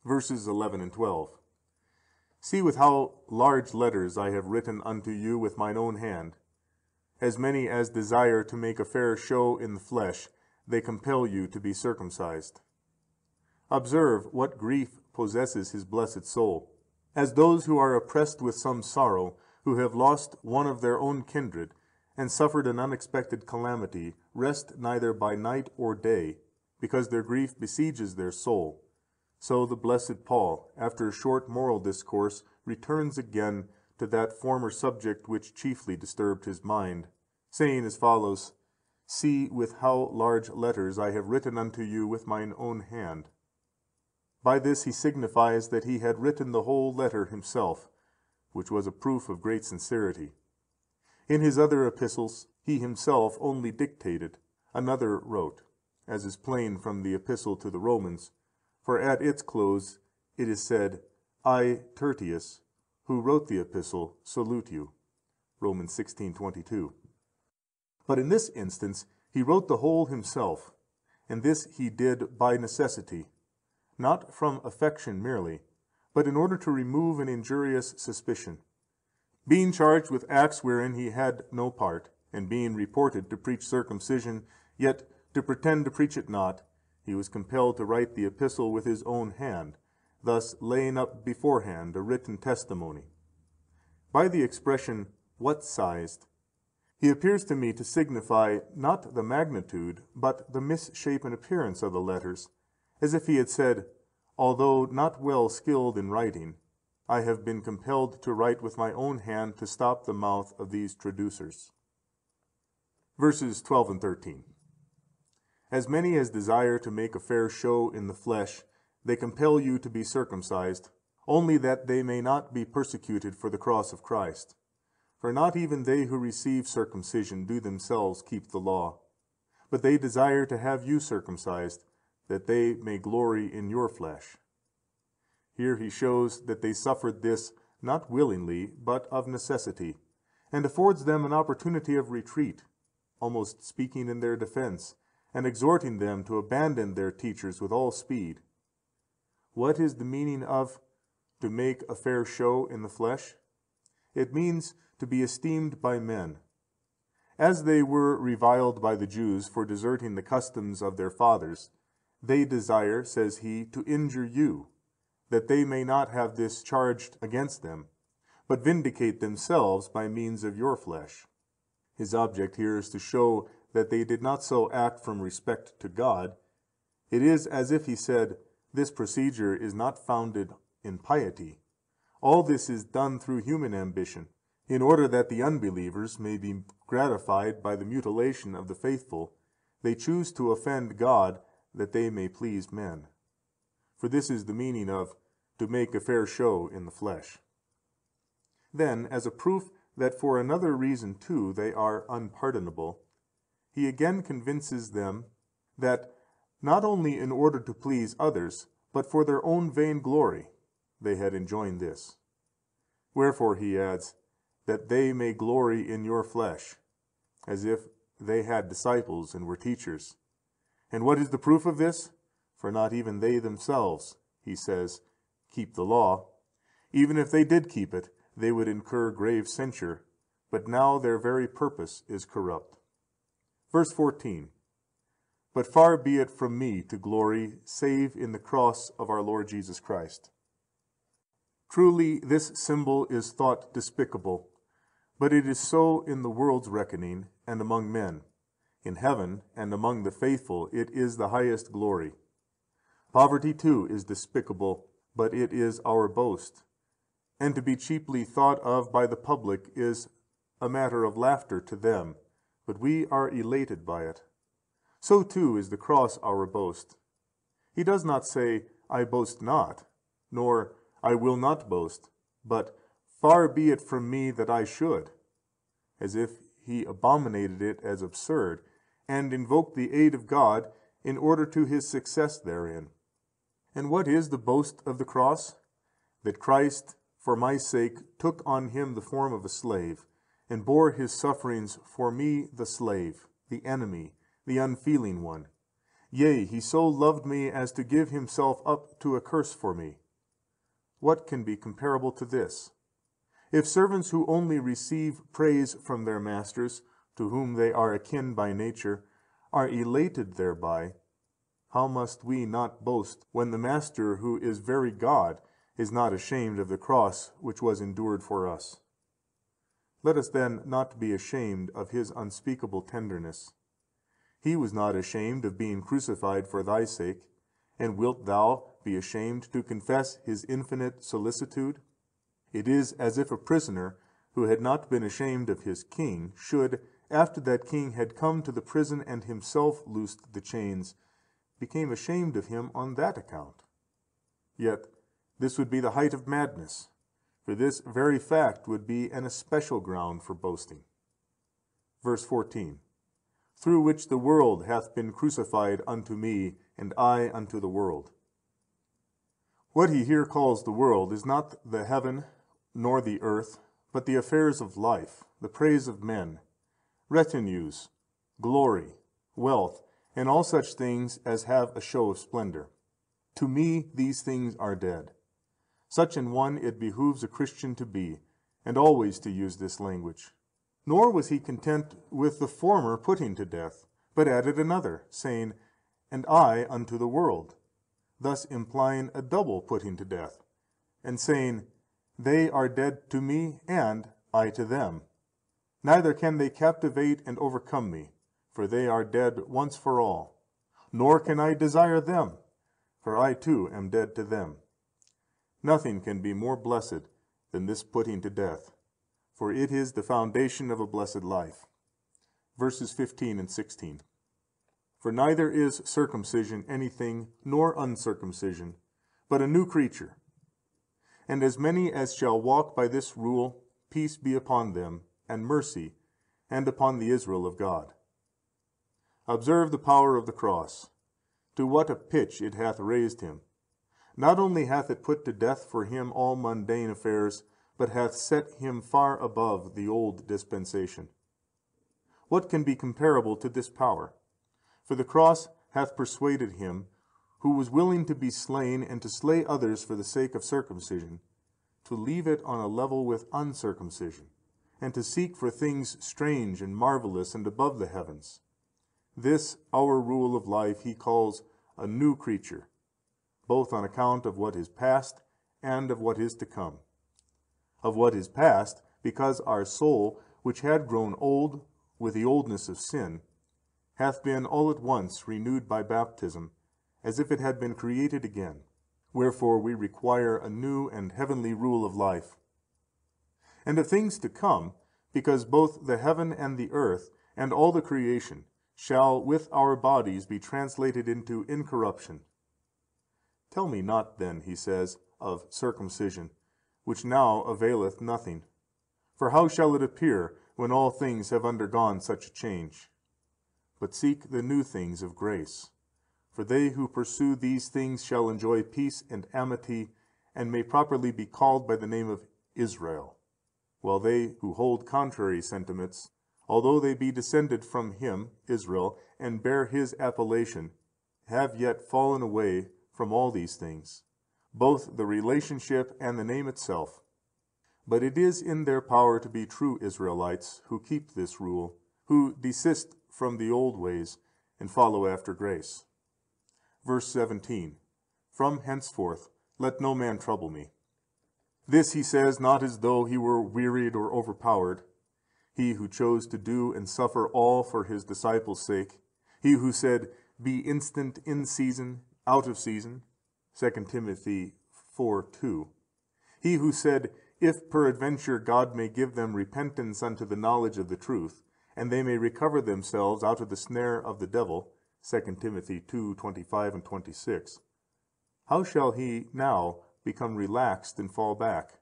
Verses 11 and 12. See with how large letters I have written unto you with mine own hand. As many as desire to make a fair show in the flesh, they compel you to be circumcised. Observe what grief possesses his blessed soul, as those who are oppressed with some sorrow, who have lost one of their own kindred, and suffered an unexpected calamity, rest neither by night or day, because their grief besieges their soul. So the blessed Paul, after a short moral discourse, returns again to that former subject which chiefly disturbed his mind, saying as follows, "See with how large letters I have written unto you with mine own hand." By this he signifies that he had written the whole letter himself, which was a proof of great sincerity. In his other epistles he himself only dictated, another wrote, as is plain from the epistle to the Romans, for at its close it is said, "I, Tertius, who wrote the epistle, salute you." Romans 16:22. But in this instance he wrote the whole himself, and this he did by necessity, not from affection merely, but in order to remove an injurious suspicion. Being charged with acts wherein he had no part, and being reported to preach circumcision, yet to pretend to preach it not, he was compelled to write the epistle with his own hand, thus laying up beforehand a written testimony. By the expression, "what sized," he appears to me to signify not the magnitude, but the misshapen appearance of the letters, as if he had said, "Although not well skilled in writing, I have been compelled to write with my own hand to stop the mouth of these traducers. Verses 12 and 13. As many as desire to make a fair show in the flesh, they compel you to be circumcised, only that they may not be persecuted for the cross of Christ. For not even they who receive circumcision do themselves keep the law, but they desire to have you circumcised, that they may glory in your flesh. Here he shows that they suffered this not willingly, but of necessity, and affords them an opportunity of retreat, almost speaking in their defense, and exhorting them to abandon their teachers with all speed. What is the meaning of to make a fair show in the flesh? It means to be esteemed by men. As they were reviled by the Jews for deserting the customs of their fathers, they desire, says he, to injure you, that they may not have this charged against them, but vindicate themselves by means of your flesh. His object here is to show that they did not so act from respect to God. It is as if he said, this procedure is not founded in piety. All this is done through human ambition, in order that the unbelievers may be gratified by the mutilation of the faithful. They choose to offend God, that they may please men. For this is the meaning of to make a fair show in the flesh. Then, as a proof that for another reason too they are unpardonable, he again convinces them that not only in order to please others, but for their own vain glory, they had enjoined this. Wherefore he adds, that they may glory in your flesh, as if they had disciples and were teachers. And what is the proof of this? For not even they themselves, he says, keep the law. Even if they did keep it, they would incur grave censure, but now their very purpose is corrupt. Verse 14. But far be it from me to glory, save in the cross of our Lord Jesus Christ. Truly this symbol is thought despicable, but it is so in the world's reckoning and among men. In heaven and among the faithful it is the highest glory. Poverty too is despicable, but it is our boast. And to be cheaply thought of by the public is a matter of laughter to them, but we are elated by it. So too is the cross our boast. He does not say, I boast not, nor I will not boast, but far be it from me that I should, as if he abominated it as absurd, and invoked the aid of God in order to his success therein. And what is the boast of the cross? That Christ, for my sake, took on him the form of a slave, and bore his sufferings for me, the slave, the enemy, the unfeeling one. Yea, he so loved me as to give himself up to a curse for me. What can be comparable to this? If servants who only receive praise from their masters, to whom they are akin by nature, are elated thereby, how must we not boast when the Master, who is very God, is not ashamed of the cross which was endured for us? Let us then not be ashamed of his unspeakable tenderness. He was not ashamed of being crucified for thy sake, and wilt thou be ashamed to confess his infinite solicitude? It is as if a prisoner, who had not been ashamed of his king, should, after that king had come to the prison and himself loosed the chains, became ashamed of him on that account. Yet this would be the height of madness, for this very fact would be an especial ground for boasting. Verse 14. Through which the world hath been crucified unto me, and I unto the world. What he here calls the world is not the heaven nor the earth, but the affairs of life, the praise of men, retinues, glory, wealth, and all such things as have a show of splendor. To me these things are dead. Such an one it behooves a Christian to be, and always to use this language. Nor was he content with the former putting to death, but added another, saying, and I unto the world, thus implying a double putting to death, and saying, they are dead to me, and I to them. Neither can they captivate and overcome me, for they are dead once for all. Nor can I desire them, for I too am dead to them. Nothing can be more blessed than this putting to death, for it is the foundation of a blessed life. Verses 15 and 16. For neither is circumcision anything, nor uncircumcision, but a new creature. And as many as shall walk by this rule, peace be upon them, and mercy, and upon the Israel of God. Observe the power of the cross, to what a pitch it hath raised him. Not only hath it put to death for him all mundane affairs, but hath set him far above the old dispensation. What can be comparable to this power? For the cross hath persuaded him, who was willing to be slain and to slay others for the sake of circumcision, to leave it on a level with uncircumcision, and to seek for things strange and marvelous and above the heavens. This our rule of life he calls a new creature, both on account of what is past and of what is to come. Of what is past, because our soul, which had grown old with the oldness of sin, hath been all at once renewed by baptism, as if it had been created again. Wherefore we require a new and heavenly rule of life. And of things to come, because both the heaven and the earth and all the creation shall with our bodies be translated into incorruption. Tell me not then, he says, of circumcision, which now availeth nothing. For how shall it appear when all things have undergone such a change? But seek the new things of grace. For they who pursue these things shall enjoy peace and amity, and may properly be called by the name of Israel, while they who hold contrary sentiments, although they be descended from him, Israel, and bear his appellation, have yet fallen away from all these things, both the relationship and the name itself. But it is in their power to be true Israelites who keep this rule, who desist from the old ways and follow after grace. Verse 17, From henceforth let no man trouble me. This he says not as though he were wearied or overpowered, he who chose to do and suffer all for his disciples' sake, he who said, Be instant in season, out of season, 2 Timothy 4:2. He who said, If peradventure God may give them repentance unto the knowledge of the truth, and they may recover themselves out of the snare of the devil, 2 Timothy 2:25 and 26. How shall he now become relaxed and fall back?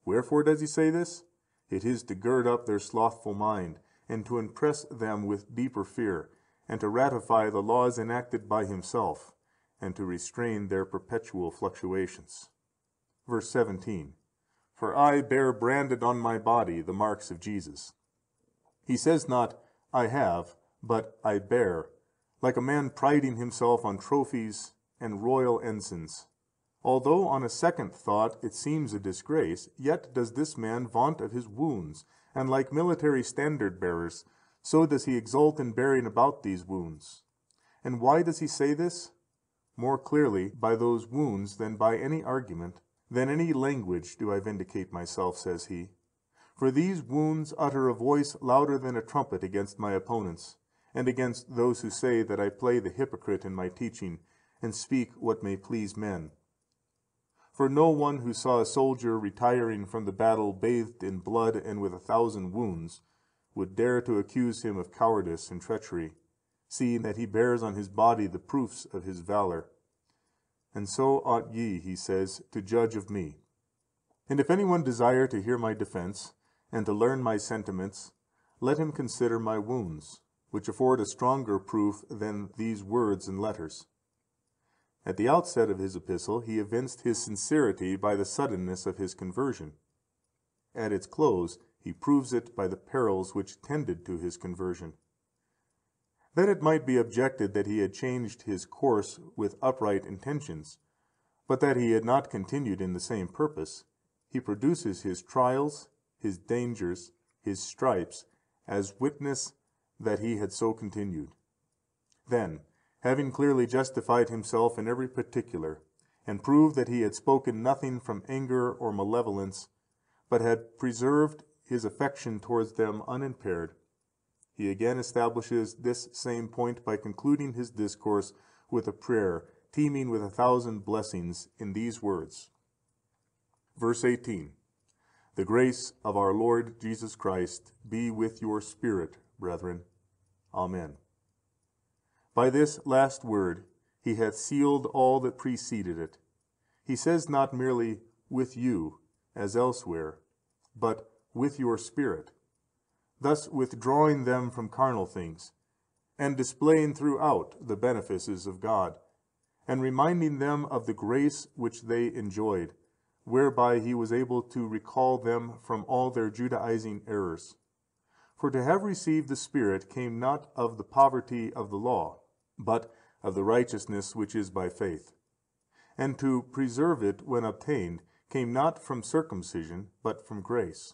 Wherefore does he say this? It is to gird up their slothful mind, and to impress them with deeper fear, and to ratify the laws enacted by himself, and to restrain their perpetual fluctuations. Verse 17, For I bear branded on my body the marks of Jesus. He says not, I have, but I bear, like a man priding himself on trophies and royal ensigns. Although on a second thought it seems a disgrace, yet does this man vaunt of his wounds, and like military standard-bearers, so does he exult in bearing about these wounds. And why does he say this? More clearly by those wounds than by any argument, than any language do I vindicate myself, says he. For these wounds utter a voice louder than a trumpet against my opponents, and against those who say that I play the hypocrite in my teaching, and speak what may please men. For no one who saw a soldier retiring from the battle bathed in blood and with 1,000 wounds would dare to accuse him of cowardice and treachery, seeing that he bears on his body the proofs of his valor. And so ought ye, he says, to judge of me. And if anyone desire to hear my defense, and to learn my sentiments, let him consider my wounds, which afford a stronger proof than these words and letters. At the outset of his epistle he evinced his sincerity by the suddenness of his conversion. At its close he proves it by the perils which tended to his conversion. Then it might be objected that he had changed his course with upright intentions, but that he had not continued in the same purpose. He produces his trials, his dangers, his stripes, as witness that he had so continued. Then, having clearly justified himself in every particular, and proved that he had spoken nothing from anger or malevolence, but had preserved his affection towards them unimpaired, he again establishes this same point by concluding his discourse with a prayer teeming with 1,000 blessings in these words: Verse 18. The grace of our Lord Jesus Christ be with your spirit, brethren. Amen. By this last word he hath sealed all that preceded it. He says not merely with you, as elsewhere, but with your spirit, thus withdrawing them from carnal things, and displaying throughout the benefices of God, and reminding them of the grace which they enjoyed, whereby he was able to recall them from all their Judaizing errors. For to have received the Spirit came not of the poverty of the law, but of the righteousness which is by faith. And to preserve it when obtained came not from circumcision, but from grace.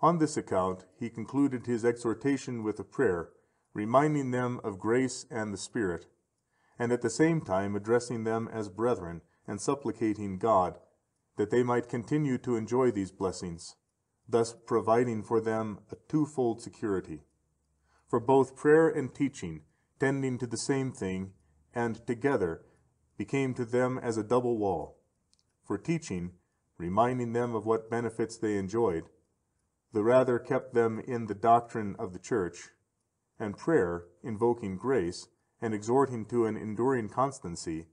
On this account he concluded his exhortation with a prayer, reminding them of grace and the Spirit, and at the same time addressing them as brethren, and supplicating God, that they might continue to enjoy these blessings, thus providing for them a twofold security. For both prayer and teaching, tending to the same thing, and together became to them as a double wall. For teaching, reminding them of what benefits they enjoyed, the rather kept them in the doctrine of the church, and prayer, invoking grace, and exhorting to an enduring constancy,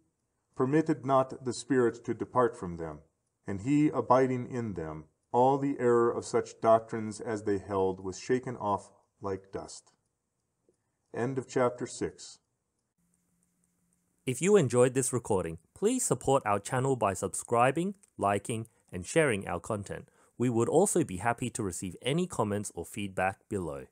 permitted not the Spirit to depart from them, and he abiding in them, all the error of such doctrines as they held was shaken off like dust. End of chapter 6. If you enjoyed this recording, please support our channel by subscribing, liking, and sharing our content. We would also be happy to receive any comments or feedback below.